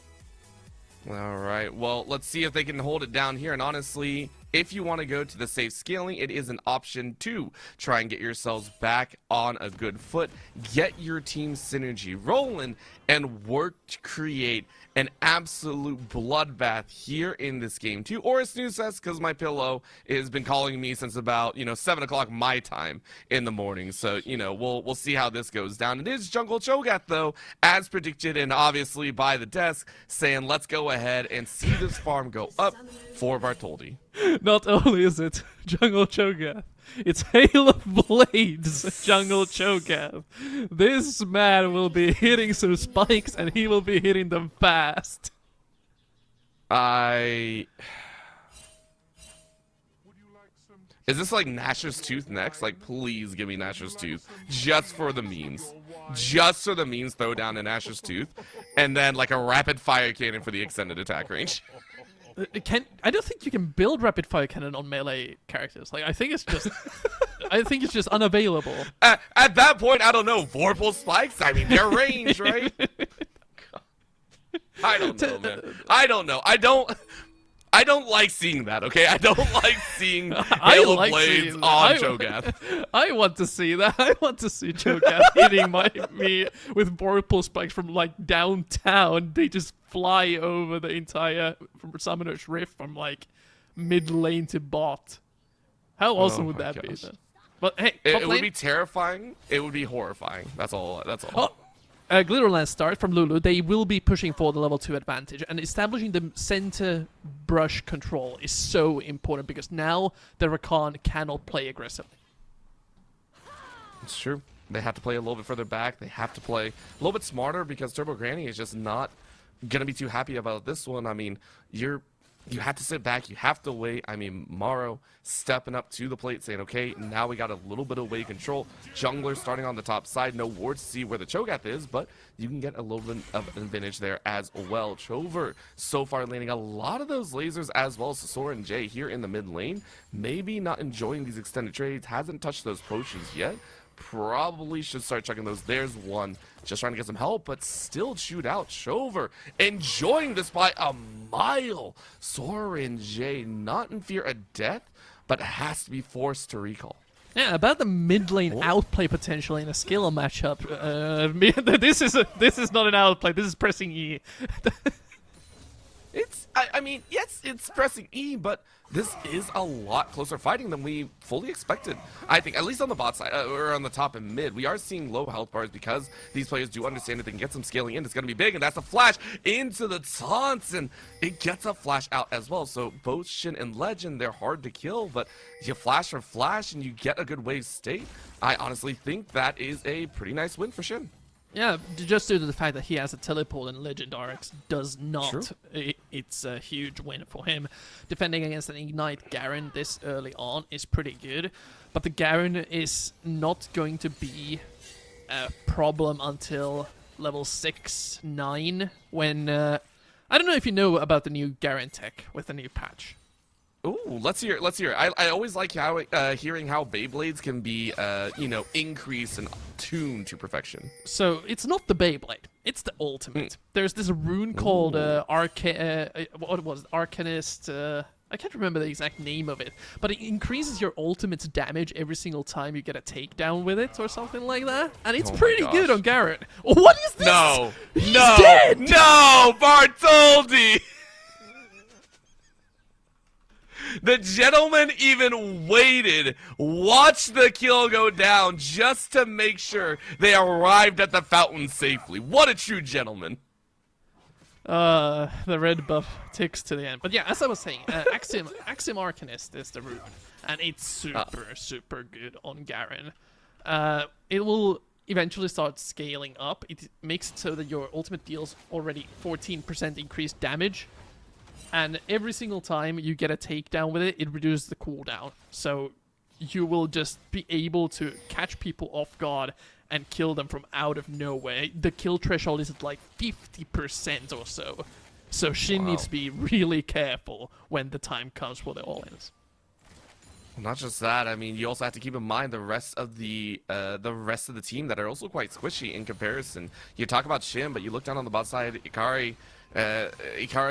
S9: All right, well, let's see if they can hold it down here. And honestly, if you want to go to the safe scaling, it is an option to try and get yourselves back on a good foot, get your team synergy rolling, and work to create an absolute bloodbath here in this game too. Or a snooze fest, because my pillow has been calling me since about 7 o'clock my time in the morning. So we'll see how this goes down. It is Jungle Cho'Gath though, as predicted and obviously by the desk, saying let's go ahead and see this farm go up for Bartholdi.
S10: Not only is it Jungle Cho'Gath, it's Hail of Blades Jungle Cho'Gath. This man will be hitting some spikes, and he will be hitting them fast.
S9: Is this like Nash's Tooth next? Like, please give me Nash's Tooth. Just for the memes. Just for the memes, throw down a Nash's Tooth. And then like a rapid fire cannon for the extended attack range.
S10: I don't think you can build rapid fire cannon on melee characters. Like, I think it's just unavailable.
S9: At that point, I don't know. Vorpal spikes. I mean, they're range, right? I don't know, man. I don't know. I don't like seeing that. Okay, I don't like seeing Hail of Blades on Cho'Gath.
S10: I want to see that. I want to see Cho'Gath hitting me with Vorpal spikes from like downtown. They just fly over the entire Summoner's Rift from like mid lane to bot. How awesome would that be? Then? But hey,
S9: it would be terrifying. It would be horrifying. That's all. That's all.
S10: Glitterland start from Lulu. They will be pushing for the level 2 advantage, and establishing the center brush control is so important, because now the Rakan cannot play aggressively.
S9: It's true. They have to play a little bit further back. They have to play a little bit smarter, because Turbo Granny is just not gonna be too happy about this one. I mean, you have to sit back. You have to wait. I mean, Morrow stepping up to the plate, saying, okay, now we got a little bit of wave control. Jungler starting on the top side. No wards to see where the Cho'Gath is, but you can get a little bit of an advantage there as well. Chover so far landing a lot of those lasers, as well as Sora and Jay here in the mid lane. Maybe not enjoying these extended trades. Hasn't touched those potions yet. Probably should start checking those. There's one. Just trying to get some help, but still chewed out. Chover enjoying this by a mile. Sora and Jay not in fear of death, but has to be forced to recall.
S10: Yeah, about the mid lane outplay potential in a skill matchup. This is not an outplay. This is pressing E.
S9: I mean, yes, it's pressing E, but this is a lot closer fighting than we fully expected. I think, at least on the bot side, or on the top and mid, we are seeing low health bars, because these players do understand that they can get some scaling in. It's going to be big, and that's a flash into the taunts, and it gets a flash out as well. So both Shin and Legend, they're hard to kill, but you flash for flash, and you get a good wave state. I honestly think that is a pretty nice win for Shin.
S10: Yeah, just due to the fact that he has a teleport and Legend RX does not. It's a huge win for him. Defending against an Ignite Garen this early on is pretty good, but the Garen is not going to be a problem until level 6, 9, when... I don't know if you know about the new Garen tech with the new patch.
S9: Ooh, let's hear it. Let's hear it. I always like how hearing how Beyblades can be, increased and tuned to perfection.
S10: So it's not the Beyblade; it's the ultimate. There's this rune called what was it? Arcanist I can't remember the exact name of it, but it increases your ultimate's damage every single time you get a takedown with it or something like that. And it's
S9: Oh my
S10: pretty good
S9: gosh.
S10: on Garrett. What is this?
S9: No,
S10: He's
S9: no,
S10: dead!
S9: no, Bartoldi! The gentleman even waited, watched the kill go down just to make sure they arrived at the fountain safely. What a true gentleman.
S10: The red buff ticks to the end. But yeah, as I was saying, Axiom Arcanist is the rune, and it's super good on Garen. It will eventually start scaling up. It makes it so that your ultimate deals already 14% increased damage, and every single time you get a takedown with it, it reduces the cooldown. So you will just be able to catch people off guard and kill them from out of nowhere. The kill threshold is at like 50% or so. So Shin needs to be really careful when the time comes for the all-ins.
S9: Not just that, I mean, you also have to keep in mind the rest of the team that are also quite squishy in comparison. You talk about Shin, but you look down on the bot side, Ikari,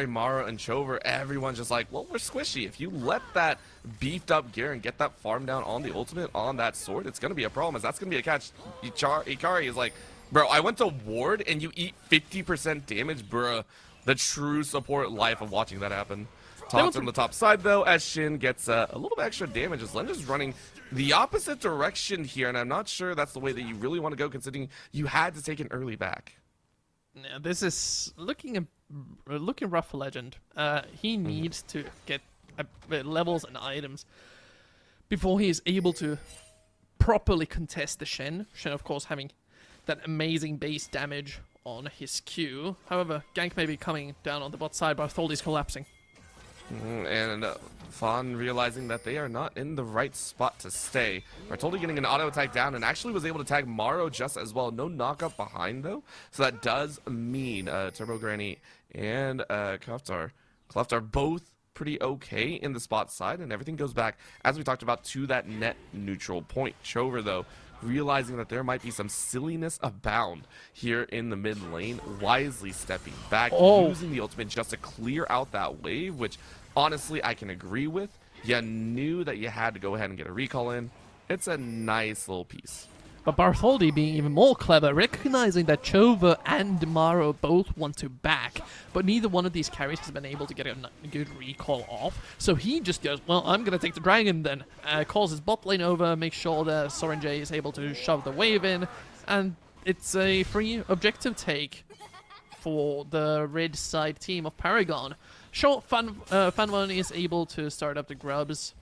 S9: Mara, and Chover, everyone's just like, well, we're squishy. If you let that beefed up gear and get that farm down on the ultimate, on that sword, it's going to be a problem, as that's going to be a catch. Ikari is like, bro, I went to ward and you eat 50% damage, bruh. The true support life of watching that happen. Talks on the top side, though, as Shin gets a little bit extra damage, as Lenda's running the opposite direction here, and I'm not sure that's the way that you really want to go, considering you had to take an early back.
S10: Now, this is looking rough for Legend. He needs to get levels and items before he is able to properly contest the Shen. Shen, of course, having that amazing base damage on his Q. However, gank may be coming down on the bot side, but Tholdy's collapsing.
S9: And Fawn realizing that they are not in the right spot to stay. Bartoldi getting an auto attack down and actually was able to tag Maro just as well. No knockup behind though. So that does mean Turbo Granny and Kleftar both pretty okay in the spot side, and everything goes back, as we talked about, to that net neutral point. Chover though, realizing that there might be some silliness abound here in the mid lane, wisely stepping back, using the ultimate just to clear out that wave, which honestly I can agree with. You knew that you had to go ahead and get a recall in. It's a nice little piece.
S10: But Bartholdi being even more clever, recognizing that Chover and Maro both want to back, but neither one of these carries has been able to get a good recall off. So he just goes, well, I'm going to take the dragon then. Calls his bot lane over, makes sure that Soren J is able to shove the wave in, and it's a free objective take for the red side team of Paragon. Sure, Fanwan is able to start up the grubs,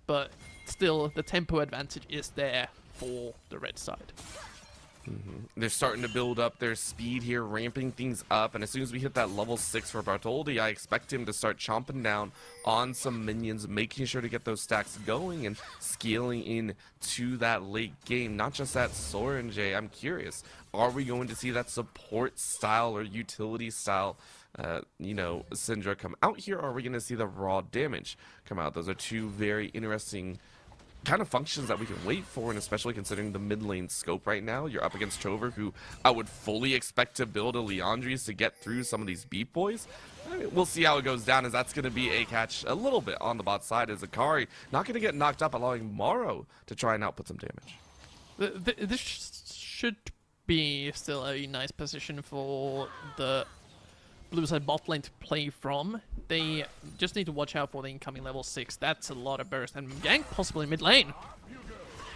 S10: but still the tempo advantage is there for the red side.
S9: They're starting to build up their speed here, ramping things up, and as soon as we hit that level 6 for Bartoldi, I expect him to start chomping down on some minions, making sure to get those stacks going and scaling in to that late game. Not just that Soren J, I'm curious, are we going to see that support style or utility style Syndra come out here, or are we going to see the raw damage come out? Those are two very interesting kind of functions that we can wait for, and especially considering the mid lane scope right now. You're up against Chover, who I would fully expect to build a Leandries to get through some of these beat boys. I mean, we'll see how it goes down, as that's going to be a catch a little bit on the bot side, as Akari not going to get knocked up, allowing Morrow to try and output some damage.
S10: This should be still a nice position for the blue side bot lane to play from. They just need to watch out for the incoming level 6. That's a lot of burst, and gank possibly mid lane.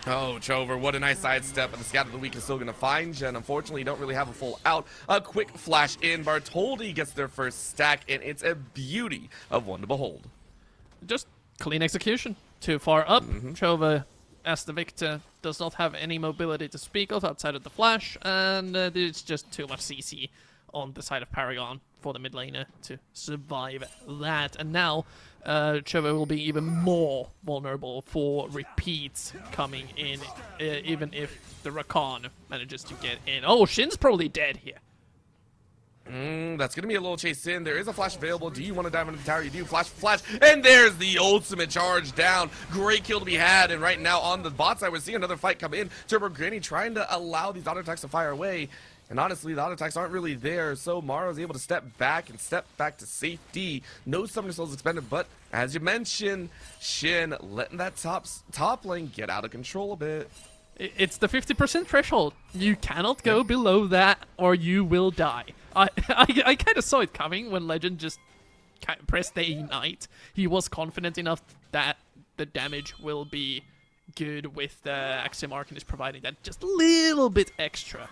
S9: Oh, Chover, what a nice sidestep, and the scout of the week is still going to find Jen. Unfortunately, you don't really have a full out. A quick flash in. Bartoldi gets their first stack, and it's a beauty of one to behold.
S10: Just clean execution. Too far up. Chover, as the victor, does not have any mobility to speak of outside of the flash, and there's just too much CC on the side of Paragon for the mid laner to survive that. And now Chover will be even more vulnerable for repeats coming in, even if the Rakan manages to get in. Oh, Shin's probably dead here.
S9: That's going to be a little chase in. There is a flash available. Do you want to dive into the tower? You do. Flash, and there's the ultimate charge down. Great kill to be had, and right now on the bot side, we're seeing another fight come in. Turbo Granny trying to allow these auto attacks to fire away. And honestly, the auto attacks aren't really there, so Maro's able to step back to safety. No Summoner Souls expended, but as you mentioned, Shin letting that top lane get out of control a bit.
S10: It's the 50% threshold. You cannot go below that or you will die. I kind of saw it coming when Legend just pressed the Ignite. He was confident enough that the damage will be good with the Axiom Arcanist providing that just a little bit extra.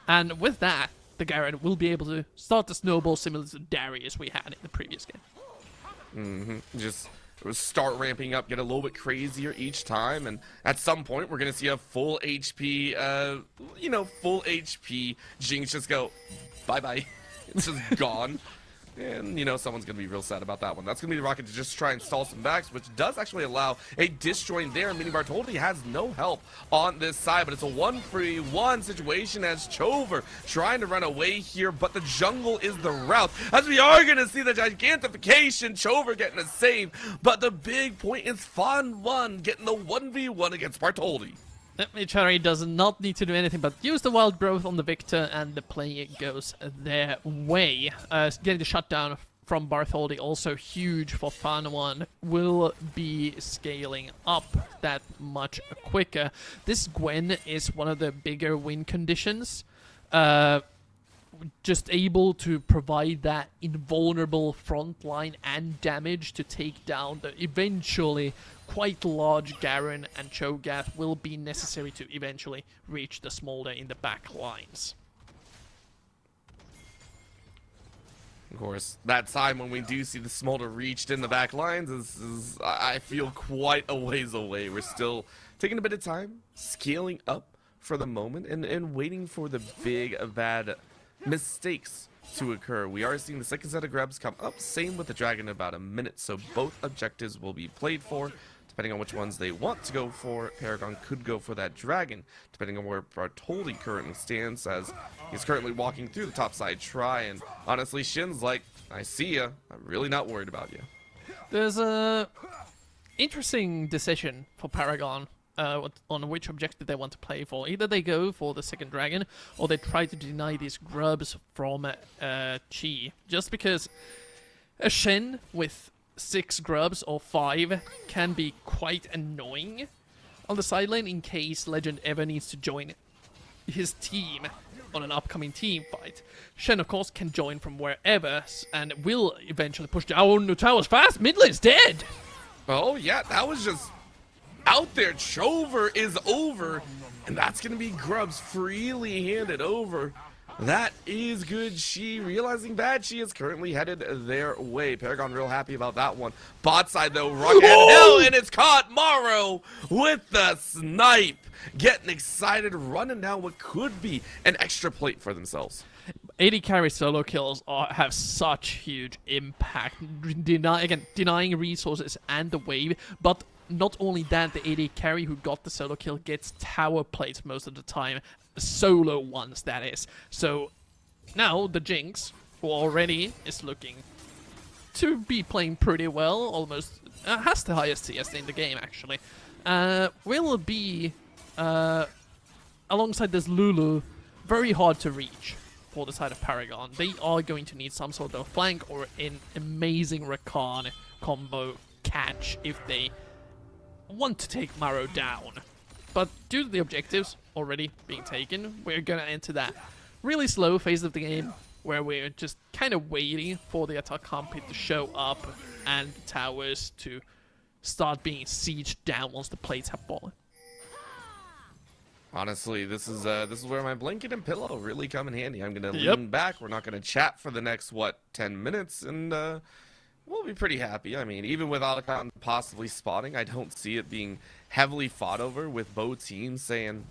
S10: And with that, the Garen will be able to start the snowball similar to Darius we had in the previous game.
S9: Just start ramping up, get a little bit crazier each time, and at some point we're gonna see a full HP, full HP Jinx just go bye-bye. It's just gone. And, someone's going to be real sad about that one. That's going to be the Rocket to just try and stall some backs, which does actually allow a disjoin there, meaning Bartoldi has no help on this side, but it's a 1-3-1 situation as Chover trying to run away here, but the jungle is the route, as we are going to see the gigantification, Chover getting a save, but the big point is Fan1 getting the 1v1 against Bartoldi.
S10: HRA does not need to do anything but use the wild growth on the Victor, and the play goes their way. Getting the shutdown from Bartholdi also huge for Fan1, will be scaling up that much quicker. This Gwen is one of the bigger win conditions. Just able to provide that invulnerable front line and damage to take down the eventually quite large Garen and Cho'Gath will be necessary to eventually reach the Smolder in the back lines.
S9: Of course, that time when we do see the Smolder reached in the back lines is I feel, quite a ways away. We're still taking a bit of time, scaling up for the moment, and waiting for the big, bad mistakes to occur. We are seeing the second set of grabs come up, same with the dragon in about a minute, so both objectives will be played for. Depending on which ones they want to go for, Paragon could go for that dragon, depending on where Bartoldi currently stands, as he's currently walking through the top side try, and honestly, Shin's like, I see ya, I'm really not worried about you.
S10: There's a interesting decision for Paragon on which objective they want to play for. Either they go for the second dragon, or they try to deny these grubs from Chi. Just because a Shen with 6 grubs or 5 can be quite annoying on the sideline in case Legend ever needs to join his team on an upcoming team fight. Shen, of course, can join from wherever and will eventually push down the towers fast. Mid lane's dead!
S9: Oh yeah, that was just out there. Chover is over, and that's going to be grubs freely handed over. That is good. She realizing bad. She is currently headed their way. Paragon real happy about that one. Bot side though, Rocket Hill, and it's caught. Morrow with the snipe, getting excited, running down what could be an extra plate for themselves.
S10: AD carry solo kills have such huge impact, denying resources and the wave, but not only that, the AD carry who got the solo kill gets tower plates most of the time. Solo ones, that is. So now the Jinx, who already is looking to be playing pretty well, almost has the highest CS in the game actually, will be alongside this Lulu very hard to reach for the side of Paragon. They are going to need some sort of flank or an amazing Rakan combo catch if they want to take Maro down. But due to the objectives already being taken, we're gonna enter that really slow phase of the game where we're just kind of waiting for the attack compete to show up and the towers to start being sieged down once the plates have fallen.
S9: Honestly, this is where my blanket and pillow really come in handy. I'm gonna lean back. We're not gonna chat for the next 10 minutes, and we'll be pretty happy. I mean, even with Alakon possibly spotting, I don't see it being heavily fought over, with both teams saying,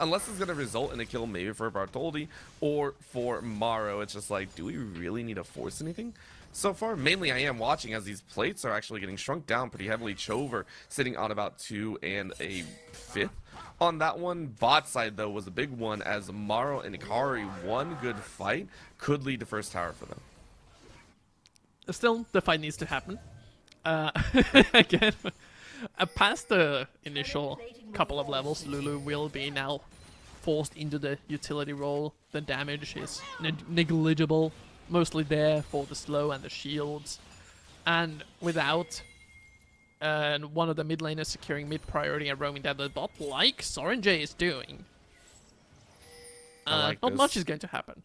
S9: unless it's going to result in a kill maybe for Bartoldi or for Maro, it's just like, do we really need to force anything? So far, mainly I am watching as these plates are actually getting shrunk down pretty heavily. Chover sitting on about 2 1/5 on that one. Bot side, though, was a big one, as Maro and Ikari, one good fight could lead to first tower for them.
S10: Still, the fight needs to happen. Again, past the initial couple of levels, Lulu will be now forced into the utility role. The damage is negligible, mostly there for the slow and the shields. And without one of the mid laners securing mid priority and roaming down the bot, like Sorenjay is doing,
S9: like
S10: not
S9: this.
S10: much is going to happen.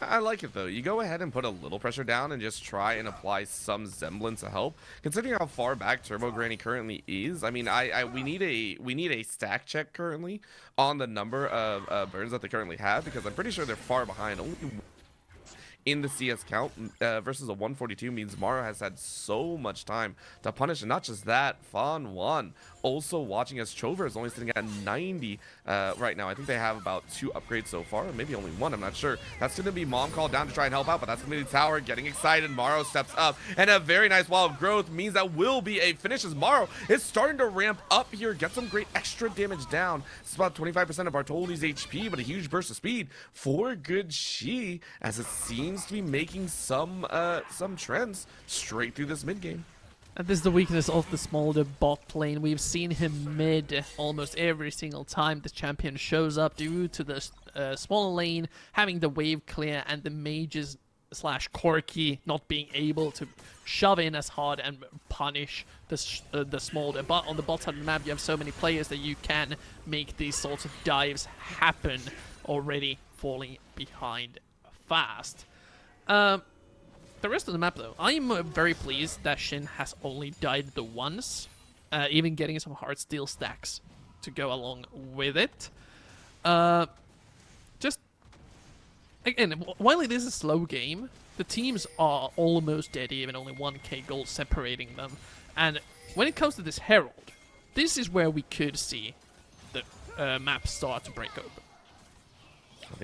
S9: I like it though. You go ahead and put a little pressure down and just try and apply some semblance of help. Considering how far back Turbo Granny currently is, I mean, we need a stack check currently on the number of burns that they currently have, because I'm pretty sure they're far behind. Only in the CS count versus a 142 means Maro has had so much time to punish. And not just that, Fan1 also watching as Chover is only sitting at 90 right now. I think they have about 2 upgrades so far, or maybe only 1, I'm not sure. That's going to be Mom called down to try and help out, but that's going to be the tower getting excited. Maro steps up, and a very nice wall of growth means that will be a finish, as Maro is starting to ramp up here, get some great extra damage down. It's about 25% of Bartoli's HP, but a huge burst of speed for good She, as it seems to be making some trends straight through this mid game.
S10: And this is the weakness of the Smolder bot lane. We've seen him mid almost every single time the champion shows up, due to the smaller lane having the wave clear and the mages / Corky not being able to shove in as hard and punish the Smolder. But on the bot side of the map, you have so many players that you can make these sorts of dives happen, already falling behind fast. The rest of the map, though, I'm very pleased that Shin has only died the once, even getting some hard steel stacks to go along with it. Just, again, while it is a slow game, the teams are almost dead even, only 1k gold separating them. And when it comes to this Herald, this is where we could see the map start to break open.
S9: I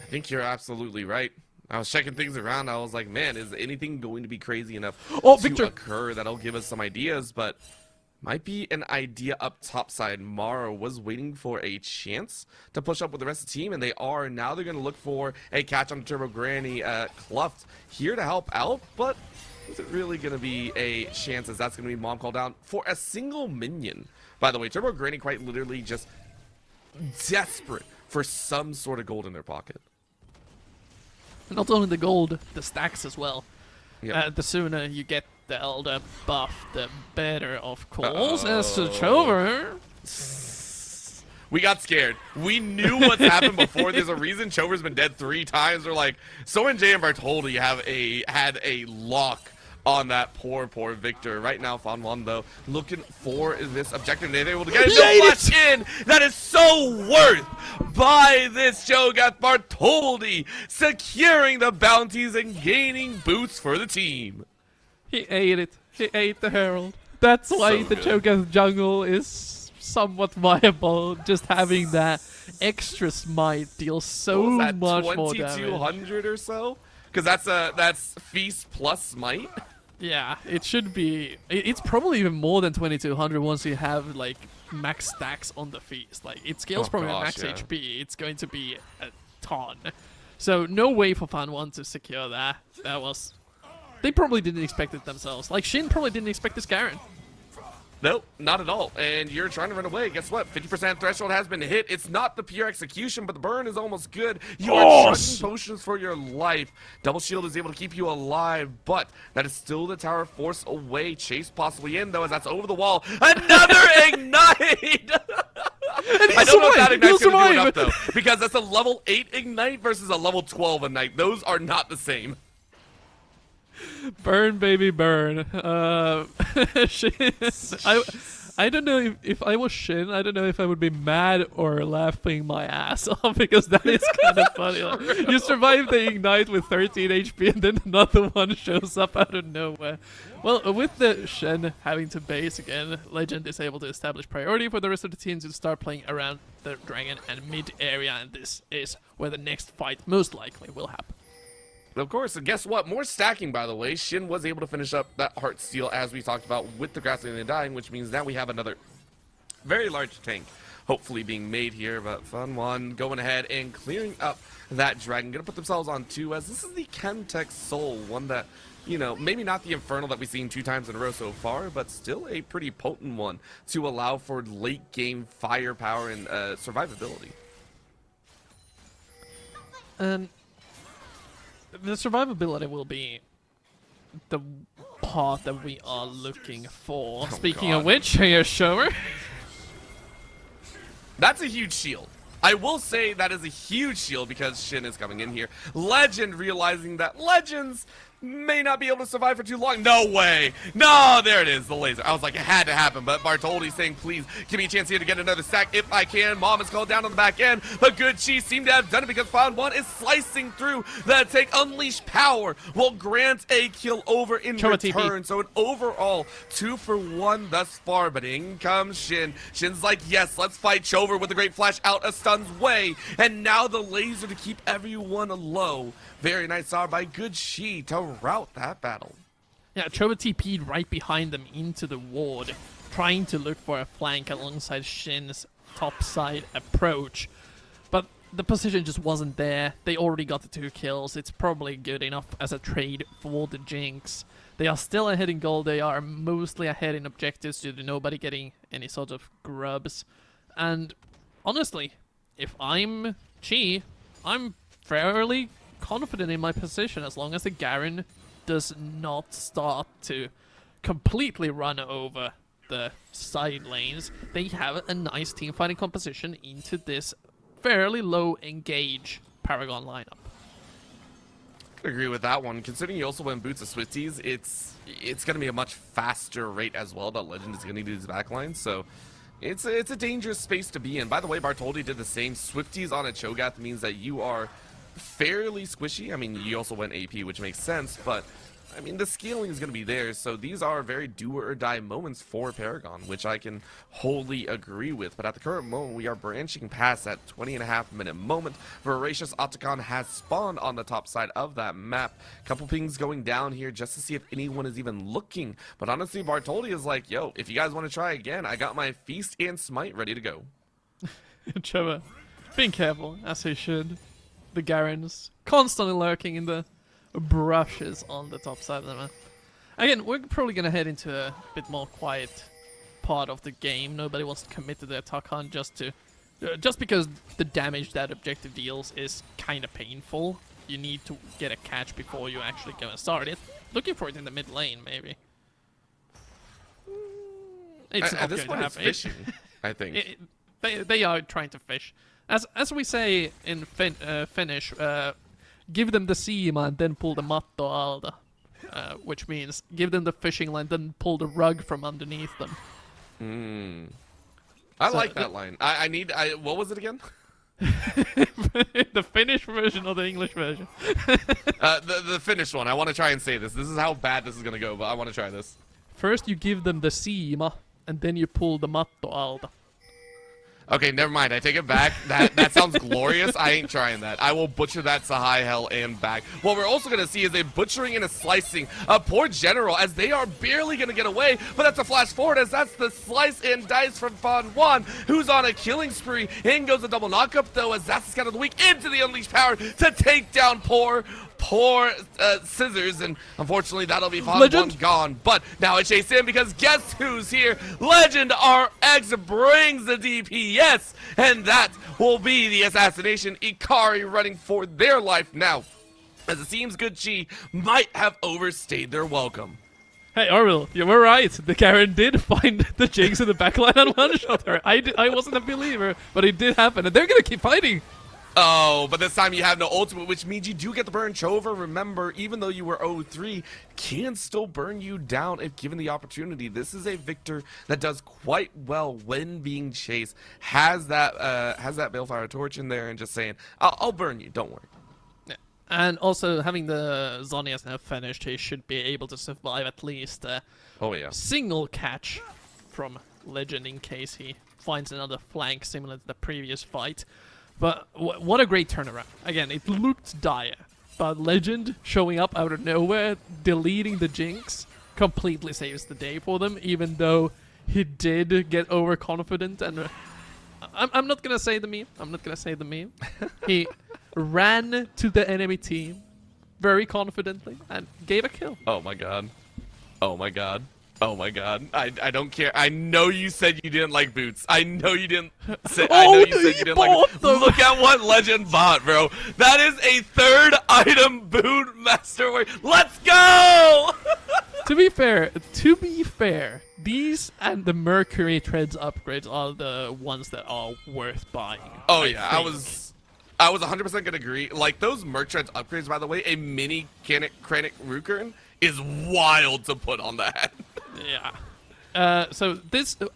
S9: think you're absolutely right. I was checking things around. I was like, man, is anything going to be crazy enough to occur that'll give us some ideas? But might be an idea up top side. Maro was waiting for a chance to push up with the rest of the team, and they are. Now they're going to look for a catch on Turbo Granny. Cluffed here to help out, but is it really going to be a chance, as that's going to be Mom called down for a single minion? By the way, Turbo Granny quite literally just desperate for some sort of gold in their pocket.
S10: Not only the gold, the stacks as well.
S9: Yep.
S10: The sooner you get the Elder buff, the better, of course. As to Chover.
S9: We got scared. We knew what's happened before. There's a reason Chover's been dead 3 times. They're like, Sorenjay and Bartoli had a lock on that poor Victor. Right now, Fan1, though, looking for this objective. They're able to get it. No flash in! That is so worth by this Cho'Gath. Bartoldi securing the bounties and gaining boots for the team.
S10: He ate it. He ate the Herald. That's why
S9: So
S10: the
S9: good.
S10: Cho'Gath jungle is somewhat viable. Just having that extra smite deals so
S9: What was that,
S10: much more damage.
S9: 2200 or so? Because that's feast plus smite.
S10: Yeah, it should be. It's probably even more than 2200 once you have like max stacks on the feast. Like it scales
S9: Oh
S10: probably
S9: gosh,
S10: at max
S9: yeah.
S10: HP. It's going to be a ton. So no way for Fan1 to secure that. That was. They probably didn't expect it themselves. Like Shin probably didn't expect this Garen.
S9: Nope, not at all. And you're trying to run away. Guess what? 50% threshold has been hit. It's not the pure execution, but the burn is almost good. You are chugging potions for your life. Double shield is able to keep you alive, but that is still the tower force away. Chase possibly in, though, as that's over the wall. Another ignite! I don't know if that ignite's going to do enough, though, because that's a level 8 ignite versus a level 12 ignite. Those are not the same.
S10: Burn, baby, burn. I don't know if I was Shin, I don't know if I would be mad or laughing my ass off, because that is kind of funny. Like, you survive the ignite with 13 HP and then another one shows up out of nowhere. Well, with the Shen having to base again, Legend is able to establish priority for the rest of the team to start playing around the dragon and mid area, and this is where the next fight most likely will happen.
S9: Of course, and guess what? More stacking, by the way. Shin was able to finish up that Heart Steel, as we talked about, with the Grassland and Dying, which means now we have another very large tank hopefully being made here. But Fan1 going ahead and clearing up that dragon. Going to put themselves on 2, as this is the Chemtech Soul, one that you know, maybe not the Infernal that we've seen 2 times in a row so far, but still a pretty potent one to allow for late game firepower and survivability.
S10: And the survivability will be the part that we are looking for. Speaking of which, here's Shower.
S9: That's a huge shield. I will say that is a huge shield because Shin is coming in here. Legend realizing that Legends may not be able to survive for too long. No way. No, there it is, the laser. I was like, it had to happen, but Bartoldi saying, please, give me a chance here to get another sack if I can. Mom is called down on the back end, but Good Chi seemed to have done it because Found One is slicing through the take. Unleash Power will grant a kill over in return. So an overall 2 for 1 thus far, but in comes Shin. Shin's like, yes, let's fight. Chover with the great flash out a stun's way, and now the laser to keep everyone low. Very nice R by Good Chi to route that battle.
S10: Yeah, Chover TP'd right behind them into the ward, trying to look for a flank alongside Shin's topside approach. But the position just wasn't there. They already got the 2 kills. It's probably good enough as a trade for the Jinx. They are still ahead in gold. They are mostly ahead in objectives due to nobody getting any sort of grubs. And honestly, if I'm Chi, I'm fairly confident in my position as long as the Garen does not start to completely run over the side lanes. They have a nice team fighting composition into this fairly low engage Paragon lineup.
S9: I agree with that one. Considering you also went Boots of Swifties, it's going to be a much faster rate as well that Legend is going to do his backline. So it's a dangerous space to be in. By the way, Bartoldi did the same. Swifties on a Cho'Gath means that you are fairly squishy. I mean, you also went AP, which makes sense, but I mean, the scaling is going to be there, so these are very do or die moments for Paragon, which I can wholly agree with. But at the current moment, we are branching past that 20.5-minute moment. Voracious Otacon has spawned on the top side of that map. Couple pings going down here just to see if anyone is even looking. But honestly, Bartoldi is like, yo, if you guys want to try again, I got my Feast and Smite ready to go.
S10: Trevor, being careful, as he should. The Garens constantly lurking in the brushes on the top side of the map. Again, we're probably going to head into a bit more quiet part of the game. Nobody wants to commit to their Takan just because the damage that objective deals is kind of painful. You need to get a catch before you actually go and start it. Looking for it in the mid lane, maybe. It's not
S9: at this
S10: going
S9: point,
S10: to
S9: it's
S10: happen.
S9: fishing, I think.
S10: They are trying to fish. As we say in Finnish, give them the siima and then pull the matto alta, which means give them the fishing line, then pull the rug from underneath them.
S9: I like that line. What was it again?
S10: The Finnish version or the English version?
S9: The Finnish one. I want to try and say this. This is how bad this is going to go, but I want to try this.
S10: First you give them the siima, and then you pull the matto alta.
S9: Okay, never mind. I take it back. That sounds glorious. I ain't trying that. I will butcher that to high hell and back. What we're also going to see is a butchering and a slicing of poor General as they are barely going to get away. But that's a flash forward as that's the slice and dice from Fon Juan, who's on a killing spree. In goes a double knockup, though, as that's the scout of the week into the Unleashed Power to take down poor Scissors, and unfortunately that'll be Fon Juan gone. But now it's chased in because guess who's here? Legend RX brings the DPS, and that will be the assassination. Ikari running for their life now, as it seems Good Chi might have overstayed their welcome.
S10: Hey, Orville, you were right. The Karen did find the Jinx in the backline and one-shot her. I wasn't a believer, but it did happen, and they're gonna keep fighting.
S9: Oh, but this time you have no ultimate, which means you do get the burn. Chover, remember, even though you were 0-3, can still burn you down if given the opportunity. This is a Victor that does quite well when being chased. Has that Balefire Torch in there and just saying, I'll burn you, don't worry.
S10: Yeah. And also, having the Zhonya's now finished, he should be able to survive at least a single catch from Legend in case he finds another flank similar to the previous fight. But what a great turnaround. Again, it looked dire, but Legend showing up out of nowhere, deleting the Jinx, completely saves the day for them, even though he did get overconfident. And I'm not going to say the meme. He ran to the enemy team, very confidently and gave a kill.
S9: Oh my god. Oh my god. Oh my god. I don't care. I know you said you didn't like boots. I know you didn't say I know you said you didn't like
S10: them.
S9: Look at what Legend bought, bro. That is a 3rd item boot masterwork. Let's go!
S10: To be fair, these and the Mercury Treads upgrades are the ones that are worth buying.
S9: Oh yeah, I
S10: think.
S9: was 100% gonna agree. Like those Merc Treads upgrades, by the way, a mini Kranich Rukern is wild to put on that.
S10: Yeah. So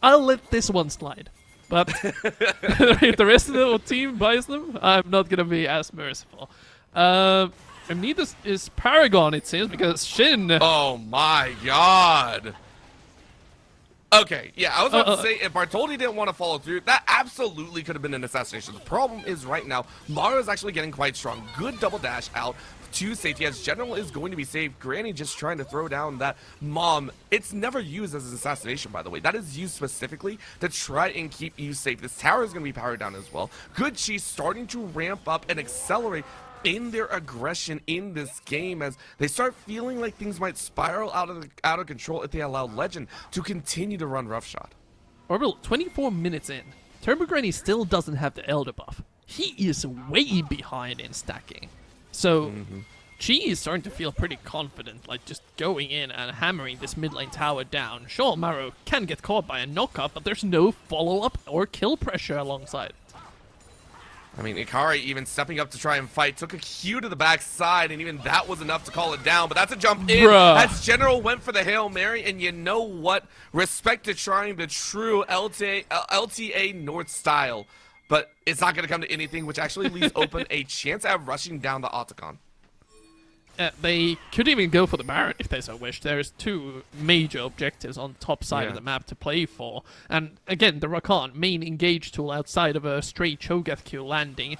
S10: I'll let this one slide. But if the rest of the team buys them, I'm not gonna be as merciful. And neither is Paragon, it seems, because Shin.
S9: Oh my god. Okay, yeah, I was about to say, if Bartoldi didn't want to follow through, that absolutely could have been an assassination. The problem is right now, Mara is actually getting quite strong. Good double dash out to safety, as General is going to be safe. Granny just trying to throw down that Mom. It's never used as an assassination, by the way. That is used specifically to try and keep you safe. This tower is going to be powered down as well. Good Cheese starting to ramp up and accelerate in their aggression in this game as they start feeling like things might spiral out of control if they allow Legend to continue to run roughshod.
S10: Orbital, 24 minutes in. Turbo Granny still doesn't have the Elder buff. He is way behind in stacking. So, Chi is starting to feel pretty confident, like just going in and hammering this mid lane tower down. Sure, Maro can get caught by a knockup, but there's no follow-up or kill pressure alongside.
S9: I mean, Ikari even stepping up to try and fight, took a Q to the backside, and even that was enough to call it down, but that's a jump in.
S10: Bruh.
S9: As General went for the Hail Mary, and you know what? Respect to trying the true LTA North style, but it's not going to come to anything, which actually leaves open a chance at rushing down the Otacon.
S10: They could even go for the Baron if they so wish. There's 2 major objectives on top side of the map to play for. And again, the Rakan, main engage tool outside of a straight Cho'Gath Q landing.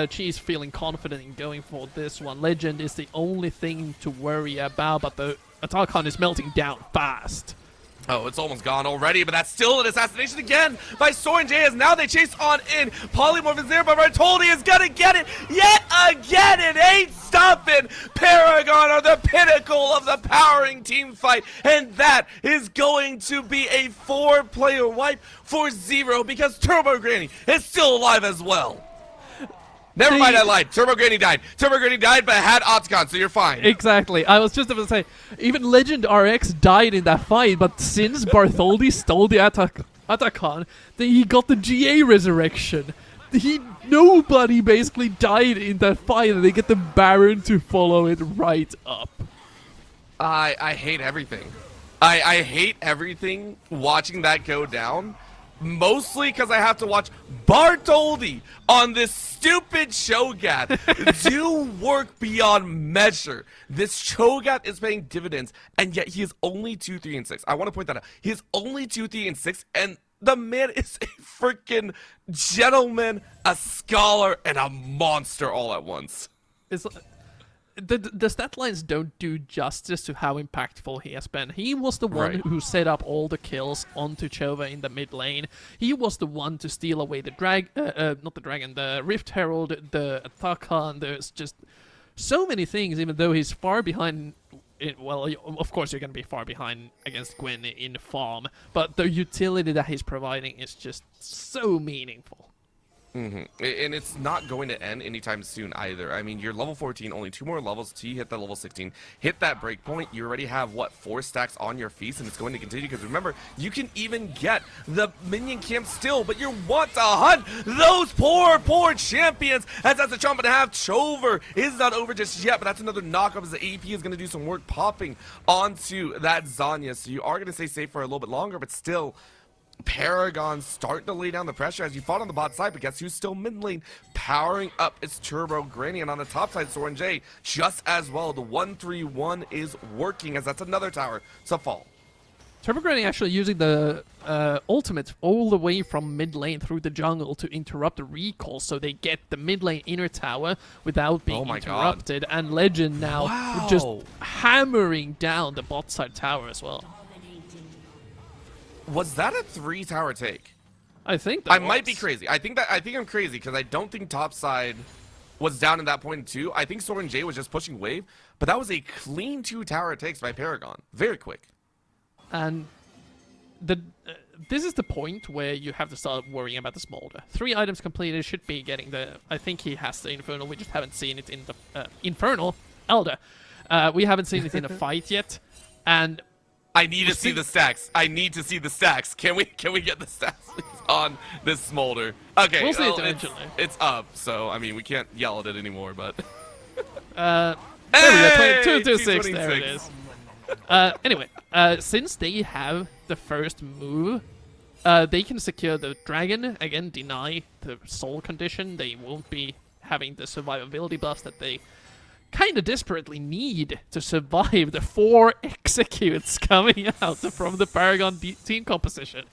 S10: She's feeling confident in going for this one. Legend is the only thing to worry about, but the Otacon is melting down fast.
S9: Oh, it's almost gone already, but that's still an assassination again by Soren J as now they chase on in. Polymorph is there, but Bartoldi is gonna get it yet again. It ain't stopping. Paragon are the pinnacle of the powering team fight, and that is going to be a 4-player wipe for 0 because Turbo Granny is still alive as well. Never mind, I lied. Turbo Granny died. Turbo Granny died, but had Otacon, so you're fine.
S10: Exactly. I was just about to say, even Legend RX died in that fight, but since Bartholdi stole the Otacon, then he got the GA resurrection. Nobody basically died in that fight, and they get the Baron to follow it right up.
S9: I hate everything. I hate everything watching that go down. Mostly because I have to watch Bartoldi on this stupid Cho'Gath do work beyond measure. This Cho'Gath is paying dividends, and yet he is only 2, 3, and 6. I want to point that out. He is only 2, 3, and 6, and the man is a freaking gentleman, a scholar, and a monster all at once.
S10: It's the stat lines don't do justice to how impactful he has been. He was the one who set up all the kills onto Chova in the mid lane. He was the one to steal away the the Rift Herald, the Otacon. There's just so many things, even though he's far behind. Well, of course you're going to be far behind against Gwen in farm, but the utility that he's providing is just so meaningful.
S9: And it's not going to end anytime soon either. I mean, you're level 14, only 2 more levels till you hit that level 16. Hit that breakpoint, you already have, what, 4 stacks on your feast, and it's going to continue, because remember, you can even get the minion camp still, but you want to hunt those poor champions, as that's a jump and a half. Chover is not over just yet, but that's another knockup as the AP is going to do some work popping onto that Zanya, so you are going to stay safe for a little bit longer, but still, Paragon starting to lay down the pressure as you fought on the bot side, but guess who's still mid lane? Powering up its Turbo Granny, and on the top side, Soren J just as well. The 1-3-1 is working as that's another tower to fall.
S10: Turbo Granny actually using the ultimate all the way from mid lane through the jungle to interrupt the recall, so they get the mid lane inner tower without being interrupted. God. And Legend now just hammering down the bot side tower as well.
S9: Was that a 3-tower take?
S10: I think that
S9: might be crazy. I think I'm crazy because I don't think top side was down in that point too. I think Soren J was just pushing wave, but that was a clean 2-tower takes by Paragon. Very quick.
S10: And this is the point where you have to start worrying about the smolder. 3 items completed, should be getting the... I think he has the Infernal, we just haven't seen it in the... Infernal? Elder. We haven't seen it in a fight yet, and...
S9: I need to see the stacks. I need to see the stacks. Can we get the stacks please, on this smolder? Okay,
S10: we'll see it eventually.
S9: It's up, so I mean we can't yell at it anymore, but...
S10: there
S9: hey!
S10: we go, 226, there it is. Anyway, since they have the first move, they can secure the dragon, again deny the soul condition, they won't be having the survivability buffs that they kind of desperately need to survive the 4 executes coming out from the Paragon team composition.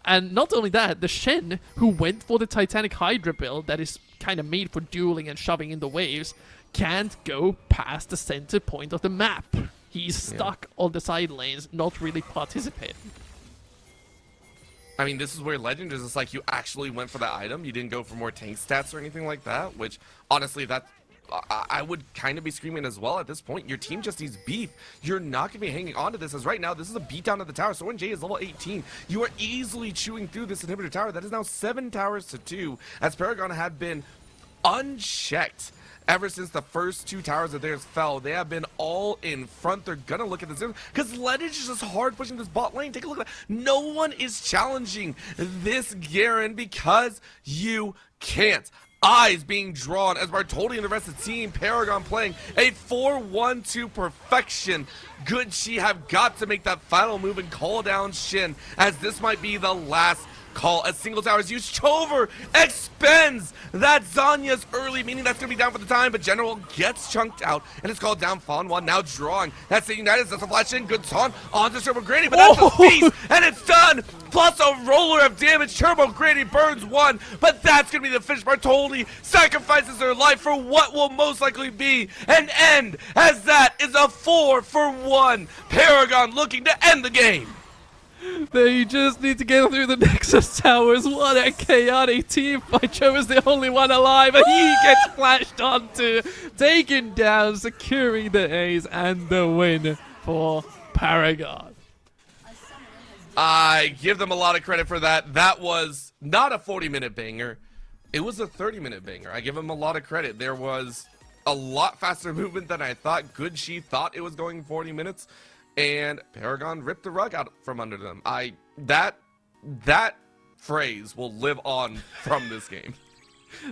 S10: And not only that, the Shen, who went for the Titanic Hydra build that is kind of made for dueling and shoving in the waves, can't go past the center point of the map. He's stuck on the side lanes, not really participating.
S9: I mean, this is where Legend is just like, you actually went for that item. You didn't go for more tank stats or anything like that, which, honestly, that... I would kind of be screaming as well at this point. Your team just needs beef. You're not going to be hanging on to this, as right now, this is a beatdown of the tower. Soren J is level 18. You are easily chewing through this inhibitor tower. That is now 7 towers to 2, as Paragon had been unchecked. Ever since the first 2 towers of theirs fell, they have been all in front. They're gonna look at this because Lineage is just hard pushing this bot lane. Take a look at that. No one is challenging this Garen because you can't. Eyes being drawn as Bartoldi and the rest of the team, Paragon playing a 4-1-2 perfection. Good Chi have got to make that final move and call down Shin, as this might be the last call as single tower is used. Chover expends that Zanya's early, meaning that's going to be down for the time, but General gets chunked out, and it's called down. Fawn one now drawing. That's the United, that's a flash in. Good taunt onto Turbo Grady, but that's a feast, and it's done! Plus a roller of damage. Turbo Grady burns 1, but that's going to be the finish. Bartoli sacrifices their life for what will most likely be an end, as that is a 4-for-1. Paragon looking to end the game.
S10: They just need to get through the Nexus Towers. What a chaotic team fight. Joe is the only one alive, and he gets flashed onto, taken down, securing the ace and the win for Paragon.
S9: I give them a lot of credit for that. That was not a 40-minute banger. It was a 30-minute banger. I give them a lot of credit. There was a lot faster movement than I thought. Good She thought it was going 40 minutes. And Paragon ripped the rug out from under them. That phrase will live on from this game.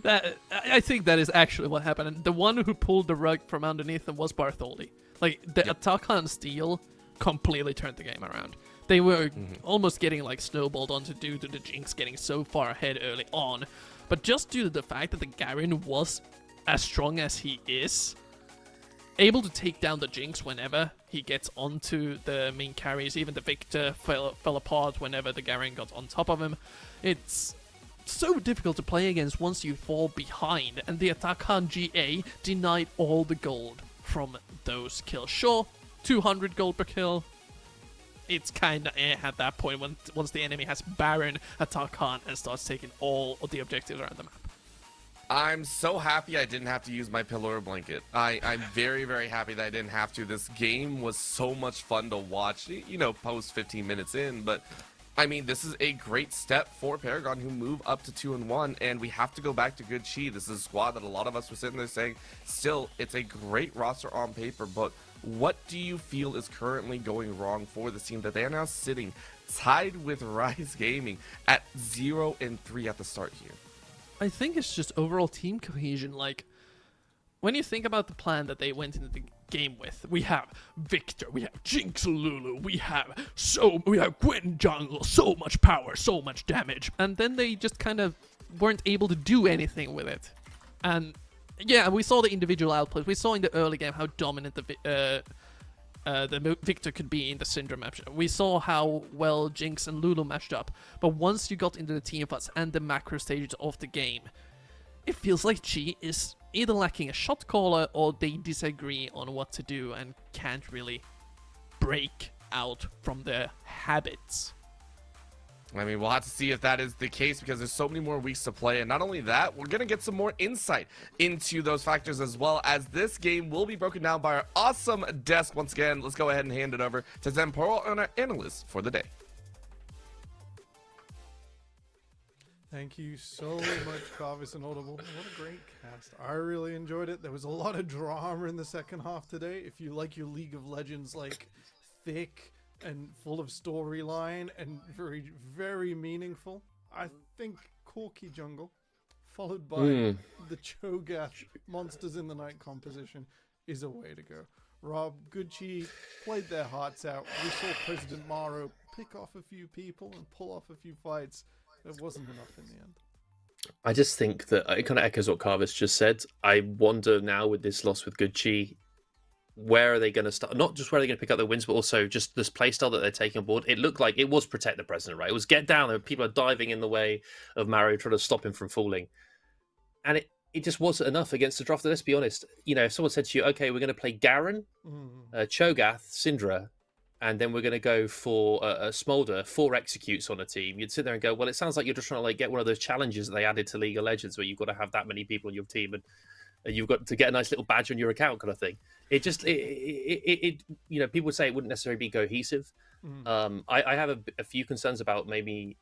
S10: I think that is actually what happened. And the one who pulled the rug from underneath them was Bartholdi. Like, the attack on Steel completely turned the game around. They were almost getting like snowballed onto due to the Jinx getting so far ahead early on. But just due to the fact that the Garen was as strong as he is, able to take down the Jinx whenever he gets onto the main carries. Even the Victor fell apart whenever the Garen got on top of him. It's so difficult to play against once you fall behind, and the Attack-Han GA denied all the gold from those kills. Sure, 200 gold per kill. It's kind of at that point once the enemy has Baron, Attack-Han, and starts taking all of the objectives around the map.
S9: I'm so happy I didn't have to use my pillow or blanket. I'm very, very happy that I didn't have to. This game was so much fun to watch, you know, post 15 minutes in. But, I mean, this is a great step for Paragon, who move up to 2-1. And we have to go back to Good Chi. This is a squad that a lot of us were sitting there saying, still, it's a great roster on paper. But what do you feel is currently going wrong for this team, that they are now sitting tied with Rise Gaming at 0-3 at the start here?
S10: I think it's just overall team cohesion. Like, when you think about the plan that they went into the game with, we have Victor, we have Jinx Lulu, we have Gwen jungle, so much power, so much damage, and then they just kind of weren't able to do anything with it. And yeah, we saw the individual outplays. We saw in the early game how dominant the Victor could be in the Syndra match. We saw how well Jinx and Lulu matched up, but once you got into the team fights and the macro stages of the game, it feels like Chi is either lacking a shot caller or they disagree on what to do and can't really break out from their habits.
S9: I mean, we'll have to see if that is the case because there's so many more weeks to play. And not only that, we're going to get some more insight into those factors as well, as this game will be broken down by our awesome desk. Once again, let's go ahead and hand it over to Zemporo and our analyst for the day.
S6: Thank you so much, Carvis and Audible. What a great cast. I really enjoyed it. There was a lot of drama in the second half today. If you like your League of Legends, like, thick and full of storyline and very, very meaningful, I think Corky Jungle, followed by the Cho'Gath Monsters in the Night composition, is a way to go. Rob, Gucci played their hearts out. We saw President Maro pick off a few people and pull off a few fights. It wasn't enough in the end.
S8: I just think that it kind of echoes what Carvis just said. I wonder now with this loss with Gucci, where are they going to start? Not just where are they going to pick up their wins, but also just this playstyle that they're taking on board. It looked like it was protect the president, right? It was get down there. People are diving in the way of Mario, trying to stop him from falling. And it just wasn't enough against the draft. Let's be honest. You know, if someone said to you, okay, we're going to play Garen, Cho'Gath, Syndra, and then we're going to go for a Smolder, 4 executes on a team, you'd sit there and go, well, it sounds like you're just trying to like get one of those challenges that they added to League of Legends where you've got to have that many people on your team and you've got to get a nice little badge on your account kind of thing. It just, you know, people would say it wouldn't necessarily be cohesive. I have a few concerns about maybe,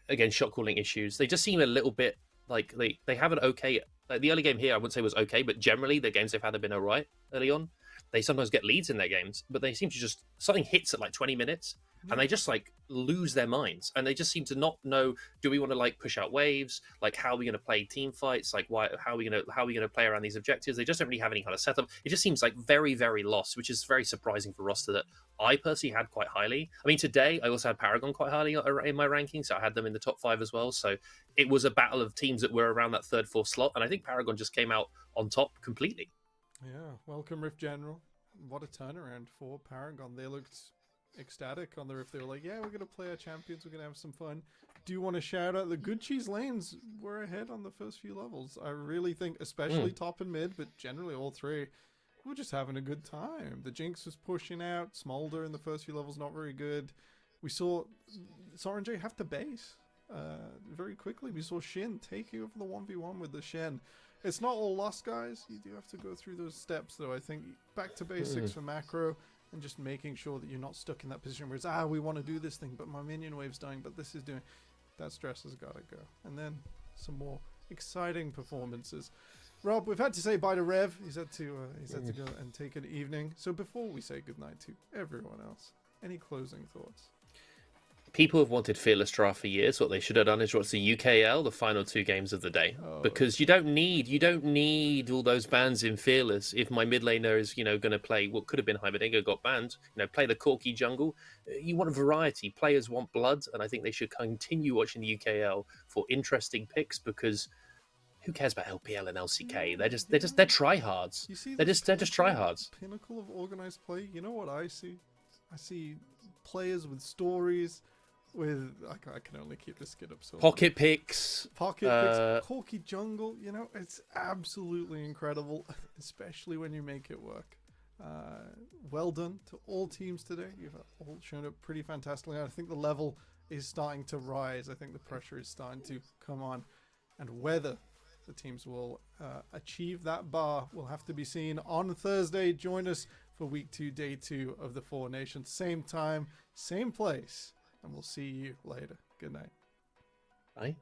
S8: again, shot calling issues. They just seem a little bit like they have an okay, like the early game here, I wouldn't say was okay, but generally the games they've had have been all right early on. They sometimes get leads in their games, but they seem to just, something hits at like 20 minutes and they just like lose their minds. And they just seem to not know, do we want to like push out waves? Like how are we going to play team fights? Like how are we going to play around these objectives? They just don't really have any kind of setup. It just seems like very, very lost, which is very surprising for a roster that I personally had quite highly. I mean, today I also had Paragon quite highly in my rankings. So I had them in the top 5 as well. So it was a battle of teams that were around that 3rd, 4th slot. And I think Paragon just came out on top completely.
S6: Yeah, welcome Rift General. What a turnaround for Paragon. They looked ecstatic on the Rift. They were like, yeah, we're going to play our champions. We're going to have some fun. Do you want to shout out the Gucci's lanes were ahead on the first few levels? I really think, especially top and mid, but generally all 3, we're just having a good time. The Jinx was pushing out. Smolder in the first few levels, not very good. We saw Sorenjay have to base very quickly. We saw Shin taking over the 1v1 with the Shen. It's not all lost, guys. You do have to go through those steps, though. I think back to basics for macro and just making sure that you're not stuck in that position where it's, we want to do this thing, but my minion wave's dying, but this is doing... That stress has got to go. And then some more exciting performances. Rob, we've had to say bye to Rev. He's had to go and take an evening. So before we say goodnight to everyone else, any closing thoughts?
S8: People have wanted Fearless Draft for years. What they should have done is watch the UKL, the final 2 games of the day, because you don't need all those bans in Fearless. If my mid laner is going to play what could have been Heimerdinger, got banned, play the Corky jungle. You want variety. Players want blood, and I think they should continue watching the UKL for interesting picks because who cares about LPL and LCK? They're tryhards. They're just tryhards.
S6: Pinnacle of organized play. You know what I see? I see players with stories. I can only keep this skid up so
S8: Pocket picks,
S6: Corky jungle, it's absolutely incredible, especially when you make it work. Well done to all teams today. You've all shown up pretty fantastically. I think the level is starting to rise. I think the pressure is starting to come on, and whether the teams will achieve that bar will have to be seen on Thursday. Join us for week 2, day 2 of the 4 Nations. Same time, same place. And we'll see you later. Good night.
S8: Bye.